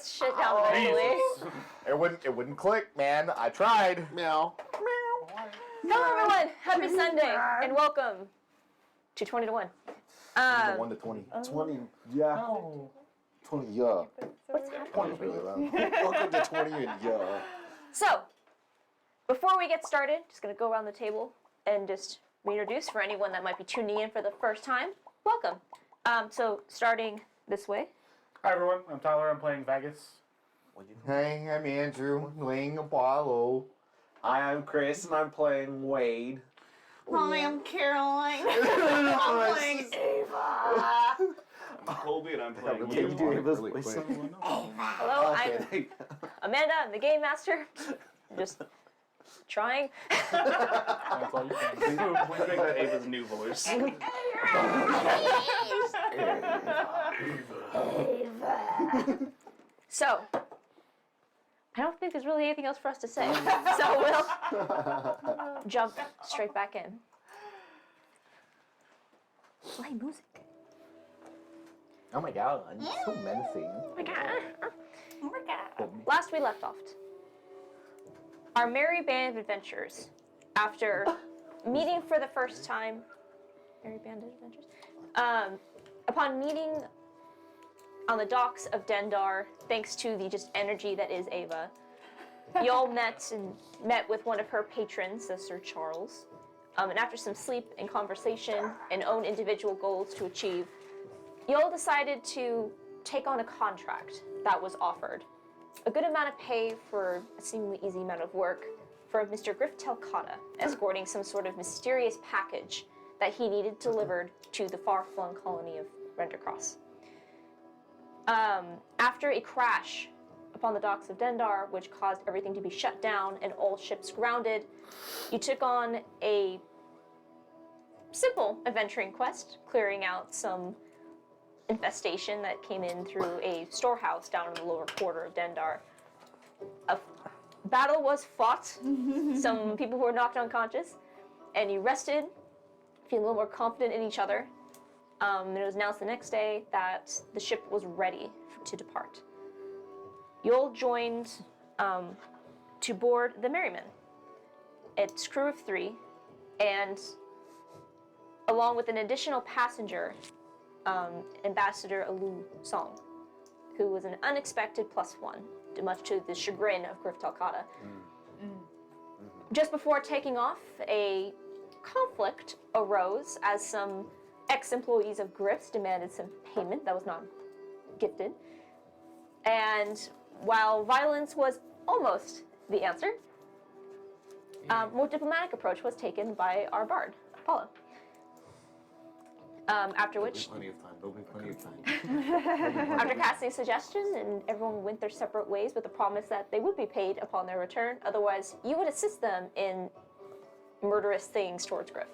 this shit down eventually. It wouldn't click, man. I tried. Meow. Hello, everyone. Happy Sunday, and welcome to 20 to 1. 1 to 20. 20, yeah. Oh. 20, yeah. What's happening? 20's really loud. Welcome to 20 and yeah. So, before we get started, just going to go around the table and just reintroduce for anyone that might be tuning in for the first time. Welcome. So, starting this way. Hi everyone, I'm Tyler. I'm playing Vegas. Hey, I'm Andrew, playing Apollo. Hi, I'm Chris, and I'm playing Wade. Hi, I'm Caroline. I'm playing Ava. I'm Colby and I'm playing Really you. do Ava's voice. Hello, I'm Amanda. I'm the Game Master. I'm just trying. That's all you can do. Please make that Ava's new voice. So, I don't think there's really anything else for us to say. So we'll jump straight back in. Play music. Oh my god, so menacing. Oh my god. Last we left off, our merry band of adventurers, after meeting for the first time, merry band of adventures, upon meeting on the docks of Dendar, thanks to the just energy that is Ava, you all met with one of her patrons, Sir Charles, and after some sleep and conversation and own individual goals to achieve, you all decided to take on a contract that was offered. A good amount of pay for a seemingly easy amount of work for Mr. Griff Telcata, escorting some sort of mysterious package that he needed delivered to the far-flung colony of Rendercross. After a crash upon the docks of Dendar, which caused everything to be shut down and all ships grounded, you took on a simple adventuring quest, clearing out some infestation that came in through a storehouse down in the lower quarter of Dendar. A battle was fought, some people were knocked unconscious, and you rested, feeling a little more confident in each other. And it was announced the next day that the ship was ready to depart. You all joined to board the Merryman. It's crew of 3, and along with an additional passenger, Ambassador Alu Song, who was an unexpected +1, much to the chagrin of Griff Telcata. Just before taking off, a conflict arose as some ex-employees of Griff's demanded some payment that was not gifted. And while violence was almost the answer, a more diplomatic approach was taken by our bard, Apollo. After which, There'll be plenty of time. after casting a suggestion, and everyone went their separate ways with the promise that they would be paid upon their return, otherwise you would assist them in murderous things towards Griff.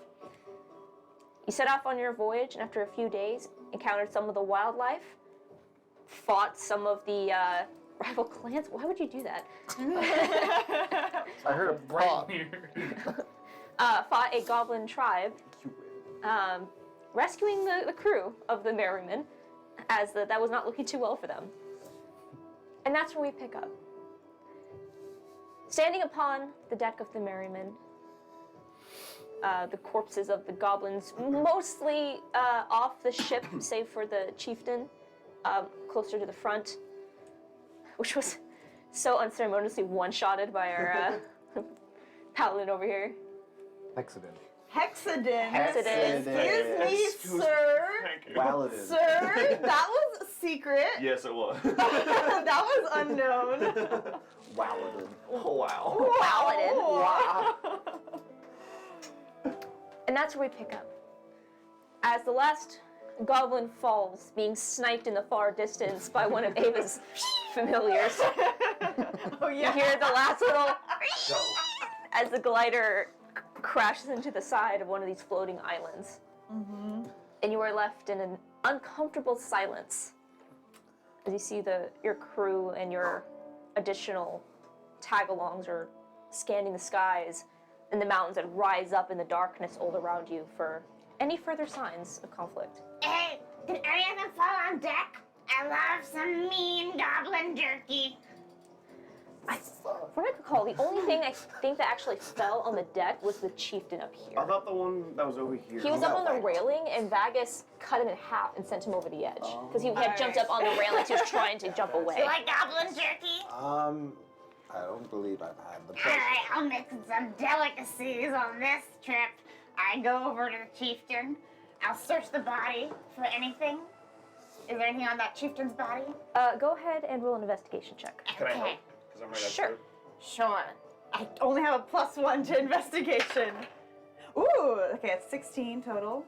You set off on your voyage, and after a few days, encountered some of the wildlife, fought some of the rival clans. Why would you do that? I heard a pop. Fought a goblin tribe, rescuing the crew of the Merryman, as that was not looking too well for them. And that's where we pick up. Standing upon the deck of the Merryman, the corpses of the goblins, mostly off the ship, save for the chieftain, closer to the front, which was so unceremoniously one-shotted by our paladin over here. Accident. Hexadin. Hexadin. Excuse me, sir. Thank you. Paladin. Sir, that was a secret. Yes, it was. That was unknown. Paladin. Oh, wow. Paladin. Wow. And that's where we pick up. As the last goblin falls, being sniped in the far distance by one of Ava's familiars, Oh, you yeah. hear the last little as the glider crashes into the side of one of these floating islands. And you are left in an uncomfortable silence as you see your crew and your additional tag-alongs are scanning the skies and the mountains that rise up in the darkness all around you for any further signs of conflict. Hey, did any of them fall on deck? I love some mean goblin jerky. From what I could recall, the only thing I think that actually fell on the deck was the chieftain up here. I thought the one that was over here. He was up on the railing, and Vagus cut him in half and sent him over the edge. Because he had jumped up on the railing, so he was trying to jump away. You like goblin jerky? I don't believe I've had the All pleasure. right, I'll make some delicacies on this trip. I go over to the chieftain. I'll search the body for anything. Is there anything on that chieftain's body? Go ahead and roll an investigation check. Can I help? Because I'm right next Sure. to it. Sure. I only have a +1 to investigation. Ooh, okay, it's 16 total.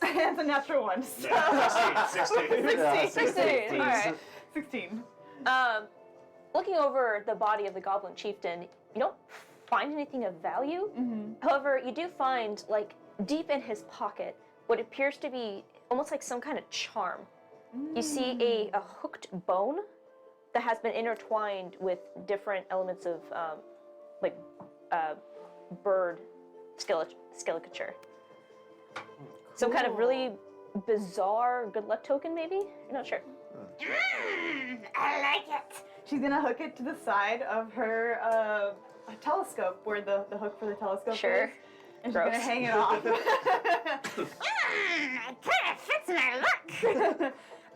It's a natural one. So. Yeah, 16. 16. All right. 16. Looking over the body of the goblin chieftain, you don't find anything of value. However, you do find, like, deep in his pocket, what appears to be almost like some kind of charm. You see a hooked bone that has been intertwined with different elements of, bird skeleture. Some kind of really bizarre good luck token, maybe? You're not sure. I like it. She's gonna hook it to the side of her telescope, where the hook for the telescope Sure. is. And she's Gross. gonna hang it off. It kind of fits my look.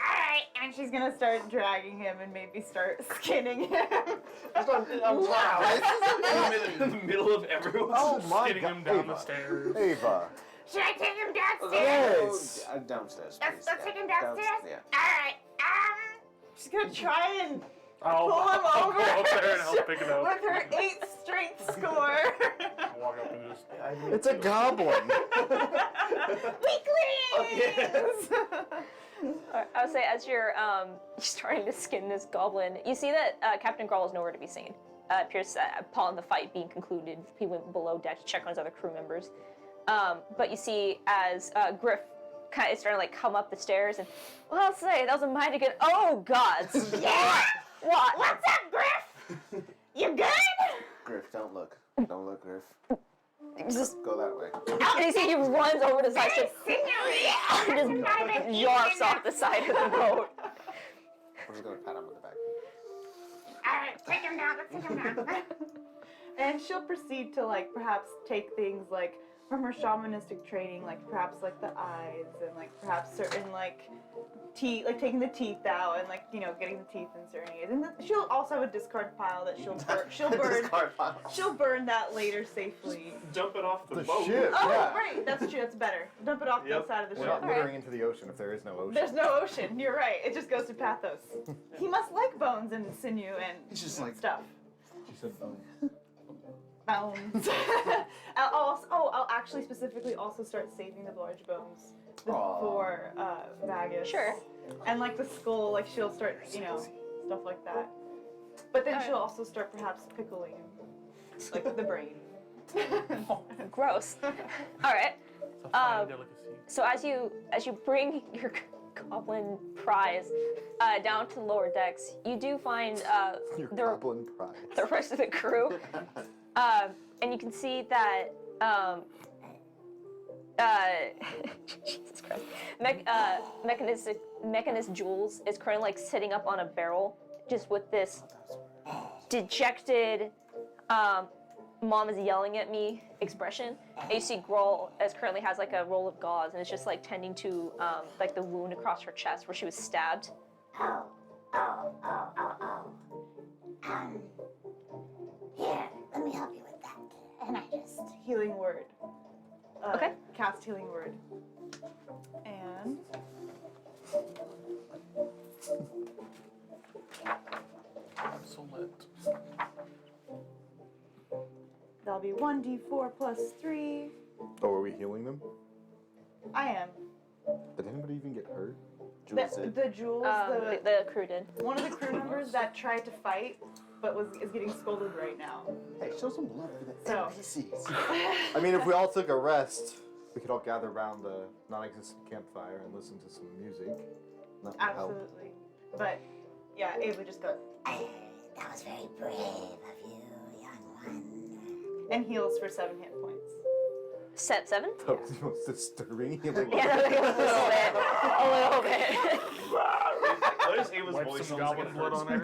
All right, And she's gonna start dragging him and maybe start skinning him. In the middle of everyone. Oh my Getting god. him down the Ava. stairs. Ava. should I take him downstairs? Yes. Downstairs. Let's please. take him Yeah, downstairs? Yeah. All right, She's gonna try and I'll pull him I'll over go up there and help pick it up. with her 8 strength score. Walk up and just. It's a goblin. weaklings! I would say as you're starting to skin this goblin, you see that Captain Grawl is nowhere to be seen. Appears upon the fight being concluded, he went below deck to check on his other crew members. But you see as Griff kind of is starting to like come up the stairs, and well, I'll say that was a mighty good. Oh gods! Yeah! What? What's up, Griff? You good? Griff, don't look. Don't look, Griff. Just Go that way. and you see he runs over the side, Very just sinewy. yarps off the side of the boat. I'm just gonna pat him on the back. All right, take him down. Let's take him down. And she'll proceed to like perhaps take things like from her shamanistic training, like perhaps like the eyes and like perhaps certain like teeth, like taking the teeth out and like getting the teeth in certain areas. And she'll also have a discard pile that she'll burn that later safely. Dump it off the The boat. ship. Oh, Yeah. right, that's true. That's better. Dump it off Yep. the side of the We're ship. not littering into the ocean if there is no ocean. There's no ocean. You're right. It just goes to pathos. He must like bones and sinew and It's just like stuff. She said bones. Bones. I'll actually specifically also start saving the large bones for Vagus. Sure. And like the skull, like she'll start, stuff like that. But then she'll also start perhaps pickling, like the brain. Gross. All right. It's a fine delicacy. So as you bring your goblin prize down to the lower decks, you do find Your the goblin prize. the rest of the crew, and you can see that Jesus Christ, Mechanist Jules is currently like sitting up on a barrel, just with this dejected "Mom is yelling at me" expression. And you see Grohl as currently has like a roll of gauze, and it's just like tending to like the wound across her chest where she was stabbed. Here, let me help you with that. And I just Healing word. Okay. Cast healing word. And Excellent. that'll be 1d4 plus 3. Oh, are we healing them? I am. Did anybody even get hurt? Jules did. The Jules, The crew did. one of the crew members that tried to fight but is getting scolded right now. Hey, show some love for the So- NPCs. I mean, if we all took a rest, we could all gather around the non-existent campfire and listen to some music. That would help. Absolutely. But yeah, Ava just goes that was very brave of you, young one. and heals for 7 hit points. 7? That was the most disturbing healing. Yeah, a little bit. A little bit. What is Ava's Wipe voice? some Sounds like goblin it blood hurts. on Eric.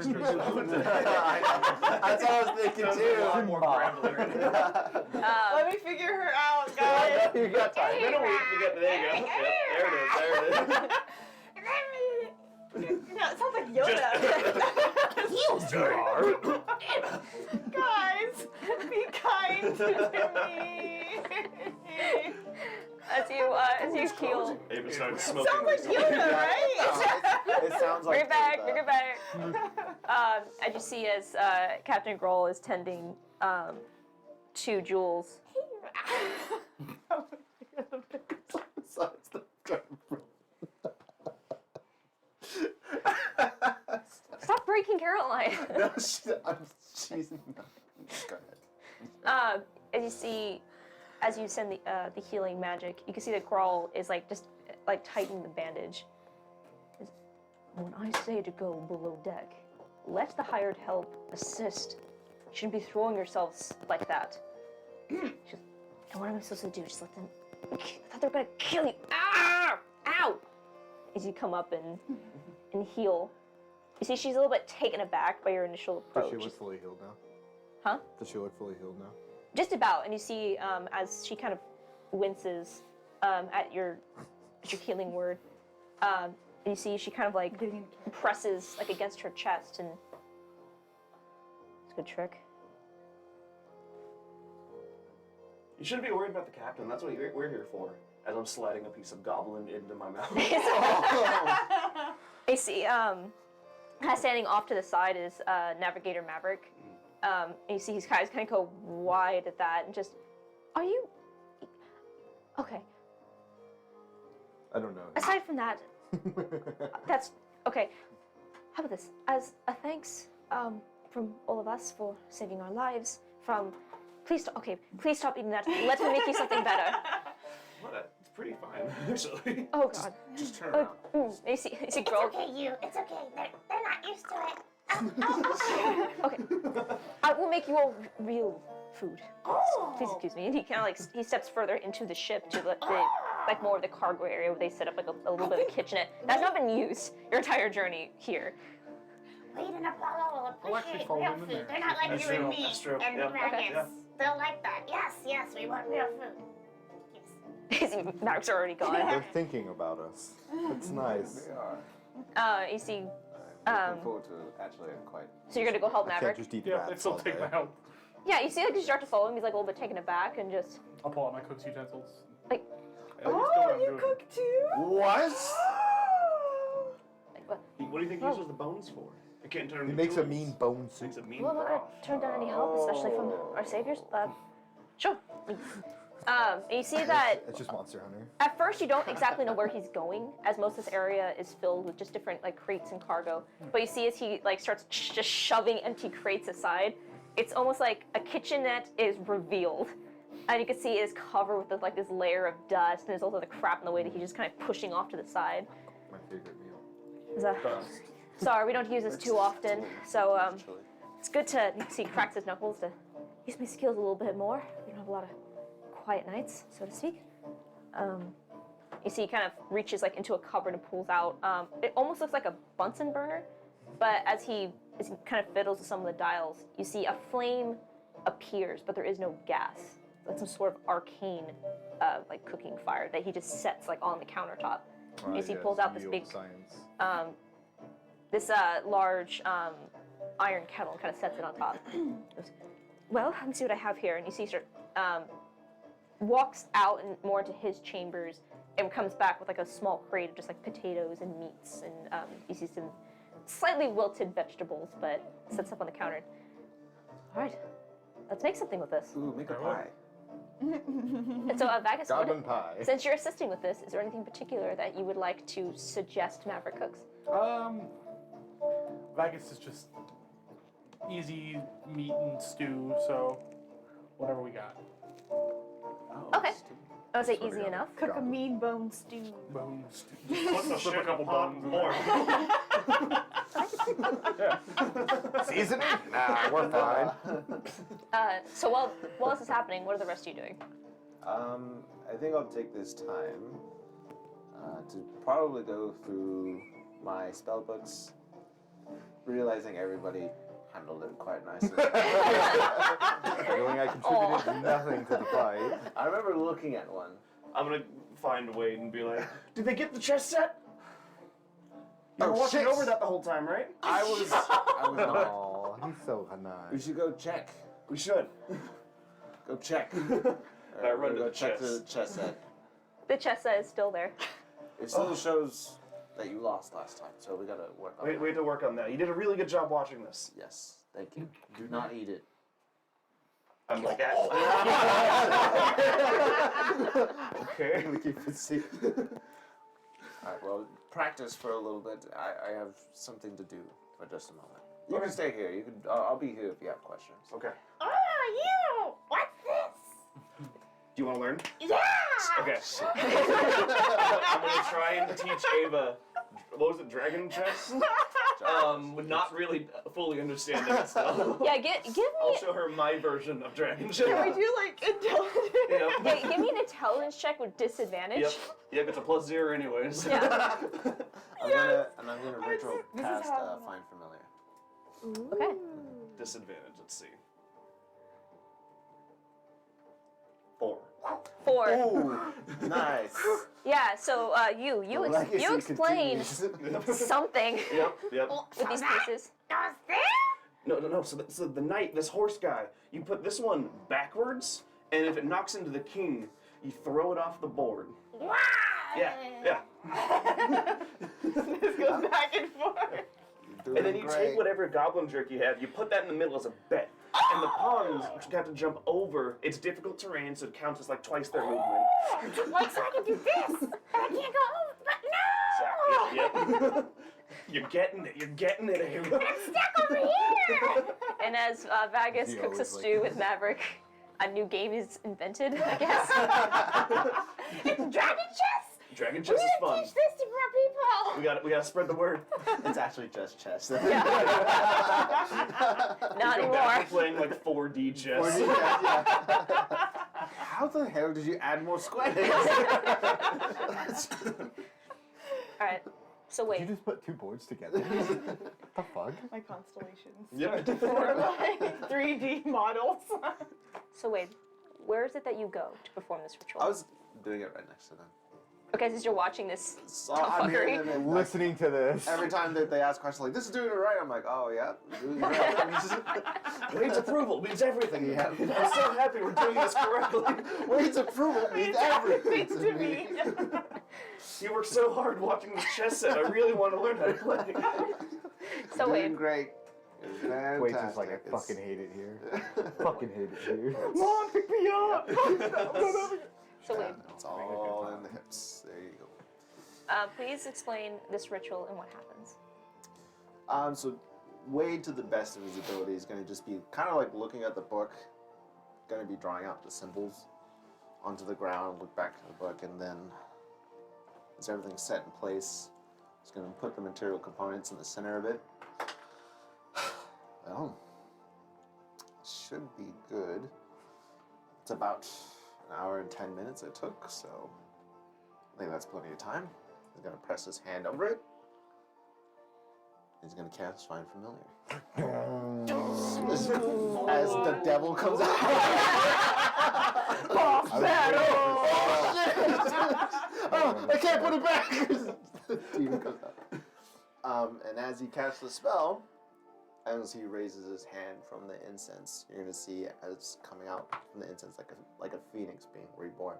That's what I was thinking Sounds too. a lot more gravelly right now. Let me figure her out, guys. You got time. It's been a week. We got there you go. Yep, there it is. There it is. No, it sounds like Yoda. Guys, be kind to me. As you heal. Ava started smoking. Sounds like Yoda, right? It sounds like Bring it back, Yoda. bring it back. As you see, as Captain Grohl is tending to Jules. Besides the Stop breaking Caroline. No, she's not. Go ahead. As you see, as you send the healing magic, you can see that Grohl is like just like tightening the bandage. When I say to go below deck, let the hired help assist. You shouldn't be throwing yourselves like that. And what am I supposed to do? Just let them. I thought they were gonna kill you. Ah! Ow! As you come up and heal, you see she's a little bit taken aback by your initial Does approach. she look fully healed now? Huh? Does she look fully healed now? Just about, and you see as she kind of winces at your healing word, and you see she kind of like presses like against her chest, and it's a good trick. You shouldn't be worried about the captain. That's what we're here for. As I'm sliding a piece of goblin into my mouth. You see, kind of standing off to the side is Navigator Maverick. And you see his eyes kind of go wide at that, and just, are you okay? I don't know. Aside from that, that's okay. How about this? As a thanks from all of us for saving our lives. Please stop eating that. Let me make you something better. What? It's pretty fine, actually. Oh God. Just turn around. You see, It's Grohl. okay, you. It's okay. They're not used to it. Okay, I will make you all real food. Oh. Please excuse me. And he kind of like he steps further into the ship to the like more of the cargo area where they set up like a little bit of a kitchenette that's not been used your entire journey here. Wade and Apollo will I'll actually appreciate follow real them in food. there. They're not like That's you and true, me that's true. and Yeah. the dragons. Okay, yeah. They'll like that. Yes, we want real food. Yes. His marks are already gone. They're thinking about us. It's nice. They are. You see, I'm looking forward to actually quite. so you're gonna go help I can't Maverick? just eat Yeah, rats it's still all take day. my help. Yeah, you see like you start to follow him. He's like a little bit taken aback and just I'll pull out my cook's utensils. like, At least know what Oh, I'm you doing. cook too? What? what? What do you think he uses the bones for? It can't turn He into makes a tools. mean bone soup. Makes a mean Well, I'm not gonna broth. turn down any help, especially from our saviors. Sure. And you see that It's just Monster Hunter. at first you don't exactly know where he's going, as most of this area is filled with just different like crates and cargo. But you see as he like starts just shoving empty crates aside, it's almost like a kitchenette is revealed. And you can see it is covered with like this layer of dust, and there's also the crap in the way that he's just kind of pushing off to the side. My favorite meal. There's a- Sorry, we don't use this too often, so it's good to see he cracks his knuckles to use my skills a little bit more. We don't have a lot of quiet nights, so to speak. You see he kind of reaches like into a cupboard and pulls out. It almost looks like a Bunsen burner, but as he kind of fiddles with some of the dials, you see a flame appears, but there is no gas. Like some sort of arcane like cooking fire that he just sets like on the countertop. As he pulls out this ye big olde science. this large iron kettle and kind of sets it on top. Goes, well, let me see what I have here. And you see he walks out and more into his chambers and comes back with like a small crate of just like potatoes and meats, and you see some slightly wilted vegetables, but sets up on the counter. All right, let's make something with this. Ooh, make a pie. And so, Vagus, Goblin pie. since you're assisting with this, is there anything particular that you would like to suggest Maverick cooks? Vagus is just easy meat and stew, so whatever we got. Okay. I would say easy got enough. Cook a mean bone stew. Bone stew. Put the Slip shit a couple pot bones in more. there. Yeah. Seasoning? Nah, we're fine. So while this is happening, what are the rest of you doing? I think I'll take this time to probably go through my spell books, realizing everybody handled it quite nicely. Knowing I contributed nothing to the fight. I remember looking at one. I'm gonna find Wade and be like, did they get the chess set? You were Oh, watching shit. over that the whole time, right? I was not. Oh, he's so We nice. should go check. We should. Go check. I run to go the check chess. the chess set. The chess set is still there. It still shows that you lost last time, so we gotta work on We that. had to work on that. You did a really good job watching this. Yes, thank you. Do not eat it. I'm like, okay. We keep it secret. Alright, well, practice for a little bit. I have something to do for just a moment. You can stay here. You can. I'll be here if you have questions. Okay. Oh, you! What's this? Do you want to learn? Yeah! Okay. I'm gonna try and teach Ava. What was it? Dragon chess? Not really fully understanding it still. Yeah, give I'll me show her my version of dragon chess. Can we do like intelligence? Yep. yeah, give me an intelligence check with disadvantage. Yep, it's a +0 anyways. Yeah. I'm gonna retro This is cast how- Find Familiar. Okay. Disadvantage, let's see. 4. 4. Ooh, nice. Yeah. So you Legacy explain continues. something Yep. with these pieces. Does this? No. So the knight, this horse guy, you put this one backwards, and if it knocks into the king, you throw it off the board. Wow! Yeah. This goes back and forth. And then you take whatever goblin jerk you have, you put that in the middle as a bet. And the pawns have to jump over. It's difficult terrain, so it counts as like twice their movement. Like, so I can do this, and I can't go over, but no! Yep. You're getting it, Ava. I'm stuck over here! And as Vagus He cooks a always stew with Maverick, a new game is invented, I guess. It's dragon chess? Dragon We chess is need to fun. teach this to more people! We gotta spread the word. It's actually just chess. Not Go back anymore. to playing like 4D chess. How the hell did you add more squares? All right. So Did you wait. just put 2 boards together? What the fuck? My constellations Yep. start to form like 3D models. So wait. Where is it that you go to perform this ritual? I was doing it right next to them. Okay, since you're watching this. So I'm hearing them and Listening to this. every time that they ask questions like, this is doing it right, I'm like, oh yeah, doing it right. Wade's approval means everything. Yeah. I'm so happy we're doing this correctly. Wade's approval means everything to me. You worked so hard watching this chess set. I really want to learn how to play. So Doing wait. great. It's fantastic. Wade's just like, I It's- fucking hate it here. Fucking hate it here. Mom, pick me up. So wait. It's all in the hips. There you go. Please explain this ritual and what happens. So Wade, to the best of his ability, is going to just be kind of like looking at the book, going to be drawing out the symbols onto the ground, look back at the book, and then as everything's set in place, he's going to put the material components in the center of it. Well, should be good. It's about an hour and 10 minutes it took, so I think that's plenty of time. He's going to press his hand over it. He's going to cast Find Familiar. As the devil comes out. Boss battle! Oh, I can't put it back! The demon comes out. And as he casts the spell, as he raises his hand from the incense, you're going to see as coming out from the incense like a phoenix being reborn.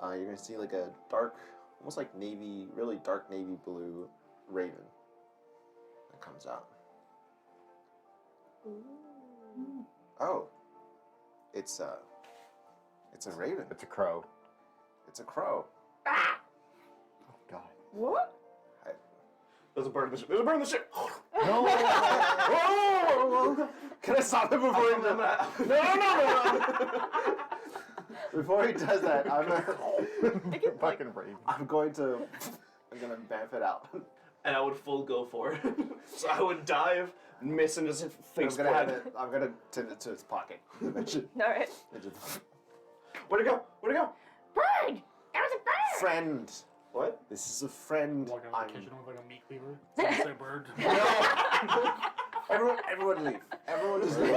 You're going to see like a dark, almost like navy, really dark navy blue raven that comes out. Oh, it's a raven. It's a crow. It's a crow. Oh, God. What? There's a bird in the ship. There's a bird in the ship. No! Can I stop him before he does that? No. Before he does that, Fucking brave. I'm gonna bamf it out. And I would full go for it. So I would dive, miss, and just face I'm gonna plant. I'm gonna tend it to his pocket. Eventually. All right. It just- Where'd it go? Where'd it go? Bird! There was a bird! Friend. What? This is a friend. Walk out of I'm. the kitchen with like a meat cleaver. Sunset bird. Everyone leave. Everyone just leave.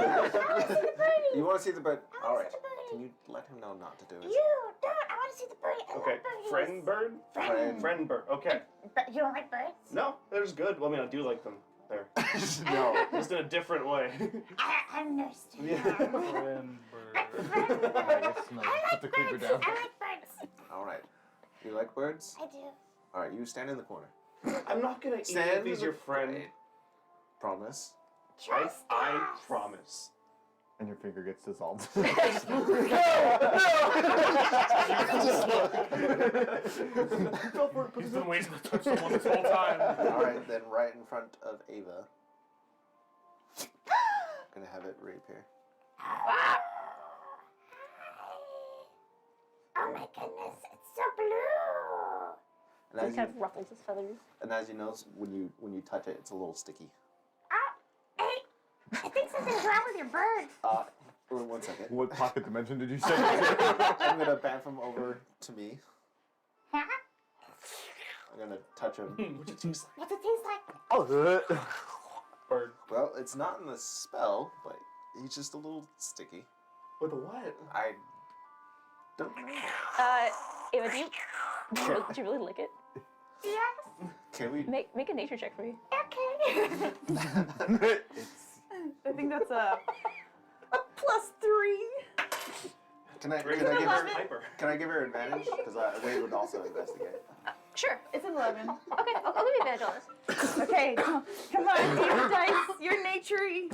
You want to see the bird? All right. Can you let him know not to do it? You don't. I want to see the birdie. I Okay, love birdies. friend bird? Friend bird. Okay. But you don't like birds? No, they're just good. Well, I mean, I do like them. There. No. Just in a different way. I understand. Yeah. Friend bird. Put the creeper down. I like birds. All right. You like birds? I do. All right. You stand in the corner. I'm not gonna eat Stand if he's in your the- friend. Promise. Trust I us. promise. And your finger gets dissolved. He's been waiting to touch someone this whole time. All right. Then right in front of Ava. Gonna have it reappear. Oh my goodness, it's so blue. And He as kind you, of ruffles his feathers. and as you notice, when you touch it, it's a little sticky. Hey, I think something's wrong with your bird. Wait 1 second. What pocket dimension did you say? I'm gonna bamf him over to me. Huh? I'm gonna touch him. What's it taste like? What's it taste like? Bird. Well, it's not in the spell, but he's just a little sticky. With a what? I don't know. Ava, do you really lick it? Yes. Can we? Make a nature check for me. Okay. I think that's a +3. Can I Bring give it her? Piper. Can I give her advantage? Because Wade would also investigate. Sure. It's an 11. Okay, I'll give you advantage on this. Okay, come on, demon dice. You're naturey.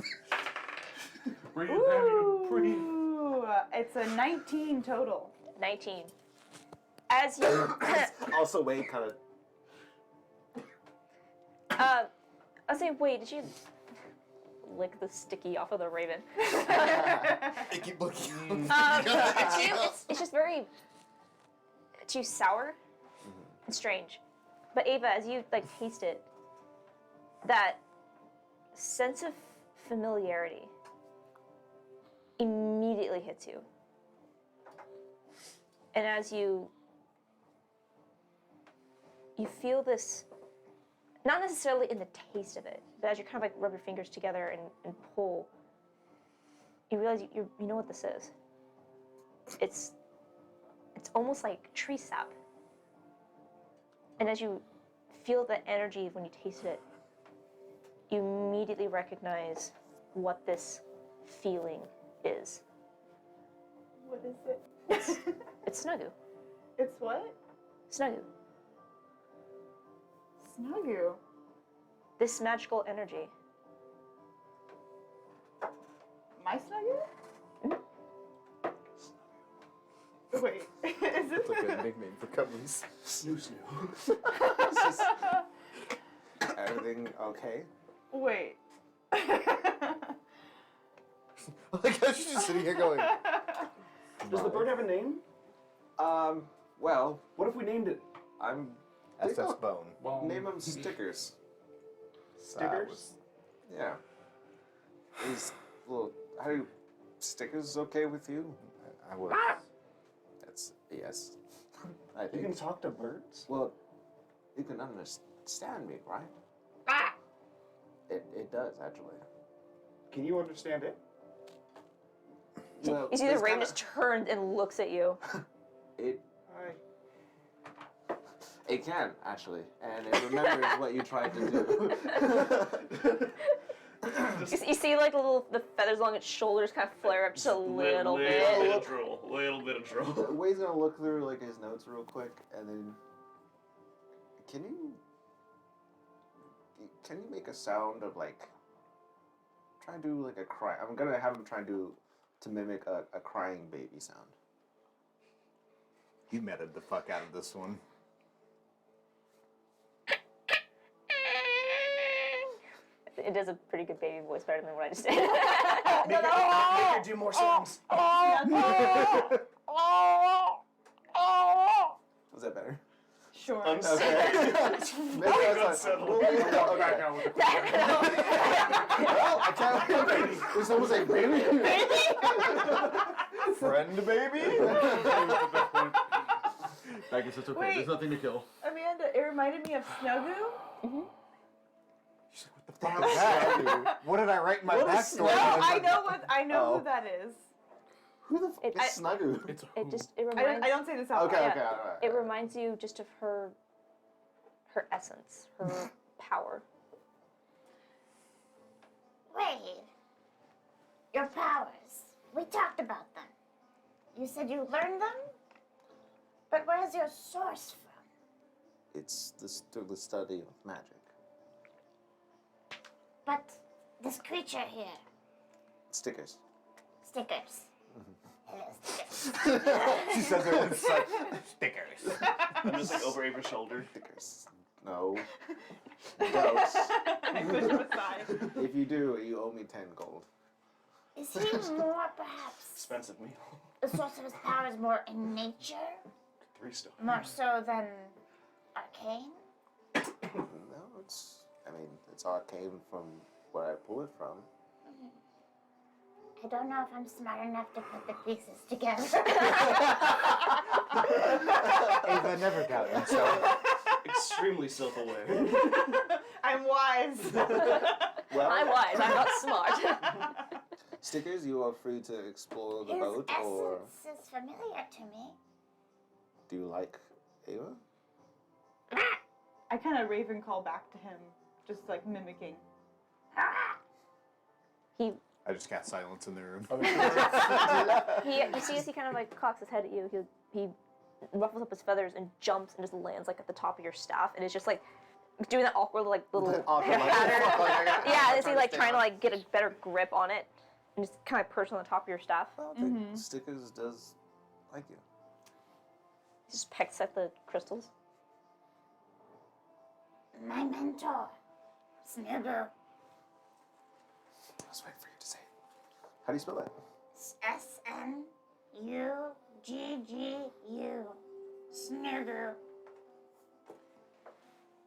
Bring it down, you pretty. Ooh, it's a 19 total. 19. As you, Also, Wade kind of. I'll say, wait, did you lick the sticky off of the raven? I keep looking. It's just very too sour and strange. But Ava, as you like taste it, that sense of familiarity immediately hits you. And as you feel this, not necessarily in the taste of it, but as you kind of like rub your fingers together and pull, you realize you know what this is. It's almost like tree sap. And as you feel the energy when you taste it, you immediately recognize what this feeling is. What is it? It's Snuggu. It's what? Snuggu. Snuggu. This magical energy. My Snuggu? Wait, is it? That's a good nickname for cubbies. Snoo snoo. Everything okay? Wait. Like how she's just sitting here going. Does the bird have a name? Well, What if we named it? I'm. SS Bone. Well, Name them stickers. Stickers? Yeah. These little. How do you. Stickers okay with you? I would. That's. Yes. I You think. can talk to birds? Well, you can understand me, right? Ah, It does, actually. Can you understand it? Well, You see the it's raven kinda- just turned and looks at you. It Hi. It can, actually. And it remembers what you tried to do. You see like the feathers along its shoulders kind of flare up just a little bit. Little drool. Little bit of drool. Wade's gonna look through like his notes real quick, and then can you make a sound of like try and do like a cry? I'm gonna have him try and do to mimic a crying baby sound. You meted the fuck out of this one. It does a pretty good baby voice, better than what I just did. Make her do more sounds. Was that better? Sure. I'm sorry. Maybe that's not settle. We'll leave it back okay. out with the Well, I can't. Did someone say baby? Friend baby? Bagus, it's okay. Wait. There's nothing to kill. Amanda, it reminded me of Snuggu. She's like, what the fuck is that? What did I write in my What is backstory? No, I know Oh. who that is. Who the fuck is It's- Snuggu? It's It reminds. I don't say this out Okay, loud. okay, alright. It reminds you just of her essence, her power. Wait. Your powers. We talked about them. You said you learned them? But where's your source from? It's the study of magic. But this creature here. Stickers. Stickers. Hello, stickers. She says it with such stickers. I'm just like over Ava's shoulder. Stickers. No. Ghosts. I push him aside. If you do, you owe me 10 gold. Is he more perhaps Expensive meal. the source of his powers more in nature? 3 stars. More so than arcane? No, it's arcane from where I pull it from. I don't know if I'm smart enough to put the pieces together. Ava never doubted himself. Extremely self-aware. I'm wise. Well, I'm wise. I'm not smart. Stickers, you are free to explore the His boat, or essence is familiar to me. do you like Ava? I kind of raven call back to him, just like mimicking. He I just cast silence in the room. you see as he kind of like cocks his head at you. He ruffles up his feathers and jumps and just lands like at the top of your staff, and it's just like doing that awkward like little Awkward, like, pattern. fuck, like, I got- Yeah, I'm is he like stay trying to on. like get a better grip on it and just kind of perch on the top of your staff? I don't think Stickers does like you. He just pecks at the crystals. My mentor, Snuggle. I was waiting for you to say it. How do you spell that? Snuggu. Snuggle.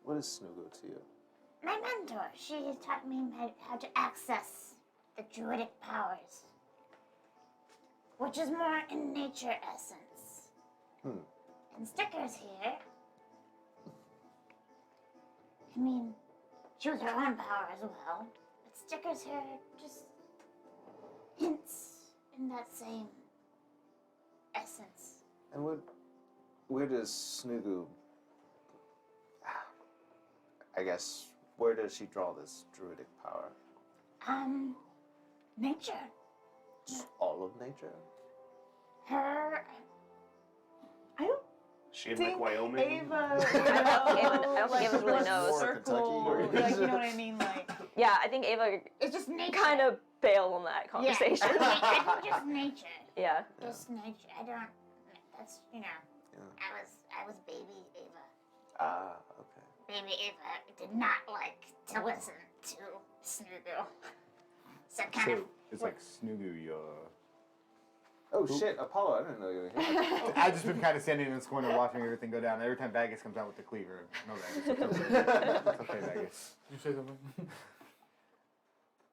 What is Snuggle to you? My mentor. She taught me how to access the druidic powers, which is more in nature essence. And Stickers here. I mean, she was her own power as well. But Stickers here just hints in that same essence. And where does Snuggle, I guess, where does she draw this druidic power? Nature. Just all of nature? Her. I don't She in think like Wyoming. Ava. I don't think Ava really knows. Or Circle, Kentucky. like, you know what I mean? Like, Yeah, I think Ava It's just nature. kind of bailed on that Yeah, conversation. I think just nature. Yeah. Just nature. I don't. That's Yeah. I was baby Ava. Ah, okay. Baby Ava did not like to listen to Snuggle. So kind So of. it's like Snuggu, your. Oh shit, Apollo, I didn't know you were here. I've just been kind of standing in this corner watching everything go down. Every time Bagus comes out with the cleaver, no Bagus. It's okay, Bagus. You say something?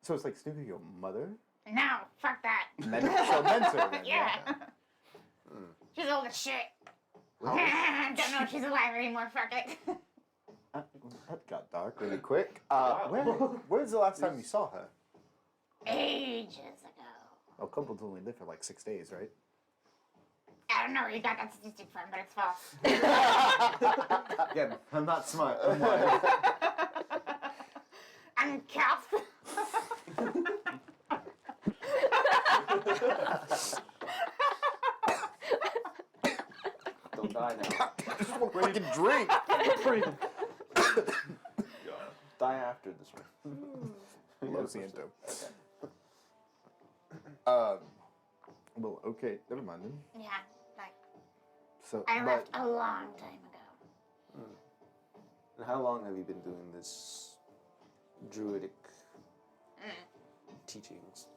So it's like Snuggu, your mother? No, fuck that. So Mentor then. Yeah. She's old as shit. Don't know if she's alive anymore. Fuck it. That got dark really quick. When's the last time you saw her? Ages ago. Oh, couples only live for like 6 days, right? I don't know where you got that statistic from, but it's false. Again, I'm not smart. I'm wise. I'm Calf. Don't die now. Just want to fucking drink. Die after this one. Lo siento. Well, okay, never mind then. Yeah, like So, I but left a long time ago. And how long have you been doing this druidic teachings?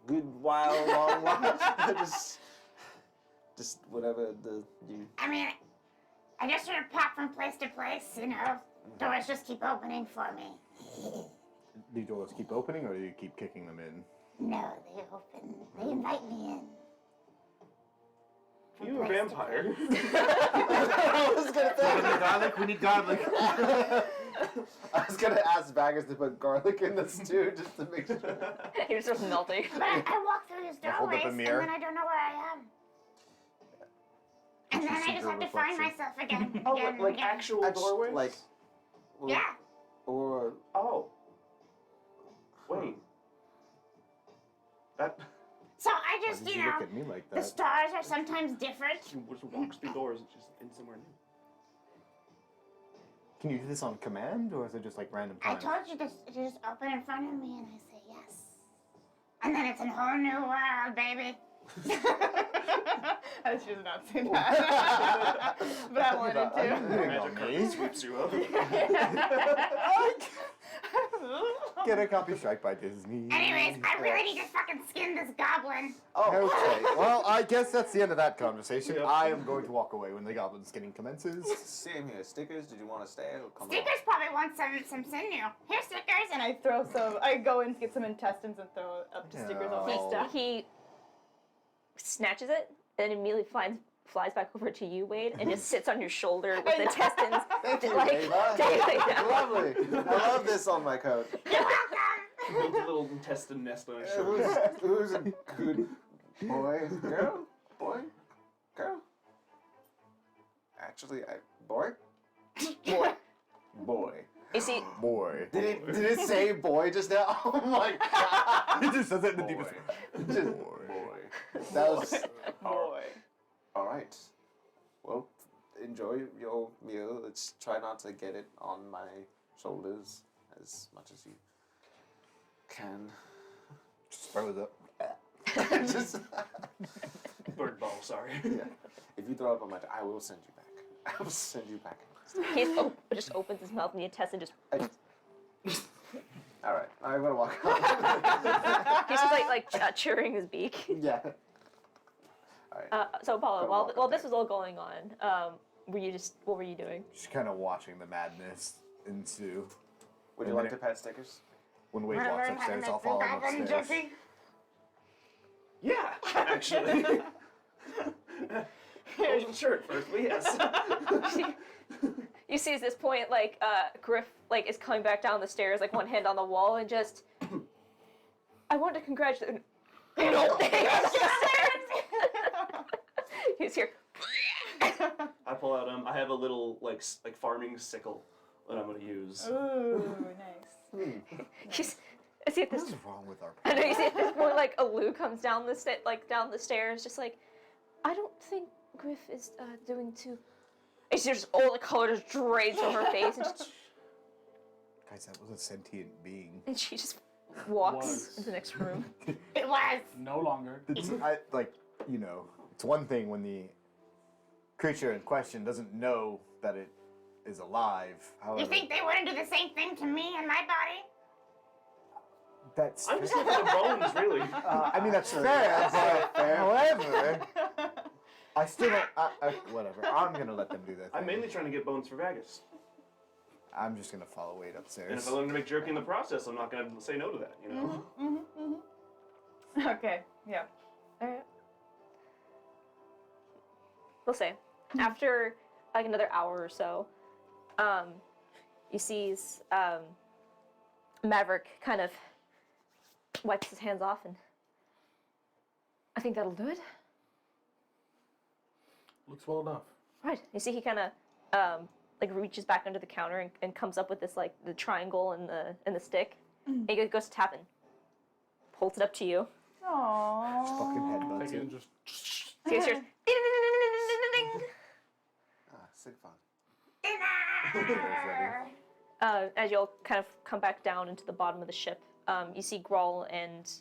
Good while, long while. just whatever you. I mean, I just sort of pop from place to place, you know. Doors just keep opening for me. do doors keep opening or do you keep kicking them in? No, they open. They invite me in. from You a place to vampire? place. I was gonna say. Garlic, we need garlic. I was gonna ask Baggers to put garlic in the stew just to make sure. You're just melting. But I walk through these Now hold up a doorways and mirror. then I don't know where I am. And then I just have to find myself again. Oh, again, like again. actual doorways? Like. Well, Yeah. Or. Oh. Wait. That. So I Why just, did you you know, look at me like the that? stars are sometimes different. She just walks through doors and she's in somewhere new. Can you do this on command, or is it just like random I time? told you to just open in front of me and I say yes. And then it's a whole new world, baby. I should not say that. But I wanted to. Magic carpet sweeps you up. Get a copy strike by Disney. Anyways, I really need to fucking skin this goblin. Oh. Okay, well, I guess that's the end of that conversation. Yep. I am going to walk away when the goblin skinning commences. Same here. Stickers, did you want to stay or come Stickers probably want some sinew. Here, Stickers. And I throw some. I go in to get some intestines and throw it up to Stickers on my No. staff. He snatches it and immediately flies back over to you, Wade, and just sits on your shoulder with the intestines. Thank you, like, Ava. daily down. Lovely. I love this on my coat. You're welcome. Built a little intestine nest on his shoulder. Who's a good boy? Girl? Boy? Girl? Actually, boy? Boy. Boy. You see, Boy. Did it say boy just now? Oh my god. It just says it in the Boy. deepest Just boy. That was Boy. all right. Well, enjoy your meal. Let's try not to get it on my shoulders as much as you can. Just throw it up. Just Bird ball, sorry. yeah. If you throw up on my, I will send you back. I will send you back. he just opens his mouth and the intestine just. All right, I'm gonna walk out. He's just like chewing his beak. Yeah. All right. So Apollo, Go while walk while up this there. was all going on, what were you doing? Just kind of watching the madness ensue. Would you like to pet Stickers? When Wade Wanna walks learn how to upstairs, make I'll the follow him goblin upstairs. jerky? Yeah, actually. I wasn't sure at first, but yes. You see at this point, like, Griff, like, is coming back down the stairs, like, one hand on the wall, and just... I want to congratulate... You know, he's here. I pull out, I have a little, like farming sickle that I'm gonna use. Ooh, nice. I see at this... What is wrong with our I know, you see at this point, like, Alu comes down down the stairs, just like, I don't think Griff is, doing too... And she just, all the color just drains from her face, and, just, Guys, that was a sentient being. and she just walks Was. into the next room. It was. No longer. It's one thing when the creature in question doesn't know that it is alive. However, You think they wouldn't do the same thing to me and my body? that's I'm just looking for bones, really. I mean, that's fair, but however, I still don't. Whatever. I'm gonna let them do their thing. I'm mainly trying to get bones for Vagus. I'm just gonna follow Wade And upstairs. if I learn to make jerky in the process, I'm not gonna say no to that, you know? Okay, yeah. Alright. We'll say. After like another hour or so, you see Maverick kind of wipes his hands off and I think that'll do it. Looks well enough. Right. You see he kind of like reaches back under the counter and comes up with this like the triangle and the stick. And he goes to tap and holds it up to you. Aww. Fucking headbutts Take it it. and just. So you hear ding-ding-ding-ding-ding-ding-ding-ding-ding. Ah, sick fun. Dinner! As you'll kind of come back down into the bottom of the ship, you see Grawl and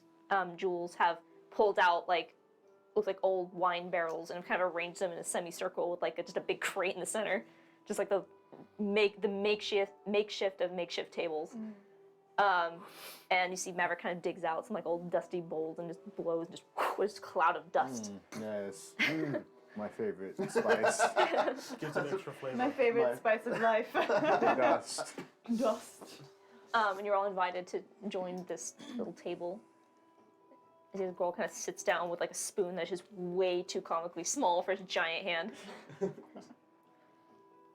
Jules have pulled out like looks like old wine barrels and have kind of arranged them in a semicircle with like just a big crate in the center, just like the makeshift of makeshift tables. And you see Maverick kind of digs out some like old dusty bowls and just blows just with this cloud of dust. Yes. My favorite spice. Gives it extra flavor. My favorite spice of life. Dust. Dust. And you're all invited to join this little table. His girl kind of sits down with like a spoon that's just way too comically small for his giant hand.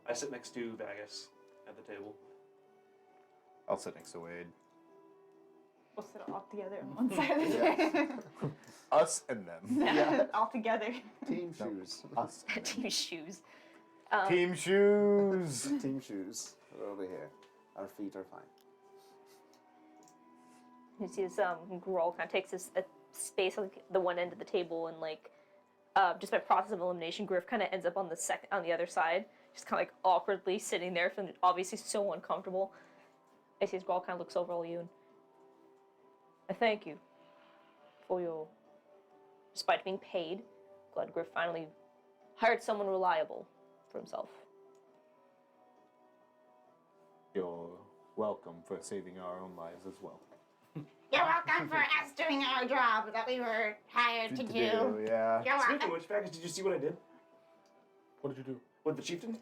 I sit next to Vagus at the table. I'll sit next to Wade. We'll sit all together on one side of the table. Us and them. Yeah. All together. Team No. shoes. Us. And them. Team shoes. Team shoes. Team shoes. We're over here. Our feet are fine. You see this girl kind of takes this space on the one end of the table, and like just by process of elimination, Griff kind of ends up on the other side, just kind of like awkwardly sitting there, feeling obviously so uncomfortable. I see this girl kind of looks over all you, and I thank you for your, despite being paid. Glad Griff finally hired someone reliable for himself. You're welcome for saving our own lives as well. You're welcome for us doing our job that we were hired to do. Yeah. You're Speaking welcome. of which, Vagus, did you see what I did What did you do? with the chieftain?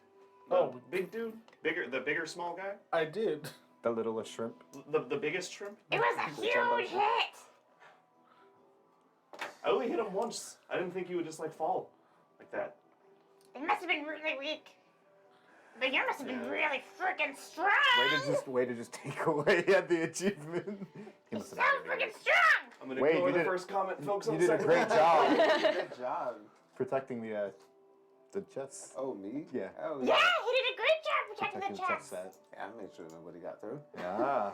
The Oh. big dude, the bigger small guy, I did. The littlest shrimp. the biggest shrimp. It was a huge hit. I only hit him once. I didn't think he would just like fall like that. They must have been really weak. But you must have been really freaking strong. Way to just take away at the achievement. He You're must so have been freaking strong. I'm gonna Wait, ignore you the did- first comment, folks. You on did the a second great one. job Good job. protecting the chest. Oh, me? Yeah. Oh, Yeah, he did a great job protecting the chest. set. Yeah, I made sure nobody got through. Yeah.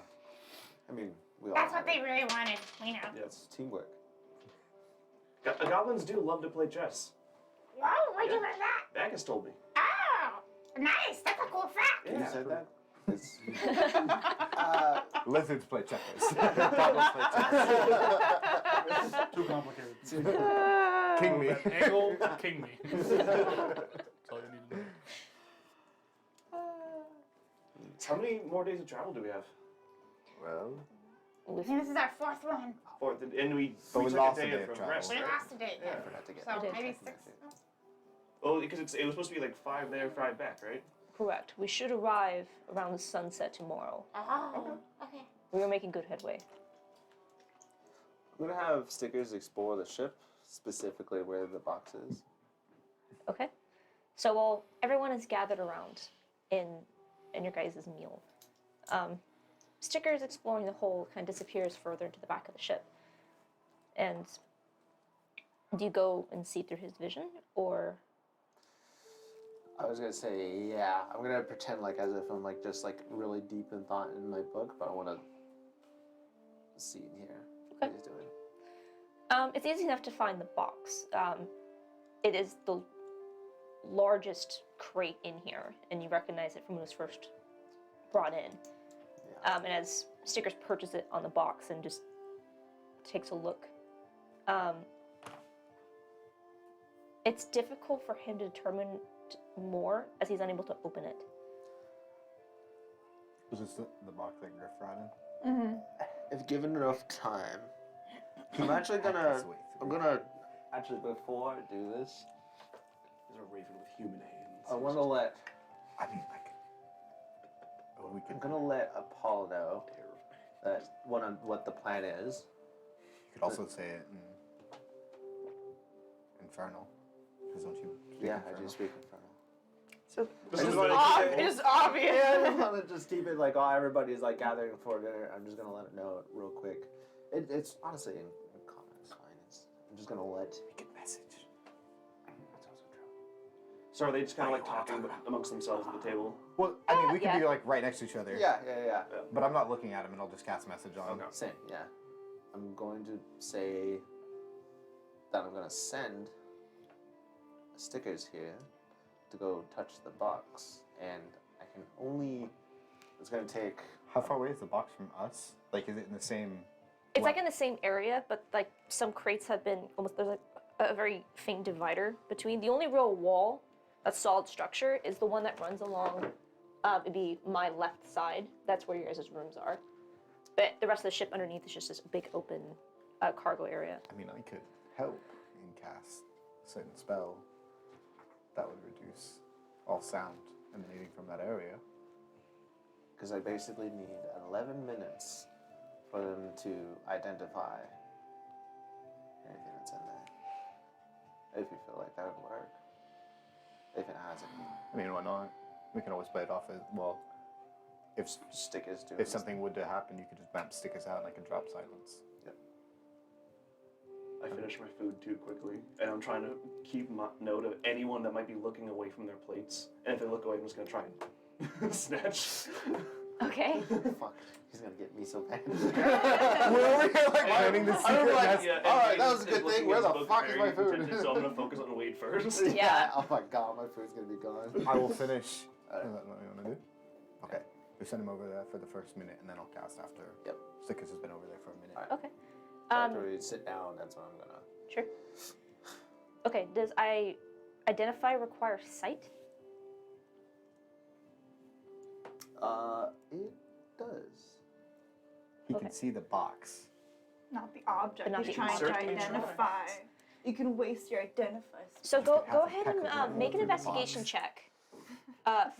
I mean, we all That's had what they it. really wanted. We know. It's teamwork. Goblins do love to play chess. Oh, where'd you learn that? Vagus told me. Oh, nice. That's a cool fact. Yeah. You said that? It's, Lizards play checkers. Goblins play chess. Too complicated. King me. That angle, king me. That's all you need to know. How many more days of travel do we have? Well, I think this is our fourth one. Fourth, and we But we took lost a a day day of from travel. rest, We right? lost a day. Yeah. I forgot to get So that. maybe Check 6. my Oh, because it was supposed to be like 5 there, 5 back, right? Correct. We should arrive around the sunset tomorrow. Oh, okay. We are making good headway. I'm gonna have stickers explore the ship, specifically where the box is. Okay. So while everyone is gathered around in your guys' meal, Stickers exploring the hole kind of disappears further into the back of the ship. And do you go and see through his vision, or? I was gonna say, yeah. I'm gonna pretend like as if I'm like just like really deep in thought in my book, but I want to see in here what he's doing. It's easy enough to find the box. It is the largest crate in here, and you recognize it from when it was first brought in. Yeah. And as Stickers purchase it on the box and just takes a look, it's difficult for him to determine more as he's unable to open it. was this the box that Griff brought in? Mm-hmm. If given enough time, I'm actually Hack gonna. his way through. I'm gonna actually before I do this, There's a raven with human hands. I want to let. I mean, like. Oh, we I'm could. gonna let Paul know that what the plan is. You could also say it in Infernal. Because don't you? speak Yeah, I Infernal? do speak Infernal. So This I is just what wanna I keep it's obvious. Yeah, I just want to just keep it like, oh, everybody's like gathering for dinner. I'm just gonna let it know real quick. It's honestly in common. It's fine. I'm just gonna let. We could message. So are they just kind of like talking amongst themselves at the table? Well, I mean, we could Yeah. be like right next to each other. Yeah. But I'm not looking at him, and I'll just cast message on him. Okay. Same. Yeah. I'm going to say that I'm gonna send stickers here to go touch the box, and I can only. It's gonna take. How far away is the box from us? Like, is it in the same? It's like in the same area, but like some crates have been almost, there's like a very faint divider between. The only real wall, a solid structure, is the one that runs along it'd be my left side. That's where your guys' rooms are. But the rest of the ship underneath is just this big open cargo area. I mean, I could help and cast a certain spell that would reduce all sound emanating from that area. Because I basically need 11 minutes for them to identify If you feel like that would work. If it hasn't. I mean, why not? We can always play it off as well. If Stickers do. if something would to happen, you could just bam stickers out and I can drop silence. I finish my food too quickly, and I'm trying to keep note of anyone that might be looking away from their plates. And if they look away, I'm just gonna try and snatch. Okay. Fuck. He's gonna get me so bad. We're over here like planning the secret nest. Alright, that was a good thing. Where the fuck is my food? So I'm gonna focus on Wade first. Yeah. Oh my god, my food's gonna be gone. I will finish. Alright. Is that what you want to do? Okay. We send him over there for the first minute, and then I'll cast after. Yep. Stickers has been over there for a minute. Alright. Okay. After we sit down, that's when I'm gonna. Sure. Okay, does identify require sight? It does. He Okay. can see the box. Not the object. But not He's the trying to object. identify. You can waste your identify. So Just to go have a ahead peck of and it make an through the investigation box. check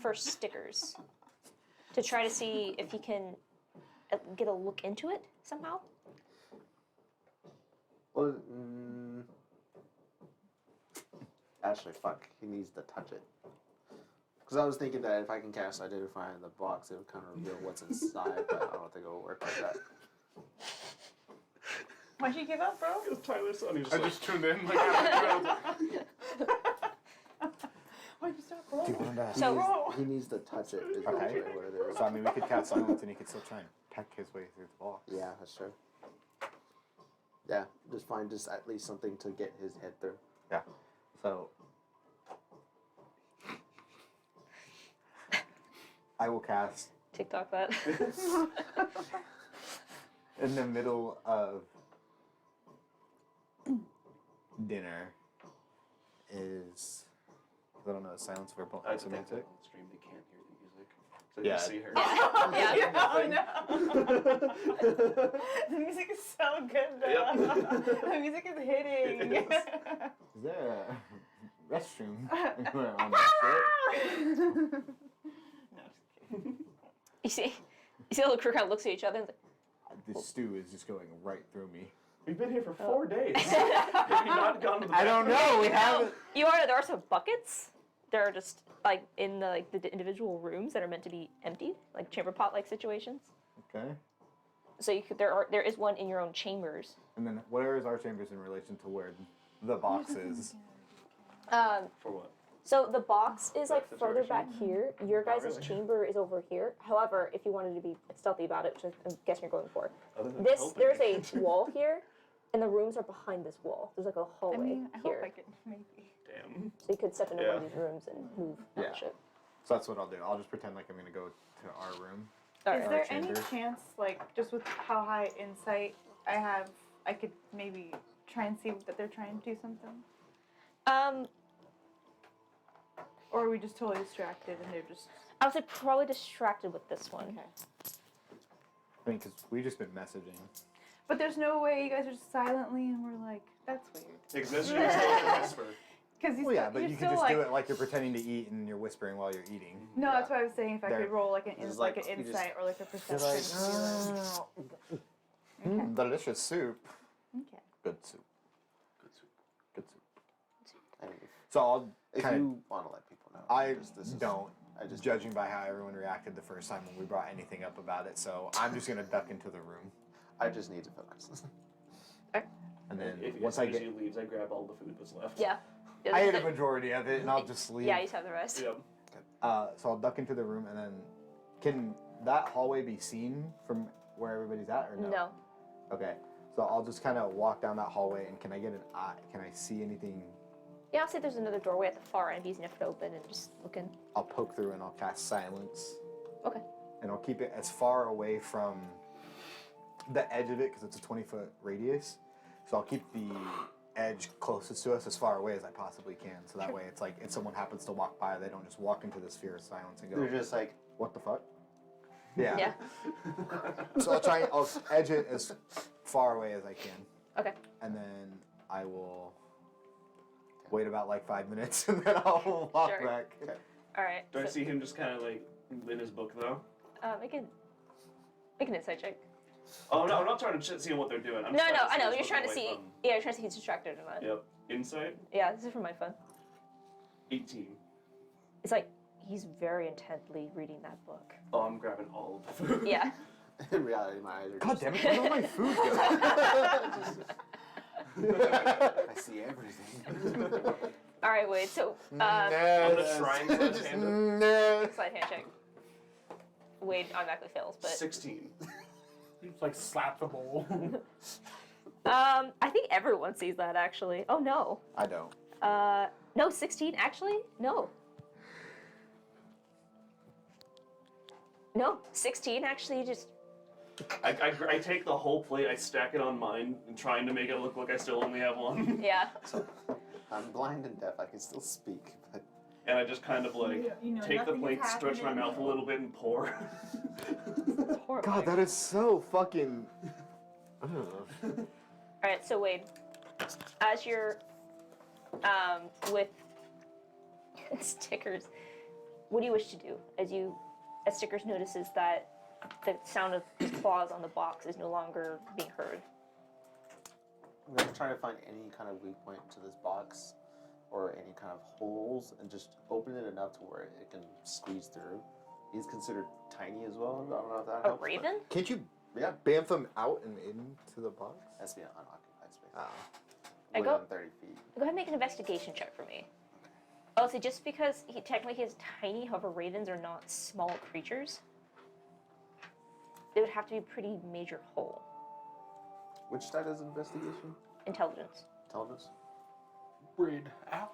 for stickers to try to see if you can get a look into it somehow. Well, actually, fuck. He needs to touch it. Because I was thinking that if I can cast Identify in the box, it would kind of reveal what's inside, but I don't think it will work like that. Why'd you give up, bro? Because Tyler's son, he's just I like, just tuned in. Like, halfway through. Why'd you stop, bro? Do you want to? So He needs to touch it. Is Okay. actually what it is. So I mean, we could cast silence, and he could still try and peck his way through the box. Yeah, that's true. Yeah, just find just at least something to get his head through. Yeah. So I will cast TikTok that. in the middle of dinner is I don't know, silence verbal I think semantic. on the stream they can't hear the music. So you Yeah. just see her. Yeah. Oh no. The music is so good though. Yep. The music is hitting. It is. Is there a restroom anywhere on that shit? No, just kidding. You see the little crew kind of looks at each other and is like, This stew is just going right through me. We've been here for 4 days. Have you not gone to the I don't bathroom? know. We haven't. there are also buckets. They're just like in the the individual rooms that are meant to be emptied, like chamber pot like situations. Okay. So you could, there is one in your own chambers. And then where is our chambers in relation to where the box is? For what? So the box is like That further situation? back here. Your guys' really. chamber is over here. However, if you wanted to be stealthy about it, which I'm guessing you're going for, Other than there's helping. a wall here, and the rooms are behind this wall. There's like a I hallway mean, I hope here, I could maybe. Damn. so you could step into Yeah. one of these rooms and move on Yeah. the ship. So that's what I'll do. I'll just pretend like I'm gonna go to our room. All Is right. there chamber. any chance, like, just with how high insight I have, I could maybe try and see that they're trying to do something? Or are we just totally distracted and they're just. I would say probably distracted with this one. Okay. I mean, because we've just been messaging. But there's no way you guys are just silently and we're like, that's weird. Because this is a whisper. Because Well, yeah, but you're you still can just like. do it like you're pretending to eat and you're whispering while you're eating. No, that's what I was saying. If I There. could roll like an Just like like, an you just- insight or like a You're perception. like, delicious soup. Okay. Good soup. Good soup. Good soup. And So I'll if kind of. you want to let people know, I this is- don't. I just Judging by how everyone reacted the first time when we brought anything up about it, so I'm just gonna duck into the room, I just need to focus. and then If once as I soon as get, he leaves, I grab all the food that's left. Yeah. I ate a majority of it, and I'll just leave. Yeah, you just have the rest. Yep. So I'll duck into the room, and then can that hallway be seen from where everybody's at, or no? No. Okay. So I'll just kind of walk down that hallway, and can I get an eye? Can I see anything? Yeah, I'll say there's another doorway at the far end. He's left it open and just looking. I'll poke through, and I'll cast silence, Okay. and I'll keep it as far away from the edge of it because it's a 20-foot radius. So I'll keep the edge closest to us as far away as I possibly can. So that way, it's like if someone happens to walk by, they don't just walk into the sphere of silence and go, They're just like, "What the fuck?" Yeah. Yeah. So I'll edge it as far away as I can, Okay. and then I will wait about like 5 minutes, and then I'll walk Sure. back. All right. Do I so, see him just kind of like in his book though? make an insight check. Oh no, I'm not trying to see what they're doing. I'm No, just no, I know. what's You're trying to away see. from- Yeah, you're trying to see if he's distracted or not. Yep. Insight. Yeah, this is for my fun. 18. It's like he's very intently reading that book. Oh, I'm grabbing all of the food. Yeah. In reality, my eyes are God just damn it! Where's all my food go? I see everything. All right, wait. So, I'm gonna try and slide hand up. slide hand check. Wade automatically fails, but 16. You just like slap the bowl. I think everyone sees that actually. Oh no. I don't. No, 16 actually? No. No, 16 actually just. I take the whole plate, I stack it on mine, and trying to make it look like I still only have one. Yeah. I'm blind and deaf. I can still speak, but And I just kind of like You know, take the nothing plate, has stretch my happened. mouth a little bit, and pour. It's horrifying. God, that is so fucking. Ugh. Alright, so Wade, as you're with Stickers, what do you wish to do? As Stickers notices that the sound of his claws on the box is no longer being heard. I'm gonna try to find any kind of weak point to this box, or any kind of holes, and just open it enough to where it can squeeze through. He's considered tiny as well. I don't know if that A helps, but- raven? Can't you Yeah, bamf him out and into the box? has to be an unoccupied space. I Within go- 30 feet. Go ahead and make an investigation check for me. Oh, see, just because he technically is tiny, however, ravens are not small creatures. They would have to be a pretty major hole. Which stat is investigation? Intelligence. Intelligence? Breed. Ow.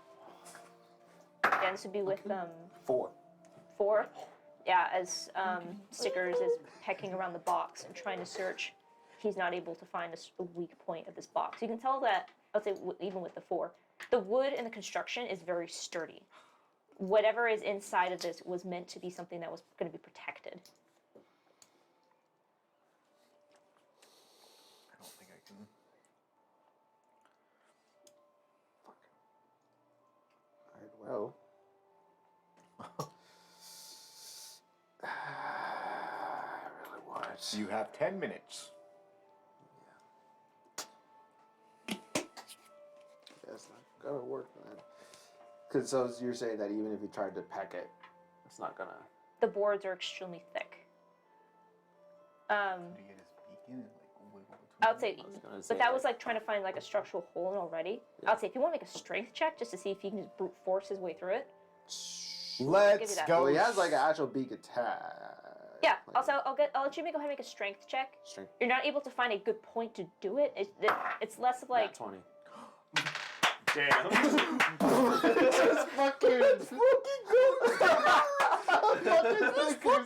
Yeah, this would be with 4. 4. Yeah, as Stickers is pecking around the box and trying to search, he's not able to find a weak point of this box. You can tell that, I would say even with the 4, the wood and the construction is very sturdy. Whatever is inside of this was meant to be something that was going to be protected. I don't think I can. Alright, well. I really want. You have 10 minutes. That's not gonna work, man. Because so you're saying that even if you tried to peck it, it's not gonna. The boards are extremely thick. Do you get his beak in and like wiggle between I would say, I was gonna say, but that was like trying to find like a structural hole in already. I would say if you want to make a strength check just to see if you can just brute force his way through it. give you Let's that. go. Well, he has like an actual beak attack. Yeah. Like, Also, I'll let you go ahead and make a strength check. Strength. You're not able to find a good point to do it. It's less of like Nat 20. Damn. Just fucking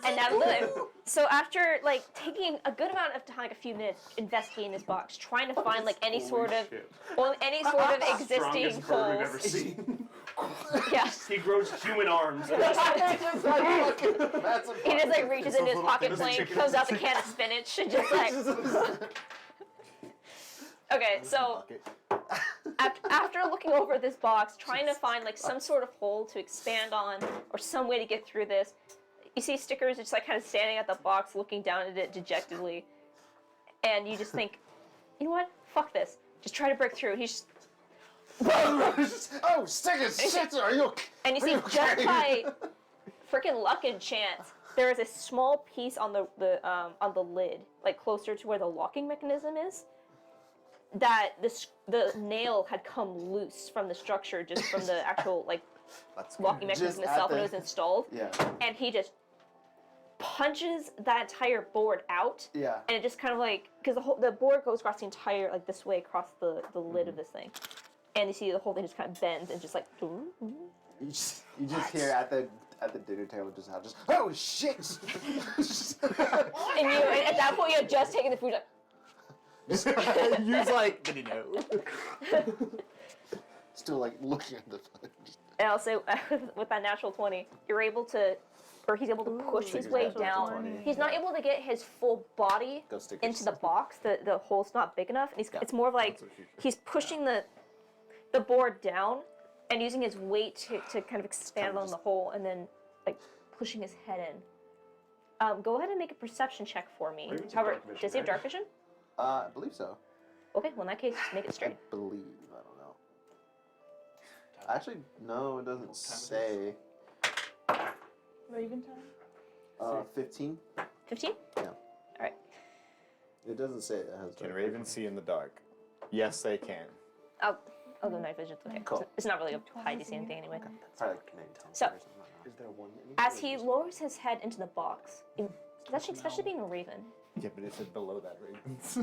and now live. So after like taking a good amount of time, like a few minutes, investigating this box, trying to find like any sort of Shit. well, any sort of existing Strongest bird we've ever holes. seen. Yeah. He grows human arms. And just, He just like reaches into his little pocket things. plane, pulls out the can of spinach, and just like. Okay, so after looking over this box, trying to find like some sort of hole to expand on, or some way to get through this, you see Stickers just like kind of standing at the box, looking down at it dejectedly, and you just think, you know what? Fuck this. Just try to break through. He's just, Oh, Stickers! Shit, are you? and you see Are you just okay? by freaking luck and chance, there is a small piece on the lid, like closer to where the locking mechanism is, that the nail had come loose from the structure, just from the actual like Let's locking mechanism Just at itself when the- it was installed, Yeah, and he just punches that entire board out, yeah. and it just kind of like because the board goes across the entire like this way across the lid of this thing, and you see the whole thing just kind of bends and just like. You just hear at the dinner table just how just oh shit. And you, at that point, you had just taken the food. Like, You're like, did he know? Still like looking at the. and I'll say, with that natural 20, you're able to, or he's able to push his Stickers way natural down. 20. He's not able to get his full body Go Stickers. into the box. The hole's not big enough. And it's more of like That's what she said. he's pushing the board down and using his weight to kind of expand on the hole, and then like pushing his head in. Go ahead and make a perception check for me. Raven's have However, dark vision, does he have right? dark vision? I believe so. Okay, well in that case, make it I straight. believe. I don't know. Actually, no, it doesn't say. Raven time? 15. 15? Yeah. Alright. It doesn't say it has. Can dark ravens see in the dark? Yes, they can. I'll go night vision. Okay. Cool. It's not really a high DC anything anyway. Probably like maybe 10 So- or something. I don't know. Is there one? As he lowers his head into the box, especially being a raven, Yeah, but it said below that ravens.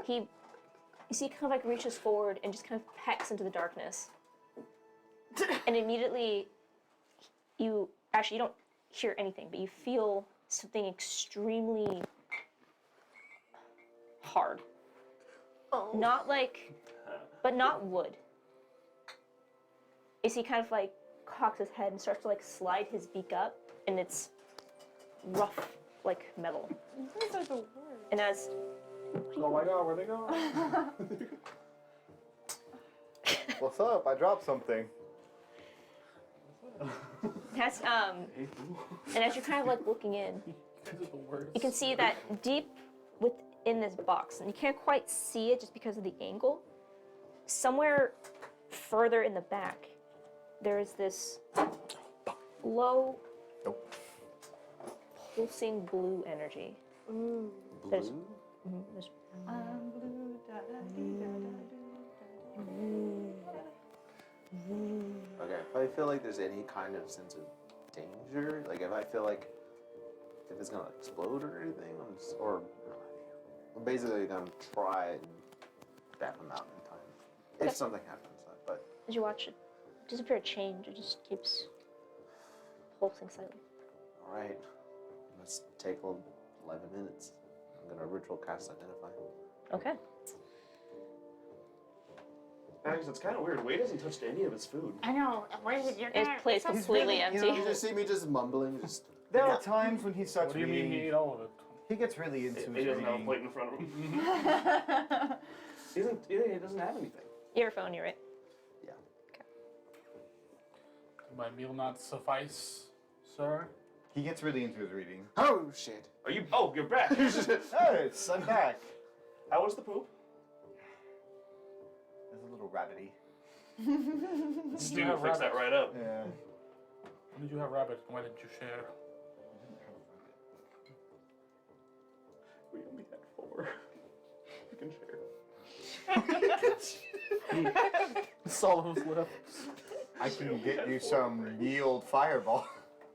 you see, kind of like reaches forward and just kind of pecks into the darkness, and immediately, you don't hear anything, but you feel something extremely hard. Oh. Not but not wood. You see, kind of like cocks his head and starts to like slide his beak up, and it's rough like metal. These are the worst. And as Oh my god, where'd they go? What's up? I dropped something. as you're kind of like looking in, This is the worst. you can see that deep within this box, and you can't quite see it just because of the angle. Somewhere further in the back, there is this low, Nope. pulsing blue energy. Ooh. There's- Blue? There's- I'm blue, da da dee da da do. Okay. If I feel like there's any kind of sense of danger, like if I feel like if it's gonna explode or anything, I'm basically gonna try and stab him out in time. Okay. If something happens, but As you watch it disappear, a change, it just keeps pulsing slightly. all right. Let's take 11 minutes. I'm gonna ritual cast identify. Okay. Max, it's kind of weird. Wade hasn't touched any of his food. I know. Wait, you're His gonna. plate's completely empty. You just see me just mumbling, just. There are times when he starts What do you mean reading. he ate all of it? He gets really into He his doesn't have a reading. plate in front of him. He doesn't have anything. Your phone, you're right. Yeah. Does my meal not suffice, sir? He gets really into his reading. Oh shit. Are you? Oh, you're back. Hey, I'm back. How was the poop? It's a little rabbity. Stu will fix that right up. Yeah. When did you have rabbit? Why didn't you share? We only had 4. We can share. Solomon's left. I can get you some yield fireball.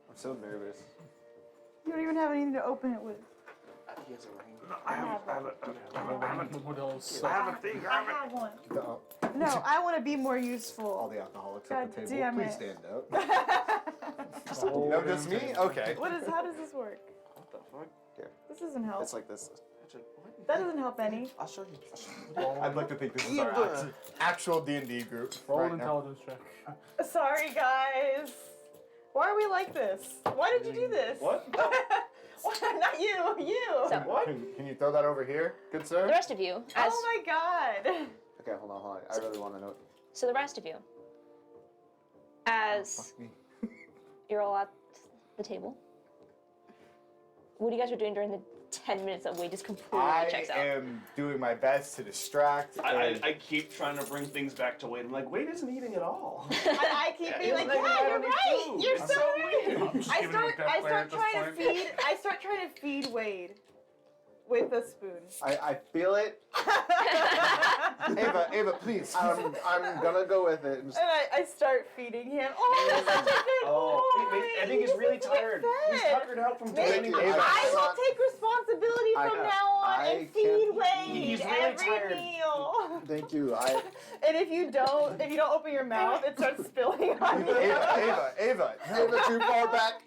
I'm so nervous. You don't even have anything to open it with. He has a ring. I have a thing. I have one. No, No, I want to be more all useful. the alcoholics God at the table, damn please it. stand up. Oh, No, just me? Okay. How does this work? What the fuck? This doesn't help. It's like this. That doesn't help any. I'll show you. I'd like to think this is our actual D&D group. Roll right an now. intelligence check. Sorry, guys. Why are we like this? Why did you do this? What? Why, not you, you. So, What? Can you throw that over here, good the sir? rest of you, as Oh my god. Okay, hold on. I really want to know. so the rest of you, as Fuck me. you're all at the table, what you guys are doing during the 10 minutes that Wade just completely I checks out? am doing my best to distract. and- I keep trying to bring things back to Wade. I'm like, Wade isn't eating at all. And I keep being like, Isn't that yeah, you're any right. food? You're It's so so right. weird. I'm just I giving him start death glare at this point. I start trying to feed Wade with a spoon. I feel it. Ava, please. I'm gonna go with it. And just, And I start feeding him. Oh, that's such a good boy. I think he's really needs to get tired. He's fed. tuckered out from Maybe training. Ava. I will take responsibility I- from now on I and feed can't- Wade He's really every tired. meal. thank you. And if you don't open your mouth, it starts spilling on you. Ava. Ava, too far back.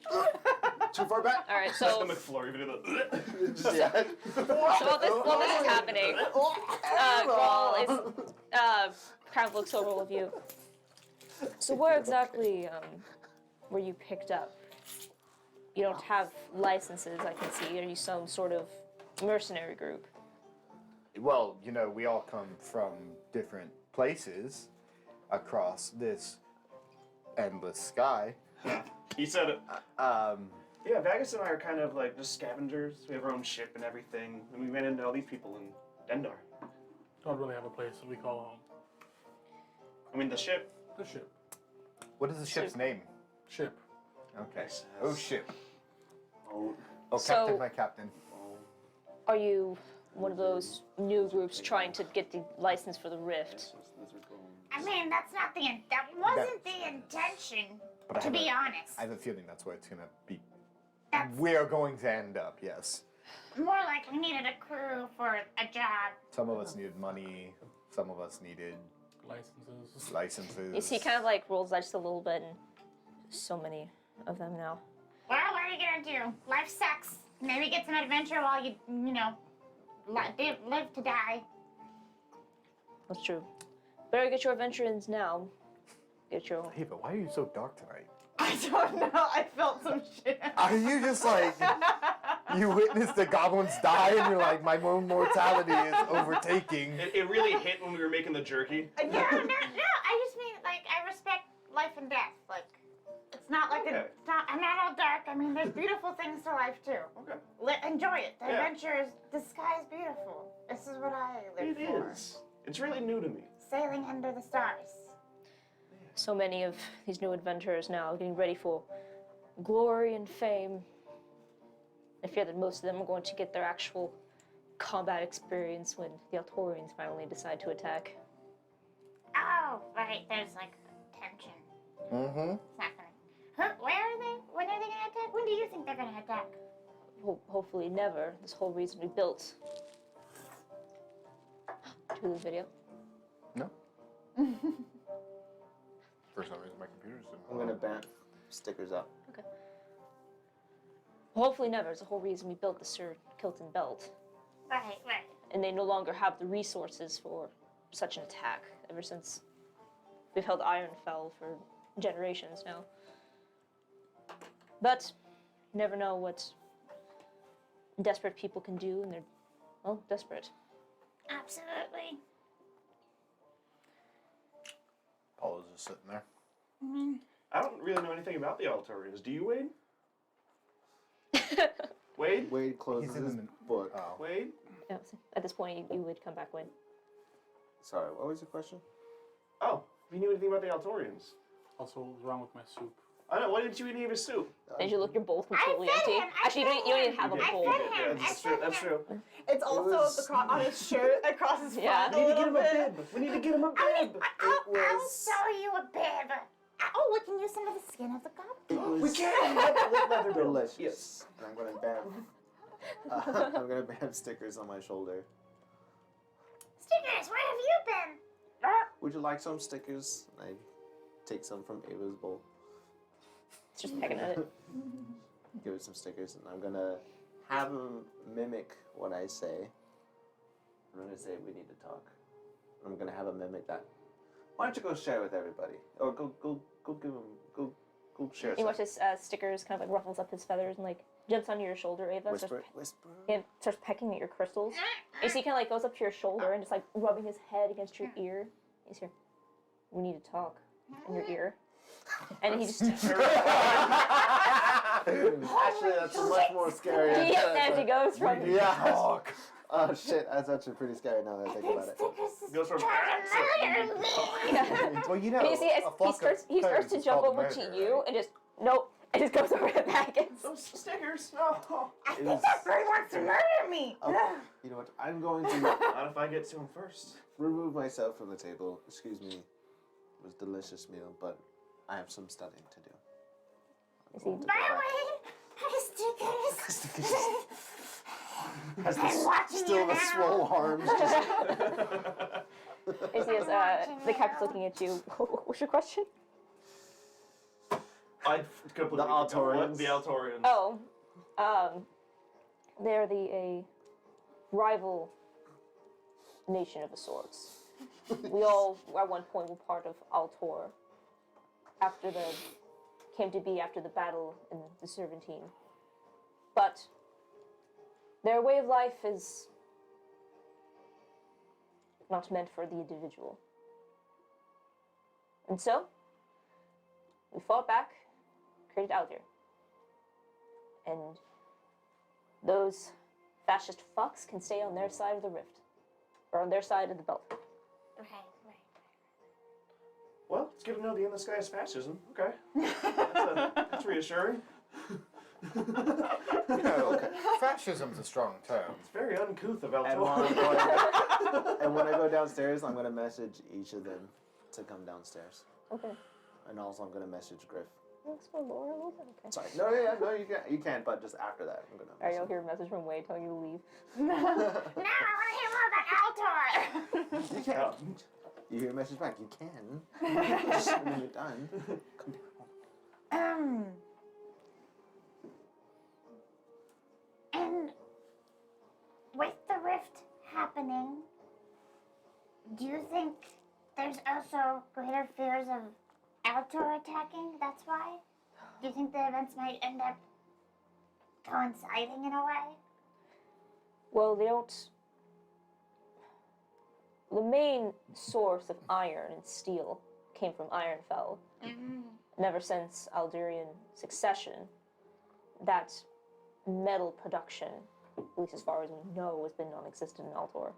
Too far back. All right, Like so the McFlurry video. Yeah. while this is happening, Grawl is kind of looks over all of you. So where exactly were you picked up? You don't have licenses, I can see. Are you some sort of mercenary group? Well, you know, we all come from different places across this endless sky. He said it. Yeah, Vagus and I are kind of like just scavengers. We have our own ship and everything, and we ran into all these people in Dendar. Don't really have a place that we call home. I mean, the ship. The ship. What is the ship's name? Ship. Okay. Yes. Oh, ship. Oh, Oh, So- Captain, my captain. Are you one of those new groups trying to get the license for the Rift? I mean, that's not that wasn't the intention, But I to have be a- honest. I have a feeling that's where it's gonna be. That's We're going to end up, yes. more like we needed a crew for a job. Some of us needed money, some of us needed Licenses. licenses. You see, he kind of like rolls just a little bit, and so many of them now. Well, what are you gonna do? Life sucks. Maybe get some adventure while you live to die. That's true. Better get your adventure ins now. Get your. Hey, but why are you so dark tonight? I don't know. I felt some shit. Are you just like, you witnessed the goblins die and you're like, my own mortality is overtaking? It really hit when we were making the jerky. No. I just mean like I respect life and death. Like it's not like Okay. it's not. I'm not all dark. I mean, there's beautiful things to life too. Okay. Enjoy it. The Yeah. adventure is the sky is beautiful. This is what I live It for. is. It's really new to me. Sailing under the stars. So many of these new adventurers now getting ready for glory and fame. I fear that most of them are going to get their actual combat experience when the Altorians finally decide to attack. Oh, right. There's like tension. Mm-hmm. It's not gonna. Where are they? When are they gonna attack? When do you think they're gonna attack? Hopefully never. This whole reason we built. To the video. No. For some reason, my computer's didn't. I'm gonna ban stickers up. Hopefully never. It's the whole reason we built the Sir Kilton Belt. Right. And they no longer have the resources for such an attack ever since we've held Ironfell for generations now. But you never know what desperate people can do, and they're, well, desperate. Absolutely. Paula's just sitting there. I mean, I don't really know anything about the Altorians. Do you, Wade? Wade? Wade closes in his the- book. Oh. Wade? Yeah, so at this point, you would come back when. Sorry, what was your question? Oh, if you knew anything about the Altorians. Also, what's wrong with my soup? I know. Why didn't you eat any of his soup? As you look, your bowl's completely fed empty. him, I Actually, you don't even have a You did. bowl. You did. him, Yeah, I that's fed true. That's him. true. It's also was- on his shirt, across his Yeah. front We a need to get little him a bit. bib. We need to get him a bib. I'll sew you a bib. Oh, we can use some of the skin of the goblin. We can. Leather bills. delicious. Yes. And I'm gonna ban stickers on my shoulder. Stickers, where have you been? Would you like some stickers? I take some from Ava's bowl. It's just pecking at it. Give it some stickers, and I'm gonna have him mimic what I say. I'm gonna say we need to talk. I'm gonna have him mimic that. Why don't you go share with everybody, or go give him go share. You watch something. his stickers kind of like ruffles up his feathers and like jumps onto your shoulder, Ava. Whisper, whisper. Starts pecking at your crystals. And so he kind of like goes up to your shoulder and just like rubbing his head against your ear. He's here. We need to talk in your ear. And he just Actually, that's much more scary. as he goes from Yeah. Oh shit, that's actually pretty scary now that I think about it. Stickers is Goes from trying to murder me. yeah. Well, you know, And you see, as a he flock starts of to birds is jump called over to murder, you right? and just nope, and just goes over the back. Those stickers. No. I think that bird wants to murder me. Oh, you know what? I'm going to Not if I get to him first. remove myself from the table. Excuse me. It was a delicious meal, but I have some studying to do. You see, By the way, my stickers. Has I'm watching still you the now. swole arms. Just, you see as the captain's looking at you. What's your question? I completely The forgot. Altorians. What? The Altorians. Oh, they're a rival nation of the sorts. We all, at one point, were part of Altor. Came to be after the battle in the Serpentine. But their way of life is not meant for the individual. And so, we fought back, created Aldir. and those fascist fucks can stay on their side of the rift, or on their side of the belt. Right. Well, it's good to know the end of the sky is fascism. Okay. That's reassuring. Okay. Fascism's a strong term. It's very uncouth of And when I go downstairs, I'm gonna message each of them to come downstairs. Okay. And also, I'm gonna message Griff. Let's explore lore a little bit. Okay. Sorry. No, you can't. But just after that, I'm gonna. Alright, you'll hear a message from Wade telling you to leave. Now I want to hear more about Altor. You can. You hear a message back. You can. Just when you're done, come down. And with the rift happening, do you think there's also greater fears of Altor attacking? That's why? Do you think the events might end up coinciding in a way? Well, they don't. The main source of iron and steel came from Ironfell. And ever since Aldurian succession, that metal production, at least as far as we know, has been non-existent in Altor.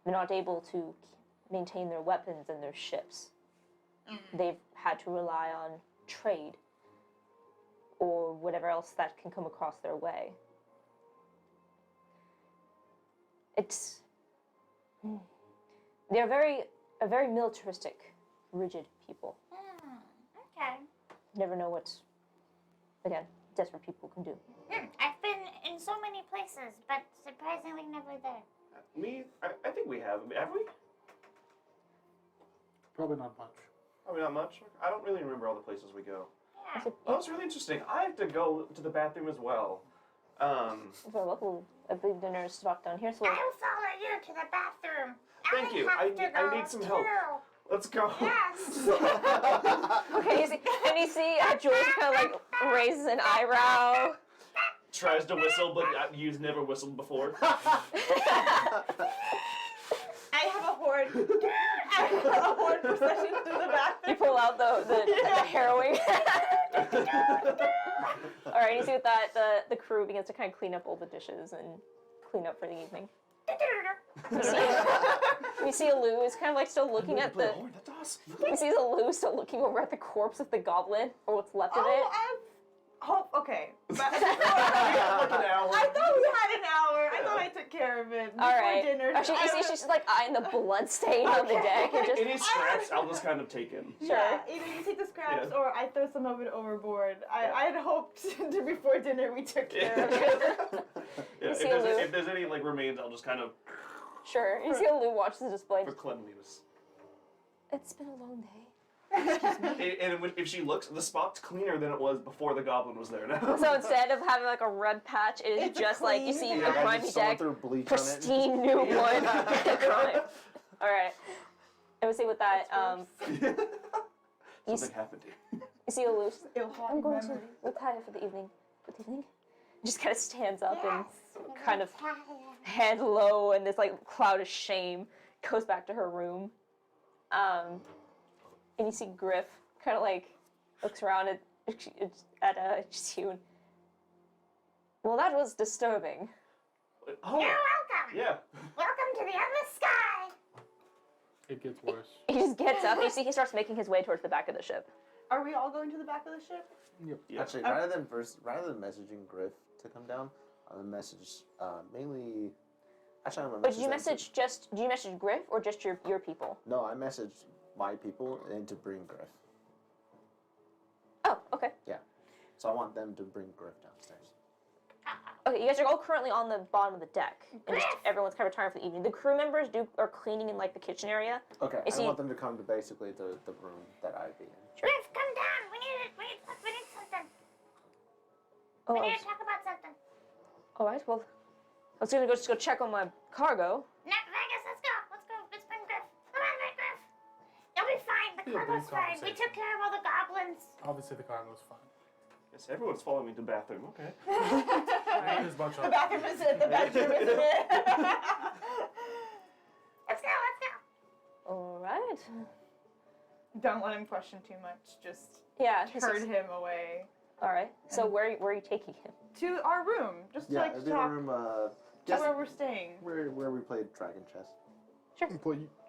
They're not able to maintain their weapons and their ships. They've had to rely on trade or whatever else that can come across their way. They're a very militaristic, rigid people. Okay. Never know what, again, desperate people can do. I've been in so many places, but surprisingly never there. I think we have. Have we? Probably not much. Probably not much. I don't really remember all the places we go. Yeah. Oh, it's really interesting. I have to go to the bathroom as well. Very well, I believe the nurse walked down here, so I'll follow you to the bathroom. Thank you. have to I go need some help. too. Let's go. Yes. okay, and you see Jules kind of like raises an eyebrow. Tries to whistle, but you've never whistled before. I have a horde procession through the bathroom. You pull out the harrowing. All right, you see with that the crew begins to kind of clean up all the dishes and clean up for the evening. You see Lou is kind of like still looking at the. That's awesome. You see Lou still looking over at the corpse of the goblin, or what's left of it. Okay. But Like an hour. I thought we had an hour. I thought I took care of it before All right. dinner. Actually, you see she's like eyeing the blood stain on the deck and just. Any scraps, I'll just kind of take in. Sure. Yeah, either you take the scraps Yeah. or I throw some of it overboard. I had hoped to before dinner we took care of Yeah. it. Yeah, You see Lou? if there's any like remains, I'll just kind of Sure. You see Lou watch the display. for cleanliness. It's been a long day. If she looks, the spot's cleaner than it was before the goblin was there now. So instead of having like a red patch, it is It's just like you see clean. the Yeah, grimy just someone deck, threw bleach pristine new one. Crime. All right. And we see with that, Something happened to you. you see Lou. Ill-hot I'm going to memory. retire for the evening. Good evening. Just kind of stands up and Yes. kind of head low and this like cloud of shame goes back to her room. And you see Griff kind of like looks around at just you. Well, that was disturbing. Oh, You're welcome. yeah. Welcome to the endless sky. It gets worse. He just gets up. And you see he starts making his way towards the back of the ship. Are we all going to the back of the ship? Yeah. Actually, rather than messaging Griff to come down, I'm gonna message mainly. Actually, I'm gonna But message. did you them message just? Do you message Griff or just your people? No, I messaged my people and to bring Griff. Oh, okay. So I want them to bring Griff downstairs. Okay, you guys are all currently on the bottom of the deck, and just Griff! everyone's kind of retiring for the evening. The crew members are cleaning in like the kitchen area. Okay, Is I he- want them to come to basically the room that I'd be in. Griff, come down. We need something. Oh, We need to talk about something. all right. Well, I was gonna just go check on my cargo. No, Vegas, let's go. Let's bring Griff. Come on, Griff. You'll be fine. The Be a cargo's brief fine. We conversation. took care of all the goblins. Obviously, the cargo's fine. Yes, everyone's following me to the bathroom. Okay. There's a bunch The of bathroom is it. The bathroom isn't it? Let's go. All right. Don't let him question too much. Just Yeah. turn him away. All right. So where are you taking him? To our room, just to Yeah, like it'd be talk the room. to Just where we're staying. where we played Dragon Chess.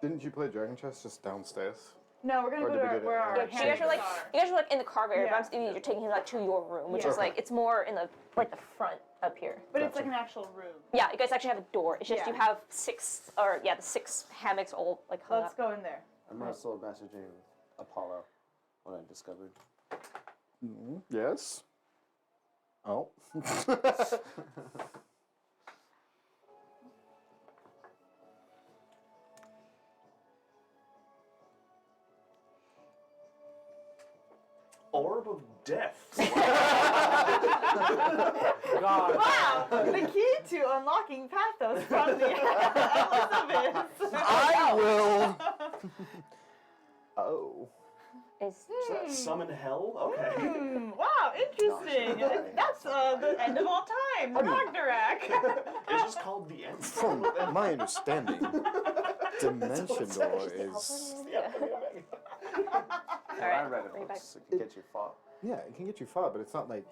Didn't you play Dragon Chess just downstairs? No, we're gonna Or go did to we our, do it where at our our You guys are like are. you guys are like in the carve area, Yeah. but I'm assuming you're taking him like to your room, which Yeah. is like it's more in the like the front up here. But it's like an actual room. Yeah, you guys actually have a door. It's just Yeah. you have the 6 hammocks all like hung Let's up. go in there. I'm also messaging Apollo what I discovered. Yes. Oh. Orb of Death. God. Wow! The key to unlocking Pathos from the Elizabeth. I will. Oh. Is Does that summon hell? Okay. Wow, interesting. That's the end of all time. The Ragnarok. It's just called the end. From my understanding, Dimension Door is. Yeah. all I right. read it bring it back. so it can get you far. Yeah, it can get you far, but it's not like.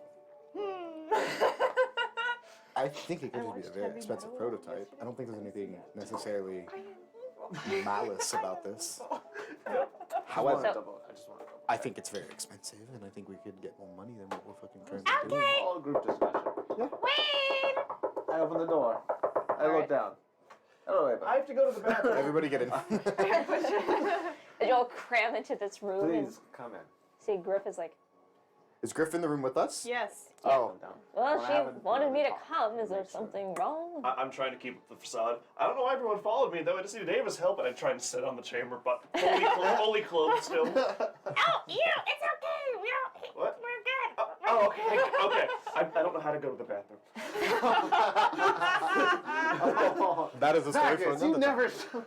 I think it could just be a very expensive prototype. I don't think there's anything necessarily malice about this. However, I just want to double. I think it's very expensive, and I think we could get more money than what we're fucking currently doing. All group discussion. Wait! I open the door. I look down. Hello, Ava. I have to go to the bathroom. Everybody get in. And you all cram into this room Please come in. and see Griff is like, Is Griff in the room with us? Yes. Oh. Come down. well, Well, I she haven't wanted me to talked. come. Is there Make sure. something wrong? I'm trying to keep up the facade. I don't know why everyone followed me, though. I just needed Ava's help, and I tried to sit on the chamber, but fully clothed still. Oh, you! It's okay! We don't. What? We're good. Oh, okay. Okay. I don't know how to go to the bathroom. That is a story for Zaggis, you another never. time.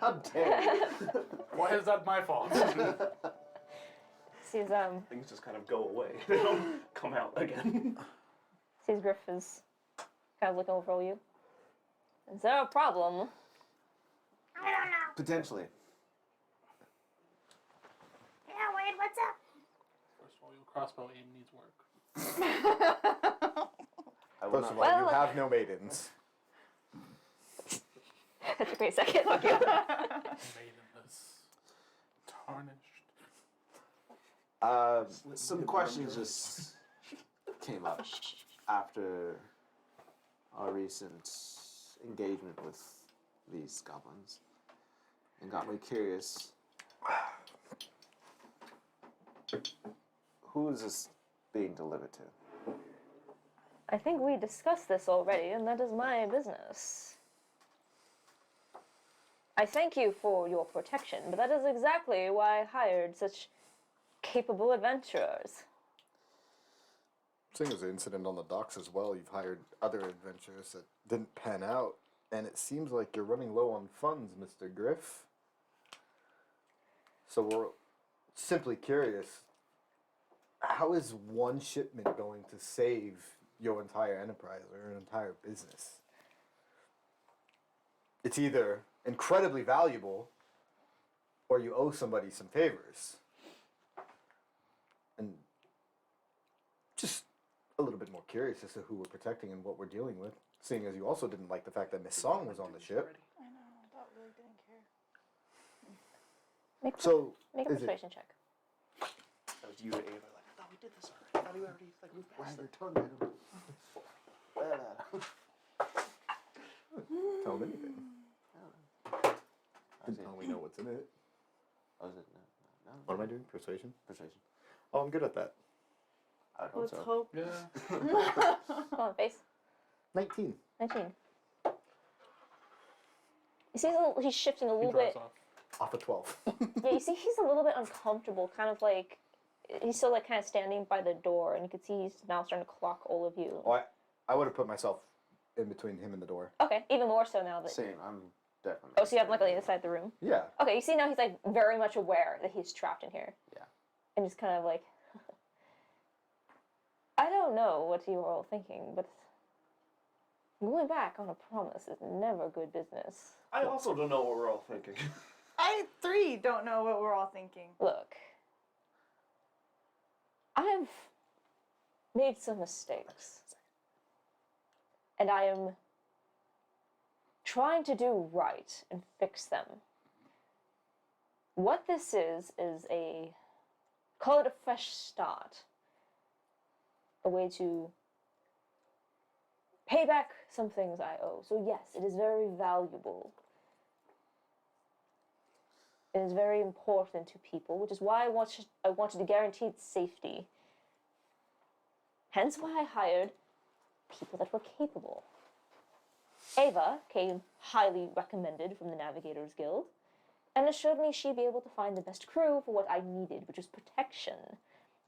How dare you? Why is that my fault? Sees Things just kind of go away. They don't come out again. sees Griff is kind of looking over all you. Is there a problem? I don't know. Potentially. Yeah, Wade, what's up? First of all, your crossbow aim needs work. I will First of not. all, you Well- have no maidens. That took me a second. Okay. Maidenless. Tarnished. Some questions just came up after our recent engagement with these goblins and got me curious. Who is this being delivered to? I think we discussed this already, and that is my business. I thank you for your protection, but that is exactly why I hired such capable adventurers. Seeing as the incident on the docks as well, you've hired other adventurers that didn't pan out, and it seems like you're running low on funds, Mr. Griff. So we're simply curious, how is one shipment going to save your entire enterprise or your entire business? It's either incredibly valuable or you owe somebody some favors. And just a little bit more curious as to who we're protecting and what we're dealing with, seeing as you also didn't like the fact that Miss Song was on the ship. I know. Dot really didn't care. Make, So, make a is it persuasion check. That was you to Ava. Like, I thought we did this already. I thought we already moved Why past is it. your tongue at him? tell them anything? Didn't tell me know what's in it. Oh, is it? No. What am I doing? Persuasion? Persuasion. Oh, I'm good at that. I hope Let's so. hope. Yeah. Come on, face. 19. 19. You see he's shifting a He little drops bit. off. Off of 12. Yeah, you see he's a little bit uncomfortable, kind of like he's still like kind of standing by the door, and you can see he's now starting to clock all of you. Oh, I would have put myself in between him and the door. Okay, even more so now that. Same. I'm definitely. Oh, so you have like on the other side of the room. Yeah. Okay, you see now he's like very much aware that he's trapped in here. Yeah. And just kind of like, I don't know what you were all thinking, but going back on a promise is never good business. I also don't know what we're all thinking. I three don't know what we're all thinking. Look, I've made some mistakes. And I am trying to do right and fix them. What this is call it a fresh start. A way to pay back some things I owe. So yes, it is very valuable. It is very important to people, which is why I wanted to guarantee its safety. Hence why I hired people that were capable. Ava came highly recommended from the Navigators Guild, and assured me she'd be able to find the best crew for what I needed, which was protection.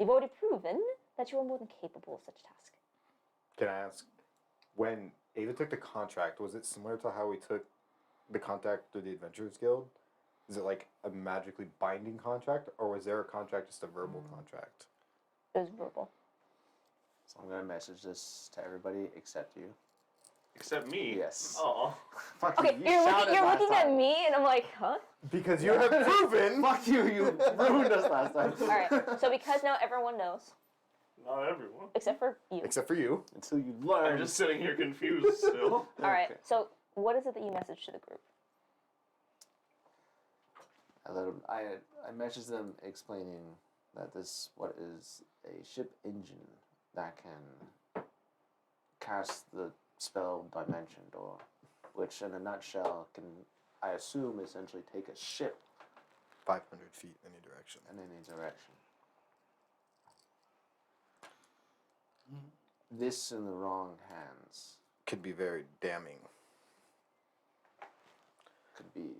You've already proven that you are more than capable of such a task. Can I ask, when Ava took the contract, was it similar to how we took the contract through the Adventurers Guild? Is it like a magically binding contract, or was there a contract, just a verbal contract? It was verbal. So I'm gonna message this to everybody except you. Except me. Yes. Oh. Fuck Okay, you. you're shouted looking last at time. me, and I'm like, huh? Because you have proven. Fuck you. You ruined us last time. All right. So because now everyone knows, Not everyone. except for you. Except for you. Until you learn. I'm just sitting here confused still. All right. Okay. So what is it that you message to the group? I messaged them explaining that this what is a ship engine that can cast the spell Dimension Door, which in a nutshell can, I assume, essentially take a ship 500 feet in any direction. in any direction. This in the wrong hands Could be very damning. could be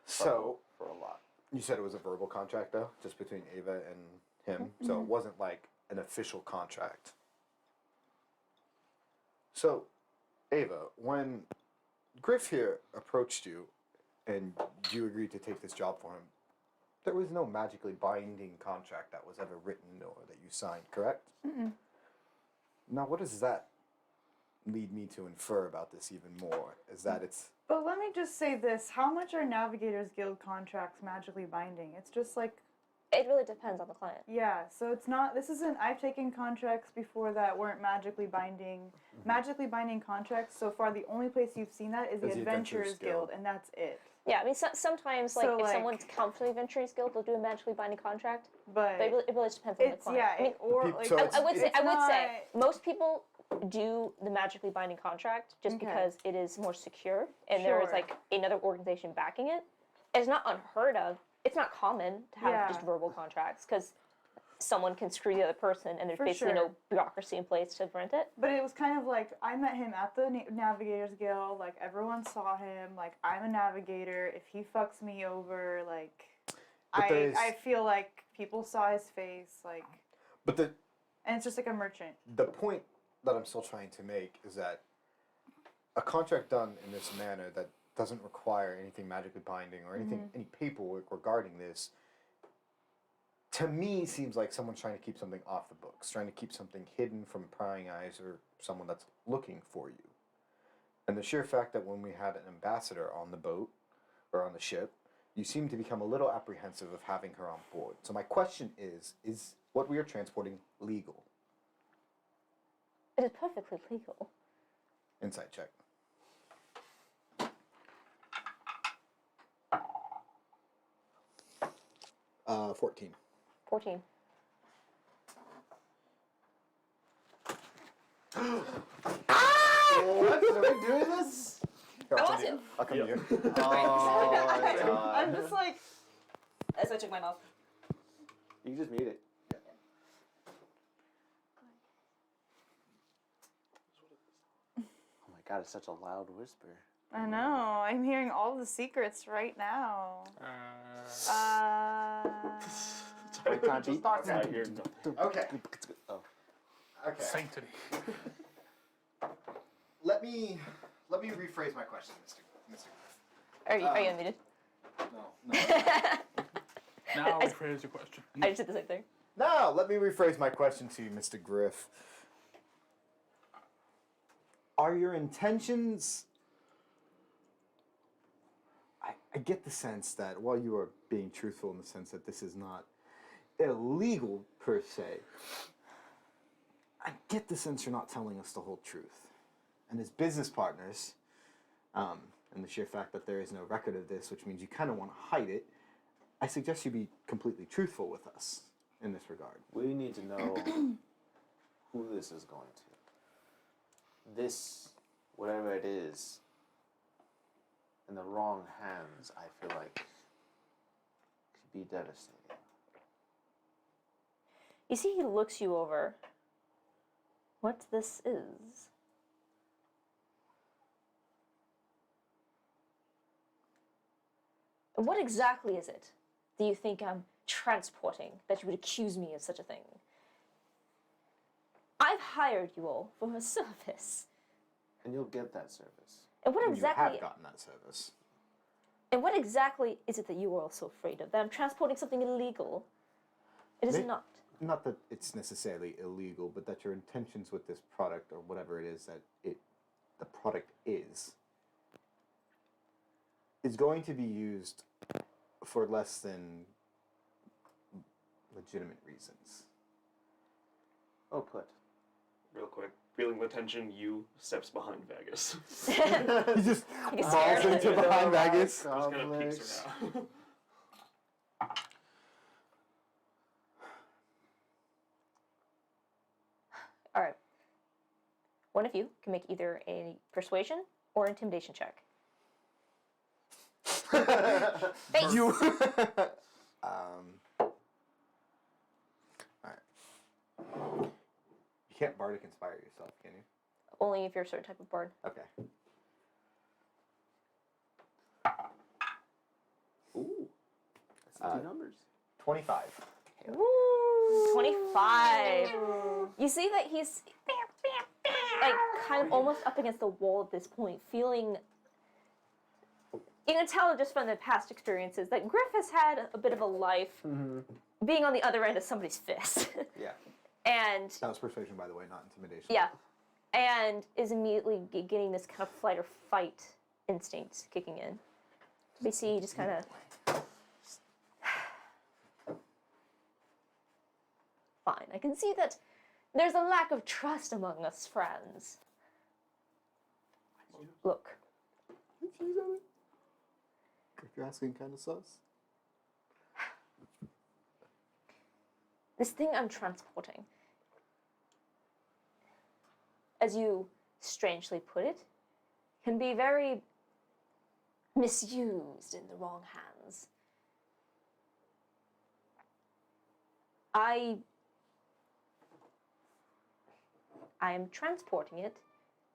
So, for a lot. you said it was a verbal contract, though, just between Ava and him. So it wasn't like an official contract. So, Ava, when Griff here approached you and you agreed to take this job for him, there was no magically binding contract that was ever written or that you signed, correct? Mm-mm. Now, what does that lead me to infer about this even more? Is that it's But let me just say this: how much are Navigators Guild contracts magically binding? It's just like, It really depends on the client. yeah. So it's not. This isn't. I've taken contracts before that weren't magically binding. Magically binding contracts. So far, the only place you've seen that is the Is the Adventurers Adventurers Guild, Guild. and that's it. Yeah, I mean, sometimes, like, So, if like- someone's come from the Adventurers Guild, they'll do a magically binding contract. But But it really just depends on the it's client. I mean, or Peop- like so I would say, it's most people do the magically binding contract just Okay. because it is more secure and there is Sure. like another organization backing it. It's not unheard of. It's not common to have Yeah. just verbal contracts because someone can screw the other person and there's For basically sure. no bureaucracy in place to prevent it. But it was kind of like I met him at the Navigators Guild. Like everyone saw him. Like I'm a navigator. If he fucks me over, like But there's- I feel like people saw his face. Like, but and it's just like a merchant. the point that I'm still trying to make is that a contract done in this manner that doesn't require anything magically binding or anything, any paperwork regarding this, to me seems like someone's trying to keep something off the books, trying to keep something hidden from prying eyes or someone that's looking for you. And the sheer fact that when we had an ambassador on the boat or on the ship, you seem to become a little apprehensive of having her on board. So my question is what we are transporting legal? It is perfectly legal. Insight check. 14. 14. What? Are we doing this? Here, I'll I come want to you. to. I'll come to you. Oh my god. I'm just like That's why I took mine off. You can just mute it. Oh my god, it's such a loud whisper. I know. I'm hearing all the secrets right now. Wait, can't Just be- talk out here. Okay. Oh. Okay. Sanctity. Let me rephrase my question, Mr. Are you unmuted? No. Now rephrase your question. I just did the same thing. No, let me rephrase my question to you, Mr. Griff. Are your intentions... I get the sense that while you are being truthful in the sense that this is not illegal per se, I get the sense you're not telling us the whole truth. And as business partners, and the sheer fact that there is no record of this, which means you kind of want to hide it, I suggest you be completely truthful with us in this regard. We need to know who this is going to. This, whatever it is, in the wrong hands, I feel like could be devastating. You see, he looks you over. What this is. What exactly is it that you think I'm transporting that you would accuse me of such a thing? I've hired you all for a service. And you'll get that service. And what You exactly have gotten that service. And what exactly is it that you are all so afraid of? That I'm transporting something illegal? It is May- not. Not that it's necessarily illegal, but that your intentions with this product, or whatever it is that the product is going to be used for less than legitimate reasons. Oh, put. Real quick, feeling the tension, you steps behind Vegas. He just You falls scared him. into behind Vegas. Just kind of peeks her now. All right. One of you can make either a persuasion or intimidation check. Face. You. Alright. You can't bardic inspire yourself, can you? Only if you're a certain type of bard. Okay. Ooh. That's two numbers. 25. Woo! 25. You see that he's like kind of almost up against the wall at this point, feeling. You can tell just from the past experiences that Griff has had a bit of a life being on the other end of somebody's fist. Yeah. And That was persuasion, by the way, not intimidation. yeah, and is immediately getting this kind of flight or fight instinct kicking in. We see just kind of. Fine, I can see that there's a lack of trust among us friends. Look, If you're asking, kind of sus. this thing I'm transporting, as you strangely put it, can be very misused in the wrong hands. I am transporting it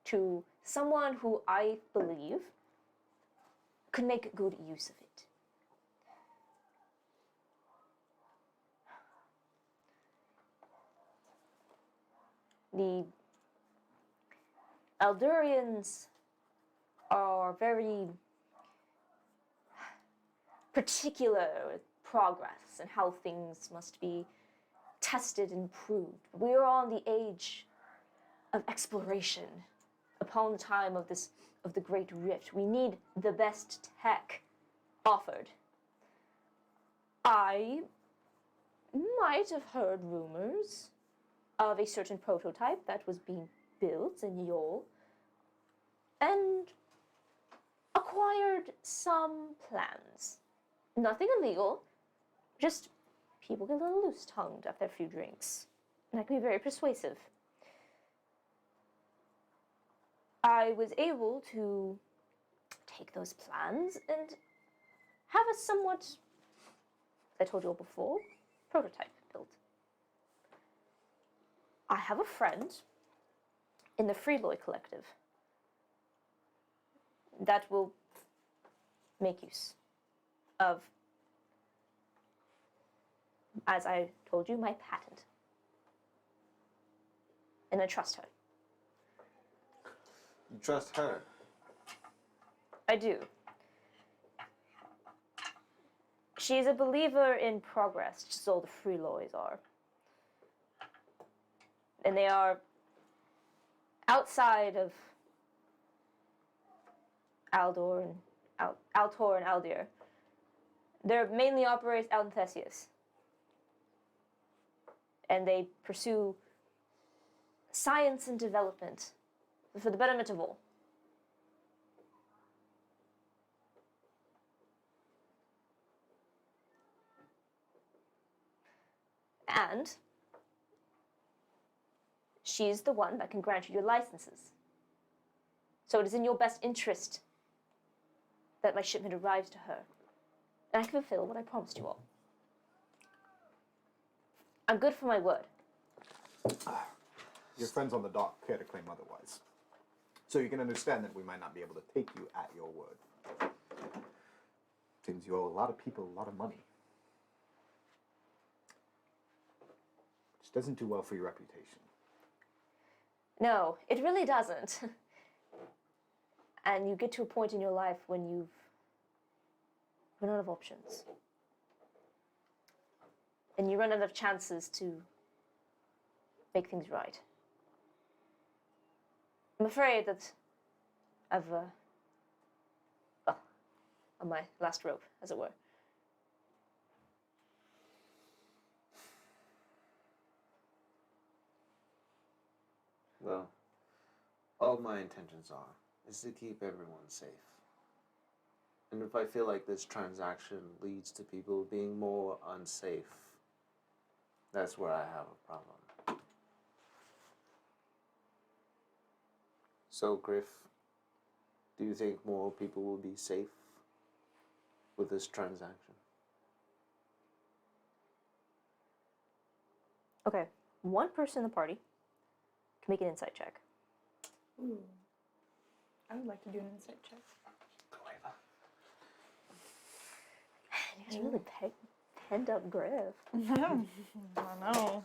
to someone who I believe could make good use of it. The Eldurians are very particular with progress and how things must be tested and proved. We are on the age of exploration. Upon the time of the Great Rift, we need the best tech offered. I might have heard rumors of a certain prototype that was being built in Yol, and acquired some plans. Nothing illegal, just people get a little loose-tongued after a few drinks. And I can be very persuasive. I was able to take those plans and have a somewhat, as I told you all before, prototype built. I have a friend in the Freeloy Collective that will make use of, as I told you, my patent. And I trust her. You trust her? I do. She's a believer in progress, just as all the Freeloys are. And they are outside of Aldor and Altor and Aldir. They're mainly operate out in Theseus. And they pursue science and development for the betterment of all. And she's the one that can grant you your licenses. So it is in your best interest that my shipment arrives to her. And I can fulfill what I promised you all. I'm good for my word. Your friends on the dock care to claim otherwise. So you can understand that we might not be able to take you at your word. Seems you owe a lot of people a lot of money. Which doesn't do well for your reputation. No, it really doesn't. And you get to a point in your life when you've run out of options. And you run out of chances to make things right. I'm afraid that I've, on my last rope, as it were. Well, all my intentions are is to keep everyone safe. And if I feel like this transaction leads to people being more unsafe, that's where I have a problem. So, Griff, do you think more people will be safe with this transaction? Okay, one person in the party can make an insight check. Ooh. I would like to do an insight check. You guys really penned up Griff. I don't know.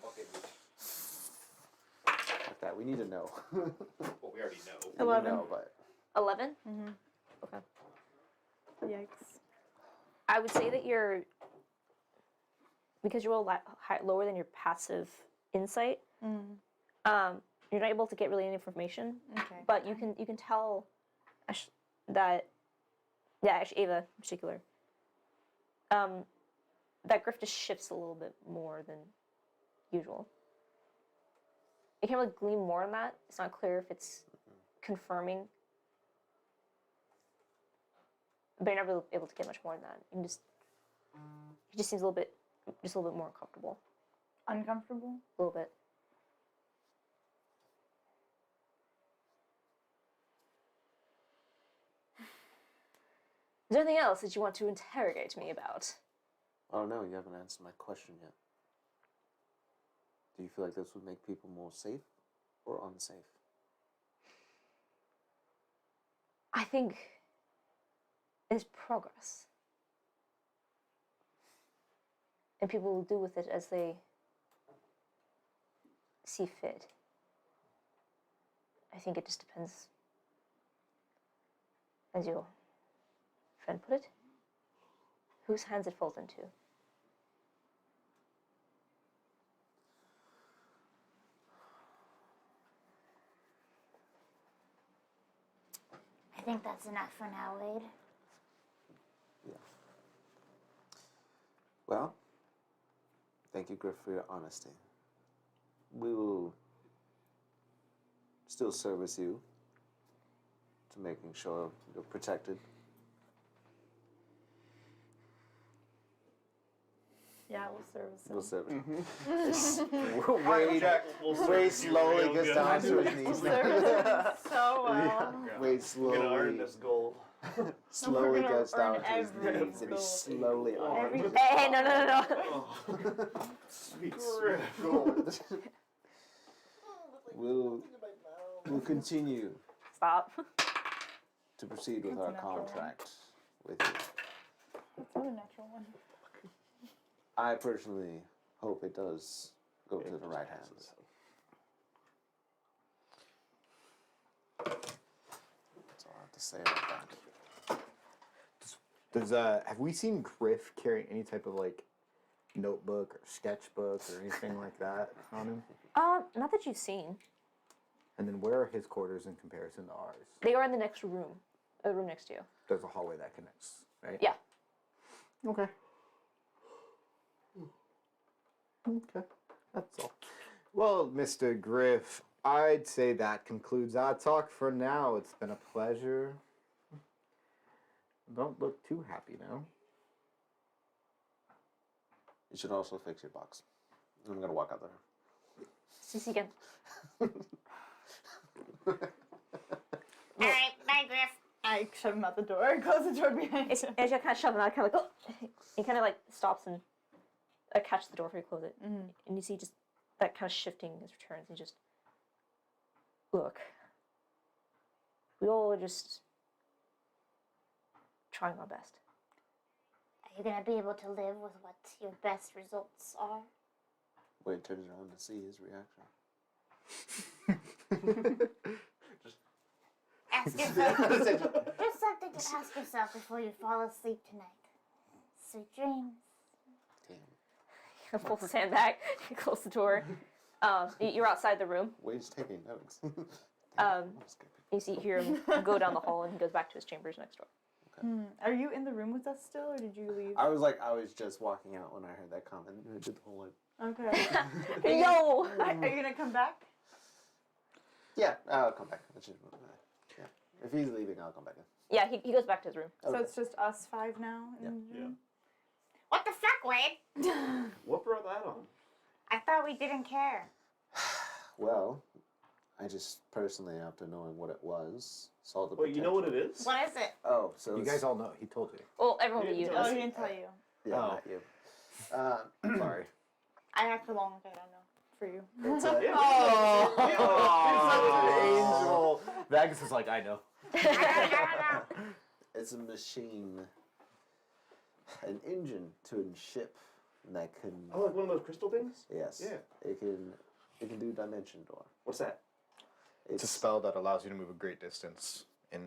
Like that, we need to know. Well, we already know. We 11. know, but 11? Mm-hmm. Okay. Yikes. I would say that because you're lower than your passive insight, you're not able to get really any information. Okay. But you can tell that, actually Ava in particular, that Griff just shifts a little bit more than usual. You can't really glean more on that. It's not clear if it's confirming. But you're not really able to get much more than that. He just seems a little bit more uncomfortable. Uncomfortable? A little bit. Is there anything else that you want to interrogate me about? Oh no, you haven't answered my question yet. Do you feel like this would make people more safe or unsafe? I think it's progress. And people will do with it as they see fit. I think it just depends, as your friend put it, whose hands it falls into. I think that's enough for now, Wade. Yeah. Well, thank you, Griff, for your honesty. We will still service you to making sure you're protected. Yeah, we'll service him. We'll service Wade slowly gets down to his knees. We'll service him so well. Wade We're gonna earn slowly, this goal. slowly We're gonna gets down earn to his every knees, and he gold. slowly Every- arms. Hey, no. Sweet Gold. We'll continue Stop. to proceed with That's our a natural one. contract with you. That's not a natural one. I personally hope it does go to the right hands. That's all I have to say about that. Have we seen Griff carry any type of like notebook or sketchbook or anything like that on him? Not that you've seen. And then where are his quarters in comparison to ours? They are in the next room. A room next to you. There's a hallway that connects, right? Yeah. Okay. Okay, that's all. Well, Mr. Griff, I'd say that concludes our talk for now. It's been a pleasure. Don't look too happy now. You should also fix your box. I'm gonna walk out there. CC again. Alright, bye, Griff. I shove him out the door and close the door behind As him. you kind of shove him out, kind of like, oh. He kind of like stops and catches the door before you close it. Mhm. And you see just that kind of shifting as returns and just, look. We all are just trying our best. Are you gonna be able to live with what your best results are? Wade turns around to see his reaction. Ask yourself. Just something to ask yourself before you fall asleep tonight. Sweet dreams. Damn. Pull the sand back, you close the door. You're outside the room. Wade's taking notes. You hear him go down the hall, and he goes back to his chambers next door. Are you in the room with us still, or did you leave? I was just walking out when I heard that comment. I did the whole like, Okay. Yo! Are you gonna come back? yeah, I'll come back. Yeah. If he's leaving, I'll come back in. Yeah, he goes back to his room. So Okay. it's just us 5 now? In the room? What the fuck, Wade? What brought that on? I thought we didn't care. Well, I just personally, after knowing what it was, saw the Wait, you know what it is? What is it? Oh, so You it's- guys all know. He told you. Well, everyone but Yeah, you he Oh, knows. he didn't tell you. Yeah, Oh. not you. Sorry. I act along like I don't know. For you. It's a, Yeah. Oh, angel. Vagus is like, I know. it's a machine, an engine to a ship that can. Oh, like one of those crystal things? Yes. Yeah. It can do dimension door. What's that? It's a spell that allows you to move a great distance in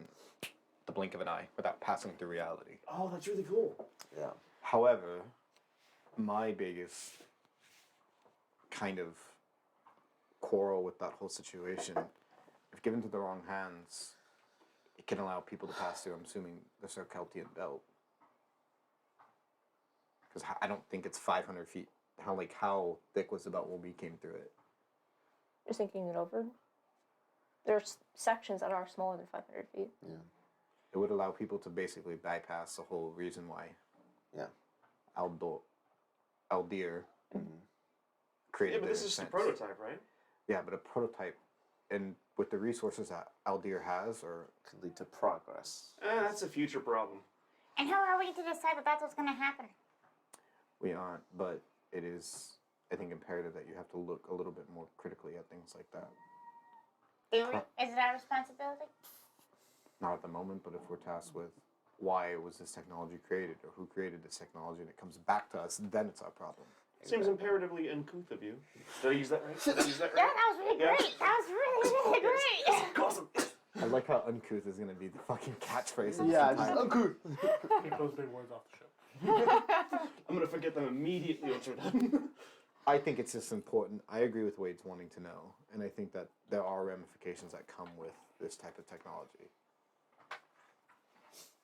the blink of an eye without passing through reality. Oh, that's really cool. Yeah. However, my biggest kind of quarrel with that whole situation, if given to the wrong hands, it can allow people to pass through. I'm assuming the Sir Celtian belt. Because I don't think it's 500 feet. How thick was the belt when we came through it? Just thinking it over. There's sections that are smaller than 500 feet. Yeah. It would allow people to basically bypass the whole reason why. Yeah. Aldir Mhm. created. Yeah, but this their is just a sense. prototype, right? Yeah, but a prototype, and with the resources that Aldir has, or Could lead to progress. That's a future problem. And how are we to decide that that's what's gonna happen? we aren't, but it is, I think, imperative that you have to look a little bit more critically at things like that. Is it our responsibility? Not at the moment, but if we're tasked with why was this technology created, or who created this technology, and it comes back to us, then it's our problem. Seems imperatively uncouth of you. Did I use that right? Did I use that Yeah, right? that was really Yeah. great. That was really, really great. Awesome. I like how uncouth is going to be the fucking catchphrase. of Yeah, this just entire- uncouth. Keep those big words off the ship. I'm gonna forget them immediately once we're done. I think it's just important. I agree with Wade's wanting to know, and I think that there are ramifications that come with this type of technology.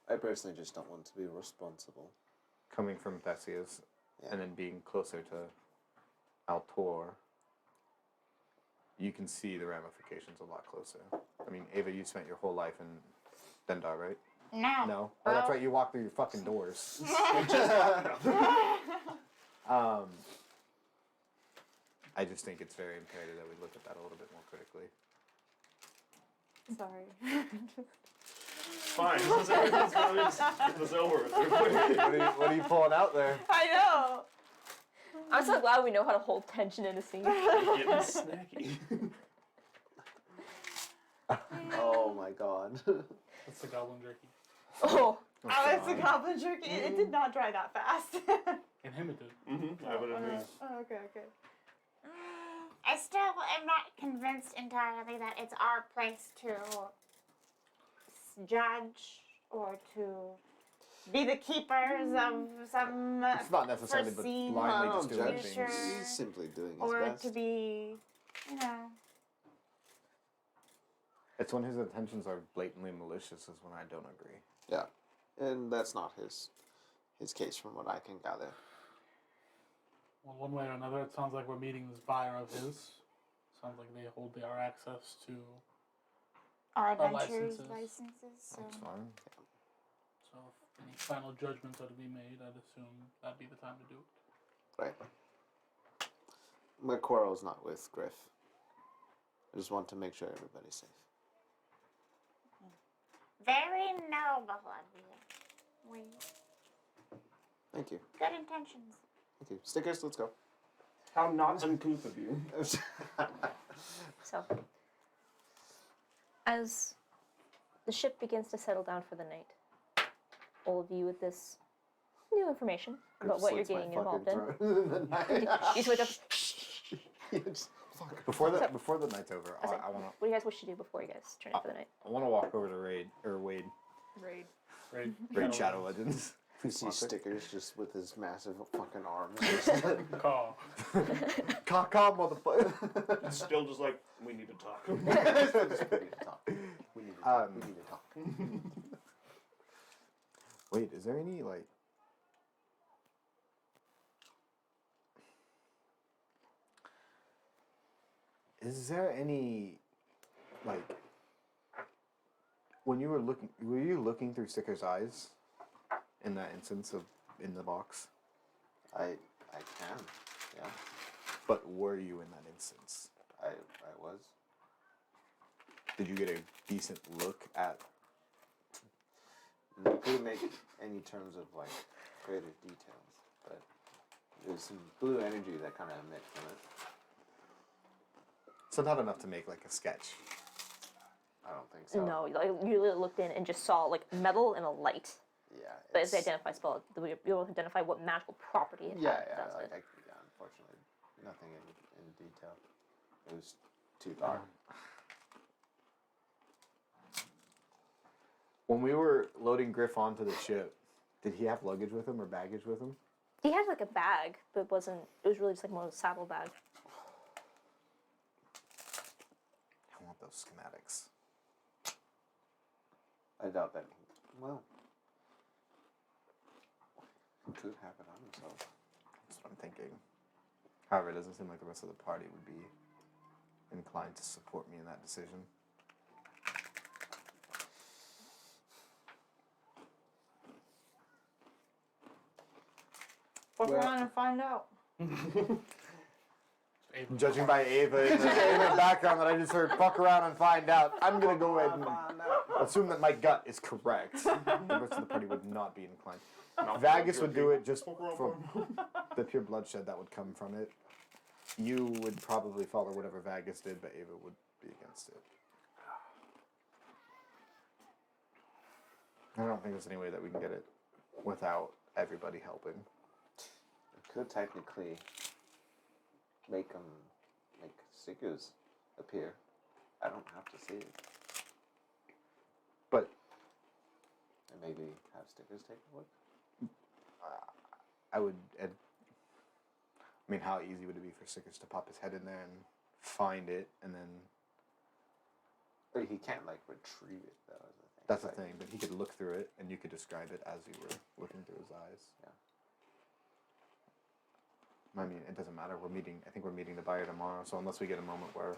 I personally just don't want to be responsible. Coming from Theseus, Yeah. and then being closer to Altor, you can see the ramifications a lot closer. I mean, Ava, you spent your whole life in Dendar, right? No. No? Oh, that's right, you walked through your fucking doors. I just think it's very imperative that we look at that a little bit more critically. Sorry. Fine. Let's get this over with. What are you pulling out there? I know. I'm so glad we know how to hold tension in a scene. Getting snacky. Oh my god. That's the goblin jerky. Oh, Oh, it's a goblin jerky. It did not dry that fast. In him it did. Mm-hmm. I would agree. Oh, okay. I still am not convinced entirely that it's our place to judge or to be the keepers of some It's not necessarily but foreseen blindly I just don't doing judge. future, things. He's simply doing his or best. to be, you know. It's when his intentions are blatantly malicious is when I don't agree. Yeah. And that's not his case from what I can gather. Well, one way or another, it sounds like we're meeting this buyer of his. Sounds like they hold our access to. Our Our adventurers' licenses. licenses. So. That's fine. So if any final judgments are to be made, I'd assume that'd be the time to do it. Right. My quarrel's not with Griff. I just want to make sure everybody's safe. Very noble of you. Thank you. Good intentions. Thank you. Stickers, let's go. How not uncouth of you. So, as the ship begins to settle down for the night, all of you with this new information about what you're getting involved in, you wake up. Before the night's over, I was like, I wanna what do you guys wish to do before you guys turn in for the night? I wanna walk over to Wade. Raid. Raid Shadow Legends. You see Stickers just with his massive fucking arms. Call. Caw, motherfucker. Still just like, we need to talk. We need to talk. We need to talk. Wait, is there any like? Is there any like? When you were you looking through Sticker's eyes? In that instance of in the box. I can, yeah. But were you in that instance? I was. Did you get a decent look at? You couldn't make any terms of like greater details, but there's some blue energy that kind of emits from it. So not enough to make like a sketch. I don't think so. No, you literally looked in and just saw like metal and a light. Yeah. But it's the identify spell. You'll be able to identify what magical property it Yeah, had. yeah. That's Like, it. unfortunately, nothing in detail. It was too dark. When we were loading Griff onto the ship, did he have luggage with him or baggage with him? He had like a bag, but it wasn't. It was really just like more of a saddle bag. I want those schematics. I doubt that. Well, he could have it on himself. That's what I'm thinking. However, it doesn't seem like the rest of the party would be inclined to support me in that decision. Fuck around and find out. Ava. Judging by Ava in the background that I just heard, fuck around and find out, I'm gonna go ahead and assume that my gut is correct. The rest of the party would not be inclined. Vagus would do it just for the pure bloodshed that would come from it. You would probably follow whatever Vagus did, but Ava would be against it. I don't think there's any way that we can get it without everybody helping. I could technically make stickers appear. I don't have to see it. But And maybe have stickers take a look. I would. I mean, how easy would it be for Stickers to pop his head in there and find it, and then But he can't like retrieve it though. Is the thing. that's the Like, thing. But he could look through it, and you could describe it as you were looking through his eyes. Yeah. I mean, it doesn't matter. I think we're meeting the buyer tomorrow. So unless we get a moment where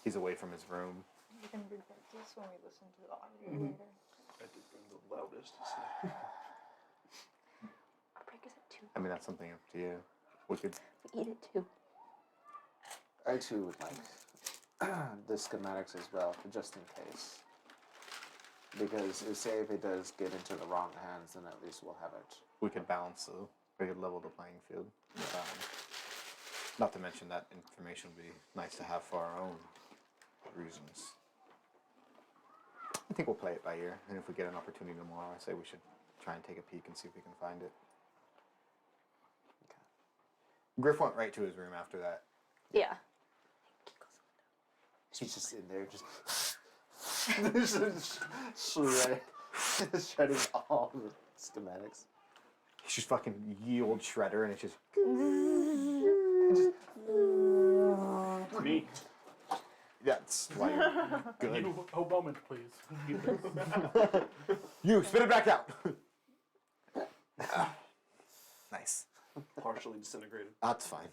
he's away from his room, We can revert this when we listen to the audio later. I did bring the loudest. Our break is at 2. I mean, that's something up to you. We could. We eat it too. I too would like the schematics as well, just in case. Because say if it does get into the wrong hands, then at least we'll have it. We could balance we could level the playing field with that one. Not to mention that information would be nice to have for our own reasons. I think we'll play it by ear, and if we get an opportunity tomorrow, I say we should try and take a peek and see if we can find it. Okay. Griff went right to his room after that. Yeah. He's just in there, just shredding all the schematics. He's just fucking ye old shredder, and it's just. Me. That's why you're good. You, a moment, please. You spit it back out. Nice. Partially disintegrated. That's fine.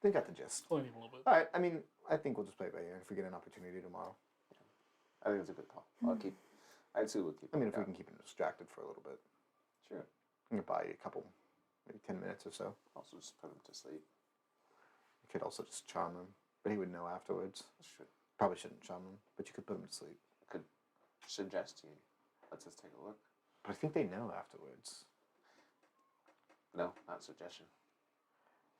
They got the gist. Only need a little bit. All right. I mean, I think we'll just play it by ear if we get an opportunity tomorrow. I think it's a good call. I'd say we'll keep. I mean, if it we can keep him distracted for a little bit. Sure. I'm gonna buy you a couple, maybe 10 minutes or so. Also, just put him to sleep. You could also just charm him, but he would know afterwards. Sure. Probably shouldn't charm him, but you could put him to sleep. I could suggest you. Let's just take a look. But I think they know afterwards. No, not suggestion.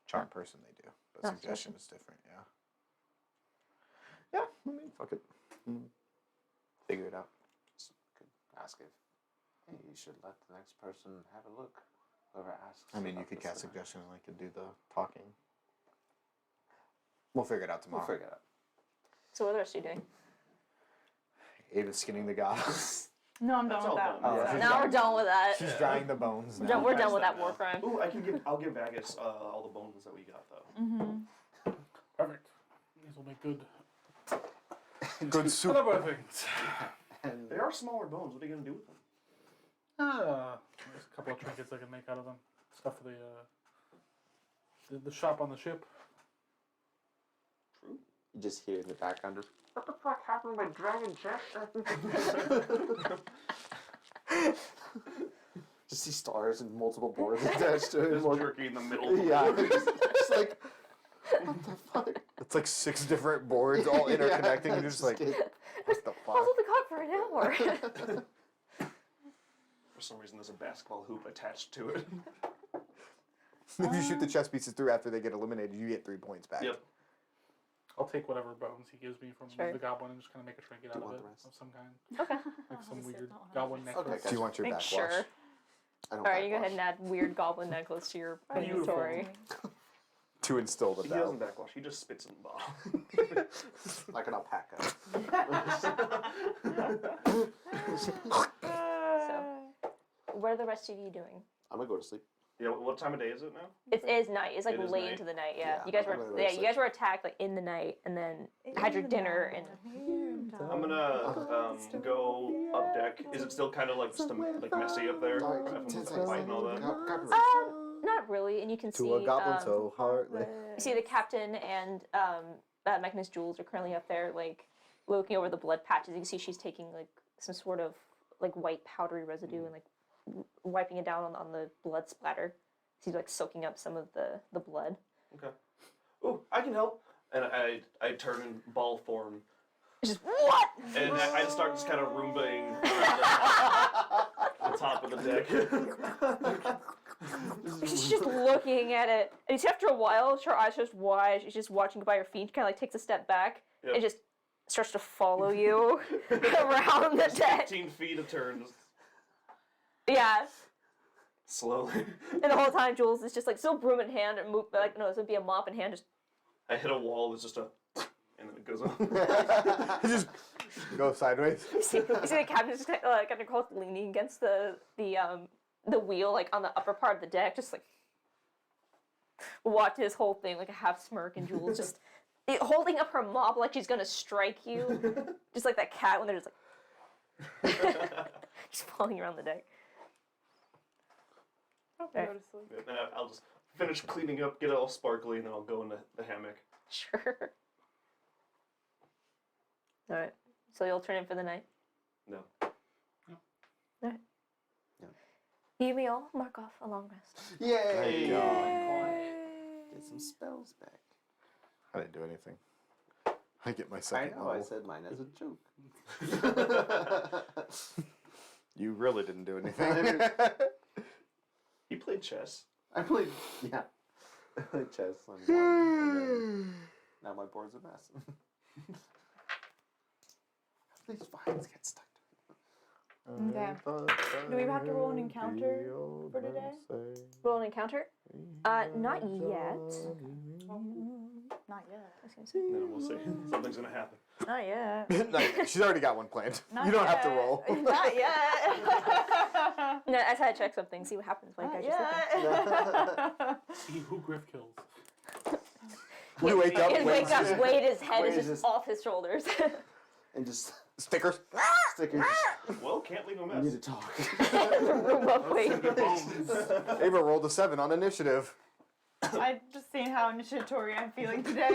Charm person they do, but Not suggestion is different. Yeah. Yeah. I mean, fuck it. Figure it out. Just could ask if hey, you should let the next person have a look. Whoever asks. I mean, you about could this cast tonight. suggestion and I could do the talking. We'll figure it out tomorrow. We'll figure it out. So what are the rest of you doing? Ava's skinning the goblins. No, I'm done That's with all that. done. Yeah. Now we're done with that. She's drying the bones now. We're done Past with that now. war crime. Ooh, I'll give Vagus all the bones that we got though. Mm-hmm. Perfect. These will make good. Good soup. Other things. And They are smaller bones. What are you gonna do with them? There's a couple of trinkets I can make out of them. Stuff for the shop on the ship. True. you just hear in the background. Just, what the fuck happened to my dragon chest? Just see stars and multiple boards attached to it. There's jerky in the middle. Of the Yeah. board. It's like, what the fuck? It's like 6 different boards all interconnecting. And you're just like, what the I was fuck? on the clock for an hour. For some reason, there's a basketball hoop attached to it. If you shoot the chess pieces through after they get eliminated, you get 3 points back. Yep. I'll take whatever bones he gives me from Sure. the goblin and just kind of make a trinket Do out you of want it the rest? of some kind. Okay. Like some Honestly, weird I don't want goblin it. Okay, necklace. Do you want your Make backwash? sure. I don't All right, you go backwash. ahead and add weird goblin necklace to your Beautiful. inventory. To instill the He doubt. doesn't backwash. He just spits in the bottle. Like an alpaca. So, what are the rest of you doing? I'm gonna go to sleep. Yeah. What time of day is it now? It is night. It's like It is late night. into the night. Yeah. Yeah, You guys I'm were gonna you sleep. guys were attacked like in the night, and then had your dinner and. I'm gonna go up deck. Is it still kind of like just like messy up there? Sorry, From 10 the seconds. fight and all that. Not really, and you can see To a goblin um, so heartless. you see the captain and Magnus Jules are currently up there, like looking over the blood patches. You can see she's taking like some sort of like white powdery residue and like wiping it down on the blood splatter. She's like soaking up some of the blood. Okay. Ooh, I can help. And I turn in ball form. It's just what? And I start just kind of roombaing the top of the deck. She's just looking at it, and it's after a while, her eyes just wide. She's just watching by her feet. Kind of like takes a step back Yep. and just starts to follow you around the deck. 15 feet a turn, just Yeah, slowly. and the whole time Jules is just like still broom in hand and move like no, this would be a mop in hand. Just I hit a wall. It's just a, and then it goes on. It just goes sideways. you see the captain just kind of close, leaning against the wheel like on the upper part of the deck, just like watch this whole thing like a half smirk, and Jules just holding up her mop like she's gonna strike you, just like that cat when they're just like just falling around the deck. I'll go to sleep. And I'll just finish cleaning up, get it all sparkly, and then I'll go in the hammock. Sure. All right. So you'll turn in for the night. No. All right. Yeah. You may all mark off a long rest. Yay! God. Get some spells back. I didn't do anything. I get my I second know, I level. said mine as a joke. You really didn't do anything. He played chess. I played, yeah. I played chess on one, and then now my board's a mess. These vines get stuck to me. Okay. Do we have to roll an encounter for today? Roll an encounter? Not yet. Not yet. I was gonna say. No, we'll see. Something's gonna happen. Not yet. She's already got one planned. Not You don't have to yet. roll. Not yet. No, I just had to check something, see what happens when you guys are sleeping. See who Griff kills. You wake up. He wakes up, weight his head is Weight just is- off his shoulders. And just Stickers. stickers. Well, can't leave a We need mess. to talk. Room up weight. Ava rolled a 7 on initiative. I just seen how initiatory I'm feeling today.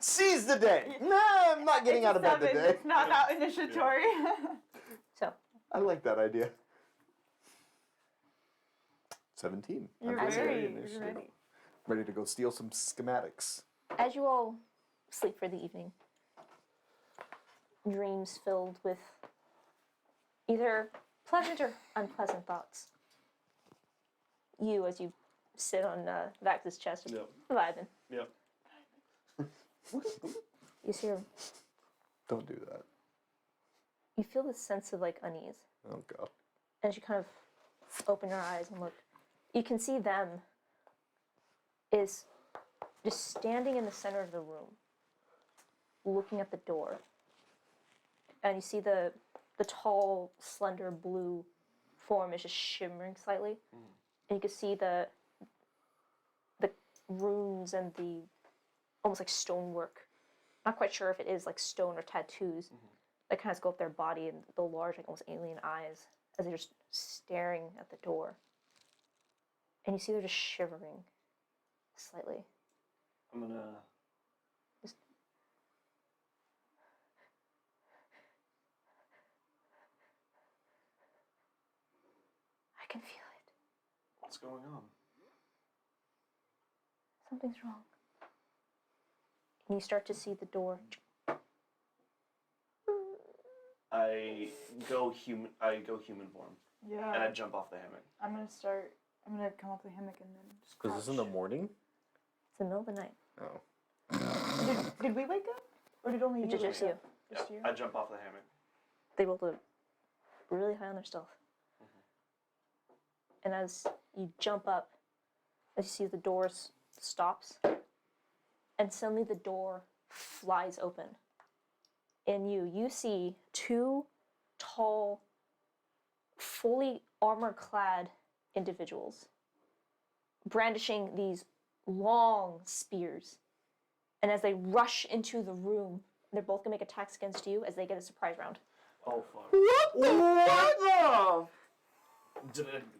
Seize the day. Nah, I'm not getting It's out of bed 7, today. It's not that initiatory. So, I like that idea. 17. You're I'm very initiative. ready. Ready to go steal some schematics. as you all sleep for the evening, dreams filled with either pleasant or unpleasant thoughts. You, as you sit on Vax's chest, Yep. vibing. Yep. You hear, Don't do that. you feel this sense of like unease. Oh god. As you kind of open your eyes and look, you can see them is just standing in the center of the room, looking at the door. And you see the tall, slender blue form is just shimmering slightly. And you can see the runes and the almost like stonework. Not quite sure if it is like stone or tattoos that kind of go up their body and the large, like almost alien eyes as they're just staring at the door. And you see they're just shivering slightly. I'm gonna. Just- I can feel it. What's going on? Something's wrong. And you start to see the door. I go human form, and I Yeah. jump off the hammock. I'm gonna come up the hammock and then just Is this in the morning? It's the middle of the night. Oh. Did we wake up? Or did only you Just wake you. up? Just Yep. you? I jump off the hammock. They rolled a really high on their stealth. And as you jump up, as you see the door stops, and suddenly the door flies open. And you see two tall, fully armor-clad individuals brandishing these long spears. And as they rush into the room, they're both gonna make attacks against you as they get a surprise round. Oh fuck! What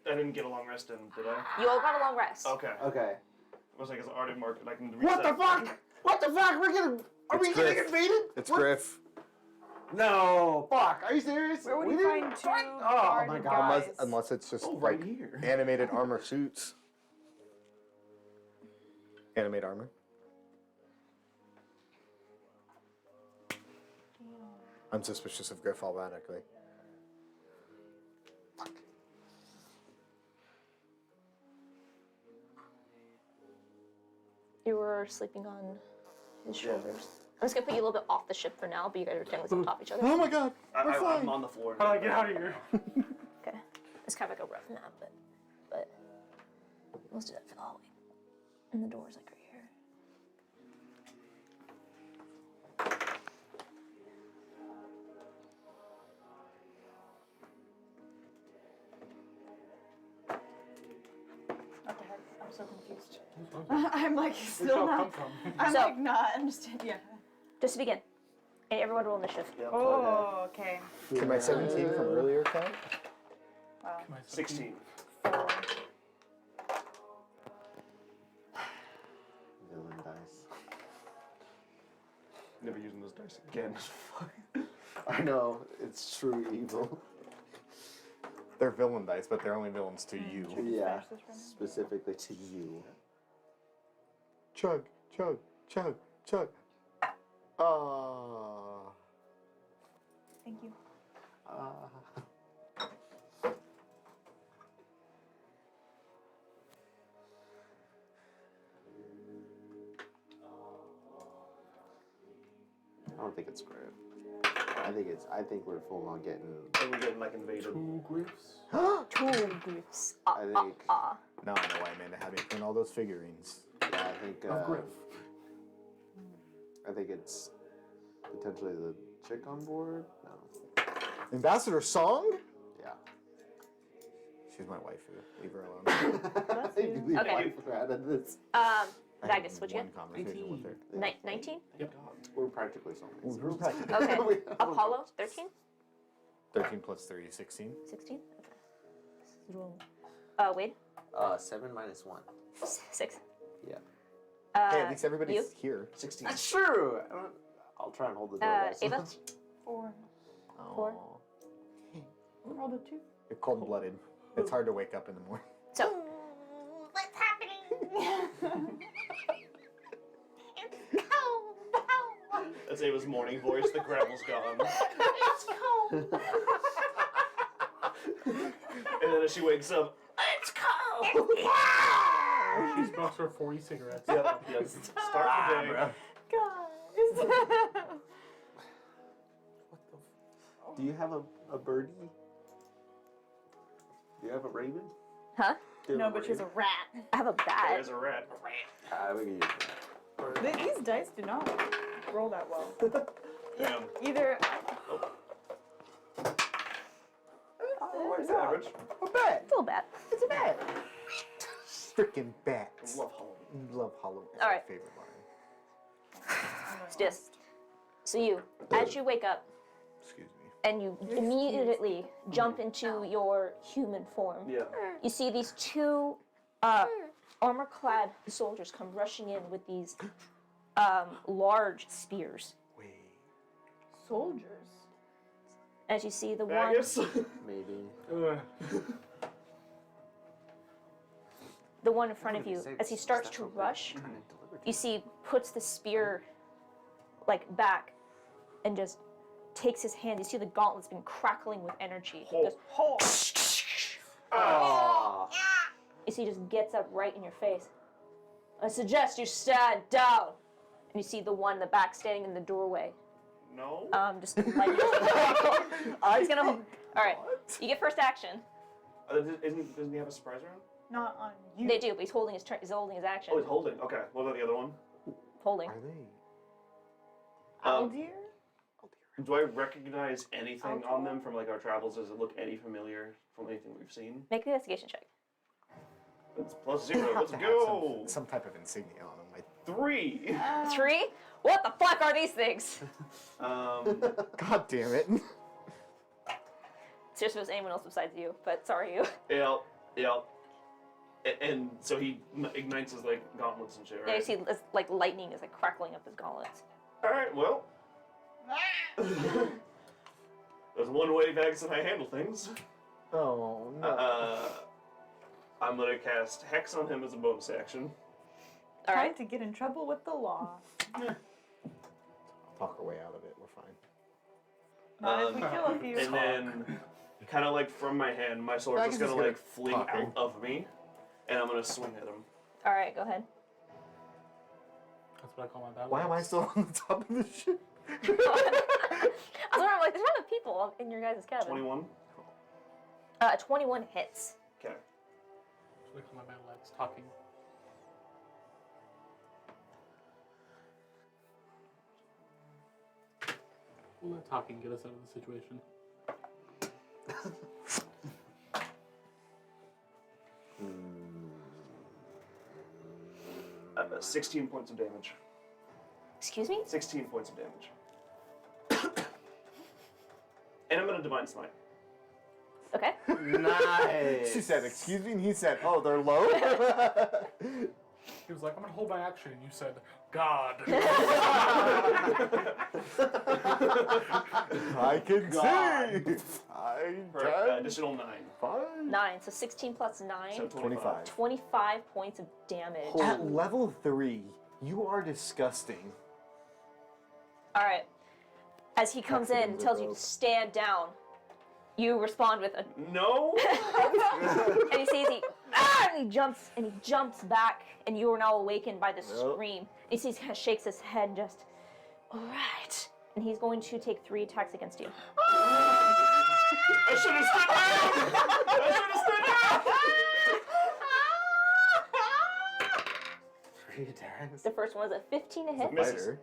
I didn't get a long rest in, did I? You all got a long rest. Okay. the? Okay. I was like, it's already marked. I can reset. What the fuck? What the fuck? Are we It's getting Griff. invaded? It's What? Griff. No. Fuck. Are you serious? Where would We you didn't find two fight- Oh my guarded god. guys? Unless it's just Oh, like right here. animated armor suits. Animate armor. I'm suspicious of Griff automatically. You were sleeping on his shoulders. I'm just gonna put you a little bit off the ship for now, but you guys are technically on top of each other. Oh my god! I'm on the floor. How do I get out of here? Okay. It's kind of like a rough map, but let's do that for the hallway. And the door's like right here. What the heck? I'm so confused. I'm like Where'd still y'all come not. from? I'm So- like not understand. Yeah. Just to begin. And everyone roll initiative. Oh, okay. Can my 17 from earlier count? Wow. 16. 4. Villain dice. Never using those dice again. I know. It's true evil. They're villain dice, but they're only villains to you. Yeah. Finish this for me? Specifically to you. Chug, chug, chug, chug. Thank you. I don't think it's Griff. I think we're full on getting. And we're getting like invaded. Two Griffs? Two groups. I think. Now I know why Amanda had me print all those figurines. Yeah, I think. Of Griff. I think it's potentially the chick on board. No. Ambassador Song? Yeah. She's my waifu. Leave her alone. You leave Okay. wife out of this. I had Magus, what'd you one get? conversation with her. 19? We're practically soulmates. We're practically Okay. We have a- Apollo, 13? 13 plus 3, 16. 16? Okay. This is rolling. Wade? 7 minus 1. 6. Yeah. Hey, at least everybody's you? here. 16. That's true. I'll try and hold the door. guys. Ava? 4. Four. Rolled a 2. You're cold-blooded. It's hard to wake up in the morning. So, What's happening? It's cold. That's Ava's morning voice. The gravel's gone. It's cold. And then as she wakes up, It's cold. Yeah. She smokes her 40 cigarettes. yep, start the day. Guys. Do you have a birdie? Do you have a raven? huh? Do you No, have but she's a raven? rat. I have a bat. There's a rat. We can use that. These dice do not roll that well. Damn. Either. Oh, it's average. A bat. Still a bat. It's a bat. Freaking bats. Love Halloween. Love Halloween. It's All my right. favorite line. It's just. So you, as you wake up, Excuse me. and you immediately jump into your human form, Yeah. you see these two armor-clad soldiers come rushing in with these large spears. Wait. Soldiers. As you see the one, Magus? Maybe. the one in front of you, as he starts to rush, you see puts the spear like back and just takes his hand. You see the gauntlet's been crackling with energy. Oh. Just, Oh. you see he just gets up right in your face. I suggest you stand down. And you see the one in the back standing in the doorway. No. Just like he's gonna. All right, you get first action. Doesn't he have a surprise round? Not on you. They do, but he's holding his turn. He's holding his action. Oh, he's holding. Okay. What about the other one? Holding. Are they? Aldir? Do I recognize anything on them from like our travels? Does it look any familiar from anything we've seen? Make an investigation check. It's +0. Have Let's to have go. some type of insignia on them. Like, 3. 3? What the fuck are these things? God damn it. Seriously, if it was anyone else besides you, but sorry you. Yep. And so he ignites his like gauntlets and shit, Yeah, you right? see it's like lightning is like crackling up his gauntlets. All right. Well, there's one way Magus and I handle things. Oh, no. I'm gonna cast Hex on him as a bonus action. All Time right. to get in trouble with the law. Talk our way out of it. We're fine. Not if we kill a few. And then, kind of like from my hand, my sword's Magus just gonna is like good fling at talking. out of me, and I'm gonna swing at him. All right, go ahead. That's what I call my battle. Why am I still on the top of the ship? I was wondering, like, there's not enough people in your guys' cabin. 21. 21 hits. Okay. That's what I call my battle axe. Talking. We'll let talking get us out of the situation. 16 points of damage. Excuse me? 16 points of damage. And I'm gonna Divine Smite. Okay. Nice. She said, excuse me, and he said, oh, they're low? He was like, I'm gonna hold my action, and you said, God. I can God. see. I For can. additional 9. 9. So 16 plus 9. So 25. 25 points of damage. At level 3, you are disgusting. All right. As he comes in and Accidents tells are you to broke. stand down, you respond with a No! and he sees and he jumps back, and you are now awakened by this Yep. scream. He sees, kind of shakes his head and just, all right, and he's going to take 3 attacks against you. I should have stood down! I should have stood down! 3 attacks. The first one is a 15 to hit. Misses. Fighter.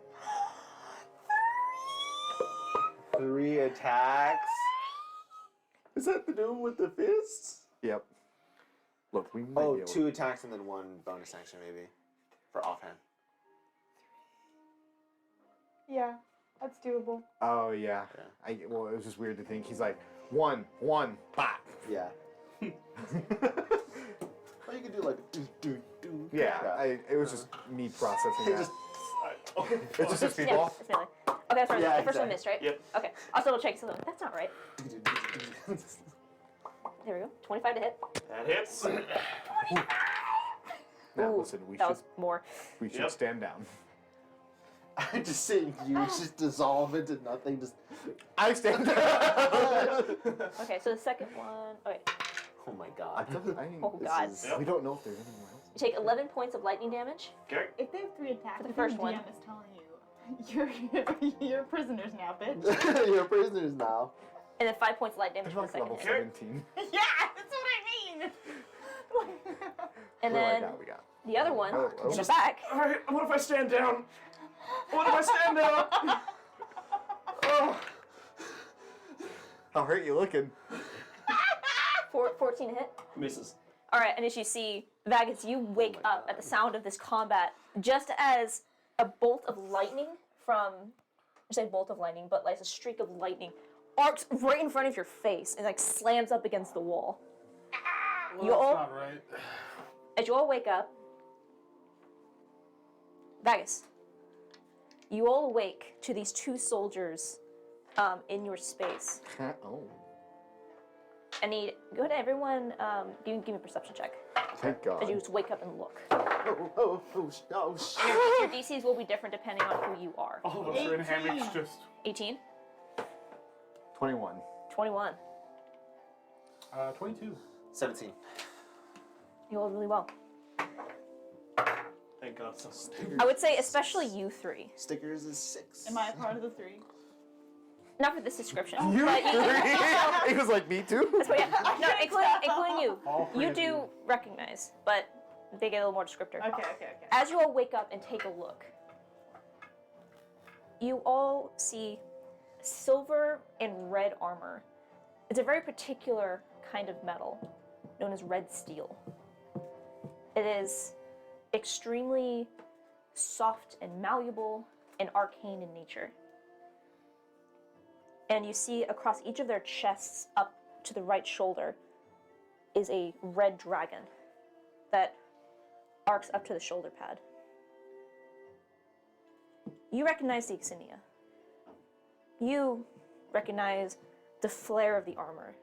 3 attacks. Is that to do with the fists? Yep. Look, we might Oh, be able 2 attacks and then 1 bonus action maybe. For offhand. Yeah, that's doable. Oh, yeah. Well, it was just weird to think. He's like, 1, bop. Yeah. Well, you could do like a do. Yeah, Yeah, it was just me processing He that. just Okay. It's just his Yeah, speedball. it's melee. Okay, sorry. Yeah, the first one exactly. missed, right? Yep. Okay. I'll double check. So that's not right. There we go. 25 to hit. That hits. Now Ooh, listen, we that should was more. Yep. stand down. I just seeing you just dissolve into nothing. Just I stand down. Okay, so the second one. Okay. oh my I god. Oh This God. is- We don't know if there's anywhere else. You take 11 points of lightning damage. Okay. If they have 3 attacks, For the I think first the one. DM is telling you, you're prisoners now, bitch. You're prisoners now. And then 5 points of light damage It's for the like second level hit. 17. Yeah, that's what I mean. And What do I then got? We got. the other one Oh, in the just- back. All right. What if I stand down? What if I stand down? Oh. How hurt you looking? 14 to hit. Misses. All right, and as you see, Vagus, you wake my up at the sound of this combat just as a bolt of lightning from, I say bolt of lightning, but like a streak of lightning arcs right in front of your face and like slams up against the wall. Well, You that's all- not right. As you all wake up, Vagus, you all awake to these 2 soldiers in your space. Oh, I need, go ahead, everyone, give me a perception check. thank God. As you just wake up and look. Oh, shit. Your DCs will be different depending on who you are. All of us are in hammocks 18. just 18, 21. 21. 22. 17. You rolled really well. Thank God. So I would say especially you 3. Stickers is 6. Am I a part of the 3? Not for this description. You but you, He was like, me too? that's what, yeah. No, including you. All three You of do you. recognize, but they get a little more descriptor. Okay. As you all wake up and take a look, you all see silver and red armor. It's a very particular kind of metal known as red steel. It is extremely soft and malleable and arcane in nature. And you see across each of their chests up to the right shoulder is a red dragon that arcs up to the shoulder pad. You recognize the insignia. You recognize the flare of the armor.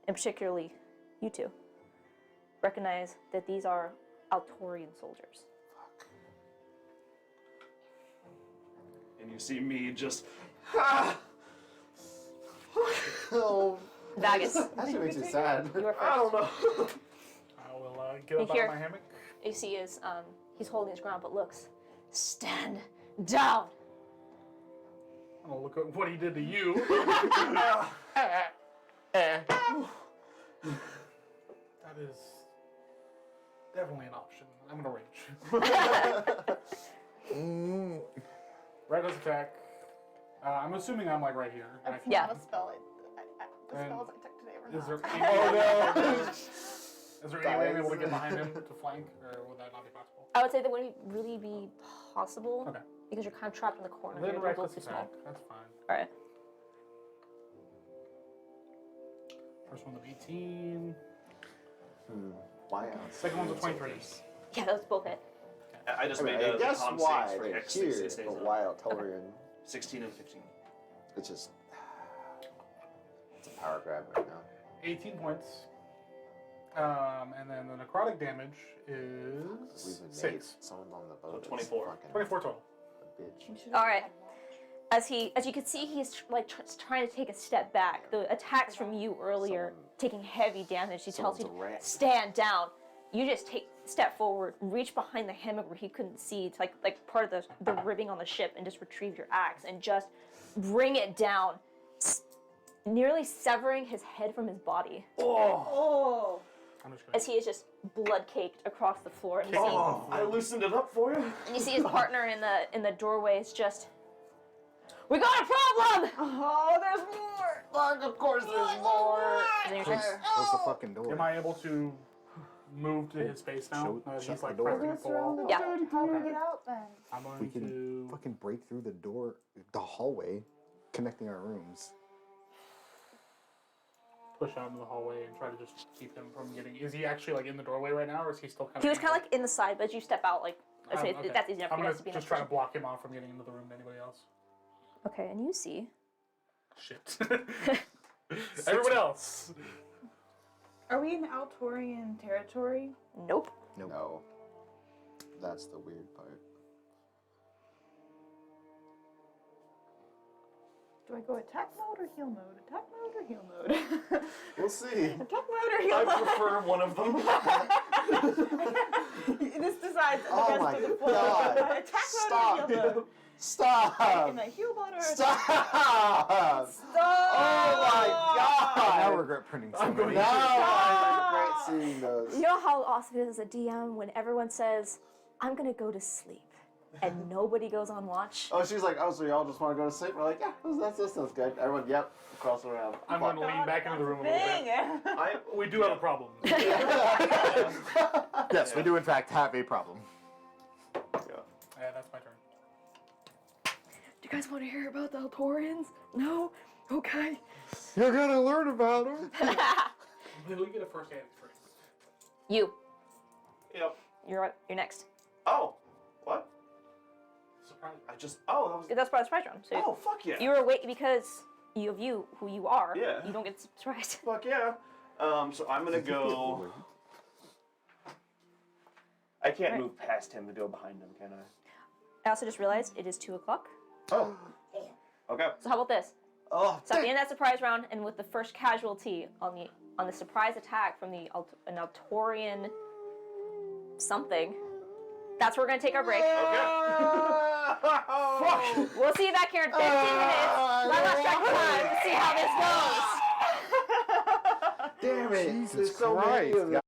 And particularly, you two recognize that these are Altorian soldiers. And you see me just. Oh, Vagus, that shit makes me sad. you are I don't first. know. I will get up out Here. of my hammock. You see is he's holding his ground but looks. Stand down. I'm gonna look at what he did to you. That is definitely an option. I'm gonna rage. Reckless attack. I'm assuming I'm like right here. That's Yeah. not a spell. The And spells I took today were Is not. there Oh any no! Is there any way I'm able to get behind him to flank, or would that not be possible? I would say that wouldn't really be possible Okay. because you're kind of trapped in the corner. Then You're a little reckless too small. attack. That's fine. All right. First one's an 18. Why? Second one's a 23. Yeah, those both hit. I just I mean, made I the guess con why saves for they're X here, 6 days but up. why Altorian? 16 and 15. It's just. It's a power grab right now. 18 points. And then the necrotic damage We've is been 6. Someone on the boat. is 24. fucking 24 total. a bitch. All right. As you can see, he's like trying to take a step back. The attacks from you earlier, Someone- taking heavy damage. He tells you someone's a rat. to stand down. You just step forward, reach behind the hammock where he couldn't see, to like part of the ribbing on the ship, and just retrieve your axe and just bring it down, nearly severing his head from his body. Oh. I'm just gonna. As he is just blood caked across the floor, and you see, Oh, I loosened it up for you. and you see his partner in the doorway is just. We got a problem! Oh, there's more. Fuck, of course there's more. And then your turn. Close the fucking door. Am I able to move to his space now? Shut He's the like door. pressing against the wall. Yeah. How do we get out then? I'm going We can to. fucking break through the door, the hallway, connecting our rooms. push out into the hallway and try to just keep him from getting. Is he actually like in the doorway right now, or is he still kind of? He was kind of like in the side, but as you step out, like I say, okay. that's easy enough for I'm you gonna guys to be in just that try to position. block him off from getting into the room to anybody else. Okay, and you see. Shit. Everyone else. Are we in Altorian territory? Nope. No. That's the weird part. Do I go attack mode or heal mode? Attack mode or heal mode? We'll see. Attack mode or heal I mode? prefer one of them. This decides the Oh rest my of the floor. God. Attack Stop. mode or heal mode? Stop! Am I heal mode or Stop! Stop! Oh my I now god! regret printing so I'm going many. Now Stop! I regret seeing those. You know how awesome it is as a DM when everyone says, "I'm gonna go to sleep," and nobody goes on watch. Oh, she's like, oh, so y'all just want to go to sleep? We're like, yeah, that sounds good. Everyone, yep, cross around. I'm going to lean back into the room a little bit. We do have a problem. Yes, we do in fact have a problem. Yeah, that's my turn. Do you guys want to hear about the Altorians? No? Okay. You're gonna learn about them. Will we get a first hand experience? You. Yep. You're next. Oh. What? Surprise. I just. Oh, that was. That's part of the surprise round. So Oh, fuck yeah. you were wait because of you who you are. Yeah. You don't get surprised. Fuck yeah. So I'm gonna go. I can't Right. move past him to go behind him, can I? I also just realized it is 2:00. Oh. Okay. So how about this? Oh, So at the end of that surprise round, and with the first casualty on the surprise attack from an Altorian something, that's where we're gonna take our break. Okay. We'll see you back here in 15 minutes. Let us check time to see how this goes. Damn it! Jesus There's so many Christ, of them.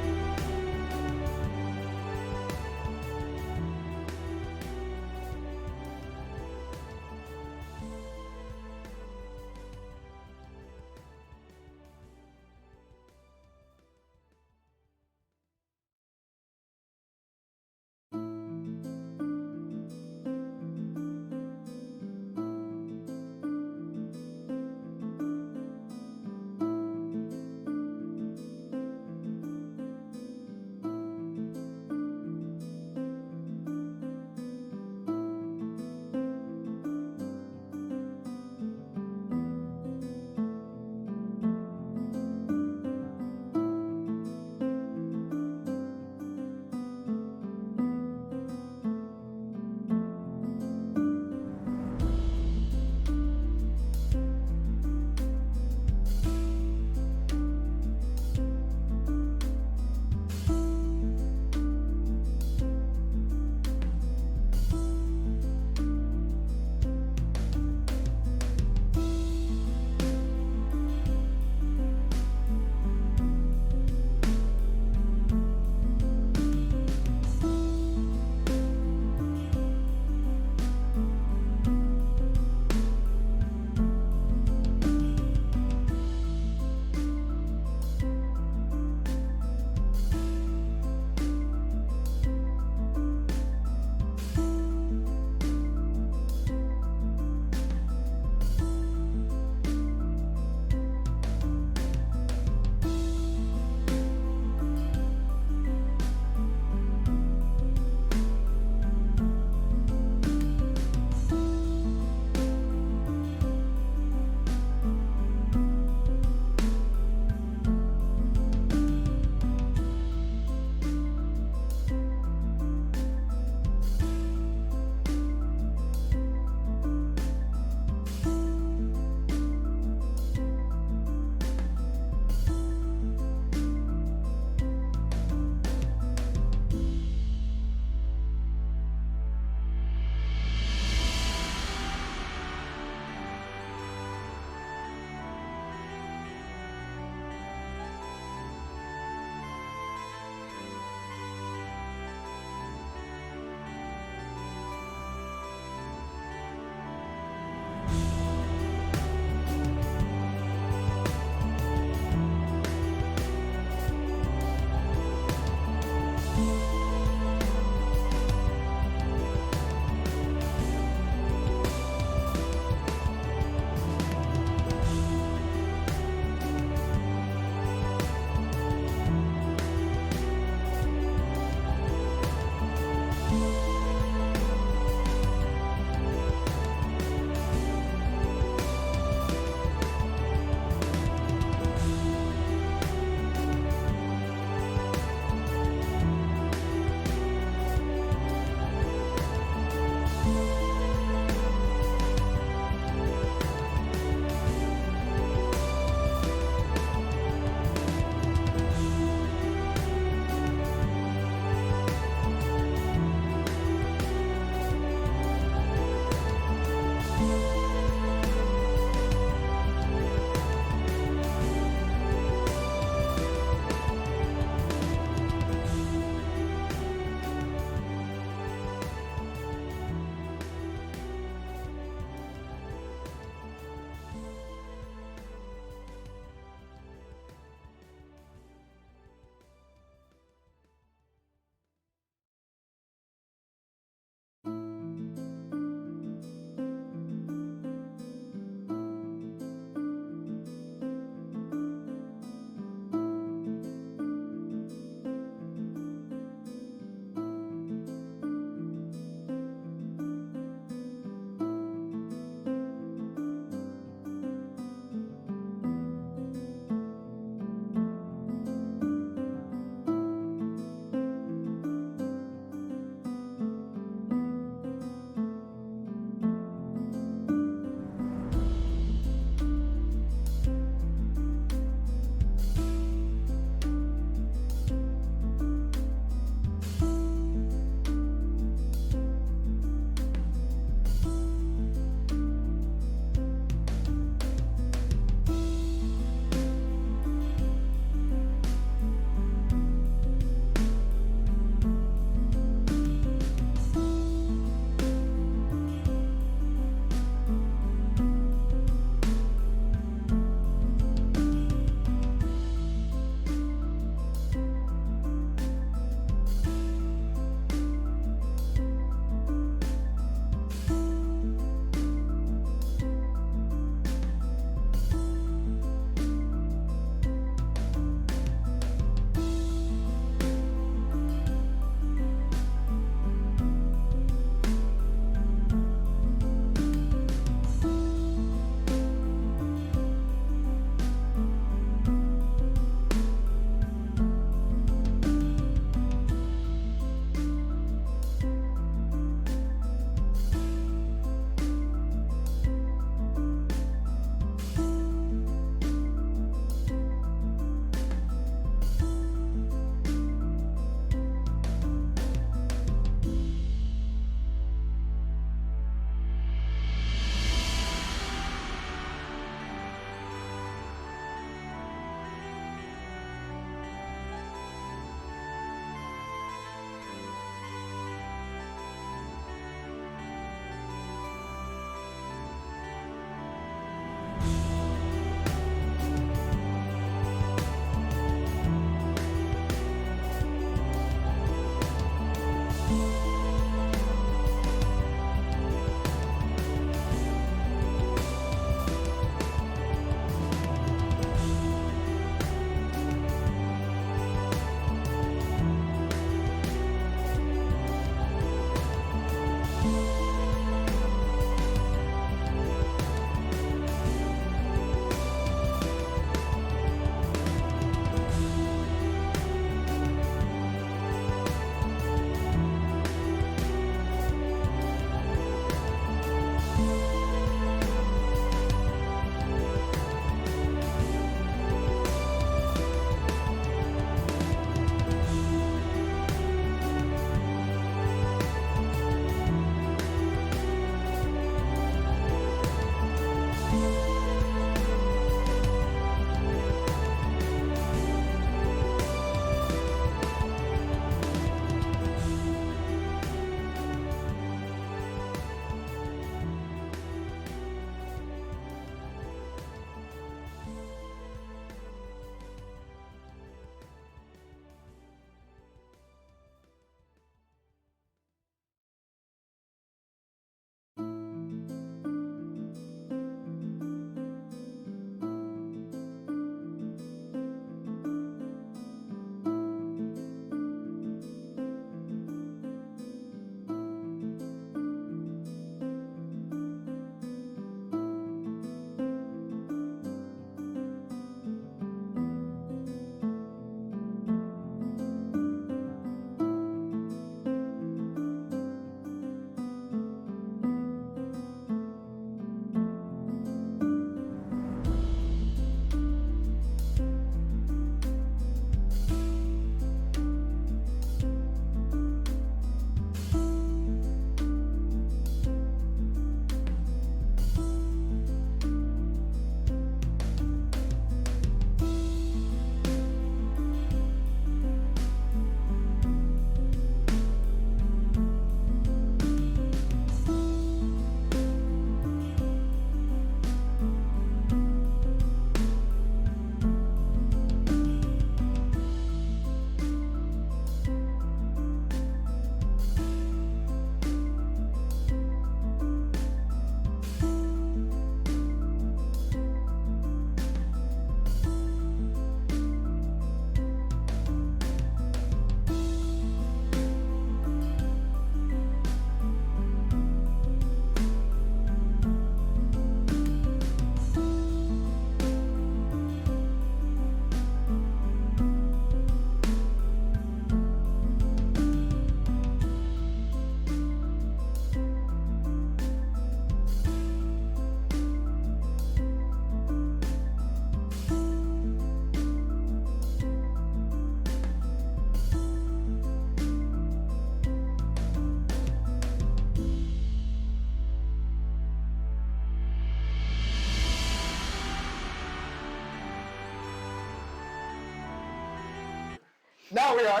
Now we are.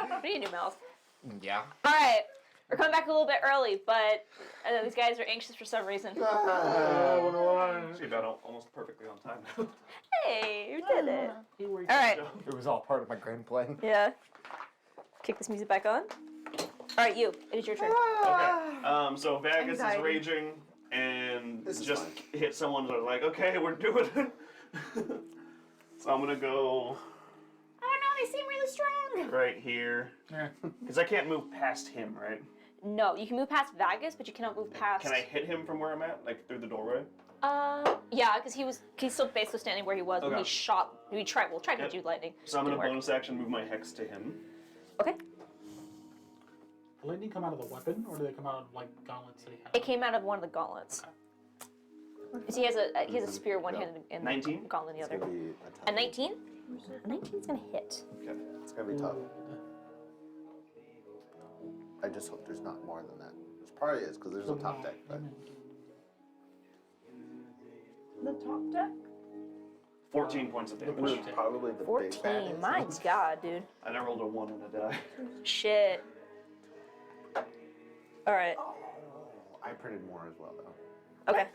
What do you do, Mouse? Yeah. All right, we're coming back a little bit early, but these guys are anxious for some reason. She got almost perfectly on time. Hey, you did it. All right. It was all part of my grand plan. Yeah. Kick this music back on. All right, you. It is your turn. Okay. So Vagus is Anxiety. raging and This is just fine. hit someone. So like, okay, we're doing it. So I'm gonna go I don't know, they seem really strong. right here Yeah. because I can't move past him, right? No, you can move past Vagus, but you cannot move past. Can I hit him from where I'm at, like through the doorway? Yeah, because he's still basically standing where he was when Okay. he shot. We tried to Yep. do lightning. So I'm gonna Didn't work. bonus action move my hex to him. Okay. Did lightning come out of the weapon, or did they come out of like gauntlets that he had? It came out of one of the gauntlets. Because he has a spear one handed and 19? a gauntlet in the It's other. gonna be a tough A 19? A 19's gonna hit. Okay. It's gonna be tough. I just hope there's not more than that. Which probably is, because there's a top deck. But The top deck? 14 points of it damage. was probably the big 14. bad My instance. god, dude. And I rolled a 1 and a die. Shit. Alright. Oh, I printed more as well, though. Okay.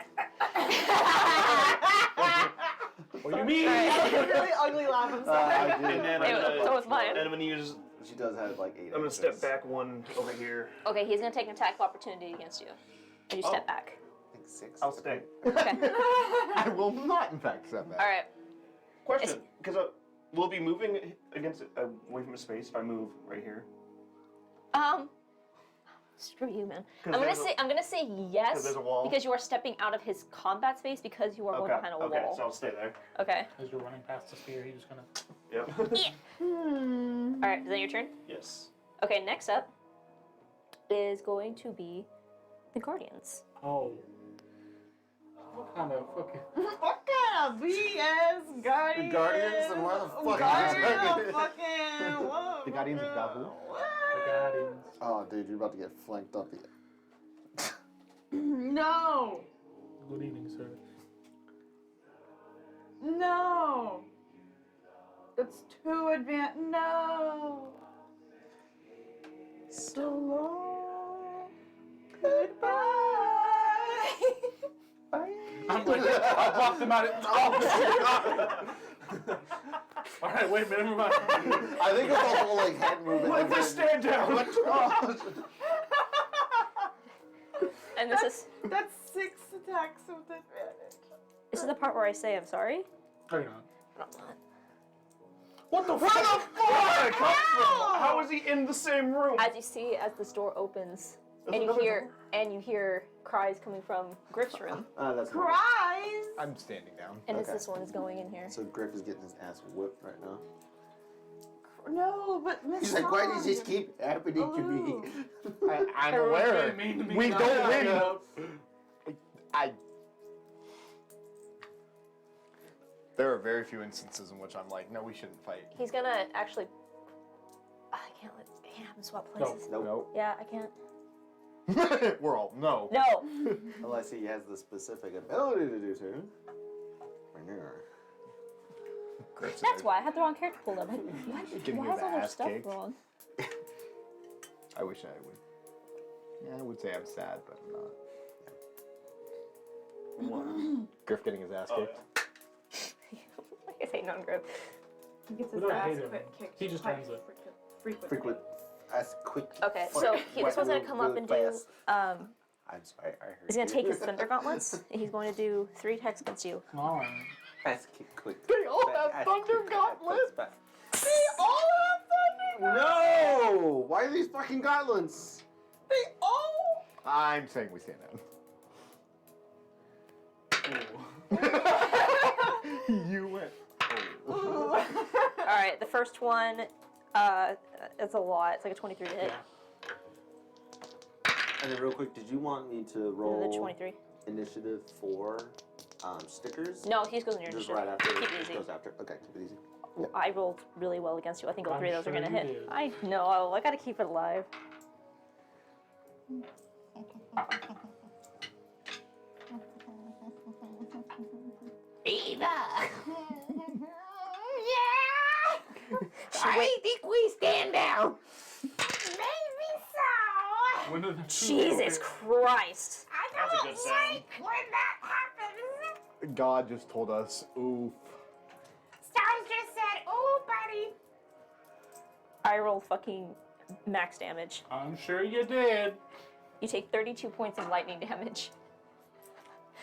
What do you mean? That was a really ugly laugh. I'm sorry. I did. And then It I'm was- gonna, so was mine. And I'm gonna use. She does have like 8. I'm gonna step back 1 over here. Okay, he's gonna take an attack of opportunity against you. And you step back. I think 6. I'll stay. Okay. I will not, in fact, step back. Alright. Question, because we'll be moving against away from a space if I move right here. Screw you, man. 'Cause I'm there's gonna say yes there's a wall. because you are stepping out of his combat space because you are going behind a Okay, wall. so I'll stay there. Okay. As you're running past the spear, he's just gonna. Yep. Alright, is that your turn? Yes. Okay, next up is going to be the Guardians. Oh. What kind of fucking. What kind of BS Guardians? The Guardians? And why the fuck? Guardians of fucking what? The Guardians of Babu? The Guardians. Oh, dude, you're about to get flanked up. No. Good evening, sir. No. That's too advanced. No. So long. Goodbye. I'm like, I blocked him out. All right, wait a minute. Never mind. I think it's the whole like head movement. What if I stand down? And this is That's 6 attacks with advantage. this is the part where I say I'm sorry. Oh, you're not. But I'm not. What the fuck? Where did it come from? How is he in the same room? As you see, as this door opens, There's and you another hear door? and you hear cries coming from Griff's room, That's Cries. I'm standing down. and it's Okay. this one's going in here. So Griff is getting his ass whipped right now. No, but Miss He's like, why does this Song. keep happening to me? I'm Everyone's aware. being mean to me We now. don't win. Yeah. There are very few instances in which I'm like, no, we shouldn't fight. He's gonna actually. I can't have him swap places. Nope. Yeah, I can't. No. We're all, no. No. Unless he has the specific ability to do so. Griff's That's why I had the wrong character pulled up. Getting Why his is all their ass stuff kicked. wrong? I wish I would. Yeah, I would say I'm sad, but I'm not. Griff getting his ass kicked. Like I say, non-grip. He gets We his don't ass hate him. kicked. He just quite turns it. frequently. As quick. Okay, so this one's gonna come up and do. I'm sorry, I heard. He's gonna take his thunder gauntlets, and he's going to do 3 attacks against you. All right. Ass kick quick. They all have thunder gauntlets. They all have thunder. No! Why are these fucking gauntlets? They all. I'm saying we stand down. You went. All right, the first one, it's a lot. It's like a 23 to hit. Yeah. And then real quick, did you want me to And then roll the 23. initiative for stickers? No, he just goes in your Just initiative. right after. Keep it It easy. goes after. Okay, keep it easy. I rolled really well against you. I think all 3 of those I'm are gonna sure you hit. did. I know. I gotta keep it alive. Eva! Yeah! Wait, think we stand down. Maybe so. When did the Jesus Christ. I That's a don't good sound. like when that happens. God just told us, oof. Stars just said, "Oh, buddy." I roll fucking max damage. I'm sure you did. You take 32 points of lightning damage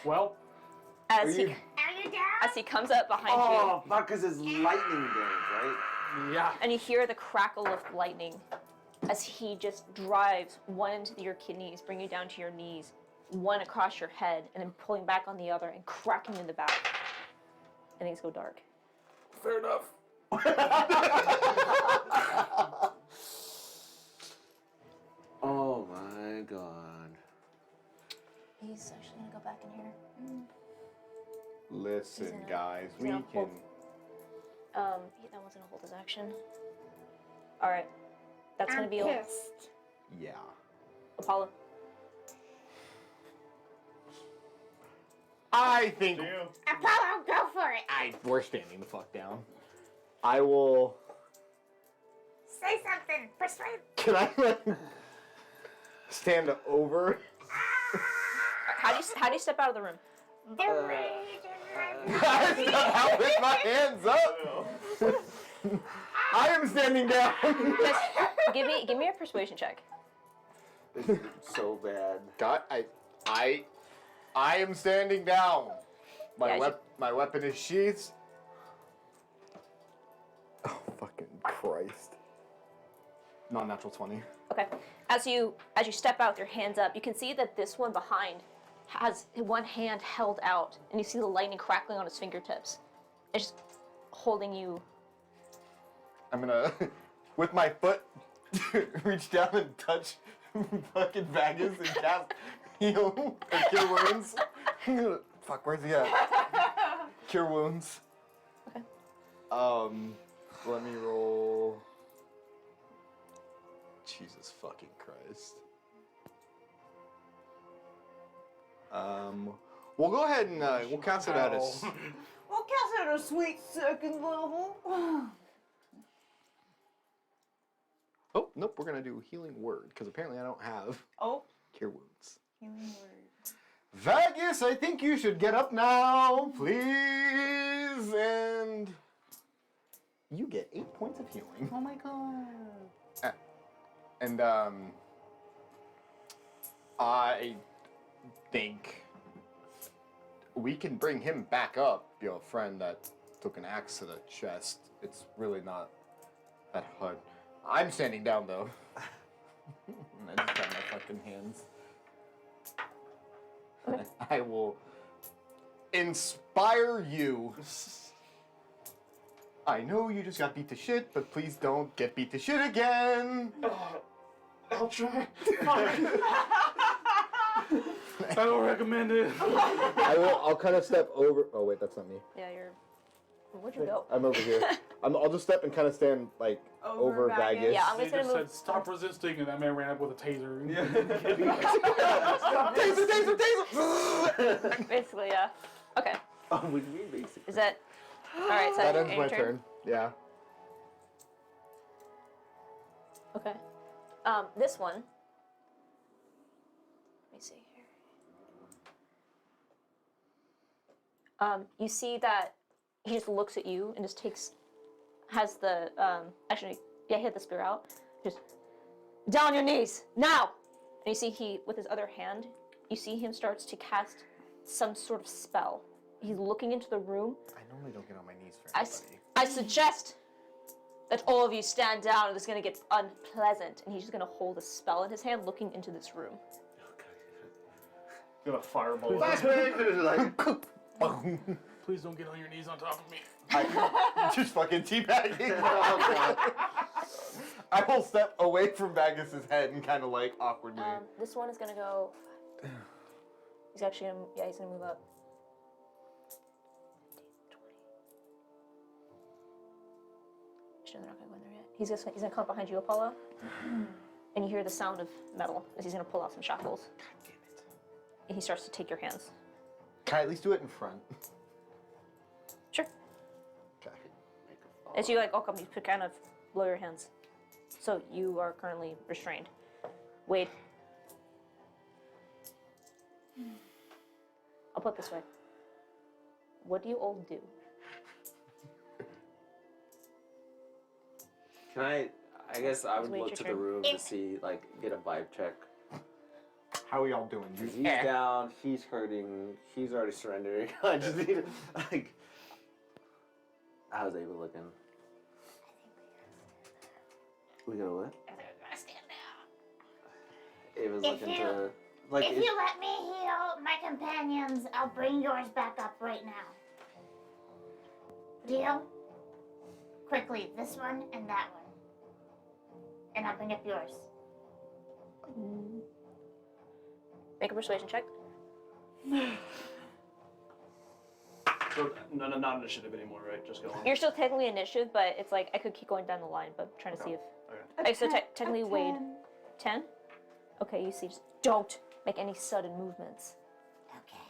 Well, as he Are you down? as he comes up behind Oh, fuck, because it's lightning damage, right? yeah. you, and you hear the crackle of lightning as he just drives one into your kidneys, bring you down to your knees, one across your head, and then pulling back on the other and cracking you in the back. And things go dark. Fair enough. Oh my god. He's actually gonna go back in here. Listen, He's in it. guys, He's we gonna can. That one's gonna hold his action. All right, that's I'm gonna be pissed. Yeah. Apollo. I think Do you? Apollo, go for it. we're standing the fuck down. I will. Say something. Persuade. Can I like stand over? How do you step out of the room? The rage in my I step out with my hands up. I am standing down. Just give me a persuasion check. This is so bad. God, I am standing down. Yeah, My weapon is sheathed. Oh fucking Christ! Non-natural 20. Okay. As you step out with your hands up, you can see that this one behind has one hand held out, and you see the lightning crackling on his fingertips. It's just holding you. I'm gonna, with my foot, reach down and touch fucking Vagus and cast heal or cure wounds. Fuck, where's he at? Cure wounds. Okay. Let me roll. Jesus fucking Christ. We'll go ahead and we'll cast it at us. We'll cast it at a sweet second level. Oh nope, we're gonna do healing word because apparently I don't have Oh, cure wounds. healing word. Vagus, I think you should get up now, please, and you get 8 points of healing. Oh my god. And I think we can bring him back up. Your friend that took an axe to the chest. It's really not that hard. I'm standing down though. And I just got my fucking hands. I will inspire you. I know you just got beat to shit, but please don't get beat to shit again. I'll try. I don't recommend it. I'll kind of step over. Oh wait, that's not me. Yeah, you're. Where'd you go? I'm over here. I'll just step and kind of stand like Over over Vagus. Vagus. Yeah, I'm They just gonna just move. said stop resisting, and that man ran up with a taser. Taser, taser, taser! Basically, yeah. Okay. Oh, what do you mean, basically? Is that? All right. So That ends your my turn. Yeah. Okay. This one. Let me see here. You see that he just looks at you and just has the, actually, yeah, he had the spear out. Just, down on your knees, now! And you see he, with his other hand, you see him starts to cast some sort of spell. He's looking into the room. I normally don't get on my knees for I anybody. suggest that all of you stand down or it's going to get unpleasant. And he's just going to hold a spell in his hand looking into this room. Got a fireball. Please don't get on your knees on top of me. Just fucking teabagging. I will step away from Vagus's head and kind of like awkwardly. This one is going to go... He's actually going to... Yeah, he's going to move up. 15, 20. Actually, they're not going to go in there yet. He's going to come up behind you, Apollo. And you hear the sound of metal as he's going to pull out some shackles. God damn it. And he starts to take your hands. Can I at least do it in front? Sure. Okay. As you like, all come, you kind of lower your hands. So you are currently restrained. Wade. I'll put it this way. What do you all do? Can I guess I would Wait, look your to the turn. room to see, like, get a vibe check. How are y'all doing? 'Cause he's down, he's hurting, he's already surrendering. I just need to, like, how's Ava looking? We got a what? I think we're gonna stand down. Ava's If looking you- to, like, If you let me heal my companions, I'll bring yours back up right now. Deal? Quickly, this one and that one. And I'll bring up yours. Make a persuasion check. So not initiative anymore, right? Just going. You're still technically initiative, but it's like I could keep going down the line, but I'm trying to see if. Okay, so technically Wade. 10? Okay, you see. Just don't make any sudden movements. Okay.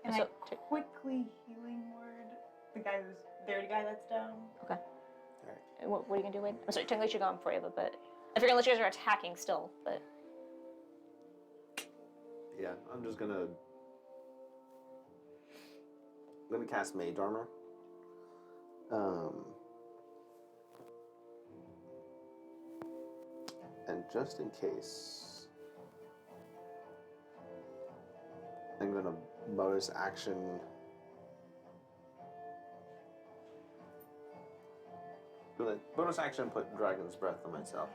And So, I quickly healing word the guy that's down. What are you gonna do, Wade? I'm sorry, technically you're going for Ava, but I figure unless you guys are attacking still, but yeah, I'm just gonna cast Mage Armor. And just in case, I'm gonna bonus action. Bonus action, put Dragon's Breath on myself.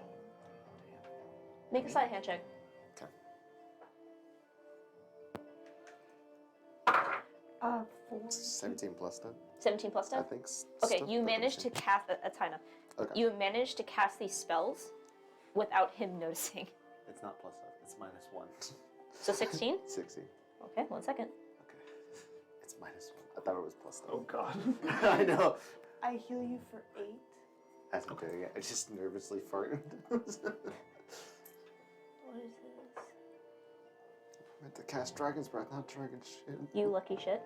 make a side hand check. 4. 17 plus 10. 17 plus 10? I think. Okay, Still, you managed to cast that's high enough. Okay. You managed to cast these spells without him noticing. It's not plus 7, it's -1. So 16? 60. Okay, 1 second. Okay. It's -1. I thought it was plus 10. Oh God. I know. I heal you for 8. As I'm doing it, I just nervously fart. What is this? I meant to cast Dragon's Breath, not Dragon shit. You lucky shit.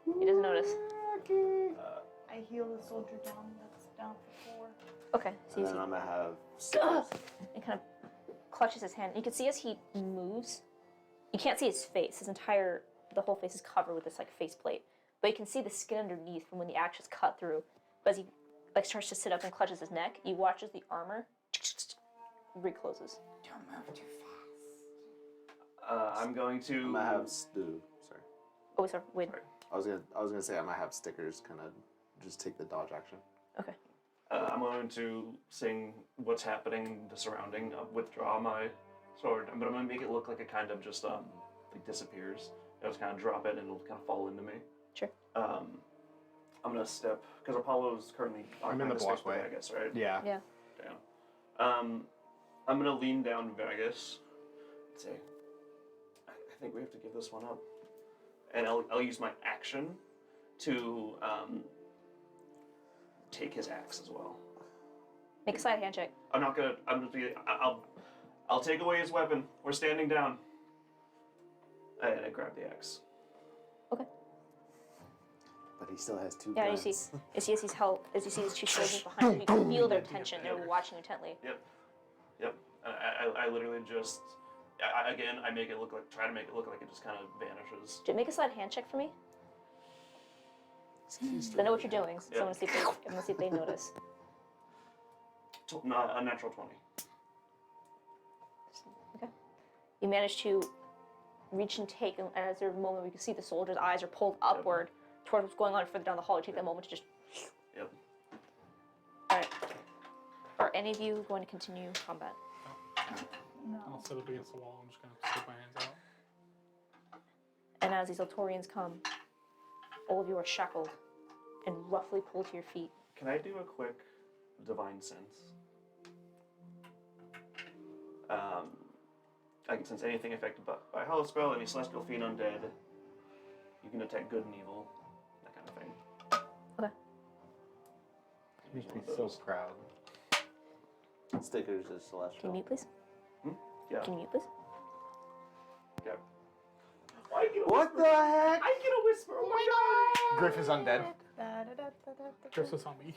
He doesn't notice. I heal the soldier down that's down for 4. Okay, so you And see. then I'm gonna have stickers. It kind of clutches his hand. You can see as he moves, you can't see his face. The whole face is covered with this like faceplate. But you can see the skin underneath from when the axe is cut through. But as he like starts to sit up and clutches his neck, you watch as the armor recloses. Don't move too fast. I'm going to. I'm gonna have sorry. Oh, sorry, wait. Sorry. I was gonna say I'm gonna have stickers kind of just take the dodge action. Okay. I'm going to sing what's happening, the surrounding, withdraw my sword, but I'm going to make it look like it kind of just like disappears. I just kind of drop it and it'll kind of fall into me. Sure. I'm going to step, because Apollo's currently I'm in the behind space walkway. bar, I guess, right? Yeah. Yeah. Damn. I'm going to lean down Vegas and say, I think we have to give this one up. And I'll use my action to take his axe as well. Make a side hand check. I'll take away his weapon. We're standing down. And I grab the axe. Okay. But he still has 2 Yeah, you guns. see as you see his two soldiers behind him, you can feel their tension. They're watching intently. Yep. I literally just, I make it look like, try to make it look like it just kind of vanishes. Make a side hand check for me. I know what you're doing, so I'm gonna see if they notice. A natural 20. Okay. You manage to reach and take, and as there's a moment where you can see the soldiers' eyes are pulled upward towards what's going on further down the hall. You take that moment to just. Yep. All right. Are any of you going to continue combat? I'll sit up against the wall. I'm just gonna stick my hands out. And as these Altorians come, all of you are shackled and roughly pulled to your feet. Can I do a quick divine sense? I can sense anything affected by a hollow spell, any celestial fiend, undead. You can detect good and evil, that kind of thing. Okay. Makes me so proud. Stickers is Can you celestial. mute, please? Yeah. Can you mute, please? Yeah. What the heck? I get a whisper. Oh my god! Griff is undead. Just a zombie.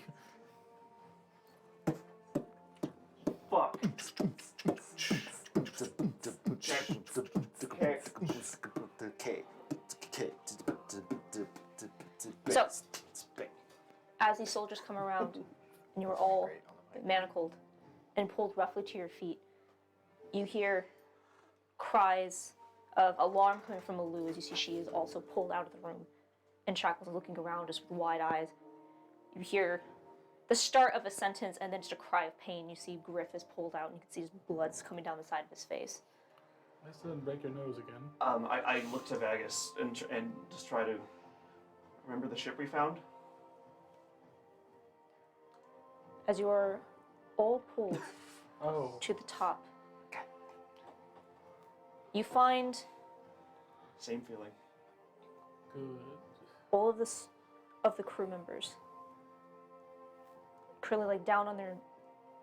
So, as these soldiers come around, and you're all Great on the mic. manacled and pulled roughly to your feet, you hear cries of alarm coming from Alou as you see she is also pulled out of the room. And Shackle's looking around just with wide eyes. You hear the start of a sentence and then just a cry of pain. You see Griff is pulled out and you can see his blood's coming down the side of his face. I still didn't break your nose again. I look to Vagus and just try to remember the ship we found. As you are all pulled Oh. to the top, you find Same feeling. Good. all of the crew members currently like down on their,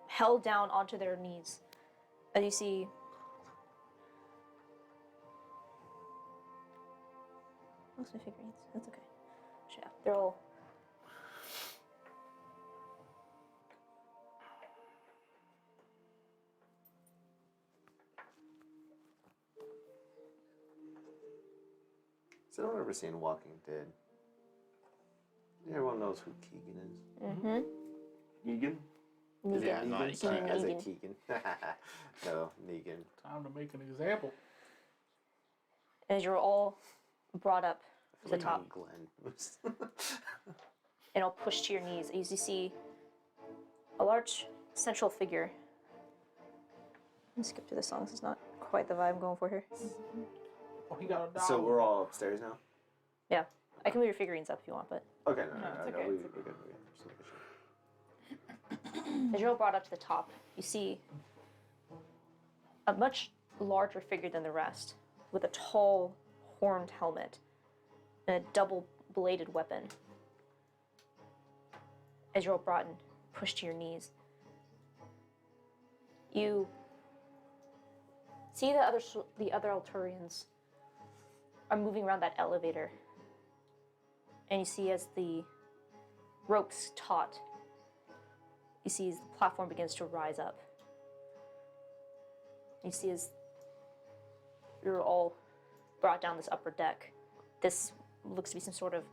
held down onto their knees. As you see most of my figurines. That's okay. Yeah, they're all. Has anyone ever seen Walking Dead? Everyone knows who Keegan is. Mm-hmm. Negan? Yeah, no, Negan? you Sorry, can't. I said Negan. Keegan. No, Negan. Time to make an example. As you're all brought up to the Like top Glenn. and all pushed to your knees, as you see a large central figure. Let me skip through the songs. It's not quite the vibe I'm going for here. Oh, he got a dog. So we're all upstairs now? Yeah, I can move your figurines up if you want, but Okay, no, it's okay, we're it's good. okay. Just making sure. as you're all brought up to the top, you see a much larger figure than the rest, with a tall, horned helmet and a double-bladed weapon. As you're all brought and pushed to your knees, you see the other Alturians are moving around that elevator, and you see as the ropes taut, you see as the platform begins to rise up. You see as you're all brought down this upper deck, this looks to be some sort of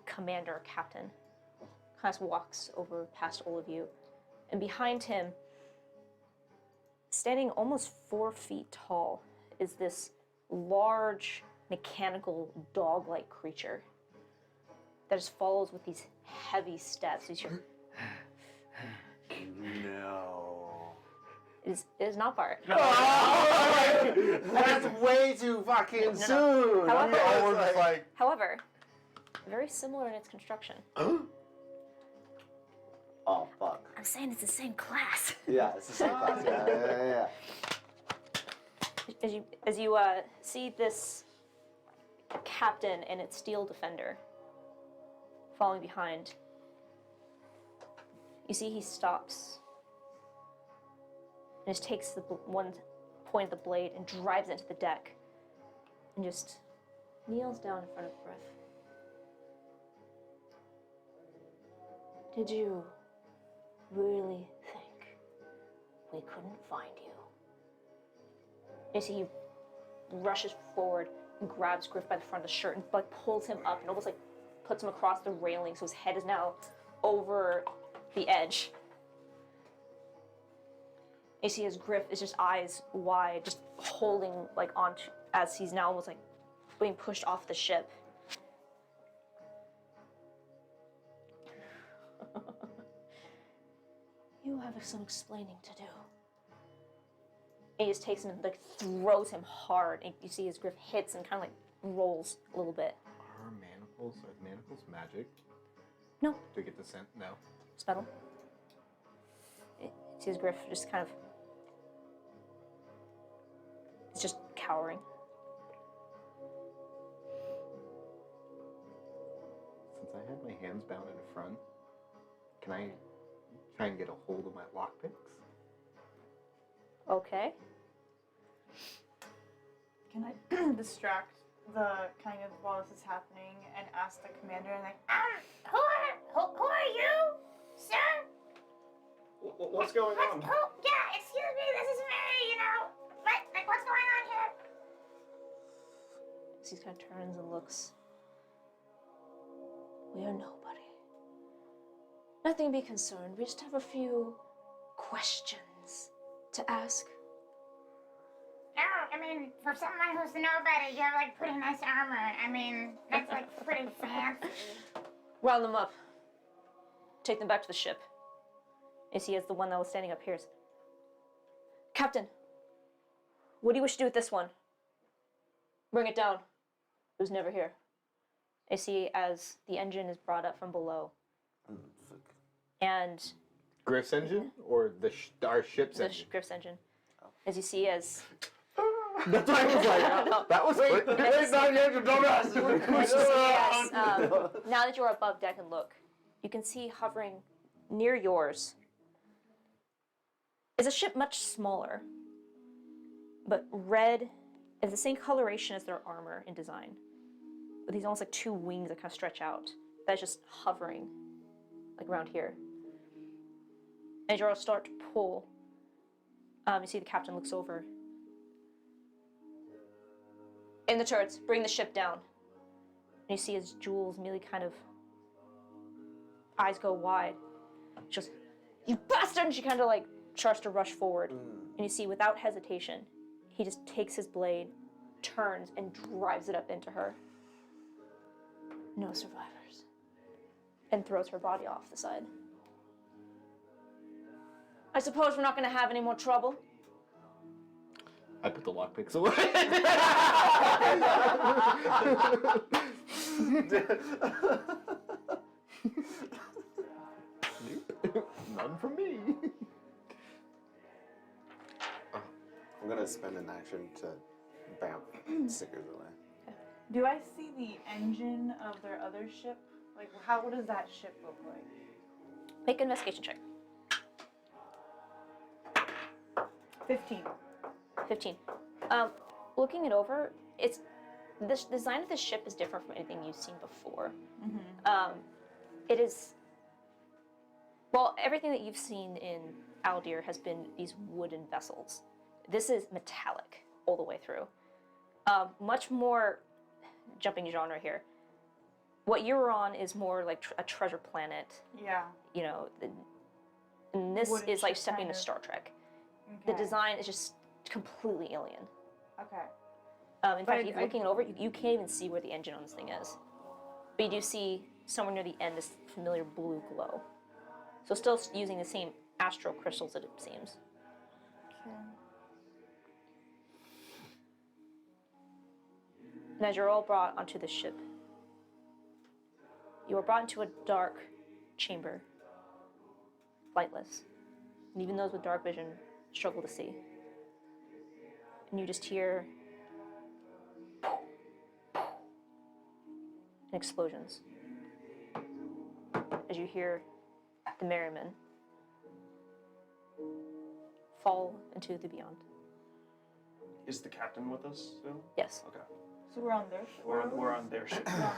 commander or captain, kind of walks over past all of you, and behind him, standing almost 4 feet tall, is this large, mechanical, dog-like creature that just follows with these heavy steps. These No. it is not Bart. That's way too fucking soon. However- I was like, However, very similar in its construction. oh fuck. I'm saying it's the same class. Yeah, it's the same class. Yeah. As you see this captain and its steel defender following behind, you see he stops and just takes the one point of the blade and drives it into the deck and just kneels down in front of Griff. Did you really think we couldn't find you? You see he rushes forward and grabs Griff by the front of the shirt and like pulls him up and almost like puts him across the railing so his head is now over the edge. You see his Griff is just eyes wide, just holding like on to, as he's now almost like being pushed off the ship. You have some explaining to do. And he just takes him and like throws him hard, and you see his Griff hits and kind of like rolls a little bit. Are manacles magic? No, Do we get the scent? No. it's metal. You see his Griff just kind of, it's just cowering. Since I have my hands bound in front, can I try and get a hold of my lockpicks? Okay. Can I distract the kind of while this is happening and ask the commander and like, Who are you, sir? What's going on? Yeah, excuse me He kind of turns and looks. We are nobody. Nothing to be concerned. We just have a few questions to ask. Oh, I mean, for someone who's nobody, you have like pretty nice armor. I mean, that's like pretty fancy. Round them up. Take them back to the ship. You see, as the one that was standing up here. Captain, what do you wish to do with this one? Bring it down. It was never here. I see as the engine is brought up from below. And Griff's engine or our ship's the engine? Griff's engine. As you see as... That's why I was like, that was quick. Wait, not yet, you dumbass. as you see as, now that you're above deck and look, you can see hovering near yours is a ship much smaller, but red is the same coloration as their armor in design. With these almost like two wings that kind of stretch out. That's just hovering, like around here. As you start to pull, you see the captain looks over. In the turrets, bring the ship down. And you see as Jules immediately kind of eyes go wide. She goes, "You bastard!" And she kind of like starts to rush forward. And you see, without hesitation, he just takes his blade, turns, and drives it up into her. No survivors. And throws her body off the side. I suppose we're not going to have any more trouble. I put the lockpicks away. None from me. I'm gonna spend an action to bam stickers away. Do I see the engine of their other ship? Like, what does that ship look like? Make an investigation check. 15. 15. Looking it over, the design of this ship is different from anything you've seen before. It is, well, everything that you've seen in Aldir has been these wooden vessels. This is metallic all the way through. Much more, jumping genre here, what you're on is more like a treasure planet. Yeah. You know, and this Wooden is like ship stepping kind into of. Star Trek. Okay. The design is just completely alien. Okay. In But fact, if you're looking it over, you can't even see where the engine on this thing is. But you do see somewhere near the end this familiar blue glow. So still using the same astral crystals, it seems. Okay. And as you're all brought onto the ship, you are brought into a dark chamber, lightless. And even those with dark vision struggle to see. And you just hear and explosions as you hear the Merriman fall into the beyond. Is the captain with us still? Yes. Okay. So we're on their ship. We're on their ship. We're on their ship now.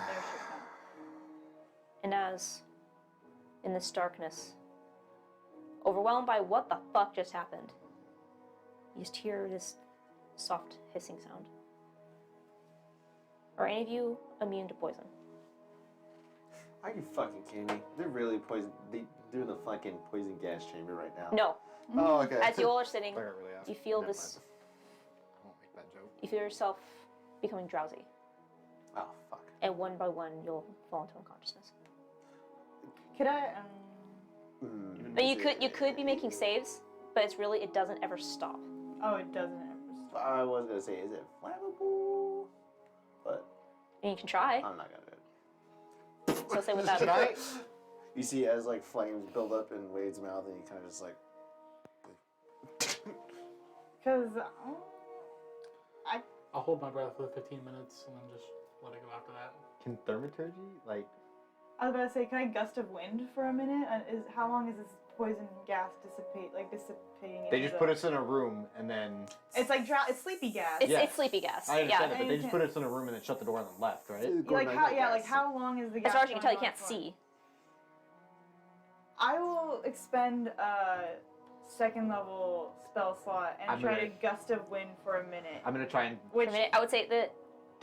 And as in this darkness, overwhelmed by what the fuck just happened, you just hear this soft hissing sound. Are any of you immune to poison? Are you fucking kidding me? They're really they're in the fucking poison gas chamber right now. No. Oh, okay. As you all are sitting, I got really asked. you feel Never this. mind. I won't make that joke. You feel yourself becoming drowsy, Oh, fuck. and one by one you'll fall into unconsciousness. Could I? But you could be making saves, but it doesn't ever stop. Oh, it doesn't ever stop. I was gonna say, is it flammable? But And you can try. I'm not gonna do it. So say with that. Tonight? You see as like flames build up in Wade's mouth, and he kind of just like. Because I'll hold my breath for the 15 minutes and then just let it go after that. Can thaumaturgy, like, I was about to say, can I gust of wind for a minute? How long is this poison gas dissipating? they into just the- put us in a room and then. It's like it's sleepy gas. It's, Yeah. it's sleepy gas. I understand Yeah. it, but they just put us in a room and then shut the door and then left, right? How long is the gas? As far as you can tell, you going can't on for? see. I will expend a second level spell slot and I'm try gonna- to gust of wind for a minute. I'm gonna try and. For a minute, I would say that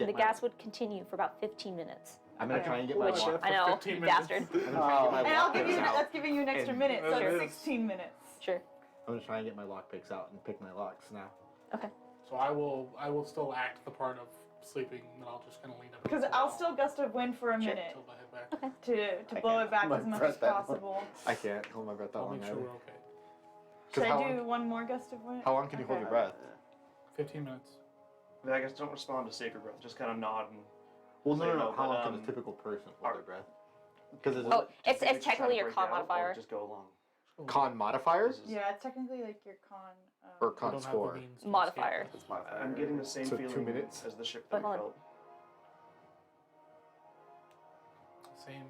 The gas would continue for about 15 minutes. I'm gonna Okay. try and get my Which, lock. I know, 15 you minutes. bastard. I'm gonna try and get my And I'll give lockpicks you out. that's giving you an extra And- minute, so Sure. it's 16 minutes. Sure. I'm gonna try and get my lockpicks out and pick my locks now. Okay. So I will still act the part of sleeping, and then I'll just kind of lean up. Because against the I'll wall still gust of wind for a Sure. minute until I head back. to I blow can't it back My as much breath as that long. possible. I can't hold my breath that I'll long make sure either. we're okay. Should how I do long- one more gust of wind? How long can you hold Okay. your breath? 15 minutes. But I guess don't respond to save your breath. Just kind of nod and. Well, say no. How but, long can a typical person hold their breath? Because it's Oh, Do you it's think we should try technically to your break con out or modifier. Just go along. con modifiers Yeah, it's technically like your con. or We con don't have the score. means to Modifier. escape. It's modifier. I'm getting the same So 2 feeling minutes? as the ship Wait, that we hold on. felt. Same.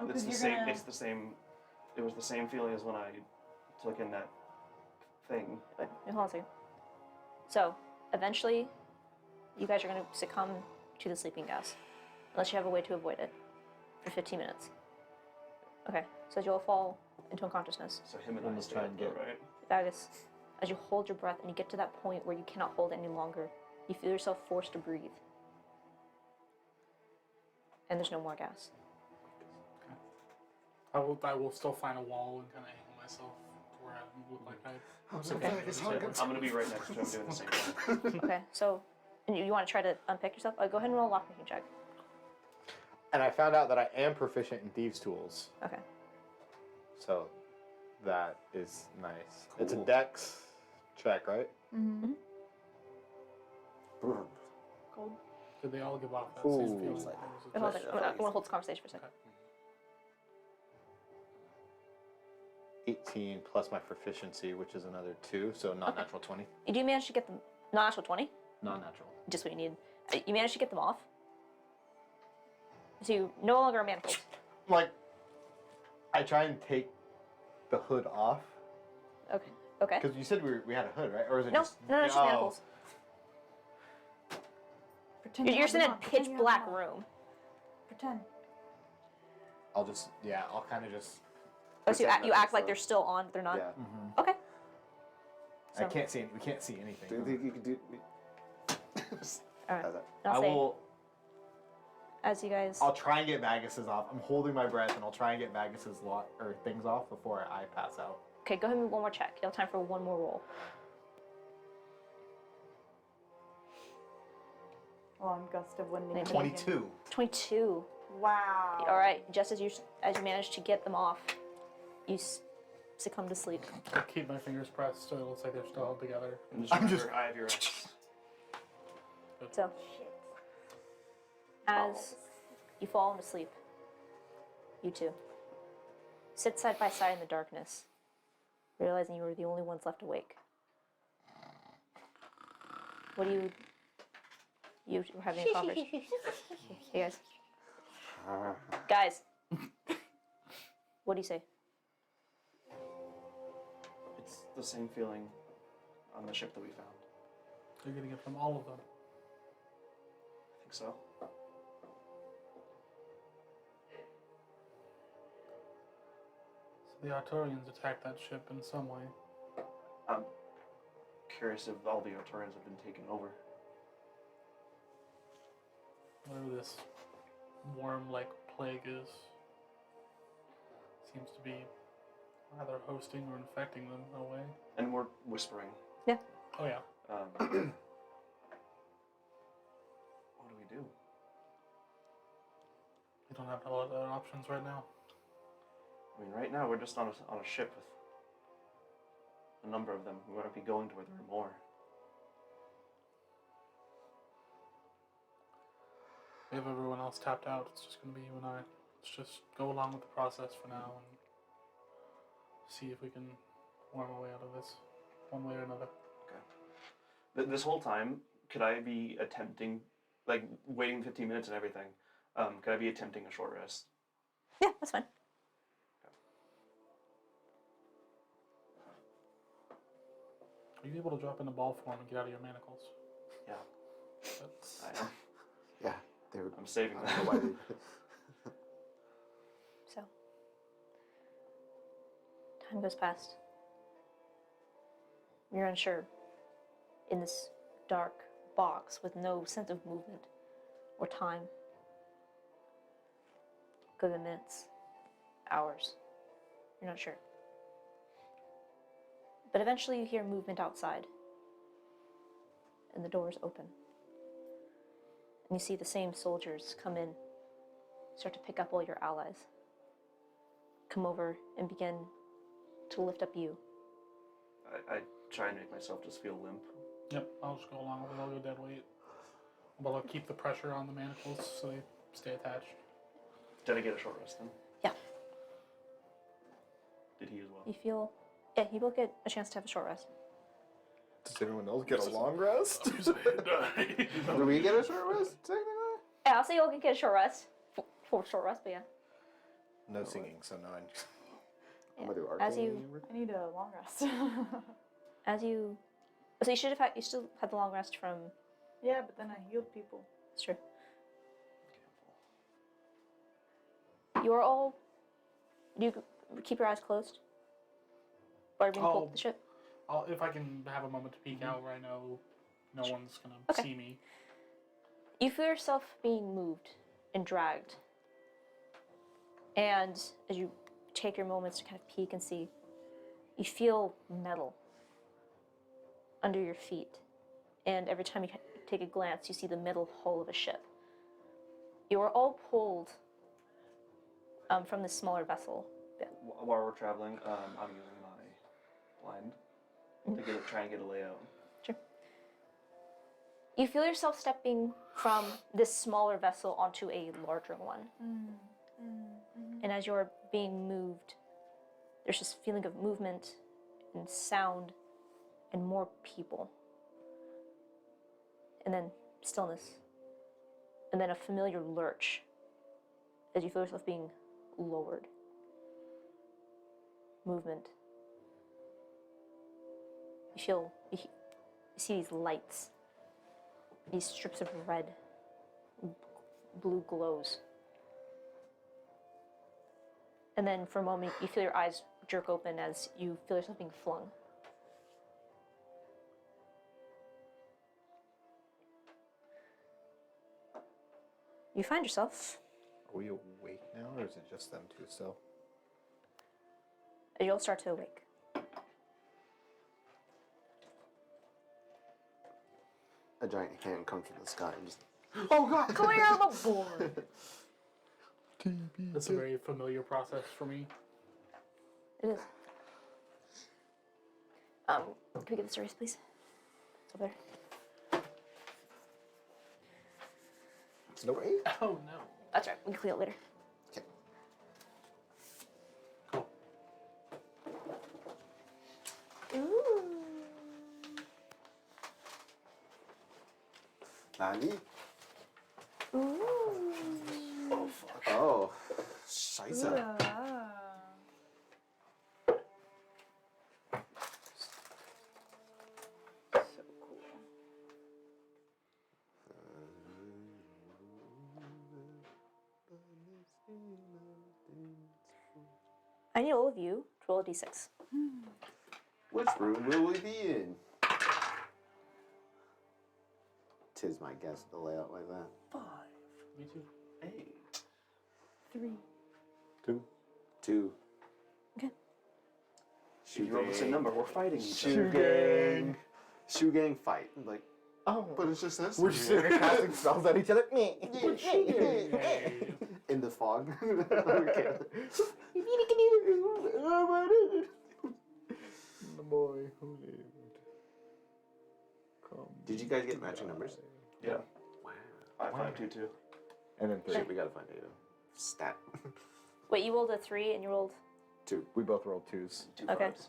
Oh, It's 'cause the you're same. gonna. It's the same. It was the same feeling as when I took in that thing. Wait, hold on a second. So, eventually, you guys are going to succumb to the sleeping gas. Unless you have a way to avoid it. For 15 minutes. Okay, so you'll fall into unconsciousness. So him and We'll I just stay try up and though, get- right? Vagus, as you hold your breath and you get to that point where you cannot hold it any longer, you feel yourself forced to breathe. And there's no more gas. I will still find a wall and kind of angle myself to where I look like I. I'm so Okay. fat, it's hard. I'm gonna be right next to him doing the same thing. Okay, so and you want to try to unpick yourself? Go ahead and roll a lockpicking check. And I found out that I am proficient in thieves' tools, Okay. so that is nice. It's a Cool. dex check, right? Mm-hmm. Brr. Cold. Did they all give off that Ooh. same feeling? It's like- Or was it Wait, hold on a just- second. I'm going to hold this conversation for a second. Okay. 18 plus my proficiency, which is another 2, so non-natural 20. You do manage to get them, non-natural 20, Non-natural. just what you need. You managed to get them off. So you no longer are manacled. Like, I try and take the hood off, Okay. Okay. because you said we had a hood, right? Or is it No, just... no, it's just manacles. Pretend You're you have sitting in them a on. pitch Pretend you have black them on. room. Pretend. I'll just, yeah, I'll kind of just... Oh, so you, Pretend you nothing's act like up. they're still on, but they're not? Yeah. Okay. I So- can't see, we can't see anything. Do you think you could do? Alright. How's that? I'll say, as you guys... I'll try and get Magus's off. I'm holding my breath, and I'll try and get Magus's things off before I pass out. Okay, go ahead and make one more check. You have time for one more roll. Oh, I'm gust of wind. 22. 22. Wow. All right, just as you manage to get them off, you succumb to sleep. I keep my fingers pressed so it looks like they're still held together. And just I'm remember, just- I have your ass. So, as you fall into sleep, you two sit side by side in the darkness, realizing you were the only ones left awake. What do you were having a conversation? Hey guys, what do you say? It's the same feeling on the ship that we found. You're getting it from all of them. I think so. So the Arturians attacked that ship in some way. I'm curious if all the Arturians have been taken over. Whatever this worm-like plague is, seems to be either hosting or infecting them in a way. And we're whispering. Oh yeah. What do we do? We don't have a lot of other options right now. I mean, right now we're just on a ship with a number of them. We want to be going to where there are more. We have everyone else tapped out. It's just going to be you and I. Let's just go along with the process for now and see if we can worm our way out of this one way or another. This whole time, could I be attempting, like, waiting 15 minutes and everything, could I be attempting a short rest? Yeah, that's fine. Are you able to drop into ball form and get out of your manacles? Yeah, That's, I am. Yeah, they were. I'm saving I don't know them. why they. So, time goes past. You're unsure in this dark box with no sense of movement. or time. Could have been minutes, hours. You're not sure. But eventually you hear movement outside, and the doors open. And you see the same soldiers come in, start to pick up all your allies, come over and begin to lift up you. I try and make myself just feel limp. Yep, I'll just go along with it. I'll go dead weight. But I'll keep the pressure on the manacles so they stay attached. Did I get a short rest then? Yeah. Did he as well? You feel, yeah, you both get a chance to have a short rest. Does anyone else get a long rest? Do we get a short rest? Technically? Yeah, I'll say you all can get a short rest. For short rest, but yeah. No singing, so no. I'm gonna do As arcane. you- I need a long rest. As you, so you should have had, you still had the long rest from, Yeah, but then I healed people. it's true. You are all, do you keep your eyes closed? While you're being pulled to the ship? If I can have a moment to peek out where I know no one's gonna Okay. see me. You feel yourself being moved and dragged. And as you take your moments to kind of peek and see, you feel metal under your feet. And every time you take a glance, you see the metal hull of a ship. You are all pulled from this smaller vessel. While we're traveling, I'm using my blind to try and get a layout. Sure. You feel yourself stepping from this smaller vessel onto a larger one. And as you're being moved, there's this feeling of movement and sound and more people. And then stillness. And then a familiar lurch as you feel yourself being lowered. Movement. You see these lights, these strips of red, blue glows. And then for a moment, you feel your eyes jerk open as you feel yourself being flung. You find yourself, Are we awake now, or is it just them two still? as you all start to awake. A giant hand comes from the sky and just. Oh god, clear the board! That's a very familiar process for me. It is. Can we get this erased, please? It's over there. No way. Oh no. That's right, we can clean it later. Okay. Cool. Ooh. Nani? Ooh. Oh fuck. Oh. Scheiße. So cool. I need all of you to roll a d6. Which room will we be in? Tis my guess the layout like that. 5. Me too. 8. 3. 2. Okay. If you roll the same number, we're fighting each Shoe other. gang. Shoe gang fight. I'm like, Oh, but it's just this. we're just sitting there casting spells at each other. In the fog. Okay. The boy who lived. Come Did you guys get matching numbers? Yeah. Wow. 5, 5, 2, 2. And then 3. Shit, we gotta find a stat. Wait, you rolled a 3 and you rolled. 2. We both rolled 2s. 2 Okay. 5s.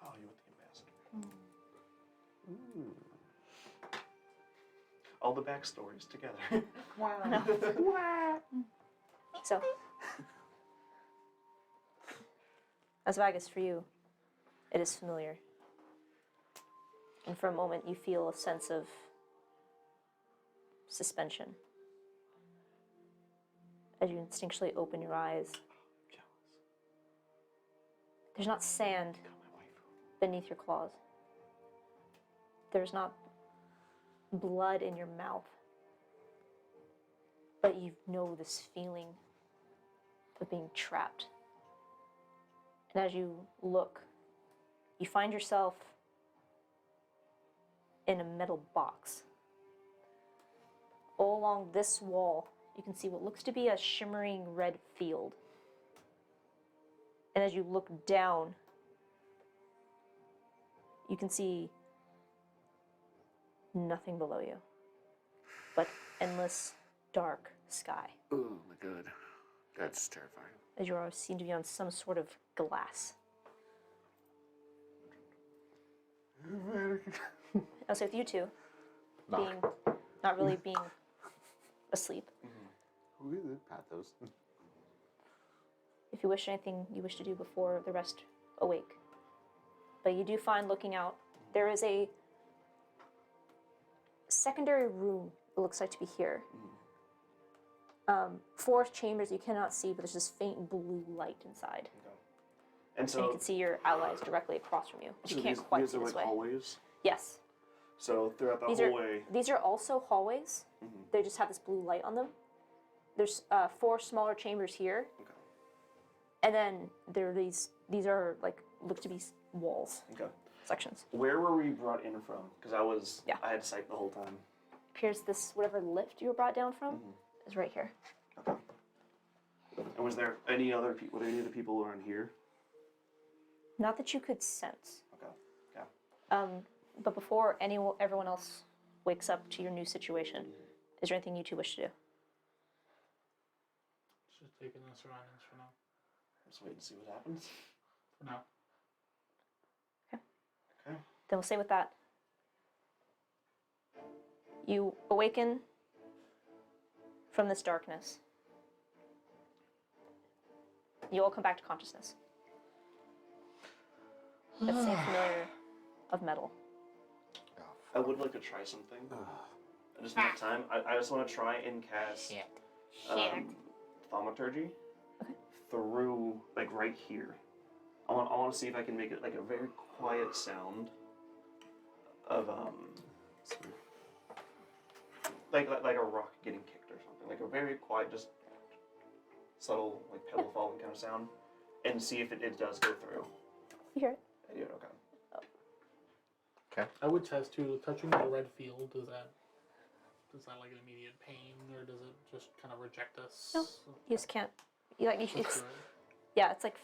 Oh, you with the ambassador. All the backstories together. Wow. So. As Vegas, for you, It is familiar. And for a moment, you feel a sense of suspension as you instinctually open your eyes. There's not sand beneath your claws. There's not blood in your mouth. But you know this feeling of being trapped. And as you look, you find yourself in a metal box. All along this wall, you can see what looks to be a shimmering red field. And as you look down, you can see nothing below you, but endless dark sky. Oh my god. That's terrifying. As you are seen to be on some sort of glass. Also with you two, not really being asleep. Who is it? Pathos. If you wish anything you wish to do before the rest awake. But you do find, looking out, there is a secondary room, it looks like to be here. 4 chambers you cannot see, but there's this faint blue light inside. Okay. And And you so can see your allies directly across from you, but you can't quite these see are this like way. hallways. Yes. So throughout the These hallway. These are also hallways. They just have this blue light on them. There's 4 smaller chambers here. Okay. And then there are these are like, look to be walls, Okay. sections. Where were we brought in from? Because I had sight the whole time. Appears this, whatever lift you were brought down from, is right here. Okay. And was there any other people? Were there any other people around here? Not that you could sense. Okay. Yeah. But before everyone else wakes up to your new situation, is there anything you two wish to do? Just taking the surroundings for now. Just wait and see what happens. For now. Okay. Then we'll say with that, you awaken from this darkness. You all come back to consciousness. That same familiar of metal. I would like to try something. I just don't have time. I just want to try and cast thaumaturgy through, like, right here. I want to see if I can make it like a very quiet sound of like a rock getting kicked or something, like a very quiet, just subtle, like pebble falling kind of sound, and see if it does go through. You hear it? Yeah, okay. Okay. I would test too. Touching the red field, does that like an immediate pain, or does it just kind of reject us? No. You just can't. It's That's yeah. It's like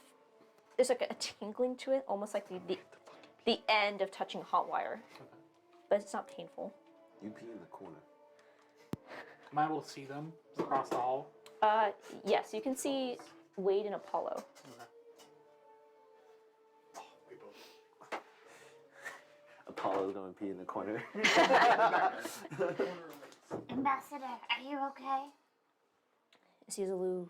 there's like a tingling to it, almost like the end of touching hot wire, but it's not painful. You pee in the corner. Am I able to see them across the hall? Yes, you can see Wade and Apollo. Apollo's going to pee in the corner. Ambassador, are you okay? Suzalu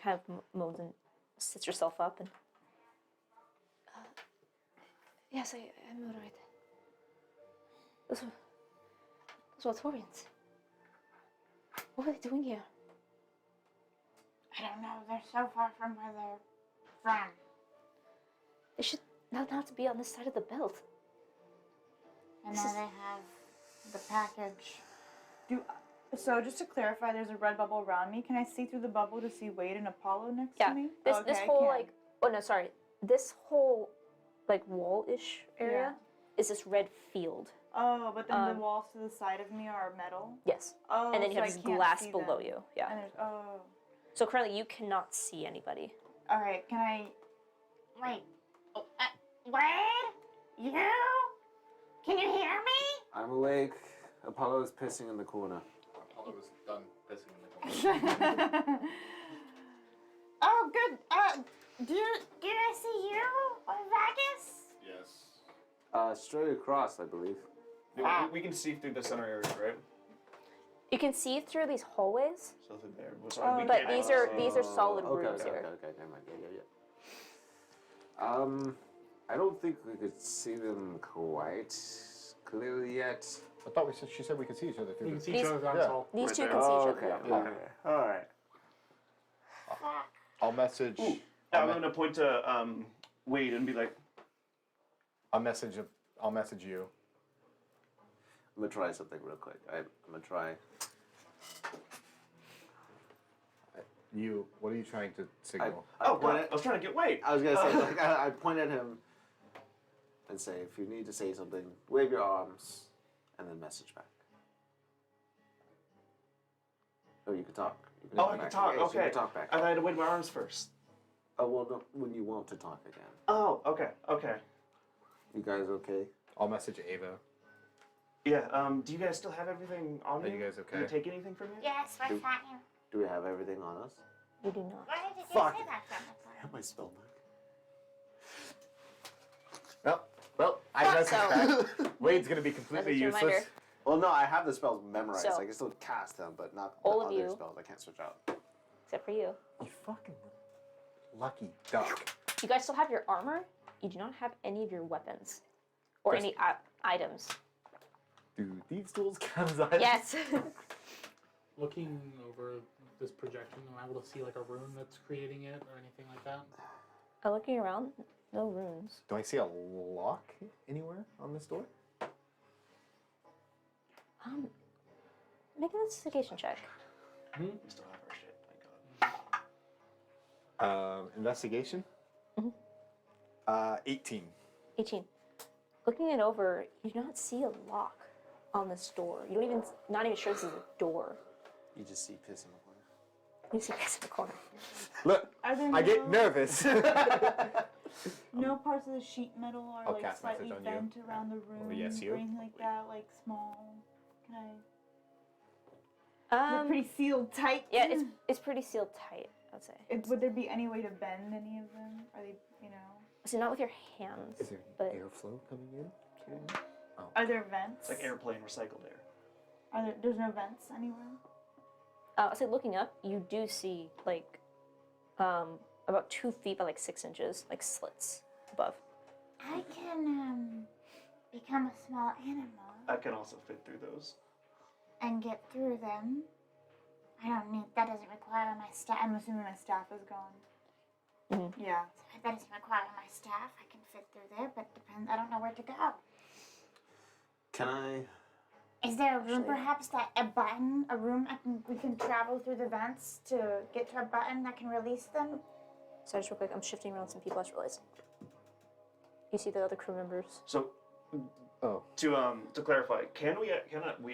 kind of moans and sits herself up and. Yes, I'm alright. Those were Torians. What are they doing here? I don't know. They're so far from where they're from. They should not be on this side of the belt. And now they have the package. So just to clarify, there's a red bubble around me. Can I see through the bubble to see Wade and Apollo next Yeah, to me? this Okay, I whole can. this whole like wall-ish area is this red field. Oh, but then the walls to the side of me are metal. Yes. Oh, And then you so have I this can't glass see below them. you. Yeah. And there's So currently you cannot see anybody. all right. Can I? Wait. Wade? You? Can you hear me? I'm awake. Apollo is pissing in the corner. Apollo was done pissing in the corner. Oh, good. Did I see you or Vegas? Yes. Straight across, I believe. We can see through the center area, right? You can see through these hallways, So through there. Well, sorry, we but can't these see. are solid Okay, rooms okay, here. okay, never mind. I don't think we could see them quite clearly yet. I thought she said we could see each other You through can the. see each other's Yeah. asshole. These right two there. can see each Okay. other. Yeah. Okay. All right. I'll message. I'm going to point to Wade and be like, I'll message you. I'm gonna try something real quick. I'm gonna try. You. What are you trying to signal? oh, God, I was trying to get Wade. I was gonna say, like, I point at him and say, if you need to say something, wave your arms, and then message back. Oh, you can talk. You Oh, talk I can back. talk. Yeah, so you Okay. can talk back. I thought I had to wave my arms first. Oh, well, no, when you want to talk again. Oh, okay. Okay. You guys okay? I'll message Ava. Yeah, do you guys still have everything on Are you? you guys Did okay? you take anything from you? Yes, we're fine. Do we have everything on us? You do not. Where did you Fuck. say that from? I have my spell Well, I Thought messaged back. Wade's gonna be completely Message useless. reminder. Well, no, I have the spells memorized. So- I can still cast them, but not All the of other you. spells. I can't switch out. Except for you. You fucking lucky duck. You guys still have your armor. You do not have any of your weapons. Or Just- any items. Dude, these tools count as items. Yes. Looking over this projection, am I able to see like a rune that's creating it or anything like that? Looking around, no runes. Do I see a lock anywhere on this door? Make an investigation check. We still have our shit, thank God. Investigation. Mhm. 18. 18. Looking it over, you do not see a lock on this door. You don't even, not even sure this is a door. You just see piss in the corner. You see this in the corner. Look, Are there I get nervous. no parts of the sheet metal are I'll like cast slightly message on you. bent around the room yes, you. or anything like that, like small? Can I? They're Um, pretty sealed tight. yeah, it's pretty sealed tight, I'd say. Would there be any way to bend any of them? Are they, you know? So not with your hands, Is there but airflow coming in? Are there vents? It's like airplane recycled air. There's no vents anywhere? I say looking up, you do see like about 2 feet by like 6 inches, like slits above. I can become a small animal I can also fit through those. and get through them. I don't need. That doesn't require my staff. I'm assuming my staff is gone. Mhm. Yeah. That doesn't require my staff. I can fit through there, but depends. I don't know where to go. Can I? Is there a room, Actually- perhaps, that a button, a room we can travel through the vents to get to a button that can release them? So just real quick, I'm shifting around some people. I just realized. You see the other crew members? So, Oh. to clarify, can we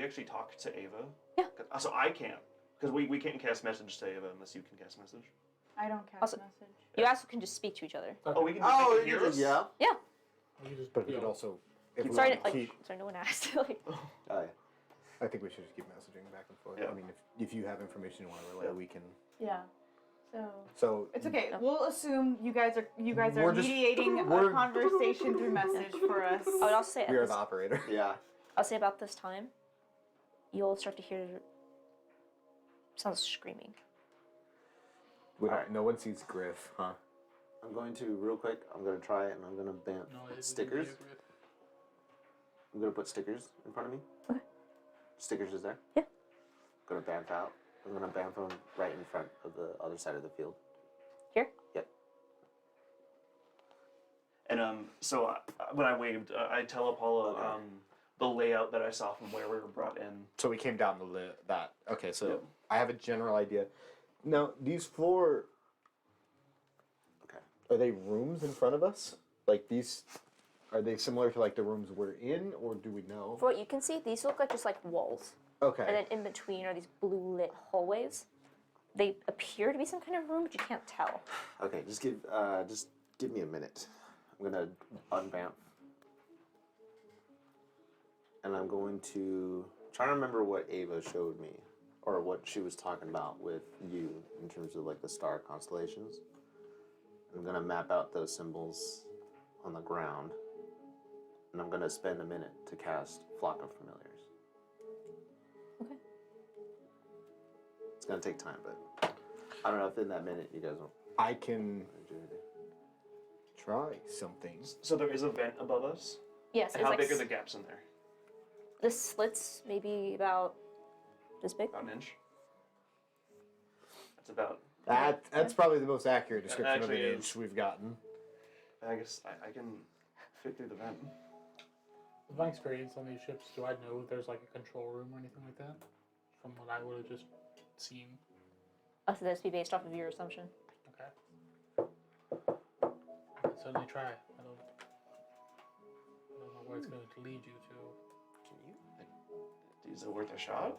actually talk to Ava? Yeah. So I can't, because we can't cast message to Ava unless you can cast message. I don't cast Also- message. You also can just speak to each other. Oh, we can. Oh, they you can hear just, us? yeah. Yeah. You just, But we you could know, also, if we Sorry, want to keep, sorry, no one asked. like, Oh, yeah. I think we should just keep messaging back and forth. Yeah. I mean, if you have information you want to relay, we can. Yeah. So So it's okay. No. We'll assume you guys are We're just- mediating a we're- conversation through message for us. I would also say, we are the operator. Yeah. I'll say about this time, you'll start to hear sounds of screaming. We don't, Alright. No one sees Griff, huh? I'm going to real quick. I'm gonna try it, and I'm gonna bam no, it stickers. would be good. I'm gonna put stickers in front of me. Okay. Stickers is there. Yeah. Gonna bamf out. I'm gonna bamf them right in front of the other side of the field. Here? Yep. And so when I waved, I tell Apollo Okay. the layout that I saw from where we were brought in. So we came down that. Okay, so Yep. I have a general idea. Now, these 4, Okay. are they rooms in front of us? Like these, are they similar to like the rooms we're in, or do we know? For what you can see, these look like just like walls. Okay. And then in between are these blue lit hallways. They appear to be some kind of room, but you can't tell. Okay. Just give me a minute. I'm gonna unbamf. And I'm going to try to remember what Ava showed me, or what she was talking about with you in terms of like the star constellations. I'm gonna map out those symbols on the ground, and I'm gonna spend a minute to cast Flock of Familiars. Okay. It's gonna take time, but I don't know if in that minute you guys will I can do anything. try something. So there is a vent above us. Yes, And it's how like big are the gaps in there? the slits maybe about this big. About an inch. That's about. That's probably the most accurate description of an actually inch is. we've gotten. I guess I can fit through the vent. With my experience on these ships, do I know if there's like a control room or anything like that? From what I would have just seen. So this be based off of your assumption. Okay. I can certainly try. I don't know where it's going to lead you to. Can you? Is it worth a shot?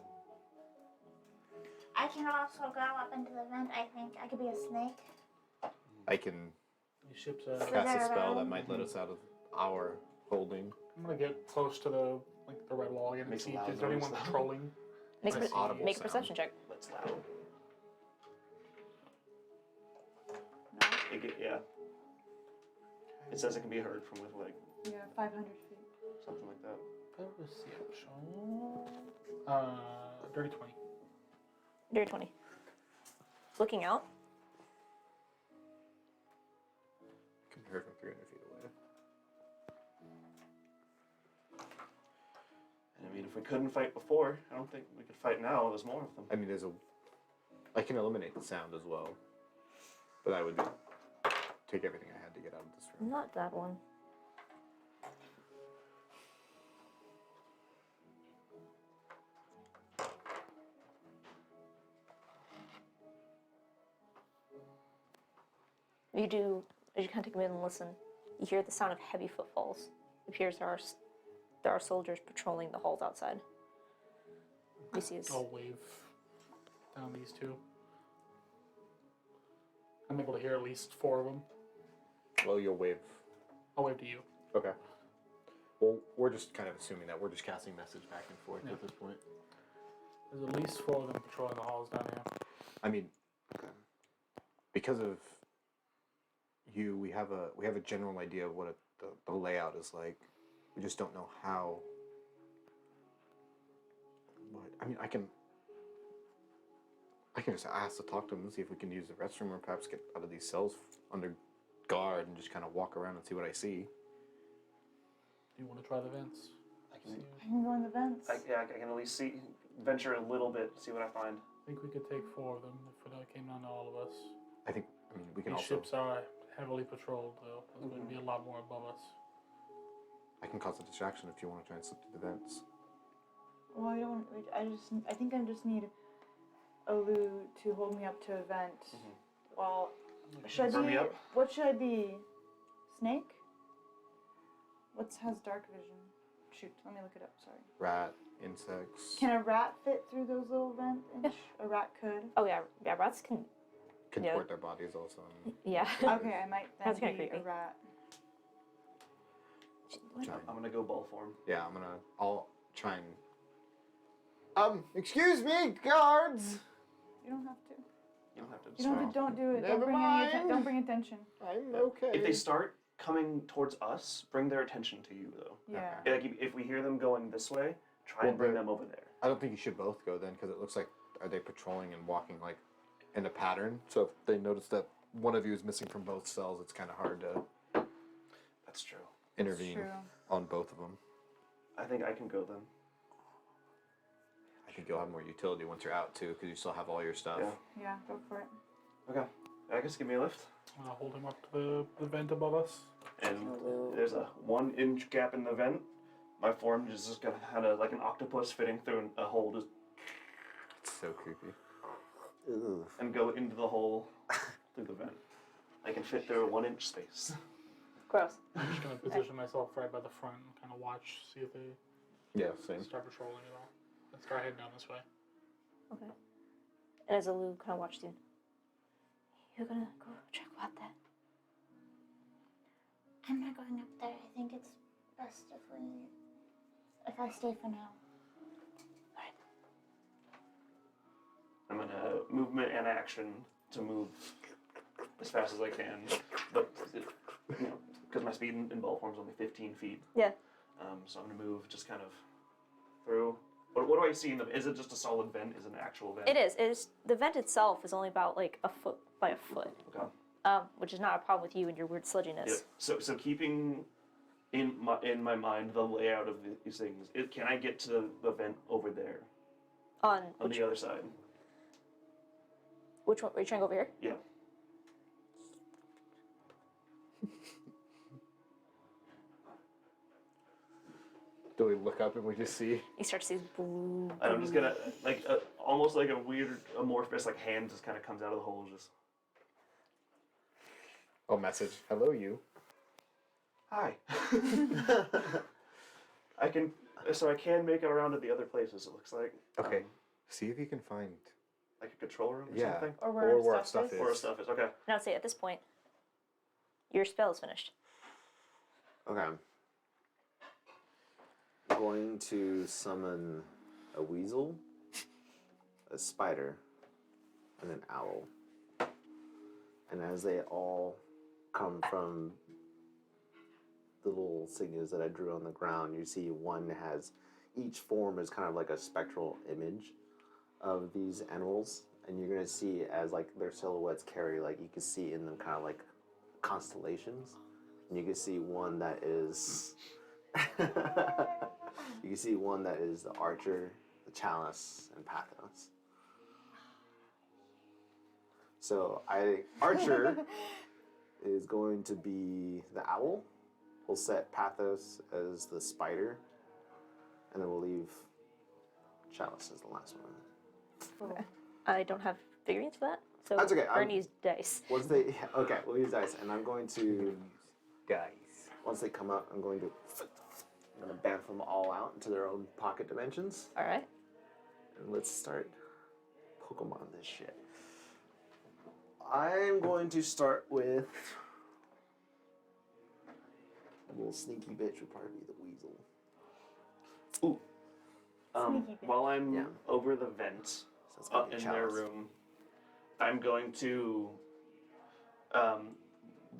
I can also go up into the vent. I think I could be a snake. I can These ships cast a spell that might let us out of our holding. I'm gonna get close to the red wall again and Makes a see loud if there's anyone noise. patrolling. Make, I a, see- audible make a sound. perception check. That's loud. No? Yeah. It says it can be heard from with like Yeah, 500 feet. something like that. Perception. Dirty 20. Dirty 20. Looking out, Can be heard from 300 feet away. And I mean, if we couldn't fight before, I don't think we could fight now. There's more of them. I mean, I can eliminate the sound as well, but I would take everything I had to get out of this room. not that one. You do, as you kind of take a minute and listen, you hear the sound of heavy footfalls. It appears there are soldiers patrolling the halls outside. You see is I'll wave down these two. I'm able to hear at least 4 of them. Well, you'll wave. I'll wave to you. Okay. Well, we're just kind of assuming that we're just casting message back and forth Yeah. at this point. There's at least 4 of them patrolling the halls down here. I mean, because of you, we have a general idea of what the layout is like. We just don't know how. What I mean, I can just ask to talk to them and see if we can use the restroom or perhaps get out of these cells under guard and just kind of walk around and see what I see. Do you want to try the vents? I can, I can go in the vents. I can at least venture a little bit, see what I find. I think we could take 4 of them if it came down to all of us. I mean, we can These also. ships are heavily patrolled, though. There's going to be a lot more above us. I can cause a distraction if you want to try and slip through the vents. Well, I don't. I think I just need Olu to hold me up to a vent. Well, should I Burn be? me up? What should I be? Snake? Has dark vision? Shoot, let me look it up. Sorry. Rat, insects. Can a rat fit through those little vents? A rat could. oh yeah, rats can. Contort their bodies also. Yeah. Okay, I might then That's kinda be a creepy. rat. I'm gonna go ball form. Yeah, I'll try and. Excuse me, guards! You don't have to. You don't have to. You don't have to. Don't do it. Never don't bring mind. Don't bring attention. I'm okay. If they start coming towards us, bring their attention to you though. Yeah. Like if we hear them going this way, try and Well, bring them over there. I don't think you should both go then, because it looks like are they patrolling and walking like in a pattern? So if they notice that one of you is missing from both cells, it's kind of hard to That's true. intervene True. on both of them. I think I can go then. I think you'll have more utility once you're out too, because you still have all your stuff. Yeah. Yeah. Go for it. Okay. I guess give me a lift. I'm going to hold him up to the vent above us. And there's a 1-inch gap in the vent. My form is just gonna kind of like an octopus fitting through a hole, just It's so creepy. and go into the hole through the vent. I can fit through a 1-inch space. Gross. I'm just going to position myself right by the front and kind of watch, see if they Yeah, same. start patrolling at all. Let's start heading down this way. Okay. And as Alu kind of watched you, you're gonna go check what that. I'm not going up there. I think it's best if I stay for now. I'm gonna movement and action to move as fast as I can, but you know, because my speed in ball form is only 15 feet. Yeah. So I'm gonna move just kind of through. What do I see in the? Is it just a solid vent? Is it an actual vent? It is. It is. The vent itself is only about like a foot by a foot. Okay. which is not a problem with you and your weird sludginess. Yeah. So keeping in my mind the layout of these things, can I get to the vent over there On the other side? which one? Are you trying to go over here? Yeah. Do we look up and we just see? You start to see this blue. And I'm just gonna almost like a weird amorphous like hand just kind of comes out of the hole and just. Oh, message. Hello, you. Hi. I can make it around to the other places. It looks like. Okay. See if you can find. Like a control room or Yeah. something. Or where where stuff is. Where stuff is. Okay. Now, say at this point, your spell is finished. Okay. I'm going to summon a weasel, a spider, and an owl. And as they all come from the little signals that I drew on the ground, you see one has, each form is kind of like a spectral image of these animals. And you're going to see as like their silhouettes carry, like you can see in them kind of like constellations. And you can see one that is... You can see one that is the archer, the chalice, and Pathos. So archer is going to be the owl. We'll set Pathos as the spider, and then we'll leave chalice as the last one. Okay. I don't have figurines for that, so That's okay. we're gonna use dice. Okay, we'll use dice, and I'm going to Guys. once they come up, I'm going to bamf them all out into their own pocket dimensions. All right. And let's start Pokemon this shit. I'm going to start with a little sneaky bitch would probably be the weasel. Ooh. Sneaky bitch. While I'm Yeah. over the vent So it's gonna be in a their chalice. room, I'm going to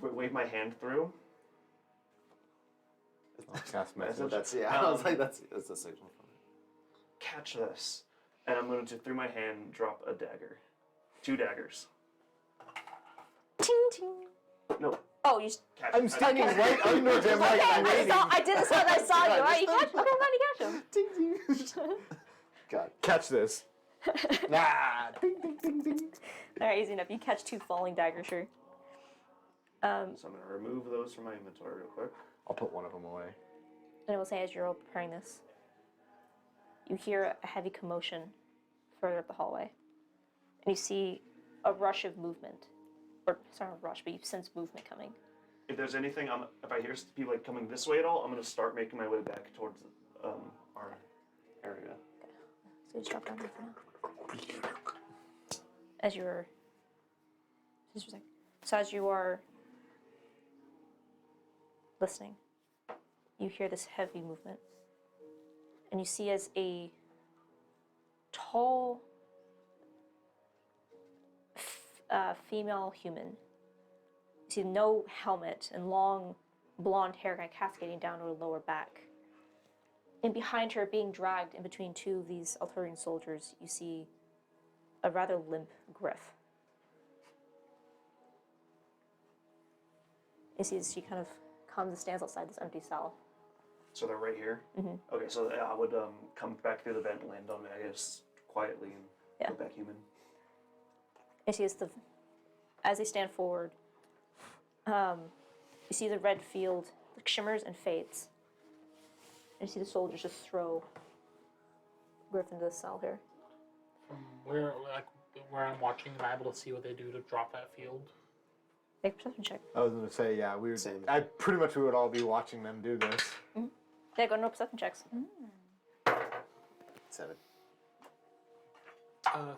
wave my hand through. Cast message. That's I was like that's the signal from it. Catch this. And I'm going to, through my hand, drop a dagger. 2 daggers. Ting ting. No, Oh, you. catch I'm it. standing right under them like Okay, I'm waiting. I did this when I saw you. All right, you catch. Okay, I'm glad you catch him. Ding ding. God. Catch this. Nah. Ding, ding, ding, ding. All right, easy enough. You catch 2 falling daggers, sure. So I'm going to remove those from my inventory real quick. I'll put one of them away. And I will say, as you're all preparing this, you hear a heavy commotion further up the hallway. And you see a rush of movement. Or, sorry, not a rush, but you sense movement coming. If there's anything, if I hear people like coming this way at all, I'm going to start making my way back towards our area. So just drop down there for now. As you're... Just a second. So as you are listening, you hear this heavy movement. And you see as a tall female human. You see no helmet and long blonde hair kind of cascading down her lower back. And behind her, being dragged in between 2 of these Alturian soldiers, you see a rather limp Griff. You see as she kind of comes and stands outside this empty cell. So they're right here? Mhm. Okay, so I would come back through the vent and land on me, I guess, quietly and Yeah. go back human. You see as they stand forward, you see the red field like shimmers and fades. And you see the soldiers just throw Griff into the cell here. From where I'm watching, am I able to see what they do to drop that field? Make a perception check. I was gonna say, yeah, we would. Same. We would all be watching them do this. Yeah, go no perception checks. 7.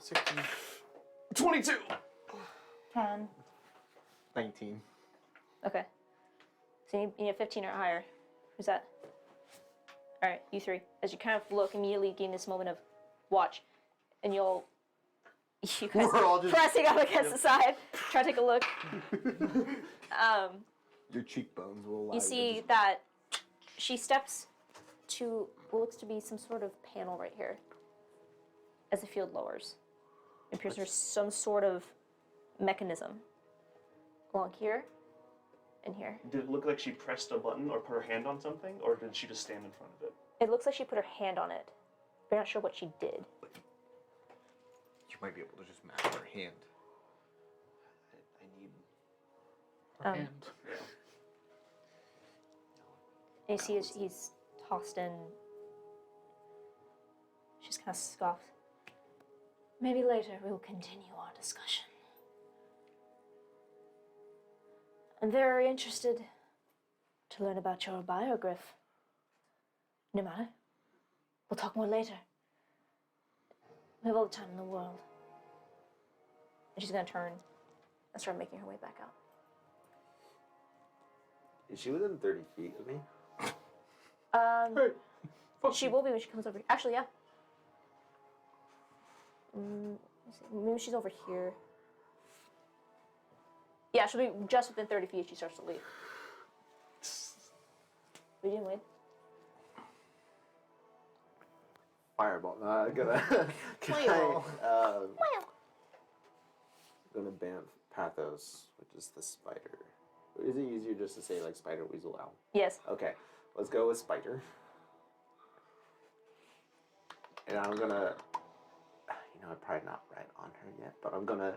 16. 22! 10. 19. Okay. So you need a 15 or higher. Who's that? All right, you 3. As you kind of look, immediately gain this moment of watch, and you guys We're all just- pressing up against the side, try to take a look. Your cheekbones will lie. You see that she steps to what looks to be some sort of panel right here. As the field lowers, it appears there's some sort of mechanism along here and here. Did it look like she pressed a button or put her hand on something, or did she just stand in front of it? It looks like she put her hand on it. But I'm not sure what she did. You might be able to just match her hand. I need. Her Um, hand. Yeah. And you see he's tossed in. She's kind of scoffed. Maybe later we'll continue our discussion. I'm very interested to learn about your biogriff. No matter. We'll talk more later. We have all the time in the world. And she's gonna turn and start making her way back out. Is she within 30 feet of me? She will be when she comes over. Actually, yeah. Let's see. Maybe she's over here. Yeah, she'll be just within 30 feet. She starts to leave. We didn't wait. Fireball. No, I'm gonna. Gonna ban Pathos, which is the spider. Is it easier just to say like spider, weasel, owl? Yes. Okay, let's go with spider. And I'm gonna, I'm probably not right on her yet, but I'm gonna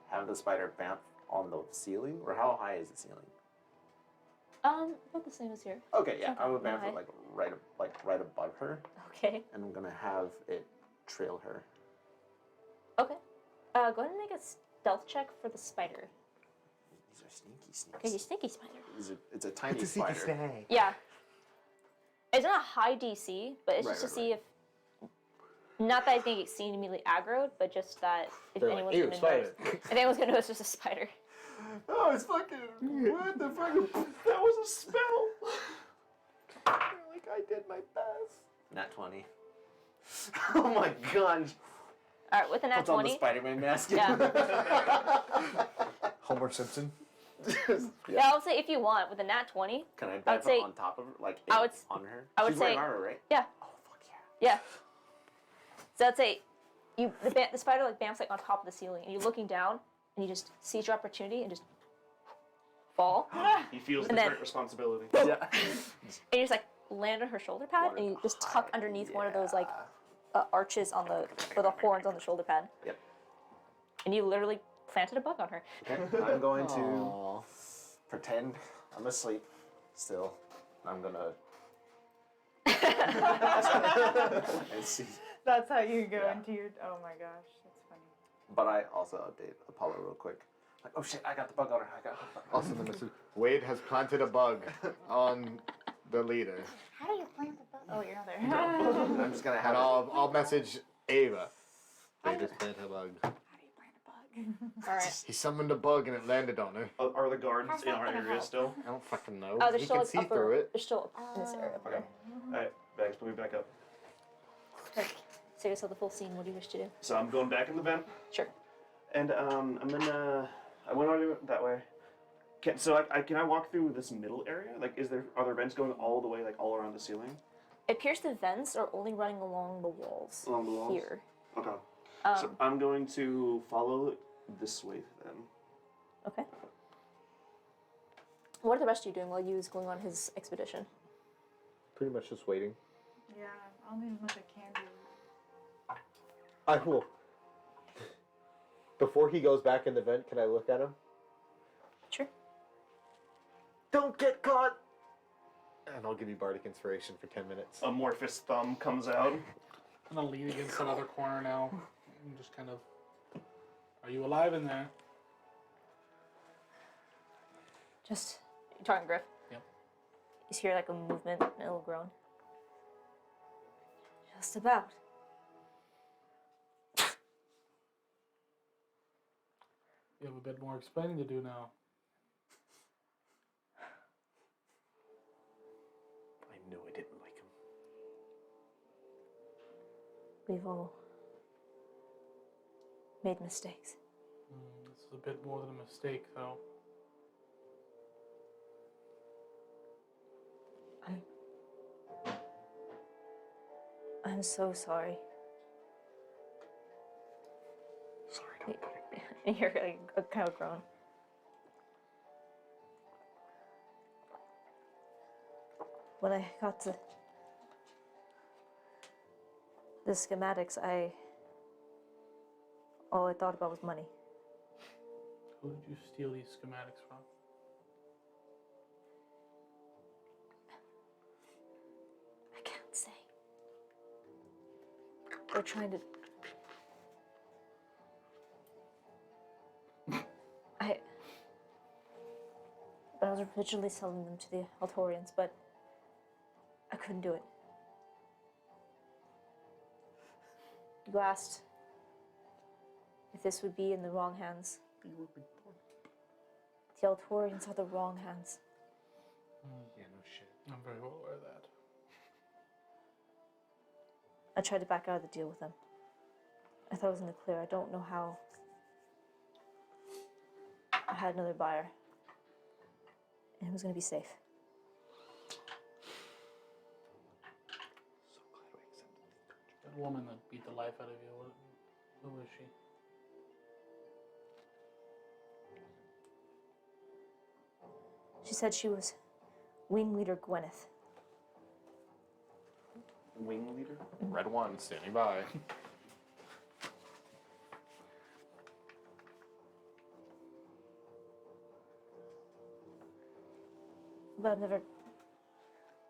have the spider bamf on the ceiling. Or how high is the ceiling? About the same as here. Okay, yeah, Something I would bamf high. it right above her, Okay. and I'm gonna have it trail her. Okay. Go ahead and make a stealth check for the spider. These are sneaky snakes. Okay, you sneaky spider. It's a tiny spider. Yeah. It's not a high DC, but it's just to see if. Not that it's gonna get seen immediately aggroed, but just that if They're anyone's like, "Ew, gonna spider." notice. If anyone's gonna notice, it's a spider. Oh, it's fucking. What the fuck? That was a spell! Like I did my best. Nat 20. Oh my god. All right, with a nat Puts on the 20. Spider-Man mask. Yeah. Homer Simpson. Yeah, I would say if you want, with a nat 20. Can I I would bamf say- it on top of her? Like I would- on her? I would She's wearing say- armor, right? Yeah. Oh fuck yeah. Yeah. So I'd say the spider like bamfs like on top of the ceiling, and you're looking down, and you just seize your opportunity and just fall, He feels And the then- great responsibility. Yeah. and you just like land on her shoulder pad, and you just tuck underneath one of those like arches on the or the horns on the shoulder pad. Yep. And you literally planted a bug on her. Okay. I'm going to pretend I'm asleep still. I'm gonna and see. That's how you go Yeah. into your. Oh my gosh, that's funny. But I also update Apollo real quick. Like, oh shit, I got the bug on her. I got the bug. Also, the message. Wade has planted a bug on the leader, How do you plant the bug? Oh, you're not there. I'm just gonna have and it. I'll message Ava. Wade has planted a bug. How do you plant a bug? All right. He summoned a bug and it landed on her. Are the guards How's in that our gonna area help? still? I don't fucking know. They're He still can like see upper, through it. They're still up in this area up there. Alright, Bags, put me back up. Okay. So you saw the full scene. What do you wish to do? So I'm going back in the vent, Sure. and I'm gonna. I went on that way. Can I walk through this middle area? Like, are there vents going all the way, like all around the ceiling? It appears the vents are only running along the walls. Along the walls? Here. Okay. So I'm going to follow this way then. Okay. What are the rest of you doing while you was going on his expedition? Pretty much just waiting. Yeah, I'll need as much as I can do. I will. Before he goes back in the vent, can I look at him? Sure. Don't get caught! And I'll give you bardic inspiration for 10 minutes. Amorphous thumb comes out. I'm gonna lean against another corner now and just kind of. Are you alive in there? Just you're talking Griff. Yep. You hear like a movement, and a little groan. Just about. You have a bit more explaining to do now. I knew I didn't like him. We've all made mistakes. This is a bit more than a mistake, though. I'm so sorry. Sorry, don't put it. And you're like a kind of groan. when I got to the schematics, all I thought about was money. Who did you steal these schematics from? I can't say. They're trying to. But I was originally selling them to the Altorians, but I couldn't do it. You asked if this would be in the wrong hands. The Altorians are the wrong hands. Yeah, no shit. I'm very well aware of that. I tried to back out of the deal with them. I thought it was in the clear. I don't know how. I had another buyer. And it was going to be safe. So glad we accepted. That woman that beat the life out of you, who is she? She said she was wing leader Gwyneth. Wing leader? Red one, standing by. But I've never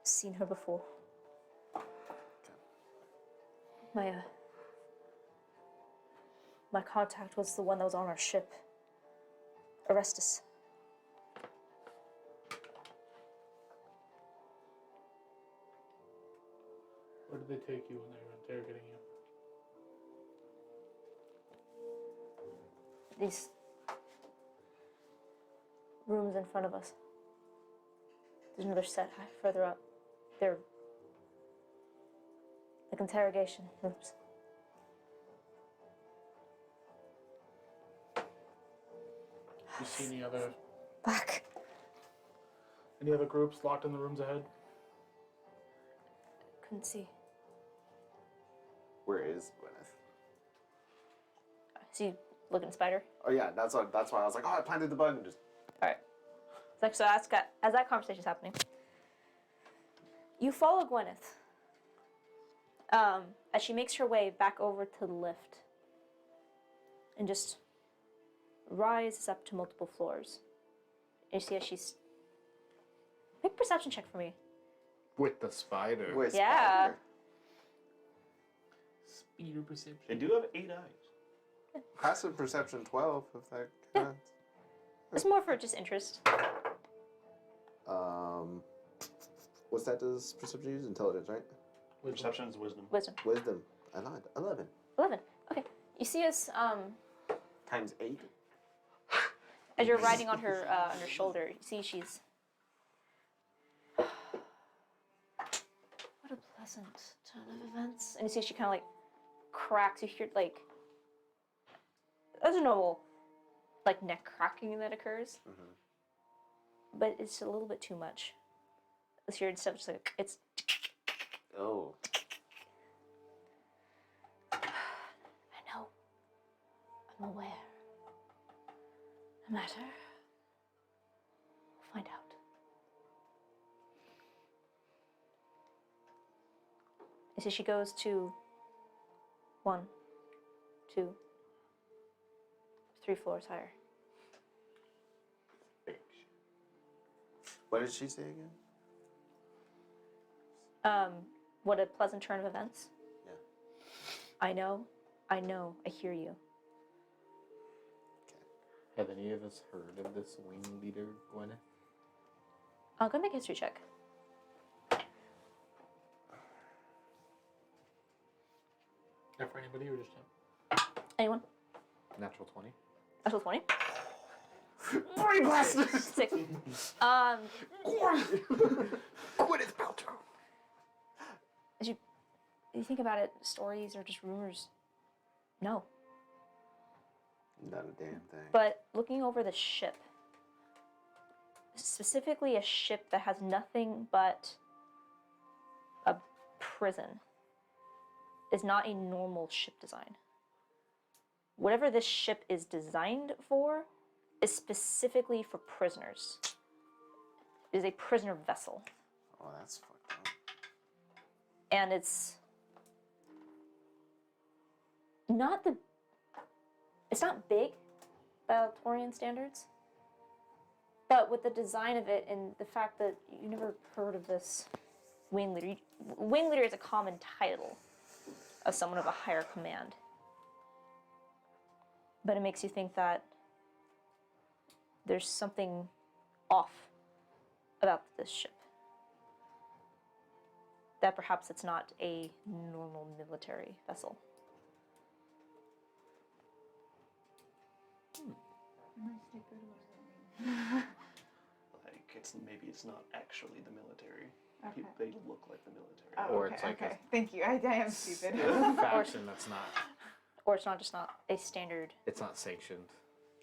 seen her before. My contact was the one that was on our ship. Orestes. Where did they take you when they were interrogating you? These rooms in front of us. There's another set further up. They're like interrogation rooms. You see any other Back. groups locked in the rooms ahead? Couldn't see. Where is Gwyneth? See, looking spider. Oh yeah, that's why I was like, oh, I planted the bug and just. All right. So as that conversation's happening, you follow Gwyneth as she makes her way back over to the lift and just rises up to multiple floors. And you see as she's. Make a perception check for me. With the spider. Where's Yeah. Spider? Speeder perception. They do have 8 eyes. Passive perception 12, if that counts. It's more for just interest. What's that does perception use? Intelligence, right? Perception is wisdom. Wisdom. Wisdom. I lied. 11. 11. Okay. You see us Times 8? as you're riding on her shoulder. You see she's. What a pleasant turn of events. And you see she kind of like cracks. You hear like. There's a normal like neck cracking that occurs. Mm-hmm. But it's a little bit too much. This weird stuff just like it's. Oh. I know. I'm aware. No matter. We'll find out. And so she goes to 1, 2, 3 floors higher. What did she say again? What a pleasant turn of events. Yeah. I know, I hear you. Have any of us heard of this wing leader, Gwyneth? I'll go make a history check. Yeah, for anybody or just him? Anyone? Natural 20. Natural 20? Brain blaster! 6. Gwyneth Paltrow! As you think about it, stories are just rumors. No. Not a damn thing. But looking over the ship, specifically a ship that has nothing but a prison, is not a normal ship design. Whatever this ship is designed for is specifically for prisoners. It is a prisoner vessel. Oh, that's fucked And it's not big by Altorian standards, but with the design of it and the fact that you never heard of this wing leader. Wing leader is a common title of someone of a higher command. But it makes you think that there's something off about this ship. That perhaps it's not a normal military vessel. Like maybe it's not actually the military. Okay. They look like the military. Oh, Or okay, it's like okay. Thank you. I am stupid. Fashion that's not. Or it's just not a standard. It's not sanctioned.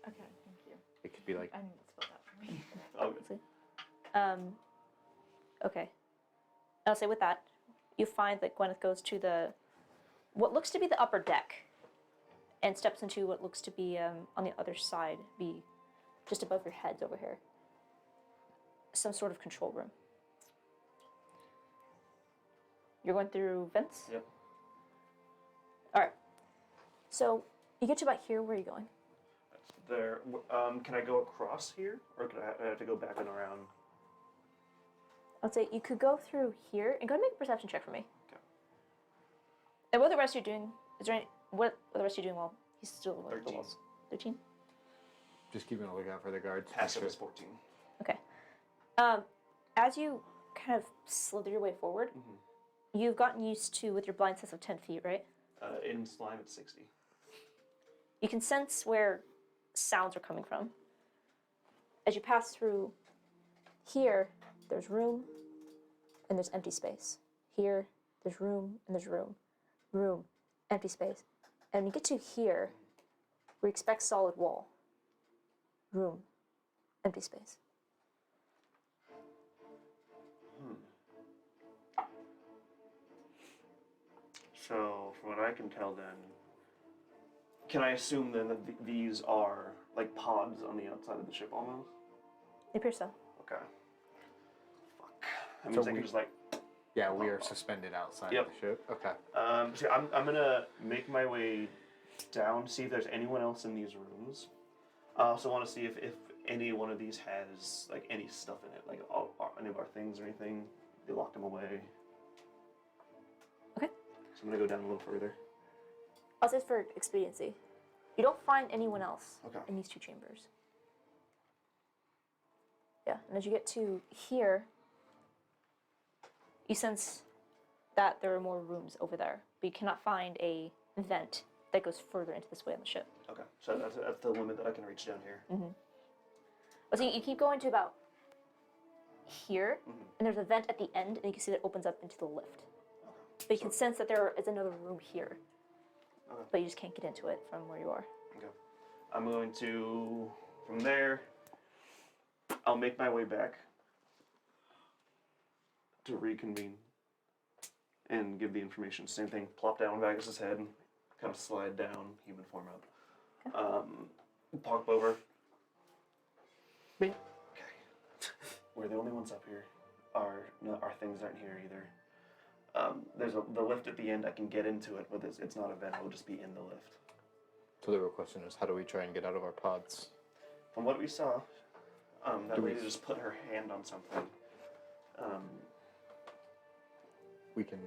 Okay, thank you. It could be like. I need to spell that for me. Oh, good. Okay. I'll say with that, you find that Gwyneth goes to what looks to be the upper deck, and steps into what looks to be on the other side, be just above your heads over here. Some sort of control room. You're going through vents? Yep. All right. So you get to about here. Where are you going? There. Can I go across here, or can I have to go back and around? I'd say you could go through here and go ahead and make a perception check for me. Okay. And what are the rest of you doing? Is there any, what are the rest of you doing while he's still on the 13. walls? 13? Just keeping a lookout for the guards. Passive is 14. Okay. As you kind of slither your way forward, you've gotten used to, with your blind sense of 10 feet, right? In slime, it's 60. You can sense where sounds are coming from. As you pass through here, there's room and there's empty space. Here, there's room and there's room. Room, empty space. And when you get to here, we expect solid wall. Room, empty space. So, from what I can tell then, can I assume then that these are like pods on the outside of the ship almost? It appears so. Okay. Fuck. That So means I can just like... Yeah, we are suspended outside Yep. of the ship. Okay. So I'm gonna make my way down, see if there's anyone else in these rooms. I also want to see if any one of these has like any stuff in it, like any of our things or anything. They locked them away. Okay. So I'm gonna go down a little further. I'll say for expediency. You don't find anyone else Okay. in these two chambers. Yeah, and as you get to here, you sense that there are more rooms over there, but you cannot find a vent that goes further into this way on the ship. Okay. So that's the limit that I can reach down here. But so you keep going to about here, and there's a vent at the end, and you can see that opens up into the lift. But you can sense that there is another room here, but you just can't get into it from where you are. Okay. I'm going to, from there, I'll make my way back to reconvene and give the information. Same thing, plop down on Vagus's head, kind of slide down, human form up. Pop over. Me. Okay. We're the only ones up here. Our things aren't here either. There's the lift at the end. I can get into it, but it's not a vent. We'll just be in the lift. So the real question is, how do we try and get out of our pods? From what we saw, that Do we- lady just put her hand on something. We can.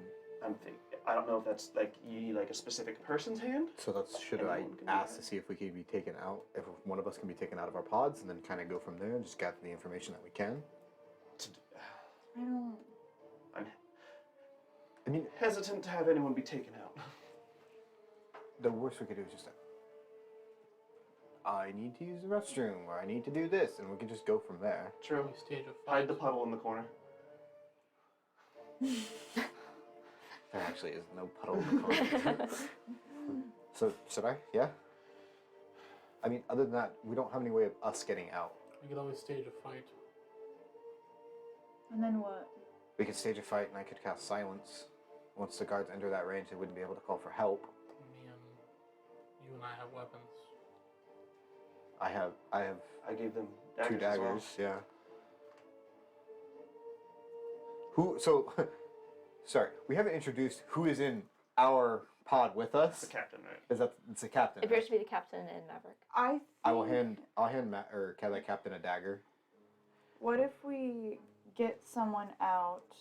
I don't know if that's like you need like a specific person's hand. So that's should I Anyone can do ask that. to see if we can be taken out, if one of us can be taken out of our pods, and then kind of go from there and just gather the information that we can. I don't. I'm I mean, hesitant to have anyone be taken out. the worst we could do is just. I need to use the restroom, or I need to do this, and we can just go from there. True. Any stage of Hide fight. the puddle in the corner. There actually is no puddle in the corner. So should I? Yeah. I mean, other than that, we don't have any way of us getting out. We could always stage a fight. And then what? We could stage a fight, and I could cast silence. Once the guards enter that range, they wouldn't be able to call for help. You and I have weapons. I have I gave them two daggers. as well. daggers. Yeah. Who? So, Sorry, we haven't introduced who is in our pod with us. The captain, right? It's the captain? It appears Right? to be the captain and Maverick. I'll hand the captain a dagger. What if we get someone out,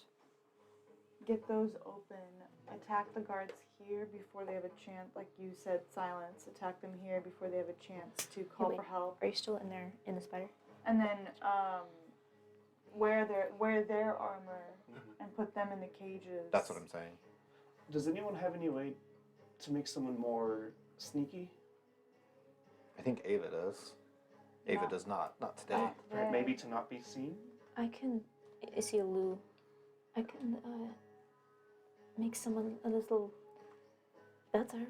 get those open, attack the guards here before they have a chance, like you said, silence, attack them here before they have a chance to call wait. for help, Are you still in there in the spider? and then wear their armor and put them in the cages. That's what I'm saying. Does anyone have any way to make someone more sneaky? I think Ava does. Ava does not. Not today. Not Right, today. maybe to not be seen? I can. I see a Lou. I can make someone a little better.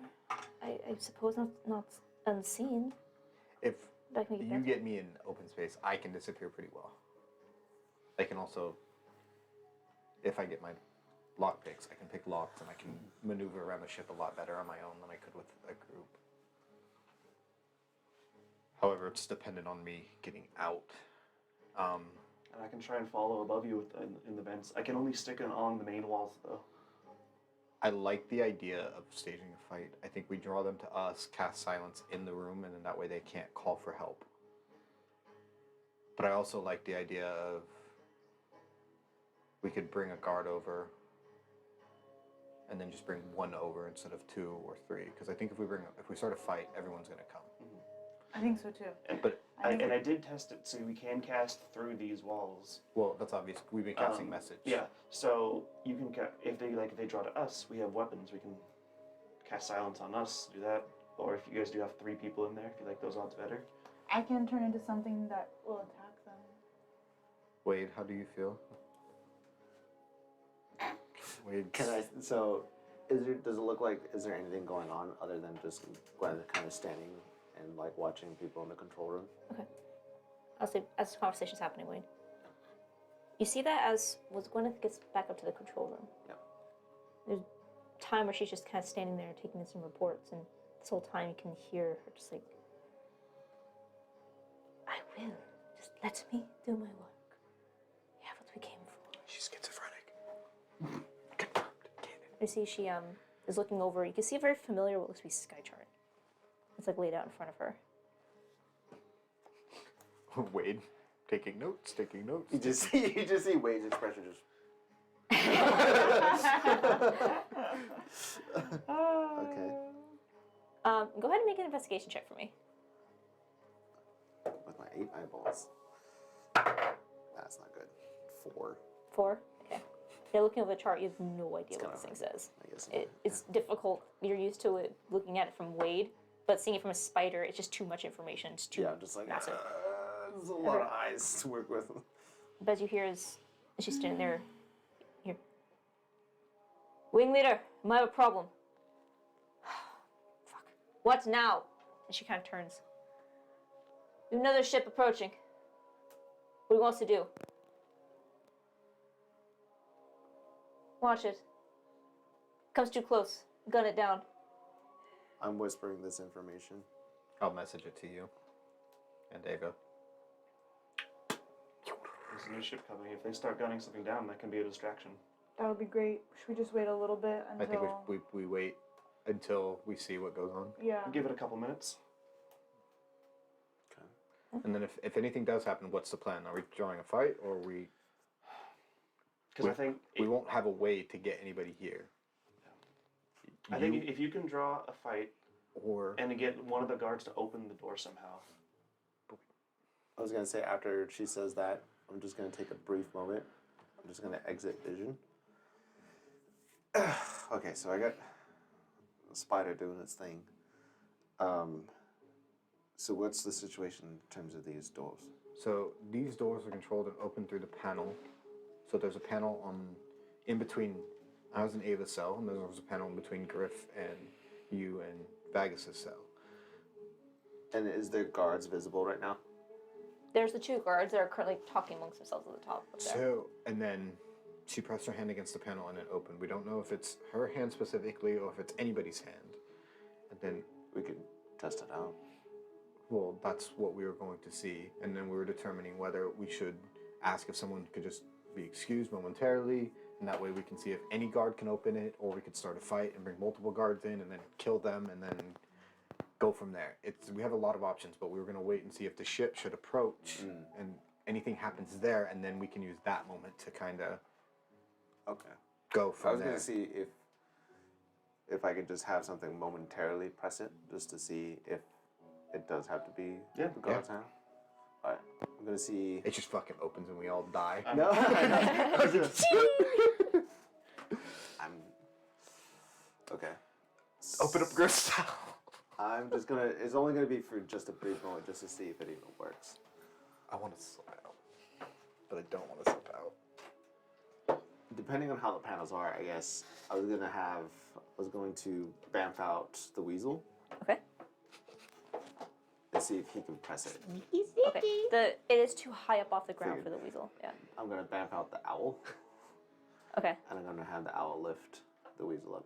I suppose not unseen. If But I can make it you better. get me in open space, I can disappear pretty well. I can also, if I get my lock picks, I can pick locks and I can maneuver around the ship a lot better on my own than I could with a group. However, it's dependent on me getting out. And I can try and follow above you in the vents. I can only stick it on the main walls, though. I like the idea of staging a fight. I think we draw them to us, cast silence in the room, and then that way they can't call for help. But I also like the idea of we could bring a guard over and then just bring one over instead of 2 or 3. Because I think if we start a fight, everyone's going to come. I think so too. But I think I did test it, so we can cast through these walls. well, that's obvious. We've been casting message. Yeah, so you can if they draw to us, we have weapons. We can cast silence on us. Do that, or if you guys do have 3 people in there, if you like those odds better. I can turn into something that will attack them. Wade, how do you feel? Wade, Can I? So, does it look like? Is there anything going on other than just Gwen kind of standing and like watching people in the control room? I'll say as the conversation's happening, Wade. You see that as Gwyneth gets back up to the control room. Yeah. There's a time where she's just kind of standing there taking some reports, and this whole time you can hear her just like, I will. Just let me do my work. We have what we came for. she's schizophrenic. You see she is looking over. You can see a very familiar what looks to be sky chart. It's like laid out in front of her. Wade, taking notes. You just see Wade's expression just. Okay. Go ahead and make an investigation check for me. With my 8 eyeballs. That's not good. 4. 4? Okay. Yeah, looking over the chart, you have no idea what this thing says. I guess. It's difficult. You're used to it looking at it from Wade, but seeing it from a spider, it's just too much information. It's too Yeah, I'm just like massive. there's a lot of eyes to work with. But as you hear is she's standing there. Here. Wing leader, I might have a problem. Fuck. What now? And she kind of turns. We have another ship approaching. What do you want us to do? Watch it. Comes too close. Gun it down. I'm whispering this information. I'll message it to you and Ava. There's a new ship coming. If they start gunning something down, that can be a distraction. That would be great. Should we just wait a little bit until? I think we wait until we see what goes on. Yeah. Give it a couple minutes. And then if anything does happen, what's the plan? Are we drawing a fight or Because I think we won't have a way to get anybody here? I think if you can draw a fight Or and get one of the guards to open the door somehow. I was gonna say after she says that, I'm just gonna take a brief moment. I'm just gonna exit vision. Okay, so I got the spider doing its thing. So what's the situation in terms of these doors? so these doors are controlled and open through the panel. So there's a panel in between. I was in Ava's cell, and then there was a panel in between Griff and you and Vagus's cell. And is there guards visible right now? There's the 2 guards that are currently talking amongst themselves at the top up there. So, and then she pressed her hand against the panel and it opened. We don't know if it's her hand specifically or if it's anybody's hand. And then, We could test it out. well, that's what we were going to see. And then we were determining whether we should ask if someone could just be excused momentarily and that way we can see if any guard can open it, or we could start a fight and bring multiple guards in and then kill them and then go from there. We have a lot of options, but we were gonna wait and see if the ship should approach and anything happens there, and then we can use that moment to kind of go from I was there. gonna see if I could just have something momentarily press it, just to see if it does have to be the guard's hand. Alright, I'm gonna see. It just fucking opens and we all die. No. I'm okay. Open up Griff style. I'm just gonna. It's only gonna be for just a brief moment, just to see if it even works. I want to slip out, but I don't want to slip out. Depending on how the panels are, I guess I was going to bamf out the weasel Okay. and see if he can press it. Okay. It is too high up off the ground Figured. for the weasel. Yeah. I'm gonna bamf out the owl, Okay. and I'm gonna have the owl lift the weasel up.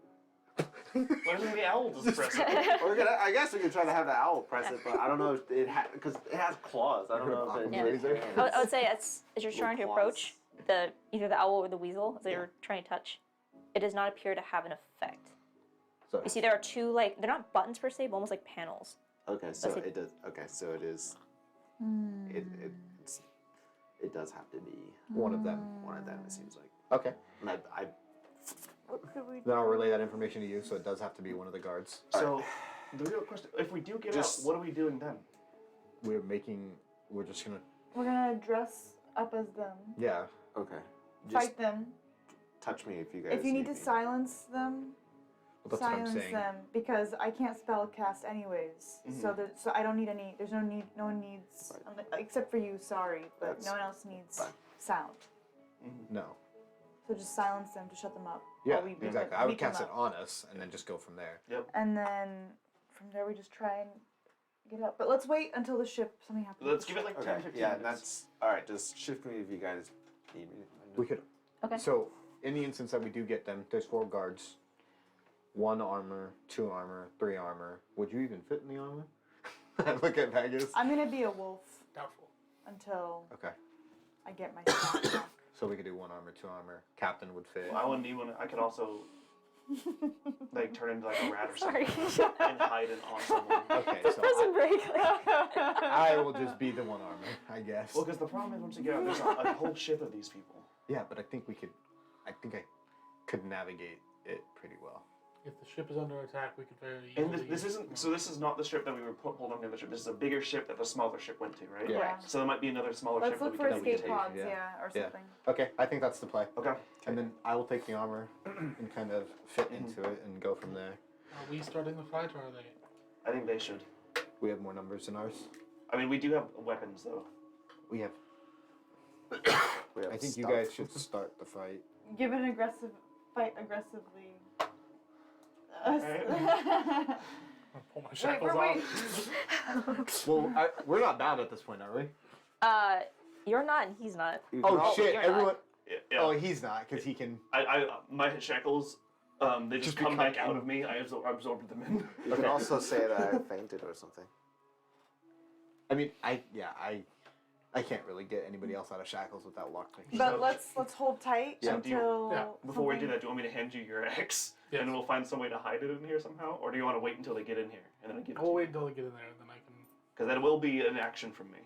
Why doesn't the owl just press it? I guess we could try to have the owl press it, but I don't know if it because it has claws. I don't know if Yeah. it's I would say as you're trying to claws. approach either the owl or the weasel, as you're trying to touch, it does not appear to have an effect. So You see, there are two they're not buttons per se, but almost like panels. Okay, so Let's see. it does. Okay, so it is. It does have to be one of them. one of them. It seems like. Okay. And I Then I'll relay that information to you, so it does have to be one of the guards. So, the real question: if we do get Just- out, what are we doing then? We're just gonna, We're gonna dress up as them, yeah. okay. Just fight them. touch me if you guys. If you need to me. silence them, Well, that's what I'm silence saying. them because I can't spell cast anyways. So I don't need any. There's no need. No one needs except for you. Sorry, but That's no one else needs fine. sound. No. So just silence them to shut them up. Yeah, while we beat exactly. them- I would beat them cast it up. on us and then just go from there. And then from there we just try and get up. But let's wait until the ship something happens. Let's give it like 10, Okay. 15 Yeah, minutes. that's all right. Just shift me if you guys need me. We could. Okay. So, in the instance that we do get them, there's 4 guards. 1 armor, 2 armor, 3 armor. Would you even fit in the armor? Look at Vegas. I'm gonna be a wolf Doubtful. until Okay. I get my sound back. So we could do 1 armor, 2 armor. Captain would fit. Well, I wouldn't need one. I could also turn into like a rat or Sorry. something and hide it on someone. Okay, so Prison break. I will just be the 1 armor, I guess. Well, because the problem is once you get out, there's a whole ship of these people. Yeah, but I think I could navigate it pretty well. If the ship is under attack, we could very And easily. this isn't. So this is not the ship that we were pulled on the other ship. This is a bigger ship that the smaller ship went to, right? Yeah. Correct. So there might be another smaller Let's ship look that for we can escape take. pods, yeah. or Yeah. something. Okay, I think that's the play. Okay. And then I will take the armor and kind of fit into it and go from there. Are we starting the fight, or are they? I think they should. We have more numbers than ours. I mean, we do have weapons though. We have. We have I think you stuff. guys should start the fight. Give an aggressive fight aggressively. I'll pull my shackles off. Well, we're not bound at this point, are we? You're not, and he's not. Oh No, shit! you're Everyone. Yeah. Oh, he's not, because he can. My shackles, they just come become back out of me. I absorbed them in. You can also say that I fainted or something. I mean, I can't really get anybody else out of shackles without locking. But let's hold tight Yeah. until. Yeah. Before we do something- that, do you want me to hand you your axe, Yes. and then we'll find some way to hide it in here somehow, or do you want to wait until they get in here and then I give it to We'll you? wait until they get in there, and then I can. Because that will be an action from me.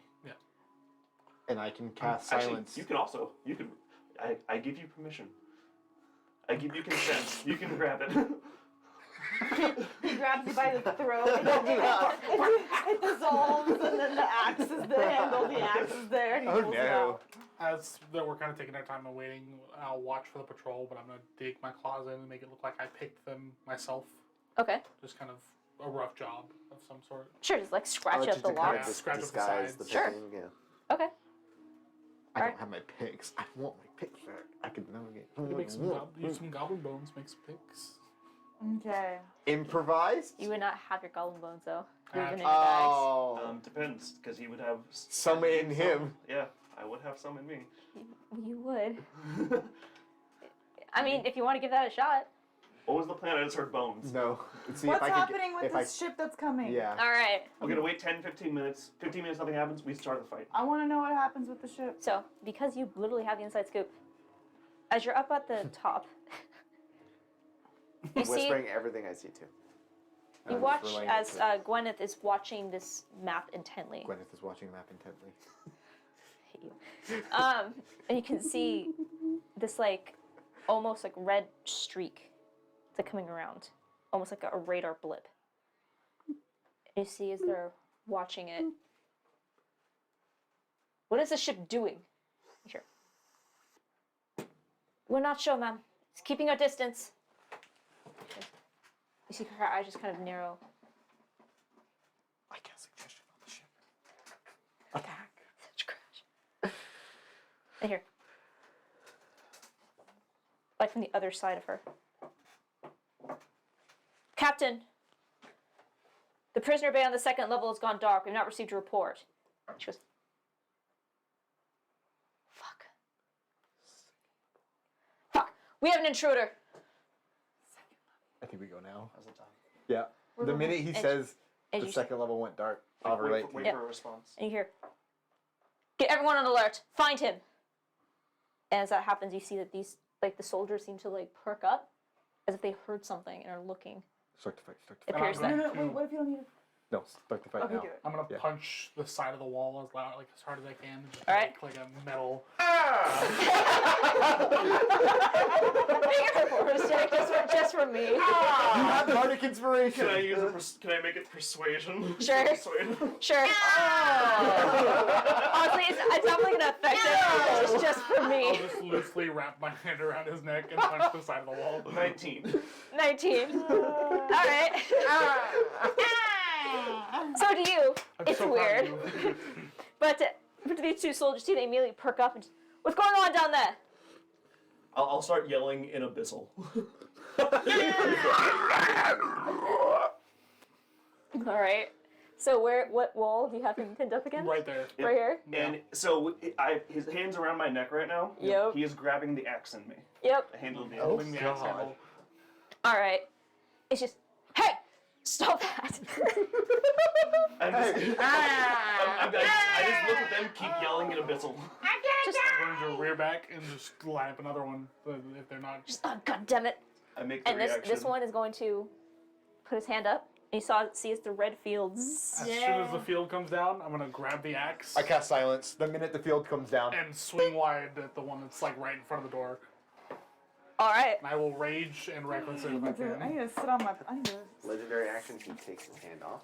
And I can cast Actually, silence. you can. I give you permission. I give you consent. You can grab it. He grabs you by the throat. It dissolves, and then the axe is the handle. The axe is there. And he Oh pulls it no! out. As that we're kind of taking our time and waiting, I'll watch for the patrol, but I'm gonna dig my claws in and make it look like I picked them myself. Okay. Just kind of a rough job of some sort. Sure, just like scratch Oh, up just the to kind lock. of Scratch up the disguise the sides. Sure. picking, yeah. Okay. I Alright. don't have my picks. I want my picks back. I could navigate. You can make some use some goblin bones, make some picks. Okay. Improvised? You would not have your goblin bones though. You would have Ah. been in your bags. Oh. Depends, because he would have Some in him. Yeah, I would have some in me. You would. I mean, if you want to give that a shot. What was the plan? I just heard bones. No. See What's if I happening could with get, this ship that's coming? Yeah. All right. We're gonna wait 10, 15 minutes. 15 minutes, nothing happens. We start the fight. I want to know what happens with the ship. So, because you literally have the inside scoop, as you're up at the top, you see, Whispering everything I see too. you I'm watch relaying it as to- Gwyneth is watching this map intently. Gwyneth is watching the map intently. Hate you. And you can see this like almost like red streak that's coming around, almost like a radar blip. And you see as they're watching it, what is the ship doing? Here. We're not sure, ma'am. It's keeping our distance. You see her eyes just kind of narrow. I got a suggestion on the ship. Attack. Such crash. And here. Like from the other side of her. Captain, the prisoner bay on the second level has gone dark. We've not received a report. She goes, fuck. Fuck. We have an intruder. I think we go now. How's it done? Yeah. The minute he says as the you- second level went dark, I'll relate to Wait you. for a response. And you hear, get everyone on alert. Find him. And as that happens, you see that these, like the soldiers seem to like perk up as if they heard something and are looking. Start the fight. Start It the fight. appears I'm that. gonna- Wait, what if you don't need it? No, start the fight Okay, now. do it. I'm gonna Yeah. punch the side of the wall as loud, like as hard as I can, and just All right. make like a metal. Make it a force check just for me. You have bardic inspiration. Can I use can I make it persuasion? Sure. Persuade. Sure. Honestly, it's not really gonna affect it. Just for I'll me. just loosely wrap my hand around his neck and punch the side of the wall. 19. 19. All right. So do you. I'm It's so proud weird. of you. But these two soldiers, see, they immediately perk up and just, what's going on down there? I'll start yelling in abyssal. All right. So what wall do you have him pinned up against? Right there. Right here? And so his hand's around my neck right now. Yep. He is grabbing the axe in me. Yep. The handle of the Holding axe. the axe handle. All right. It's just, hey, stop that. I just look at them, keep yelling in abyssal. Just, Turns your rear back and just line up another one. If they're not. oh, God damn it. I make the And reaction. this one is going to put his hand up. And you see it's the red fields. As soon as the field comes down, I'm gonna grab the axe I cast silence. The minute the field comes down. and swing wide at the one that's like right in front of the door. All right. And I will rage and reckless it if I I need can. to sit on my. I need to. Legendary action, he takes his hand off.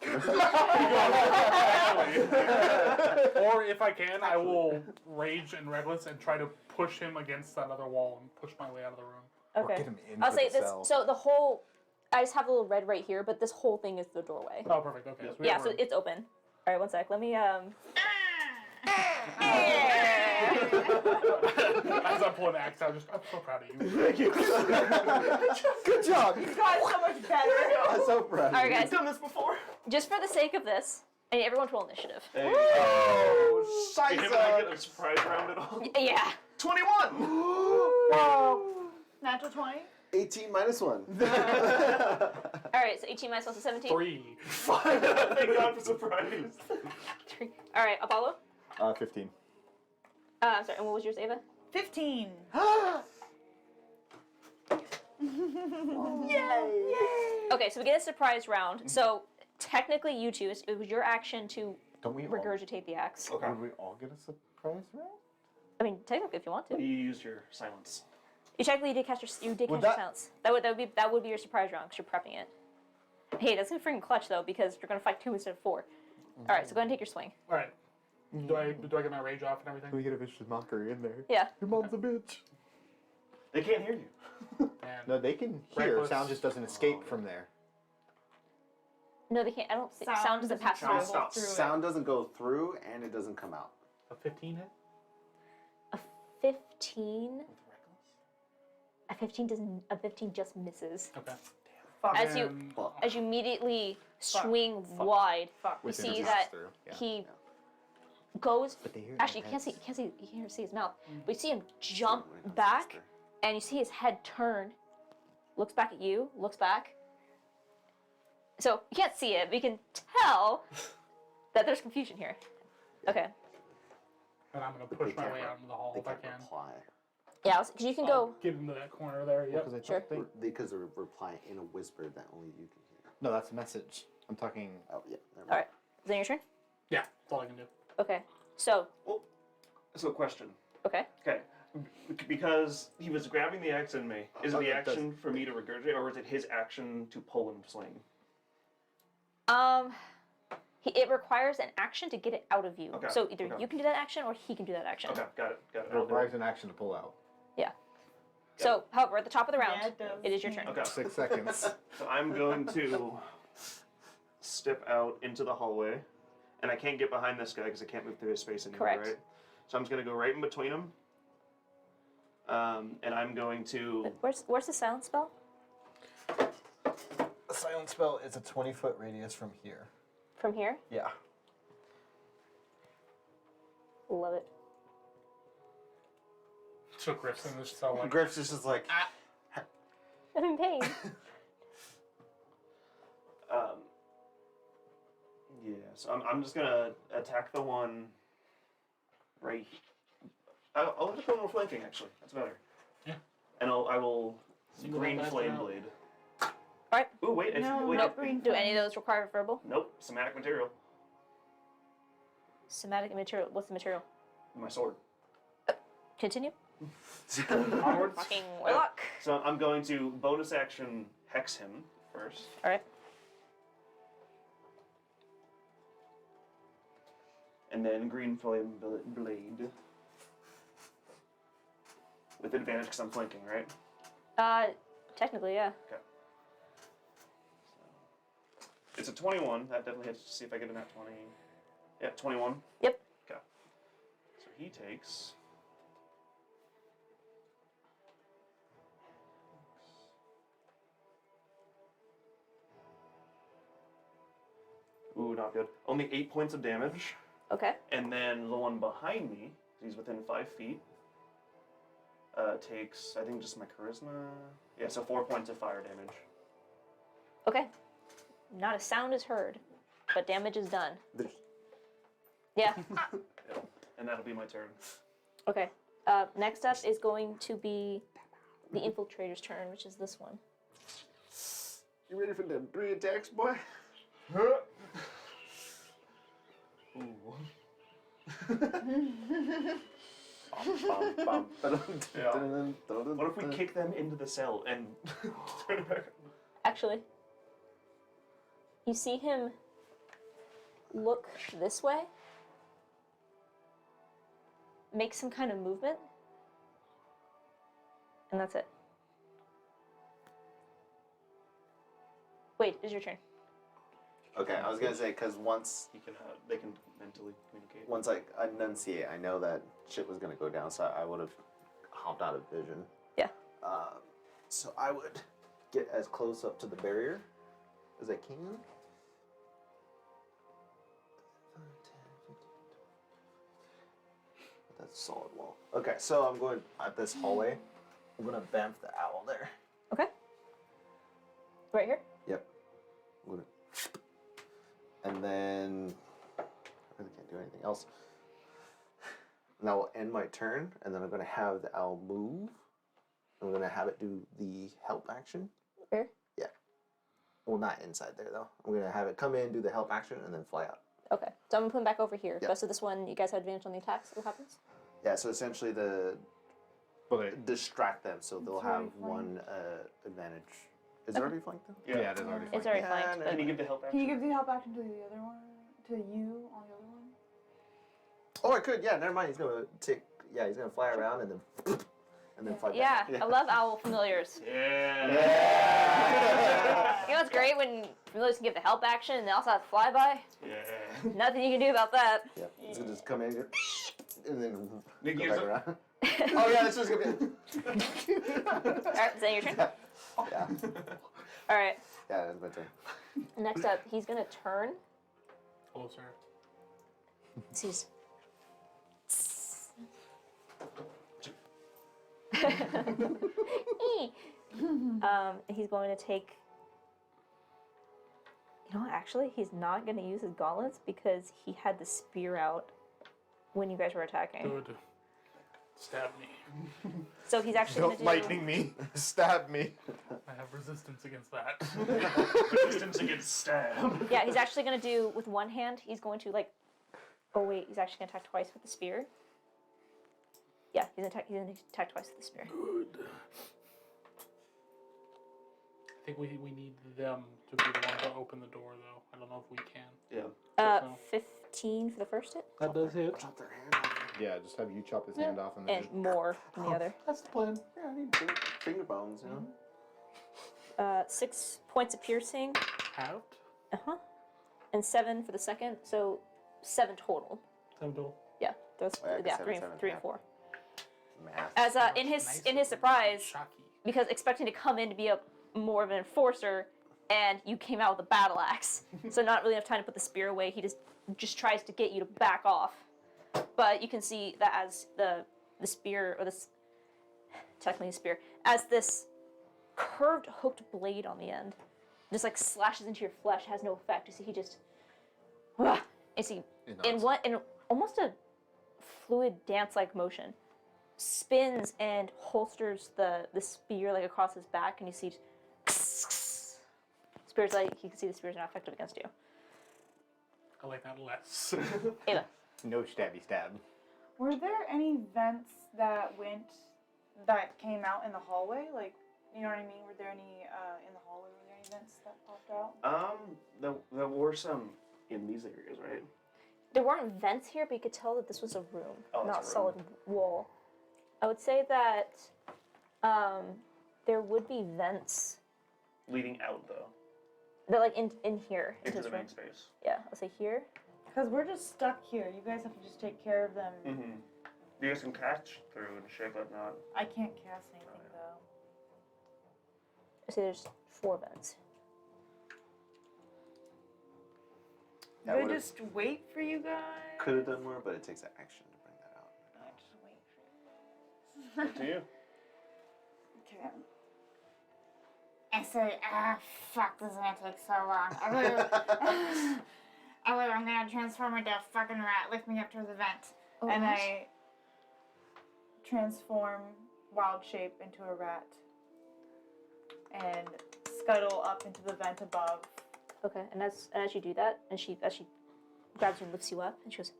Or if I can, I will rage and reckless and try to push him against that other wall and push my way out of the room. Or Okay. get him into I'll say the this. cell. So the whole, I just have a little red right here, but this whole thing is the doorway. Oh, perfect. Okay. So we Yeah, have so room. it's open. All right, one sec. Let me As I'm pulling the axe out, I'm so proud of you. Thank you. Good job. You got so much better. I'm so proud. All right, I've guys. done this before. Just for the sake of this, I need everyone to roll initiative. Hey. Oh, Did him and I get a surprise round at all? Yeah. 21! Natural 20. 18 minus 1. All right, so 18 minus 1 is 17. 3. Thank God for surprise. 3. All right, Apollo. 15. I'm sorry, and what was yours, Ava? 15. Okay, so we get a surprise round. So technically, you two, it was your action to Don't we all, regurgitate the axe. Okay. would we all get a surprise round? I mean, technically, if you want to. You used your silence. You technically did cast your Would your that- silence. That would be your surprise round because you're prepping it. Hey, that's gonna freaking clutch though because you're gonna fight 2 instead of 4. All right, so go ahead and take your swing. All right. Do I get my rage off and We everything? get a vicious mockery in there. Yeah. Your mom's a bitch. They can't hear you. And No, they can hear. Reckless. Sound just doesn't escape from there. No, they can't. I don't think sound doesn't pass through. travel. Stop. through it. Sound doesn't go through and it doesn't come out. a 15 hit? A 15. A 15 doesn't. A 15 just misses. Okay. As you And Fuck. as you immediately swing wide, Fuck. you With see it that through. Yeah. he goes. But they hear Actually, you their can't see. heads. You can't see his mouth. But you see him jump back, and you see his head turn. Looks back at you. Looks back. So you can't see it, but you can tell that there's confusion here. Okay. And I'm gonna They push my can't way re- out into the hall They if I can't can. reply. Yeah, because you can go. Get into that corner there. Yep. Because Sure. Because they reply in a whisper that only you can hear. No, that's a message. I'm talking. Oh yeah. Never All right. Is that your turn? Yeah, that's all I can do. Okay. So. So question. Okay. Okay. Because he was grabbing the axe in me, is it the action for me to regurgitate, or is it his action to pull and sling? It requires an action to get it out of you. Okay, So either okay. you can do that action or he can do that action. Okay, got it. It requires an action to pull out. Yeah. So, however, at the top of the round, Yeah, it does. it is your turn. Okay. 6 seconds. So I'm going to step out into the hallway, and I can't get behind this guy because I can't move through his space anymore, Correct. right? So I'm just going to go right in between them, and I'm going to... Where's the silent spell? A silent spell is a 20-foot radius from here. From here? Yeah. Love it. So Griff's in this cell. Like, Griff's just like. I'm in pain. Yeah, so I'm just going to attack the one right... I'll just go more flanking, actually. That's better. Yeah. And I will Single green that flame out. blade. Alright. Ooh, wait. No, wait. not green. Do any of those require verbal? Nope, somatic material. Somatic material. What's the material? My sword. Continue. Onwards. Fucking warlock. So I'm going to bonus action hex him first. Alright. And then green flame blade. With advantage because I'm flanking, right? Technically, yeah. Okay. So, it's a 21. That definitely hits. See if I get a nat 20. Yeah, 21. Yep. Okay. So he takes... Ooh, not good. Only 8 points of damage. Okay. And then the one behind me, he's within 5 feet, takes, I think, just my charisma. Yeah, so 4 points of fire damage. Okay. Not a sound is heard, but damage is done. Yeah. And that'll be my turn. Okay. Next up is going to be the infiltrator's turn, which is this one. You ready for the 3 attacks, boy? What if we kick them into the cell and turn it back? Actually, you see him look this way, make some kind of movement, and that's it. Wait, it's your turn. Okay, I was gonna say because once He can, they can mentally communicate. once I enunciate, I know that shit was gonna go down, so I would have hopped out of vision. Yeah. So I would get as close up to the barrier as I can. 5, 10, 15, 20. That's a solid wall. Okay, so I'm going at this hallway. I'm gonna bamf the owl there. Okay. Right here? Yep. I'm gonna. And then I really can't do anything else. And I will end my turn, and then I'm gonna have the owl move. I'm gonna have it do the help action. Here? Yeah. Well, not inside there though. I'm gonna have it come in, do the help action, and then fly out. Okay. So I'm gonna put him back over here. Yeah. Rest of this one, you guys have advantage on the attacks. What happens? Yeah. So essentially, distract them, so they'll It's have already one advantage. Is it already flanked though? Yeah, it is already It's flanked. already Yeah, flanked. no. But Can you give the help Can action? you give the help action to the other one? To you on the other one? Oh, I could. Yeah. Never mind. He's gonna take. Yeah, he's gonna fly around and then fly yeah, back. I love owl familiars. Yeah. You know what's great when familiars can give the help action and they also have flyby? Yeah. Nothing you can do about that. Yeah, he's gonna just come in and then Nick, go use back it. around. Oh yeah, this is gonna be. Alright, is that your turn? Yeah, Alright, yeah, that's my turn. next up, he's gonna turn. Closer. He's. He's going to take. You know what? Actually, he's not going to use his gauntlets because he had the spear out when you guys were attacking. Good. Stab me. So he's actually going to do. lightning me. Stab me. I have resistance against that. Resistance against stab. Yeah, he's actually going to do with one hand. He's going to like. Oh wait, he's actually going to attack twice with the spear. Yeah, he's going to attack twice with the spear. Good. I think we need them to be the ones to open the door, though. I don't know if we can. Yeah. 15 for the first hit, That does hit. Chop their hand off. Yeah, just have you chop his hand off and then and more than the other. That's the plan. Yeah, I need finger bones, you know? 6 points of piercing. Halved? And 7 for the second, so 7 total. 7 total. Yeah, those. Oh, yeah, I guess 7, 3 and yeah. 4. Math. As in his surprise, Shocky. because expecting to come in to be more of an enforcer, and you came out with a battle axe, so not really enough time to put the spear away. He just tries to get you to back off, but you can see that as the spear, or this technically a spear, as this curved hooked blade on the end just like slashes into your flesh, has no effect. You see he just you see in almost a fluid dance-like motion spins and holsters the spear like across his back, and you see spears, like you can see the spears are not effective against you. I like that less. Ava. No stabby stab. Were there any vents that came out in the hallway? Like, you know what I mean? Were there any in the hallway? Were there any vents that popped out? There were some in these areas, right? There weren't vents here, but you could tell that this was a room, Oh, not it's a solid room. wall. I would say that there would be vents Leading out though that like in here into this the room. main space. Yeah, I'll say here. Because we're just stuck here. You guys have to just take care of them. Mm-hmm. You guys can catch through and shit like that. I can't cast anything though. I say there's 4 vents. That Do I would've- just wait for you guys? Could have done more, but it takes an action to bring that out. I just wait for you. Up to you. Okay. I said, fuck, this is gonna take so long. I'm gonna transform into a fucking rat. Lift me up to the vent. Oh, And nice. I transform wild shape into a rat and scuttle up into the vent above. Okay, and as you do that, and as she grabs you and lifts you up, and she goes,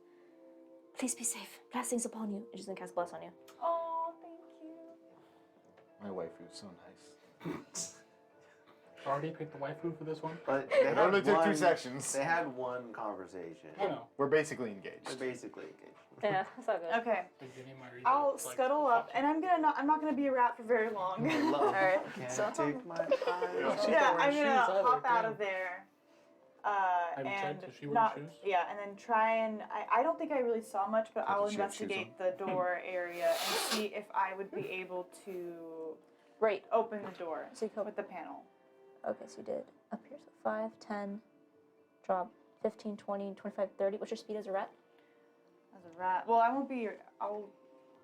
"Please be safe. Blessings upon you." And she's gonna cast bless on you. Oh, thank you. My waifu's so nice. Already picked the waifu for this one? But It only took 2 sections. They had one conversation. I know. We're basically engaged. They're basically engaged. Yeah, that's all good. Okay. Beginning my read I'll of, like, scuttle up, and I'm not gonna be a rat for very long. Alright, Can't so- take my eyes off. Yeah, I'm shoes gonna either, hop out damn. of there. Haven't And checked if she wears not, shoes. yeah, and then try and I don't think I really saw much, but I'll Did she have shoes investigate the door area and see if I would be able to Right. open the door So you go. with the panel. Okay, so you did up here, so 5, 10, drop 15, 20, 25, 30. What's your speed as a rat? As a rat. Well, I won't be. I'll.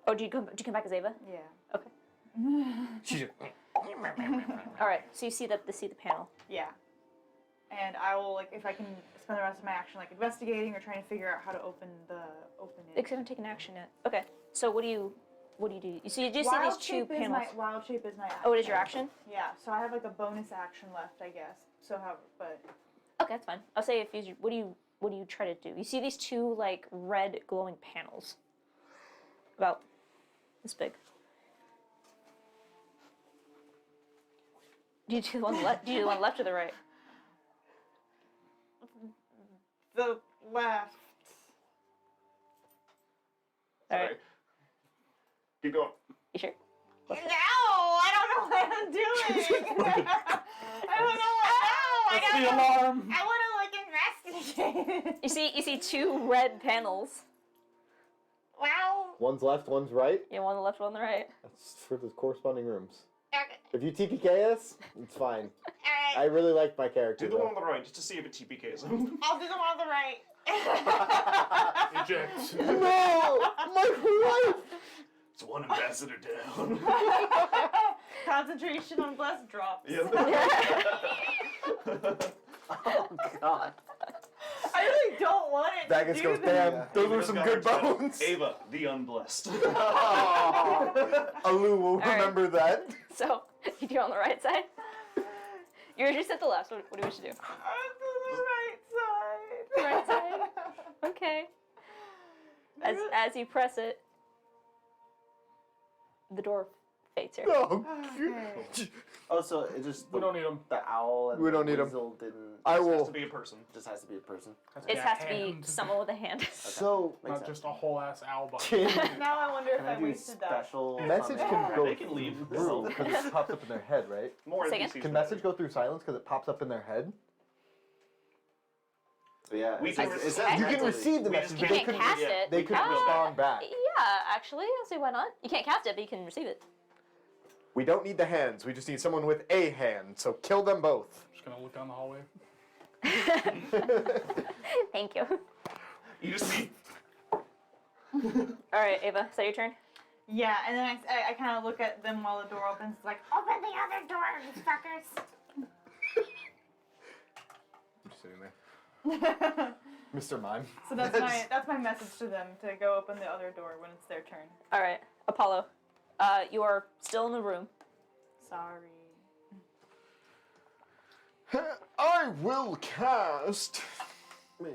Oh, do you come back as Ava? Yeah. Okay. She's just, All right. So you see the panel. Yeah. And I will if I can spend the rest of my action investigating or trying to figure out how to open it. Because I haven't taken action yet. Okay. So what do you do? You see these Wild 2 shape panels. Wild shape is my action. Oh, it is your action? Yeah. So I have a bonus action left, I guess. So but. Okay, that's fine. I'll say if you what do you try to do? You see these 2 red glowing panels, about this big. Do you do the one left? Do you do the one left or the right? The left. All right. Keep going. You sure? No, I don't know what I'm doing. I don't know what. That's the alarm! I want to investigate. You see 2 red panels. Well, one's left, one's right. Yeah, one on the left, one on the right. That's for the corresponding rooms. okay. If you TPK us, it's fine. Alright. I really like my character. Do the one though. on the right just to see if it TPKs him. I'll do the one on the right. Eject. No! My wife! It's one ambassador down. Concentration on blessed drops. Oh God. I really don't want it Daggers to do goes, that. bam. Those were some good bones. Ava, the unblessed. Alu will right. remember that. So, if you're on the right side, you're just at the left. What do you wish to do? On the right side. Right side? Okay. As you press it, the door fades here. Oh, Okay. Oh, so it just We don't need them. the owl and We the don't need 'em. weasel didn't. I It has will. to be a person. Just has to be a person. It has to be someone with a hand. So Makes Not sense. just a whole ass owl body. can Now I wonder Can if I I do wasted that. special? message summon? can go They can leave. through because it pops up in their head, right? More Say again? NPCs. Can message go through silence because it pops up in their head? Yeah, We it can says- it receive- says You can mentally. receive the We message, just but You they can't couldn't. cast yeah, it. They couldn't respond back. Yeah, actually, I'll see why not. You can't cast it, but you can receive it. We don't need the hands. We just need someone with a hand. So kill them both. Just gonna look down the hallway. Thank you. You just see. All right, Ava, is that your turn? Yeah, and then I kind of look at them while the door opens, like, Open the other door, you fuckers. I'm just sitting there. Mr. Mime. so that's my message to them to go open the other door when it's their turn. All right, Apollo, you are still in the room. Sorry. I will cast. Meh.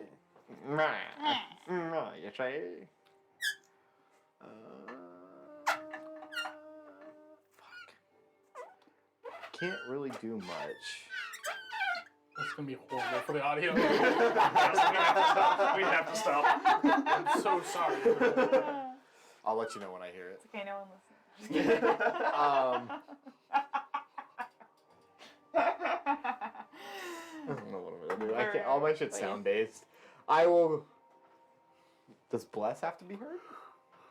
You say? Fuck. Can't really do much. That's gonna be horrible for the audio. We have to stop. I'm so sorry. I'll let you know when I hear it. It's okay, no one listens. I don't know what I'm gonna do. I can't. All my shit's sound based. I will. Does bless have to be heard?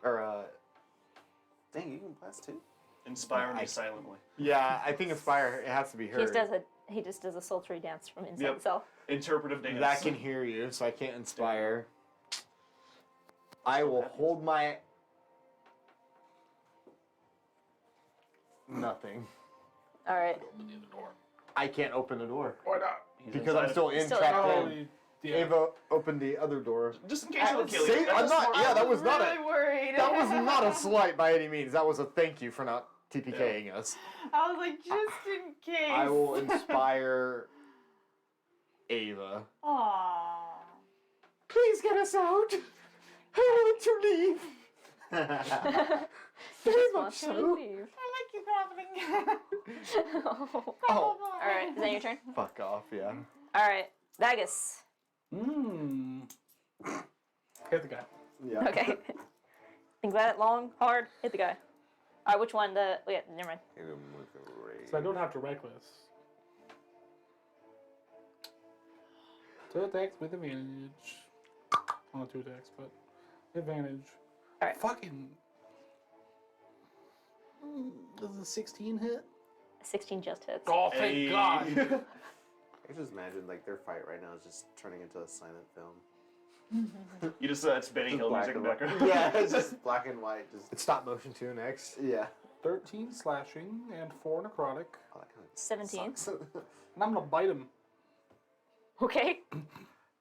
Or Dang, you can bless too. Inspire me I- silently. yeah, I think inspire. It has to be heard. He just does a sultry dance from inside Yep. himself. Interpretive dance. That can hear you, so I can't inspire. I will hold my. Nothing. All right. I can't open the door Why not? He's because inside I'm of still it. in Still trapped Oh, in. yeah. Ava opened the other door. Just in case it'll kill you. See, That's I'm a not. smart- Yeah, that was not really a. worried. That was not a slight by any means. That was a thank you for not TPKing us. I was like, just in case. I will inspire Ava. Aww. Please get us out. I want to leave. He Very just much wants to so. leave. I like you traveling. Oh, All right, is that your turn? fuck off, yeah. All right, Dagus. Mmm. Hit the guy. Yeah. Okay. Think about it long, hard, hit the guy. All right, which one? Yeah, never mind. Hit him with a ray. So I don't have to reckless. 2 attacks with advantage. Well, not 2 attacks, but advantage. All right. Fucking. Does a 16 hit? 16 just hits. Oh, thank Hey. God. I can just imagine like their fight right now is just turning into a silent film. You just it's Benny Just Hill black music in and the white. background. Yeah, it's just black and white. Just It's stop motion too next. yeah. 13 slashing and 4 necrotic. Oh, that kind of 17. sucks. And I'm gonna bite him. Okay.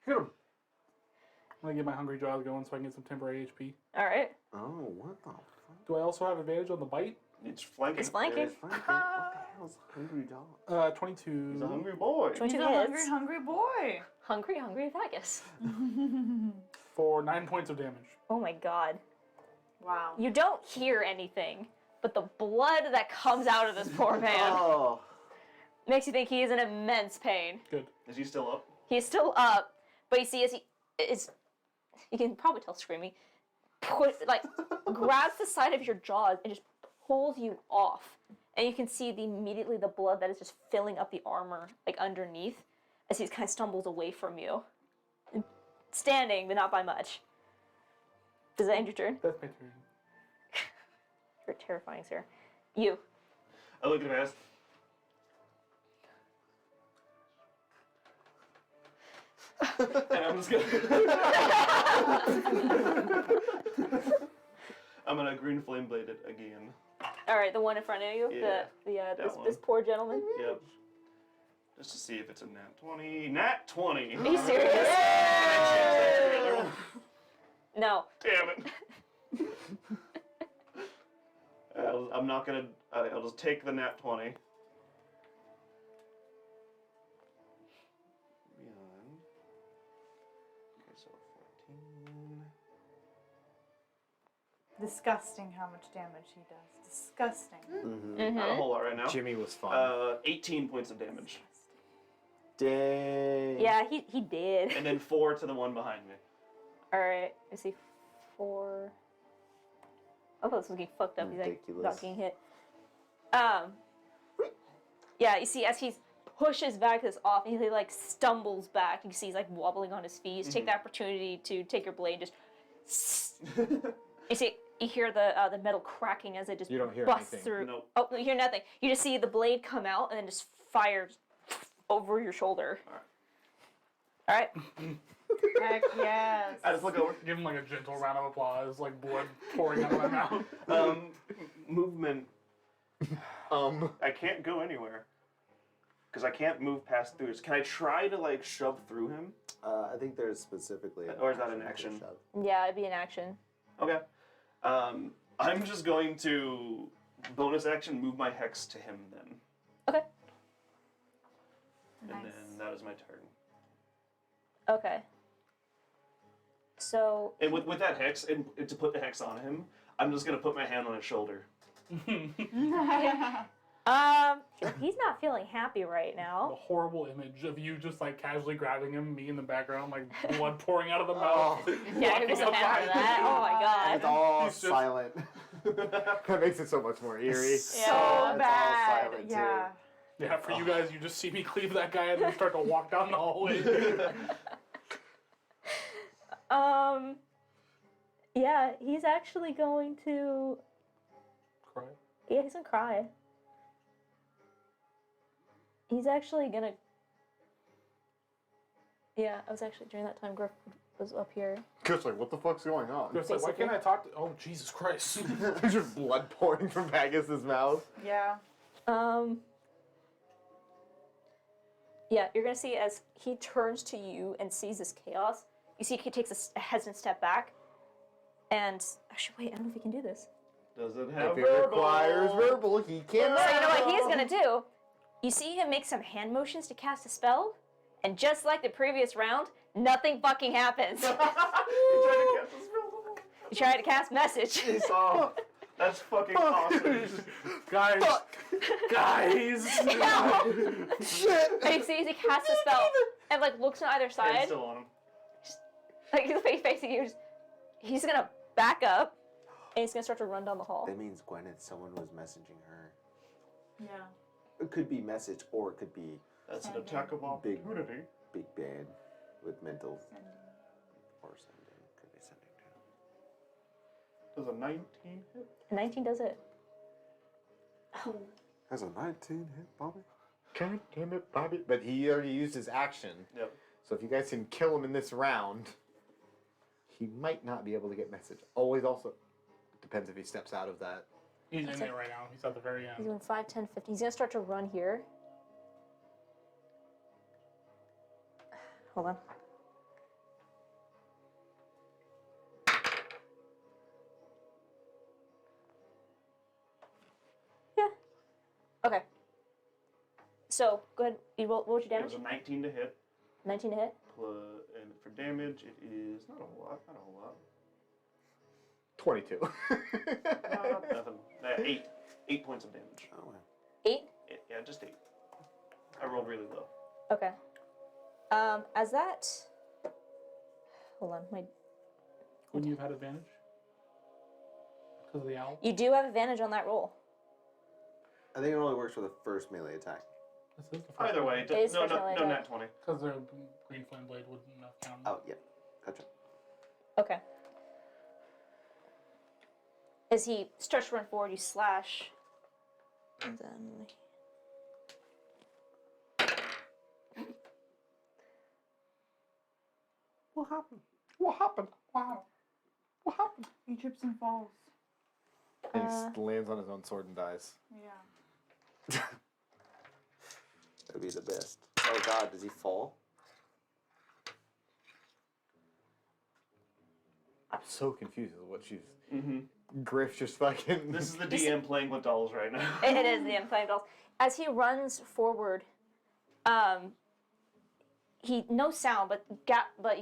Hit him. I'm gonna get my hungry jaws going so I can get some temporary HP. All right. Oh, what the fuck? Do I also have advantage on the bite? It's flanking. It's flanking. What the hell's hungry dog? 22. He's a hungry boy. 22 He's a hits. hungry, hungry boy. Hungry Dagus. For 9 points of damage. Oh my God. Wow. You don't hear anything, but the blood that comes out of this poor man Oh. makes you think he is in immense pain. Good. Is he still up? He's still up, but you see as he is, you can probably tell screaming, grabs the side of your jaws and just pulls you off. And you can see immediately the blood that is just filling up the armor, like underneath, as he kind of stumbles away from you. And standing, but not by much. Does that end your turn? That's my turn. You're terrifying, sir. You. I look at him as. And I'm just gonna. I'm gonna green flame blade it again. All right, the one in front of you. Yeah, This one. poor gentleman. Yep. Just to see if it's a nat 20. Nat 20! Are you serious? No. Damn it. I'm not gonna. I'll just take the nat 20. Beyond. Okay, so 14. Disgusting how much damage he does. Disgusting. Mm-hmm. Not a whole lot right now. Jimmy was fun. 18 points of damage, Dang. Yeah, he did. and then 4 to the one behind me. All right, I see 4. I thought this was getting fucked up. He's like Ridiculous. not getting hit. Yeah, you see as he pushes back this off, and he like stumbles back. You can see he's like wobbling on his feet. Take the opportunity to take your blade, just. You see, you hear the metal cracking as it just You don't hear busts anything. through. Nope. Oh, you hear nothing. You just see the blade come out and then just fires over your shoulder. All right. Heck yes. I just look over. Give him like a gentle round of applause, like blood pouring out of my mouth. Movement. I can't go anywhere. Because I can't move past through. Can I try to like shove through him? I think there's specifically. Or is that an to action? shove. Yeah, it'd be an action. Okay. I'm just going to bonus action move my hex to him then. Okay. And then that is my turn. Okay. So. And with that hex, and to put the hex on him, I'm just gonna put my hand on his shoulder. He's not feeling happy right The now. horrible image of you just like casually grabbing him, me in the background, like blood pouring out of the mouth. Yeah, he wasn't mad for that. Oh my It's god. all He's just- silent. That makes it so much more eerie. So It's all bad. silent, too. Yeah. Yeah, for you guys, you just see me cleave that guy and then start to walk down the hallway. Yeah, he's actually going to. Cry. Yeah, he's gonna cry. He's actually gonna. Yeah, I was actually during that time Griff was up here. Just like, what the fuck's going on? It's like, why can't I talk to? Oh, Jesus Christ! There's just blood pouring from Magus's mouth. Yeah. Yeah, you're gonna see as he turns to you and sees this chaos. You see he takes a hesitant step back, and actually, wait, I don't know if he can do this. Does it have If it verbal? requires verbal, he can. So you know what he's gonna do? You see him make some hand motions to cast a spell, and just like the previous round, nothing fucking happens. He tried to cast a spell. You try to cast message. Oh, that's fucking awesome. Guys, guys. Shit! And you see as he casts a spell and like looks on either Hand's side, still on him. like he's facing you. He's gonna back up and he's gonna start to run down the hall. That means Gwyneth, someone was messaging her. Yeah. It could be message or it could be That's an attack of Big. opportunity. big bad with mental or sending. Could be sending too. Does a 19 hit? 19 does it. Has a 19 hit, Bobby? God damn it, Bobby. But he already used his action. Yep. So if you guys can kill him in this round, he might not be able to get message. Always also depends if he steps out of that. He's in there right now. He's at the very He's end. doing 5, 10, 15. He's gonna start to run here. Hold on. Yeah. Okay. So, go ahead. You roll, what was your It was damage? a 19 to hit. 19 to hit. And for damage, it is not a whole lot. Not a whole lot. 22. Nothing. 8 points of damage. Oh, wow. 8? Yeah, just 8. I rolled really low. Okay. As that. Hold on. Wouldn't you have had advantage? Because of the owl? You do have advantage on that roll. I think it only works for the first melee attack. This is the first Either way, It is no, special no, attack. no, nat 20. Because the green flame blade wouldn't have counted. Oh, yeah. Gotcha. Okay. As he starts to run forward, you slash. And then. What happened? What happened? Wow. What happened? He trips and falls. And he lands on his own sword and dies. Yeah. That'd be the best. Oh god, does he fall? I'm so confused with what she's. Mm-hmm. Griff just fucking. This is the DM playing with dolls right now. It is the implant dolls. As he runs forward, he no sound, but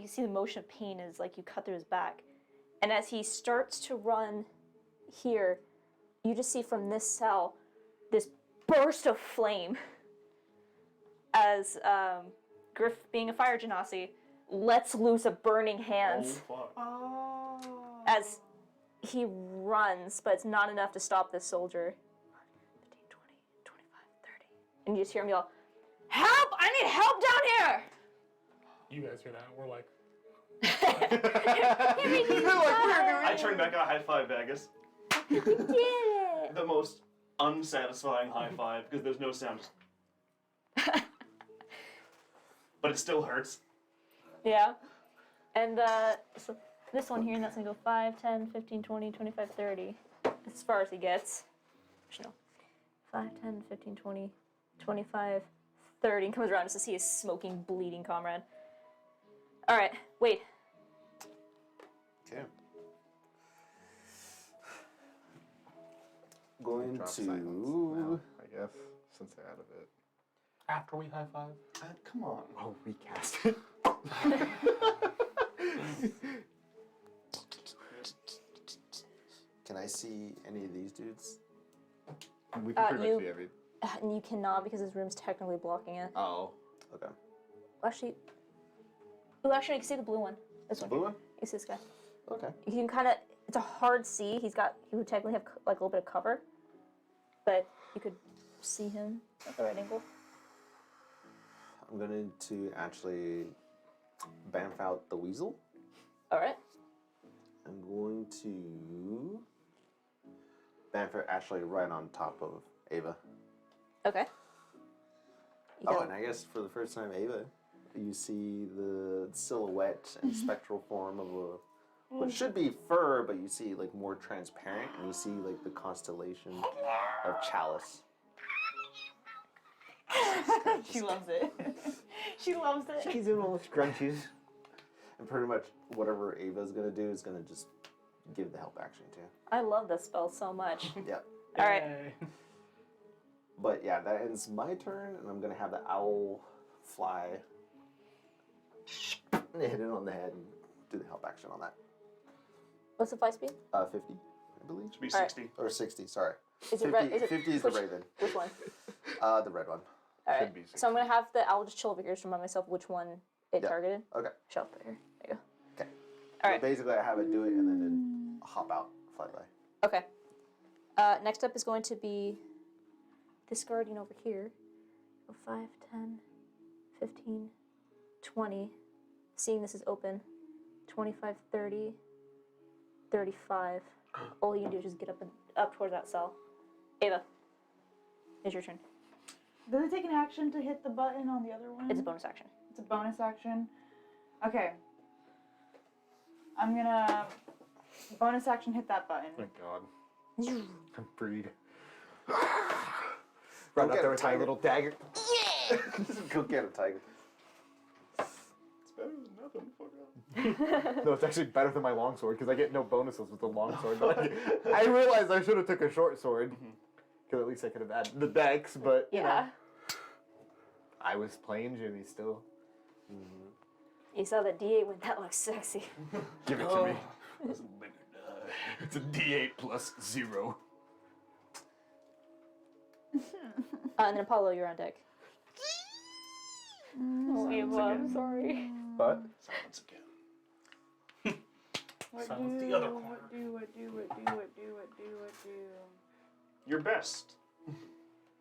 you see the motion of pain as like you cut through his back, and as he starts to run here, you just see from this cell this burst of flame. As Griff, being a fire genasi, lets loose a burning hands fuck. Oh. as he runs, but it's not enough to stop this soldier. 15, 20, 25, 30. And you just hear him yell, "Help! I need help down here!" You guys hear that? We're like, I turn back a high five, Vegas. You did it! The most unsatisfying high five because there's no sound. But it still hurts. Yeah. And so this one here, and that's going to go 5, 10, 15, 20, 25, 30. As far as he gets. Actually, no. 5, 10, 15, 20, 25, 30. And comes around just to see his smoking, bleeding comrade. All right, wait. Okay. Going Drop to. silence now, I guess, since they're out of it. after we high five. Come on. Oh, recast it. Can I see any of these dudes? We can pretty you- much see every. And you cannot because his room's technically blocking it. Oh. Okay. Actually, you can see the blue one. This one. Blue one? You see this guy. Okay. You can kind of. It's a hard see. He would technically have like a little bit of cover, but you could see him at the right angle. I'm going to actually bamf out the weasel. All right. I'm going to bamf it actually right on top of Ava. Okay. You Oh, got- and I guess for the first time, Ava, you see the silhouette and spectral form of a what should be fur, but you see like more transparent, and you see like the constellation of Chalice. She loves it. She loves it. He's doing all the scrunchies. And pretty much whatever Ava's gonna do is gonna just give the help action to. I love this spell so much. Yep. All right. Yay. But yeah, that ends my turn, and I'm gonna have the owl fly and hit it on the head and do the help action on that. What's the fly speed? 50, I believe. Should be All right. 60. Or 60, sorry. Is it 50, red? Is it 50 is which, the raven. Which one? The red one. All Should right. be So I'm gonna have the owl just chill over here to remind myself which one it Yeah. targeted. Okay. Show up right here. There you go. Okay. All So right. basically, I have it do it and then it hop out, fly by. Okay. Next up is going to be this guardian over here. Go 5, 10, 15, 20. Seeing this is open. 25, 30, 35. All you can do is just get up towards that cell. Ava, it's your turn. Does it take an action to hit the button on the other one? It's a bonus action. It's a bonus action. Okay. I'm gonna bonus action hit that button. Oh my god. I'm freed. Go Run get up there a with my tiger. little dagger. Go get him, tiger. It's better than nothing. Fuck off. No, it's actually better than my longsword because I get no bonuses with the longsword. But I realized I should have took a short sword because at least I could have added the dex. But you know, Yeah. I was playing Jimmy still. You saw the D8 when that looks sexy. Give it to me. That's a bigger die. It's a D8 plus 0. And then Apollo, you're on deck. Oh, Ava, I'm sorry. But Silence again. What Silence do, the other what corner. do. Your best.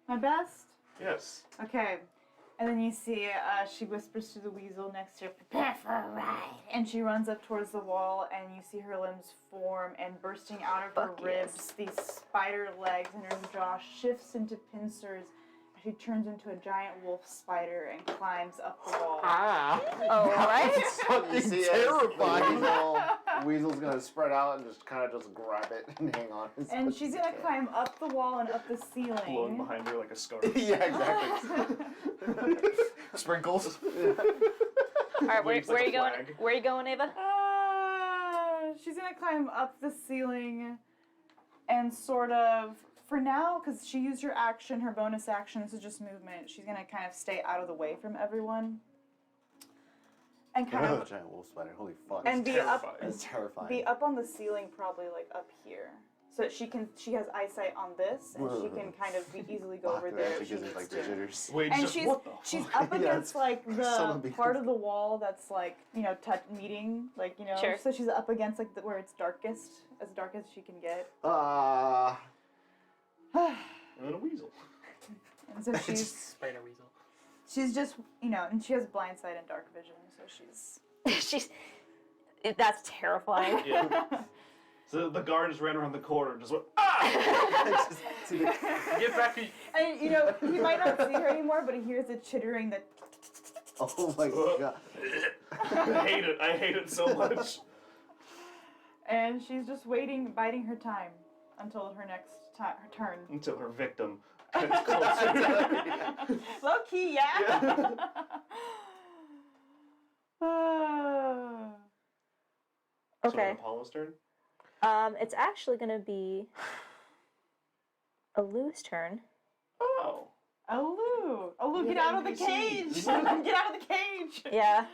My best? Yes. Okay. And then you see she whispers to the weasel next to her, prepare for a ride. And she runs up towards the wall, and you see her limbs form, and bursting out of her Fuck ribs, these spider legs, and her jaw shifts into pincers. She turns into a giant wolf spider and climbs up the wall. All right. You see terrifying. Weasel's gonna spread out and just kind of just grab it and hang on. as And much she's as gonna he can. climb up the wall and up the Blowing ceiling. behind her like a scarf. Yeah, exactly. sprinkles. All right, where Waves are like you a going? flag. Where are you going, Ava? She's gonna climb up the ceiling and sort of, for now, because she used her action, her bonus action, this is just movement, she's going to kind of stay out of the way from everyone. And kind Another of, giant wolf spider. Holy fuck. and be up, That's terrifying. be up on the ceiling, probably like up here. So that she has eyesight on this, and she can kind of easily go over there if she gives me needs like the to. jitters. Wait, And just she's what the she's fuck? up against like Someone the be- part of the wall that's like, you know, meeting, like, you know. Sure. So she's up against like where it's darkest, as dark as she can get. Ah. And then a weasel. And so Spider weasel. she's just, you know, and she has blind sight and dark vision, so she's That's terrifying. Yeah. So the guard just ran around the corner and just went, ah! Get back here. and you know, he might not see her anymore, but he hears the chittering that Oh my god. I hate it so much. and she's just waiting, biding her time until her next her turn. Until her victim gets closer. Low key, yeah. So Okay. Apollo's turn? It's actually gonna be Alu's turn. Oh. Olu, get out of the cage! Get out of the cage! Yeah.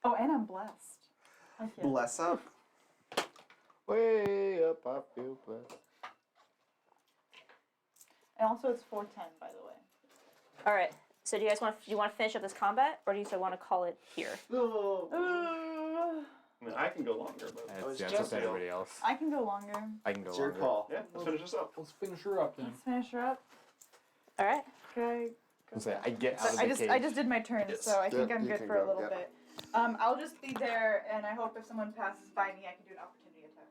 Oh, and I'm blessed. Okay. Bless up. Way up, I feel blessed. And also, it's 410, by the way. All right. So do you guys want to finish up this combat, or do you want to call it here? I mean, I can go longer, but That's up to everybody else. I can go longer. I can go It's your longer. call. yeah, let's finish this up. Let's finish her up then. Let's finish her up. All right. Okay. Let's say I get out of the I just cage. I just did my turn, Yes. so I think Yeah, I'm you good can for a go, little yeah. bit. I'll just be there, and I hope if someone passes by me, I can do an opportunity attack.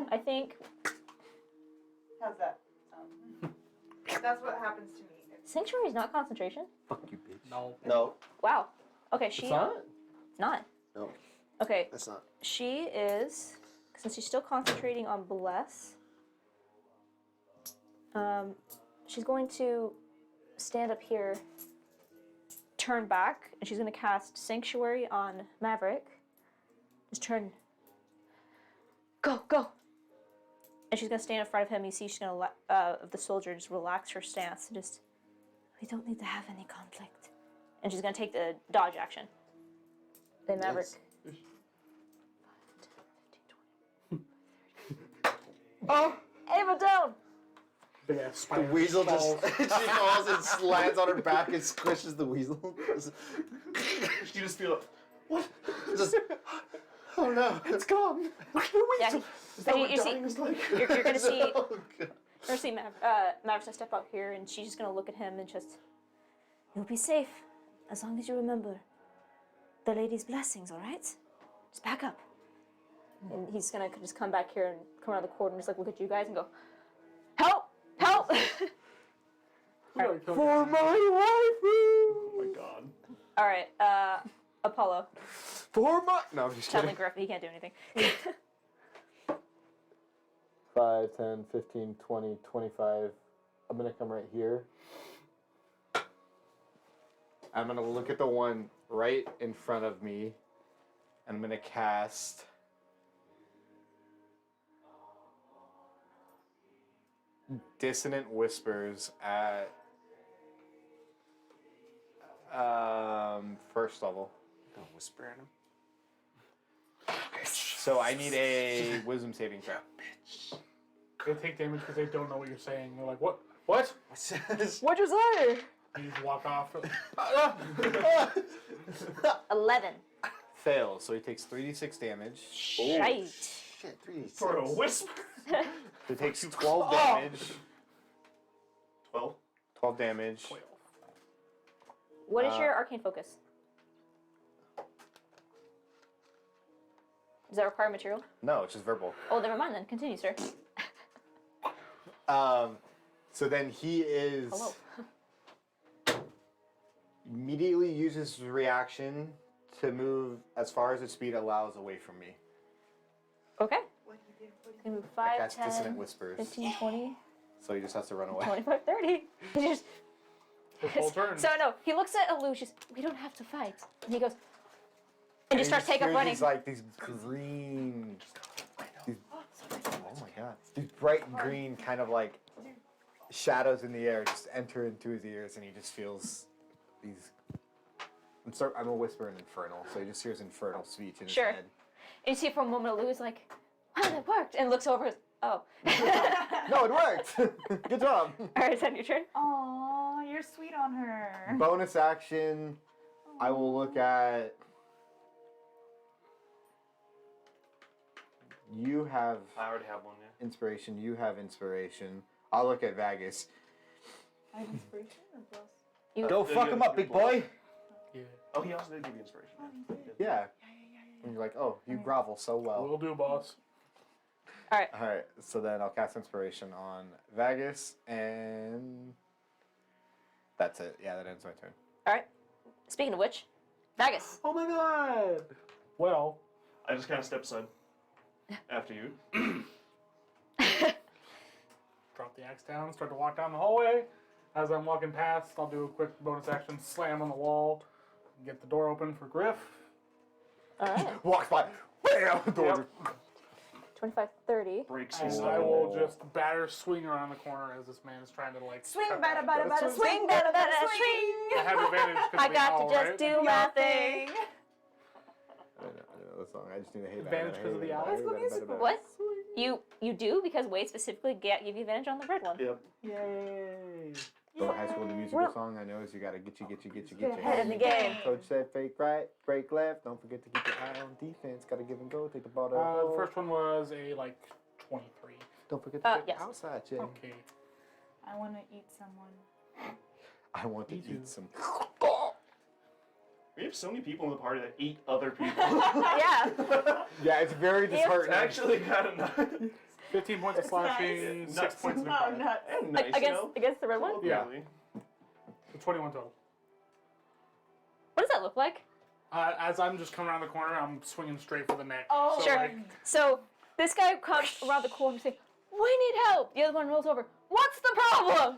Okay. I think How's that sound? That's what happens to me. Sanctuary is not concentration. Fuck you, bitch. No. No, Wow. Okay. She. It's not? It's not. no, Okay. that's not. She is, since she's still concentrating on bless. She's going to stand up here, turn back, and she's going to cast Sanctuary on Maverick. Just turn. Go, go! And she's going to stand in front of him. You see she's going to, of the soldier, just relax her stance. And just, we don't need to have any conflict. And she's going to take the dodge action. Then Maverick. Nice. Oh! Ava down! Big ass The spider. weasel just falls. she falls and slams on her back and squishes the weasel. You just feel it. What? Just, oh no, it's gone. Yeah, Is that what you see, dying is like? you're gonna see, Oh, God. you're gonna see Maverick step up here, and she's just gonna look at him and just, you'll be safe as long as you remember the lady's blessings. All right, just back up. And he's gonna just come back here and come around the corner and just like look at you guys and go, help, help. Alright. For my wife! Oh my god. All right, Apollo. For my... No, I'm just Telling kidding. Griff he can't do anything. 5, 10, 15, 20, 25. I'm gonna come right here. I'm gonna look at the one right in front of me, and I'm gonna cast Dissonant Whispers at first level. Don't whisper at him. So I need a wisdom saving throw. They take damage because they don't know what you're saying. They're like, what? What? What'd you say? You just walk off. 11. Fails, so he takes 3d6 damage. Shite. Shit, 3 For a whisper. He takes 12 damage. 12. 12 damage. What is your arcane focus? Does that require material? No, it's just verbal. Oh, never mind then. Continue, sir. So then he is Hello. immediately uses his reaction to move as far as his speed allows away from me. Okay. Can move 5, That's 10, Dissonant Whispers. 15, 20, So he just has to run away. 25, 30. He just, His whole turn. so no, he looks at Alu, she's, we don't have to fight. And he goes, and just starts taking off running. These like these green, these Yeah. These bright green kind of like shadows in the air just enter into his ears, and he just feels these. I'm a whisper in infernal, so he just hears infernal speech in his Sure. head. And you see for a moment Lou's like, wow, that worked. And looks over. Oh. No, it worked. Good job. All right, is that your turn? Aw, you're sweet on her. Bonus action. I will look at. You have I already have one. Yeah. inspiration. You have inspiration. I'll look at Vagus. I have inspiration or plus? Go Yeah, fuck yeah, him up, you're big boy. Yeah. Oh, he also did give you inspiration. Yeah. And you're like, oh, you grovel so well. Will do, boss. All right. So then I'll cast inspiration on Vagus, and that's it. Yeah, that ends my turn. All right. Speaking of which, Vagus. Oh my god! Well, I just kind of step aside after you. drop the axe down, start to walk down the hallway. As I'm walking past, I'll do a quick bonus action slam on the wall, get the door open for Griff. All right. Walks by. Bam! Door. 25, 30. Breaks And his I will just batter swing around the corner as this man is trying to like Swing, cut bada, back. bada, bada, Swing, bada, bada, swing. I have advantage because I got to just do my thing. I don't know the song. I just need to hate Advantage because of the owl? High School Musical. What? You do because Wade specifically give you advantage on the red one. Yep. Yay! The High School the Musical song I know is you gotta get your Head in the game. Coach said fake right, break left. Don't forget to keep your eye on defense. Gotta give and go. Take the ball to the The goal. first one was a like 23. Don't forget to take yes. the outside check. Okay. I want to eat someone. I want to Me too. eat some. We have so many people in the party that eat other people. Yeah. Yeah, it's very It's disheartening. actually kind of nice. 15 points of slashing, nice. 6 points of Oh, necrotic. nuts. And nice, you Against know? against the red one? Yeah. Really. So 21 total. What does that look like? As I'm just coming around the corner, I'm swinging straight for the neck. Oh, so Sure. like, So this guy comes around the corner and says, "We need help." The other one rolls over. What's the problem?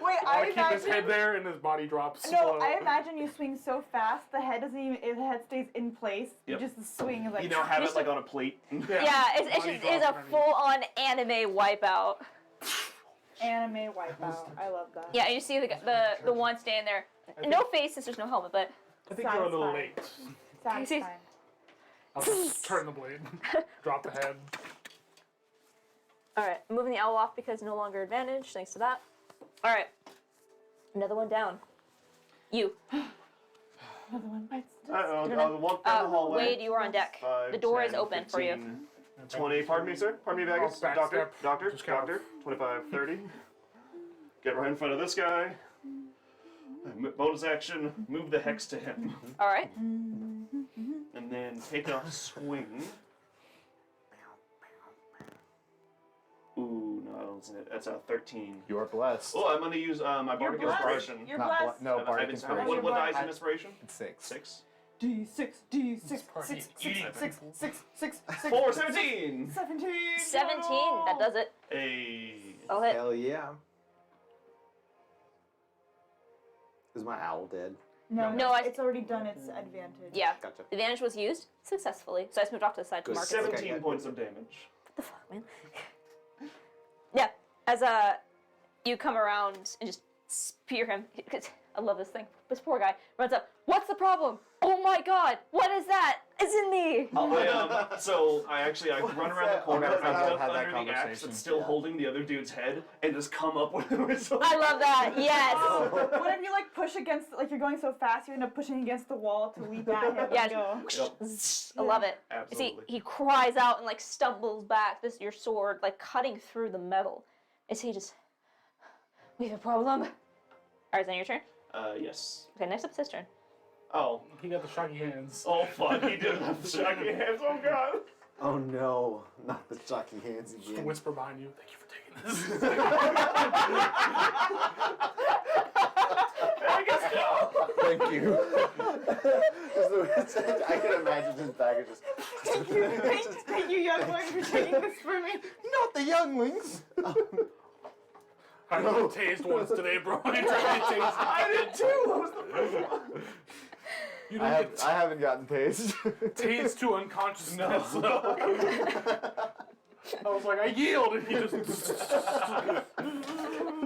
Wait, I I keep his head imagine. there and his body drops. No, slow. I imagine you swing so fast the head doesn't even. If the head stays in place, Yep. just the swing is like. You know, have it like on a plate. Yeah, it's Body just drops it's a underneath. full-on anime wipeout. Anime wipeout. I love that. Yeah, and you see the one standing there. No face since there's no helmet, but I think you're a little Satisfying. late. Satisfying. I'll just turn the blade, drop the head. all right, moving the owl off because no longer advantage thanks to that. All right, another one down. You. Another one bites. I'll walk down the hallway. Wade, you are on deck. 5, The door 10, is open for you. 15, 20, pardon me, sir. Pardon me, Vegas. Oh, back Doctor, step. doctor, Just kind of- doctor. 25, 30. Get right in front of this guy. Bonus action, move the hex to him. All right. And then take a swing. Ooh, no, that's it. That's a 13. You're blessed. Oh, I'm going to use my bardic blessed. inspiration. You're Not blessed. no, I've bardic been- inspiration. What You're dice blessed. in inspiration? It's 6. 6. D6, D6, party 6, eating 6, 6, 6, 6, 4, 17. 17. 17. That does it. A. I'll hit. Hell yeah. Is my owl dead? No, No, I- it's already done its advantage. Yeah. Gotcha. Advantage was used successfully, so I just moved off to the side to Good. mark it. 17 Okay. points of damage. What the fuck, man? Yeah, as you come around and just spear him. I love this thing. This poor guy runs up. What's the problem? Oh my god! What is that? It's in me. So I run around the corner, Okay, I I've duck had that under the axe conversation. that's still holding the other dude's head, and just come up with him. I love that. Yes. What if you like push against, like you're going so fast, you end up pushing against the wall to leap at him Yeah. and go. Yep, I love it. You see, absolutely. he cries out and like stumbles back. Your sword like cutting through the metal. As he just, we have a problem. All right, is that your turn? Yes. Okay, next up is his turn. Oh. He got the shocky hands. Oh fuck, he did have the shocking hands, oh god. Oh no, not the shocking hands Just a again. whisper behind you. Thank you for taking this. Thank you. I can imagine his bag just. Thank you, young boy, for taking this for me. Not the younglings. I got tased once today, bro. I tried to taste. I did too! What was the first one? You I don't get haven't gotten tased. tased to unconsciousness. I was like, I yield, and he just. It's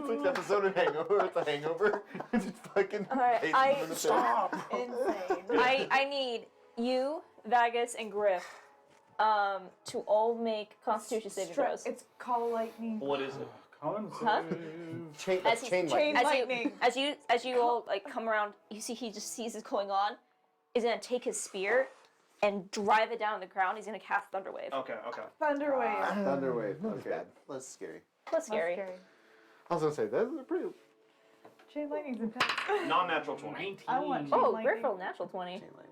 like the episode of Hangover. It's a hangover. Just fucking. Alright, tased I- him in the face. Stop. Insane. I need you, Vagus, and Griff to all make Constitution saving throws. It's call lightning. What is it? Huh? Chain, As that's he's- chain Chain lightning. lightning. As you all like come around, you see he just sees this going on. He's gonna take his spear and drive it down on the ground. He's gonna cast Thunderwave. Okay. Thunderwave. Thunderwave. Not as Okay. bad. Less scary. That's scary. I was gonna say that's pretty. Chain lightning's intense. Non-natural 20. 19. I want Oh, Chain Griff lightning. rolled natural 20. Chain lightning.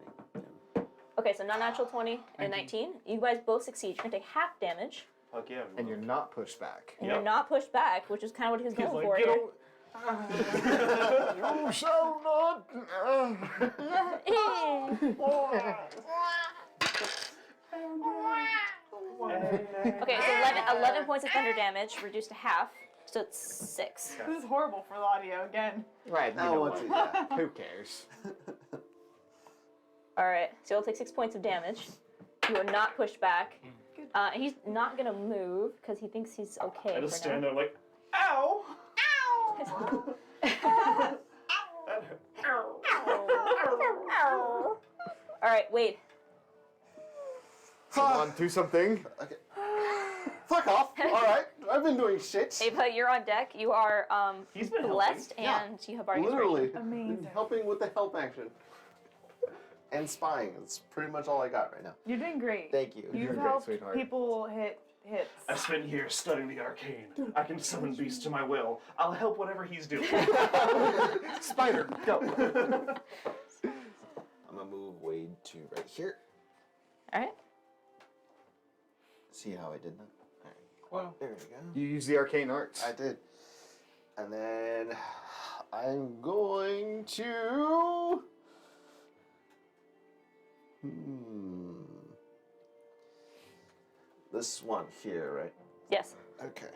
Okay, so non-natural 20 and 19. You guys both succeed. You're gonna take half damage, Fuck yeah. And you're not pushed back. and Yep. you're not pushed back, which is kind of what he was He's going like, for get here. over. You shall not. Okay, so 11 points of thunder damage, reduced to half, so it's 6. This is horrible for the audio again. Right. Now what's it? Yeah. Who cares? Alright, so you'll take 6 points of damage. You are not pushed back. He's not gonna move because he thinks he's okay. I just for stand now. there like, ow! That hurt. Alright, wait. Come on, do something. Okay. Fuck off. All right. I've been doing shit. Ava, you're on deck. You are He's been blessed, Yeah. and you have already Literally. Amazing. Helping with the help action. And spying. That's pretty much all I got right now. You're doing great. Thank you. You've doing great, helped sweetheart. people hit hits. I've spent years studying the arcane. I can summon beasts to my will. I'll help whatever he's doing. Spider, go. I'm gonna move Wade to right here. Alright. See how I did that? Wow. There we go. You use the arcane arts. I did. And then I'm going to. This one here, right? Yes. Okay.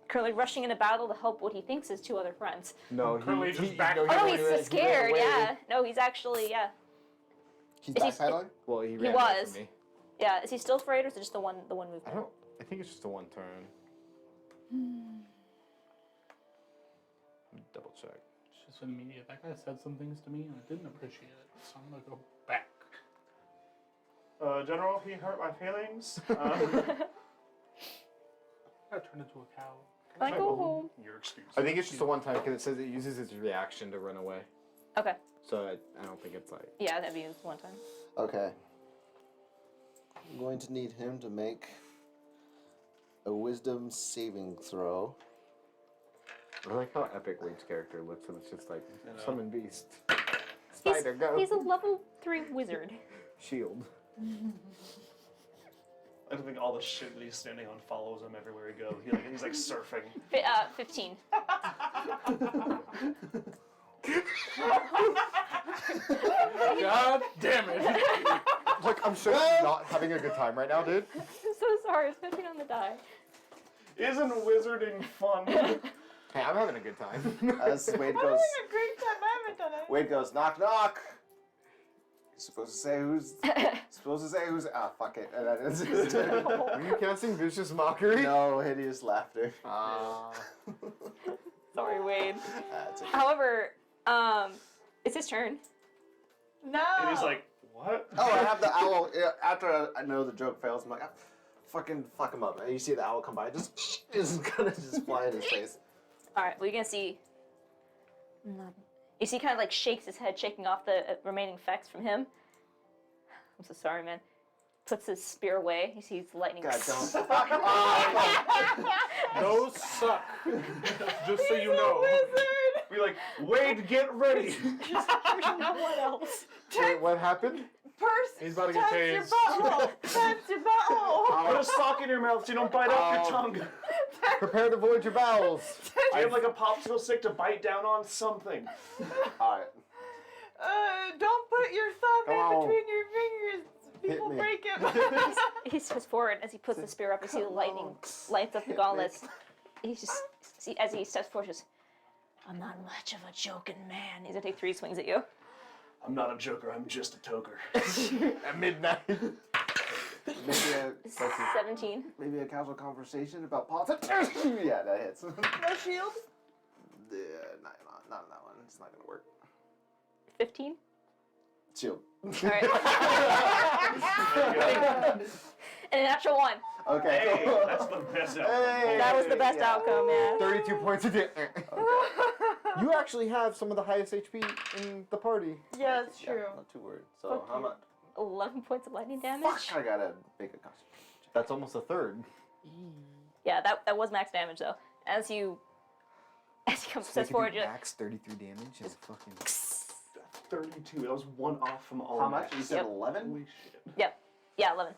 Currently rushing into battle to help what he thinks is 2 other friends. No, Currently just back- no, Oh, no, ran he's away. so scared, He ran away. yeah. No, he's actually, yeah. He's Is he- backpedaling? Well, he He ran away was. from me. Yeah, is he still afraid or is it just the one movement? I think it's just a one turn. Double check. It's just immediate. That guy said some things to me, and I didn't appreciate it. So I'm gonna go back. General, he hurt my feelings. I turned into a cow. Can I go home? Your excuse. I think it's just a one time because it says it uses its reaction to run away. Okay. So I don't think it's like. Yeah, that'd be one time. Okay. I'm going to need him to make a wisdom saving throw. I like how epic Wade's character looks, and it's just like I know. summon beast. Spider, go. He's a level 3 wizard. Shield. I don't think all the shit that he's standing on follows him everywhere he goes. He's like surfing. 15. God damn it! Like, I'm sure he's not having a good time right now, dude. I'm so sorry, especially on the die. Isn't wizarding fun? Hey, I'm having a good time. As Wade I'm goes, having a great time. I haven't done it. Wade goes, knock, knock. You're supposed to say who's. Ah, fuck it. And then it's Are you casting vicious mockery? no hideous laughter. Sorry, Wade. It's okay. However, it's his turn. No. And he's like, what? Oh, I have the owl. Yeah, after I know the joke fails, I'm like, fucking fuck him up. And you see the owl come by, just gonna just fly in his face. Alright, well, you're gonna see. You see, kind of like shakes his head, shaking off the remaining effects from him. I'm so sorry, man. Puts his spear away. You see the lightning. God, don't. Those suck. Just so you know. Be like, Wade, get ready. No one else. Wait, what happened? He's about to get Touch your tased. butthole. Touch your butthole. Put a sock in your mouth so you don't bite off your tongue. Prepare to void your bowels. I have like a popsicle stick to bite down on something. Alright. Don't put your thumb Come in on. between your fingers. People me. break it. He steps forward as he puts the spear up. You see the lightning lights up the gauntlets. He's just, as he steps forward, just, I'm not much of a joking man. He's gonna take 3 swings at you. I'm not a joker. I'm just a toker. At midnight. Maybe a 17. maybe a casual conversation about politics. Yeah, that hits. No shield? Yeah, not on that one. It's not gonna work. 15. Shield. All right. And a natural 1. Okay. Hey, cool. that's the best outcome. Hey. That was the best Yeah. outcome, yeah. 32 points of damage. You actually have some of the highest HP in the party. Yeah, that's true. Not too worried. So Fuck how you. much? 11 points of lightning damage. Fuck! I gotta make a concentration. That's almost a third. Yeah, that was max damage though. As you come So steps forward, you're like, max 33 damage and fucking. 32. That was one off from all How of much? that. You said Yep. 11. Holy shit. yeah, 11.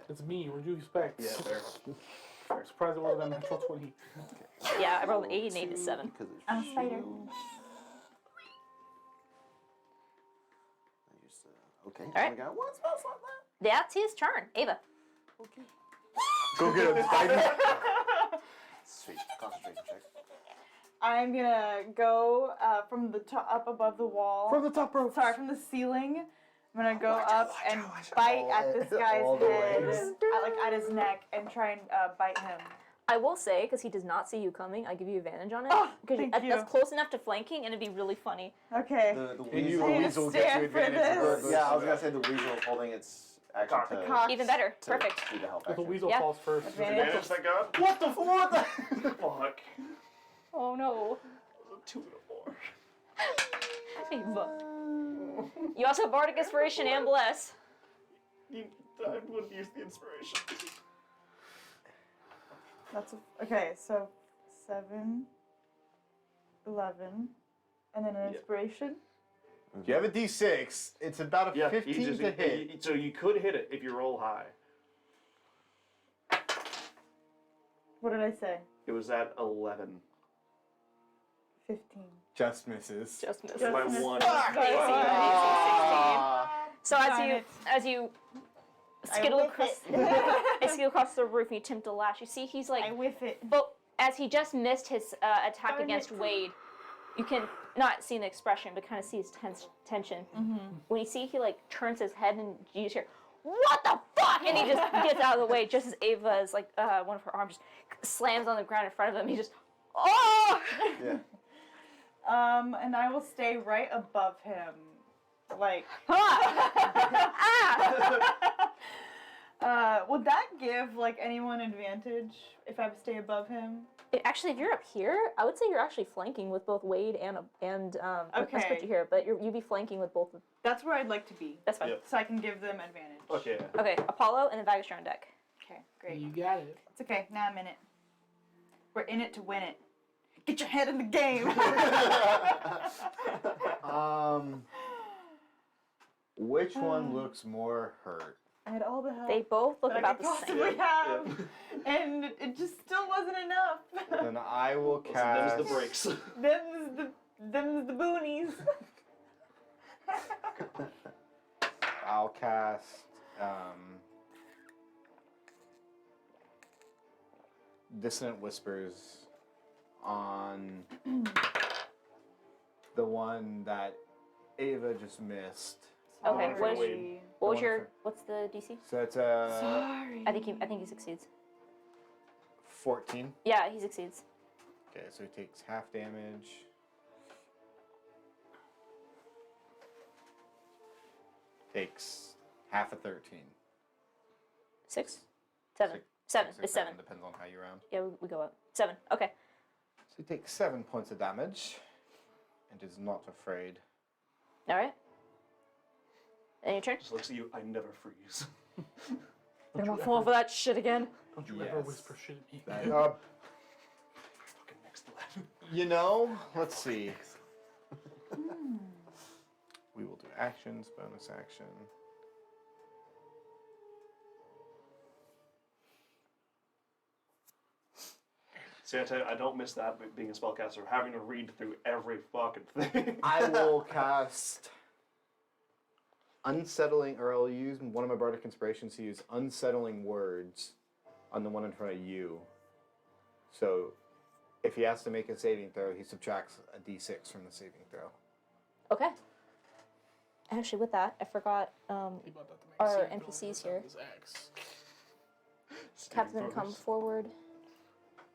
It's me. What do you expect? Yeah, fair. I'm surprised it wasn't a natural 20. Yeah, I rolled an 8 and 8 is 7. Because it's I'm a spider. shield. I used to. Okay. All right. I got one spell slot left. That's his turn. Ava. Okay. Go get him, Spidey. Sweet. Concentration check. I'm gonna go from the top up above the wall. From the top rope. Sorry, from the ceiling. I'm gonna go up and watch out. bite at this guy's All the head, ways. at his neck, and try and bite him. I will say, because he does not see you coming, I give you advantage on it. Oh, Because thank you. that's close enough to flanking, and it'd be really funny. Okay. The And you, weasel. I'm gonna weasel, gets you stand for advantage. this. regardless. Yeah, I was gonna say the weasel is holding its action Cock. to, Cock. Even better. to Perfect. do the help But the action. weasel Yeah. falls first. Advantage. Advantage, thank God. What the what the? Fuck. Oh no. 2 and a 4. Ava. You also have Bardic Inspiration and Bless. I wouldn't use the inspiration. That's okay. So 7, 11, and then an Yeah. inspiration. If you have a D6, it's about a Yeah, 15 to hit. so you could hit it if you roll high. What did I say? It was at 11. 15. Just misses. Just missed. By missed. 1. So Darn it. as you skittle across, across the roof and you attempt to lash, you see he's I like, whiff it. but as he just missed his attack Darn against it. Wade, you can not see an expression, but kind of see his tension. When you see he like turns his head and you just hear, "What the fuck?" and he just gets out of the way just as Ava's like one of her arms just slams on the ground in front of him. He just, oh! Yeah. And I will stay right above him, like. Would that give like anyone advantage if I stay above him? Actually, if you're up here, I would say you're actually flanking with both Wade and let's put Okay. you here, but you'd be flanking with both. That's where I'd like to be, That's fine. Yep. so I can give them advantage. Okay. Okay, Apollo and then Vagus, you're on deck. Okay, great. You got it. It's okay. Now I'm in it. We're in it to win it. Get your head in the game. Which one looks more hurt? I had all the help They both look that I about could the possibly same. have, and it just still wasn't enough. Then I will So cast. them's the breaks. Them's the boonies. I'll cast. Dissonant Whispers on the one that Ava just missed. Okay, for what is, Wade. what was One your for- what's the DC? So it's Sorry. I think he succeeds. 14. Yeah, he succeeds. Okay, so he takes half damage. Takes half a 13. 6, 7, Six- 7. Six or It's 7. Depends on how you round. Yeah, we go up. 7. Okay. So he takes 7 points of damage and is not afraid. All right. And your turn. Just looks at you. I never freeze. You're gonna fall for that shit again. Don't you ever Yes. whisper shit at me. That- Fucking next to that. you know, let's see. We will do actions, bonus action. See, I tell you, I don't miss that being a spellcaster, having to read through every fucking thing. I will cast unsettling, or I'll use one of my bardic inspirations to use unsettling words on the one in front of you. So, if he has to make a saving throw, he subtracts a d6 from the saving throw. Okay. Actually, with that, I forgot He bought that to make our it seem NPCs throwing here. his axe. Captain's gonna come forward.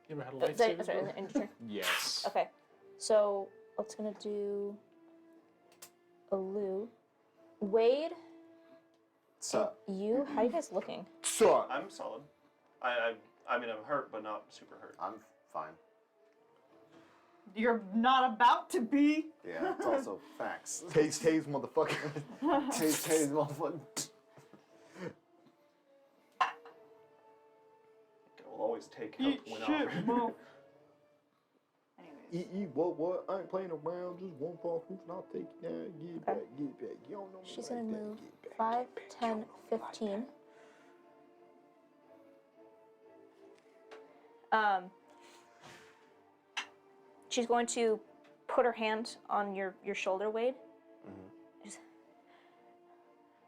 You ever had a Sorry, lightsaber? sorry, in turn. Yes. Okay, so what's gonna do? Alu, Wade, So, you. How are you guys looking? So, I'm solid. I mean, I'm hurt, but not super hurt. I'm fine. You're not about to be. Yeah, it's also facts. tase, motherfucker. Tase, motherfucker. We'll always take help Eat when shit, offered. Mo. Anyways. What? I ain't playing around. Just one false move and I'll take you down. Get back. You don't know me. She's like gonna that. move Get back. 5, 10, 15. She's going to put her hand on your shoulder, Wade. Just,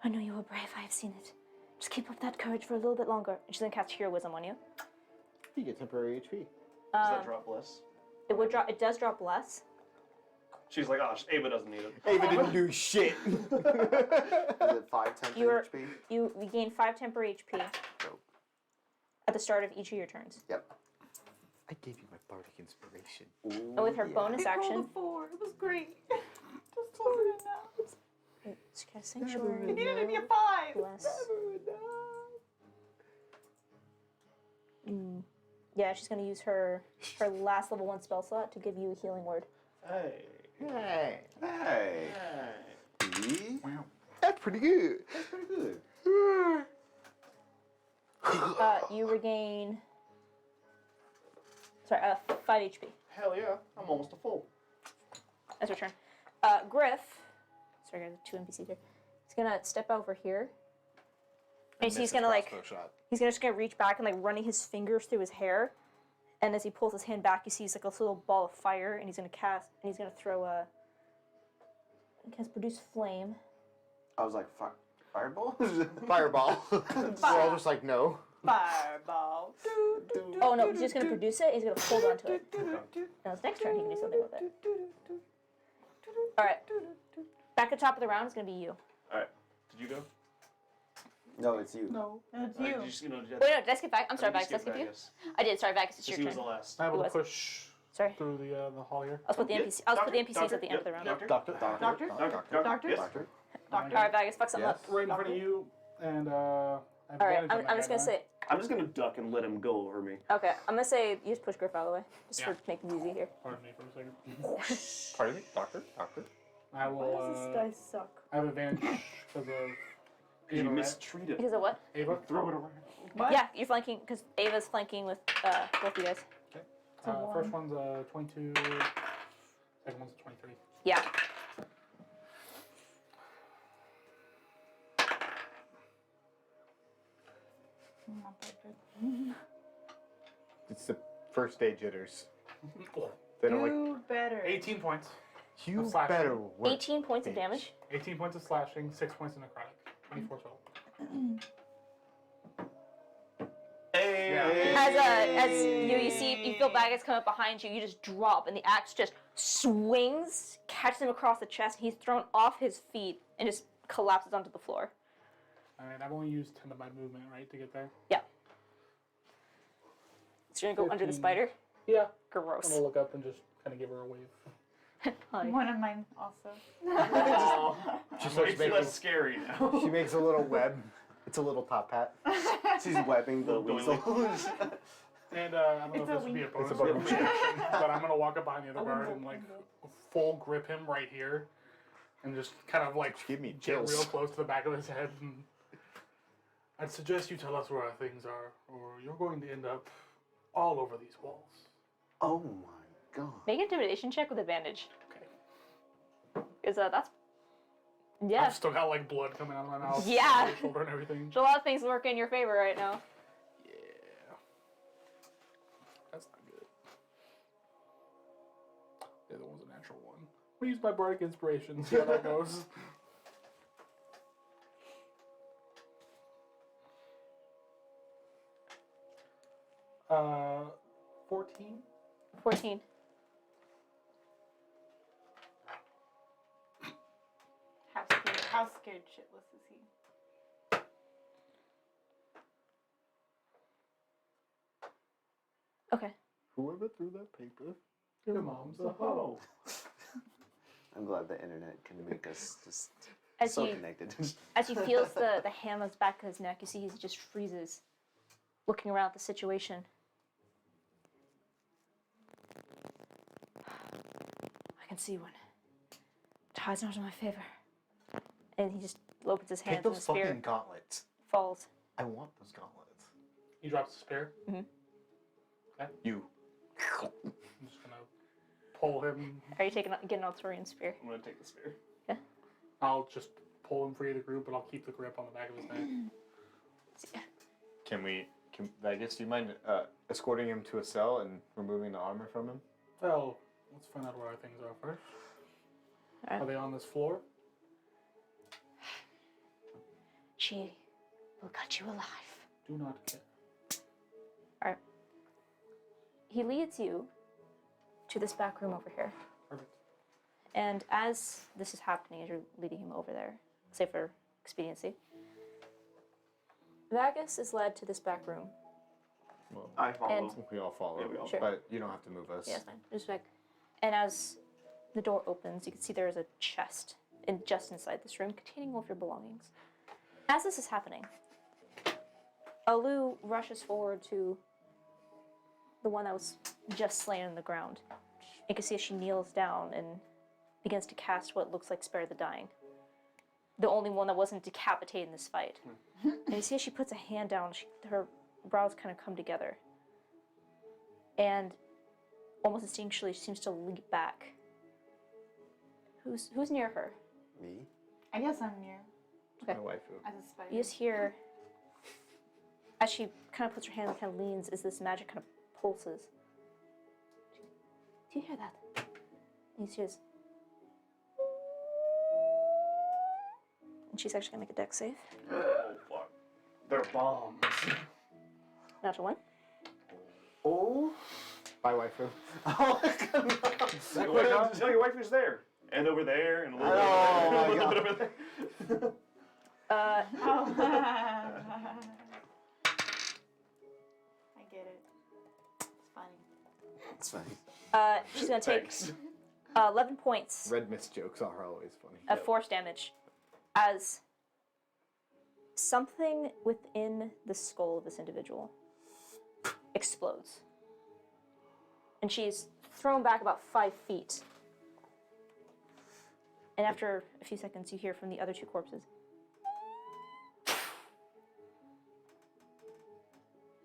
I know you were brave. I have seen it. Just keep up that courage for a little bit longer. And she's gonna cast Heroism on you. You get temporary HP. Does that drop less? It would drop. It does drop less. She's like, oh, Ava doesn't need it. Ava didn't do shit. Is it 5 10 You're- HP? You gain 5 temporary HP Dope. at the start of each of your turns. Yep. I gave you my bardic inspiration. And with her bonus I rolled action, a 4. It was great. Just told her now. she cast Sanctuary. It needed to be a 5. Bless. Yeah, she's gonna use her last level 1 spell slot to give you a healing word. Hey. Hey, Hey. See? that's pretty good. That's pretty good. You regain. Sorry, 5 HP. Hell yeah, I'm almost a full. That's your turn. Griff. Sorry, guys, 2 NPCs here. He's gonna step over here. And he's gonna he's just gonna reach back and like running his fingers through his hair. And as he pulls his hand back, you see like a little ball of fire, and he's gonna throw a. He can produce flame. I was like, fireball? Fireball. We're all just like, no. Fireball. Oh no, he's just gonna produce it. He's gonna hold on to it. Now his next turn, he can do something with it. All right. Back at the top of the round is gonna be you. Alright, did you go? No, it's you. No, it's Alright, you. did you Wait, no, did I skip back? I'm sorry, Vax, did I skip you? I did. Sorry, Vax, it's your He was turn. the last. I'm able was. to push Sorry. through the hall here. I'll put the NPC. I'll put the NPCs at the end of the round. Doctor? Doctor. Doctor? Doctor. Yes. Doctor. All right, Vagus, fuck something up. Right in front of you, and All right, I'm just gonna say. I'm just gonna duck and let him go over me. Okay, I'm gonna say you just push Griff out of the way, just Yeah. for making it easy here. Pardon me for a second. Pardon me? Doctor? I Why will. does this dice suck? I have advantage because of You Ava, right? mistreated. Because of what? Ava. Throw it around. What? Yeah, you're flanking because Ava's flanking with both you guys. First one's 22. Second one's 23. Yeah. Not that good. It's the first day jitters. Oh, They don't like. Do better. 18 points. You slashing. better work. 18 points of bitch. damage. 18 points of slashing, 6 points of necrotic. 24 total. Hey. As you see, you feel Baggins come up behind you. You just drop, and the axe just swings, catches him across the chest. He's thrown off his feet and just collapses onto the floor. Alright, I've only used 10 of my movement, right, to get there? Yeah. So you're gonna go under the 14. spider. Yeah. I'm Gross. gonna look up and just kind of give her a wave. Hi. One of mine also. She It's starts making. less scary now. She makes a little web. It's a little top hat. She's webbing the Little weasel. And I don't know if this would be a bonus or a reaction, but I'm gonna walk up behind the other guard and like full grip him right here, and just kind of like Give me get chills. real close to the back of his head. And I'd suggest you tell us where our things are, or you're going to end up all over these walls. Oh my god. Make an intimidation check with advantage. Okay. Because that's. Yeah. I've still got like blood coming out of my mouth, Yeah. my shoulder and everything. There's a lot of things working in your favor right now. Yeah. That's not good. The other one's a natural one. We'll use my bardic inspiration, see how that goes. 14? 14. How scared shitless is he? Okay. Whoever threw that paper. Your mom's a hoe. I'm glad the internet can make us just As so he connected. as he feels the hand on his back of his neck, you see he just freezes, looking around at the situation. I can see when tide's not in my favor. And he just opens his Take hands and those the spear fucking gauntlets. falls. I want those gauntlets. He drops the spear. You. I'm just gonna pull him. Are you getting an Alturian spear? I'm gonna take the spear. I'll just pull him free of the group, but I'll keep the grip on the back of his neck. Vegas, do you mind escorting him to a cell and removing the armor from him? Well, let's find out where our things are first. Alright. Are they on this floor? She will cut you alive. Do not care. Alright. He leads you to this back room over here. Perfect. And as this is happening, as you're leading him over there, say for expediency, Vagus is led to this back room. Well, I follow. And- we all follow. Yeah, we all Sure. But you don't have to move us. Yeah, it's fine. Just back. And as the door opens, you can see there is a chest just inside this room containing all of your belongings. As this is happening, Alu rushes forward to the one that was just slain on the ground. You can see as she kneels down and begins to cast what looks like Spare the Dying. The only one that wasn't decapitated in this fight. And you see as she puts a hand down, her brows kind of come together. And almost instinctually, she seems to leap back. Who's near her? Me? I guess I'm near My waifu. as a spider. You just hear, as she kind of puts her hand and kind of leans, as this magic kind of pulses. Do you hear that? And you see this. And she's actually going to make a dex save. Oh fuck. They're bombs. Natural one. Oh. Bye, waifu. Oh my god. Tell your wife who's there. And over there, and a little Oh, my bit over there, and a little God. bit over there. Oh. I get it. It's funny. It's fine. She's going to take Thanks. 11 points Red mist jokes are always funny. of force damage as something within the skull of this individual explodes. And she's thrown back about 5 feet. And after a few seconds, you hear from the other 2 corpses.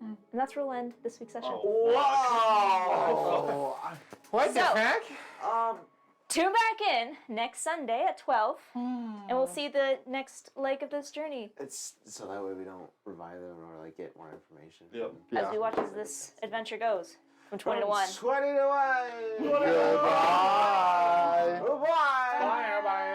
And that's where we'll end this week's session. Wow. What the heck? Tune back in next Sunday at 12, and we'll see the next leg of this journey It's so that way we don't revive them or like get more information. Yep. as we watch as this adventure goes from 20 to 1. 20 to 1. Goodbye. Goodbye. Bye, everybody.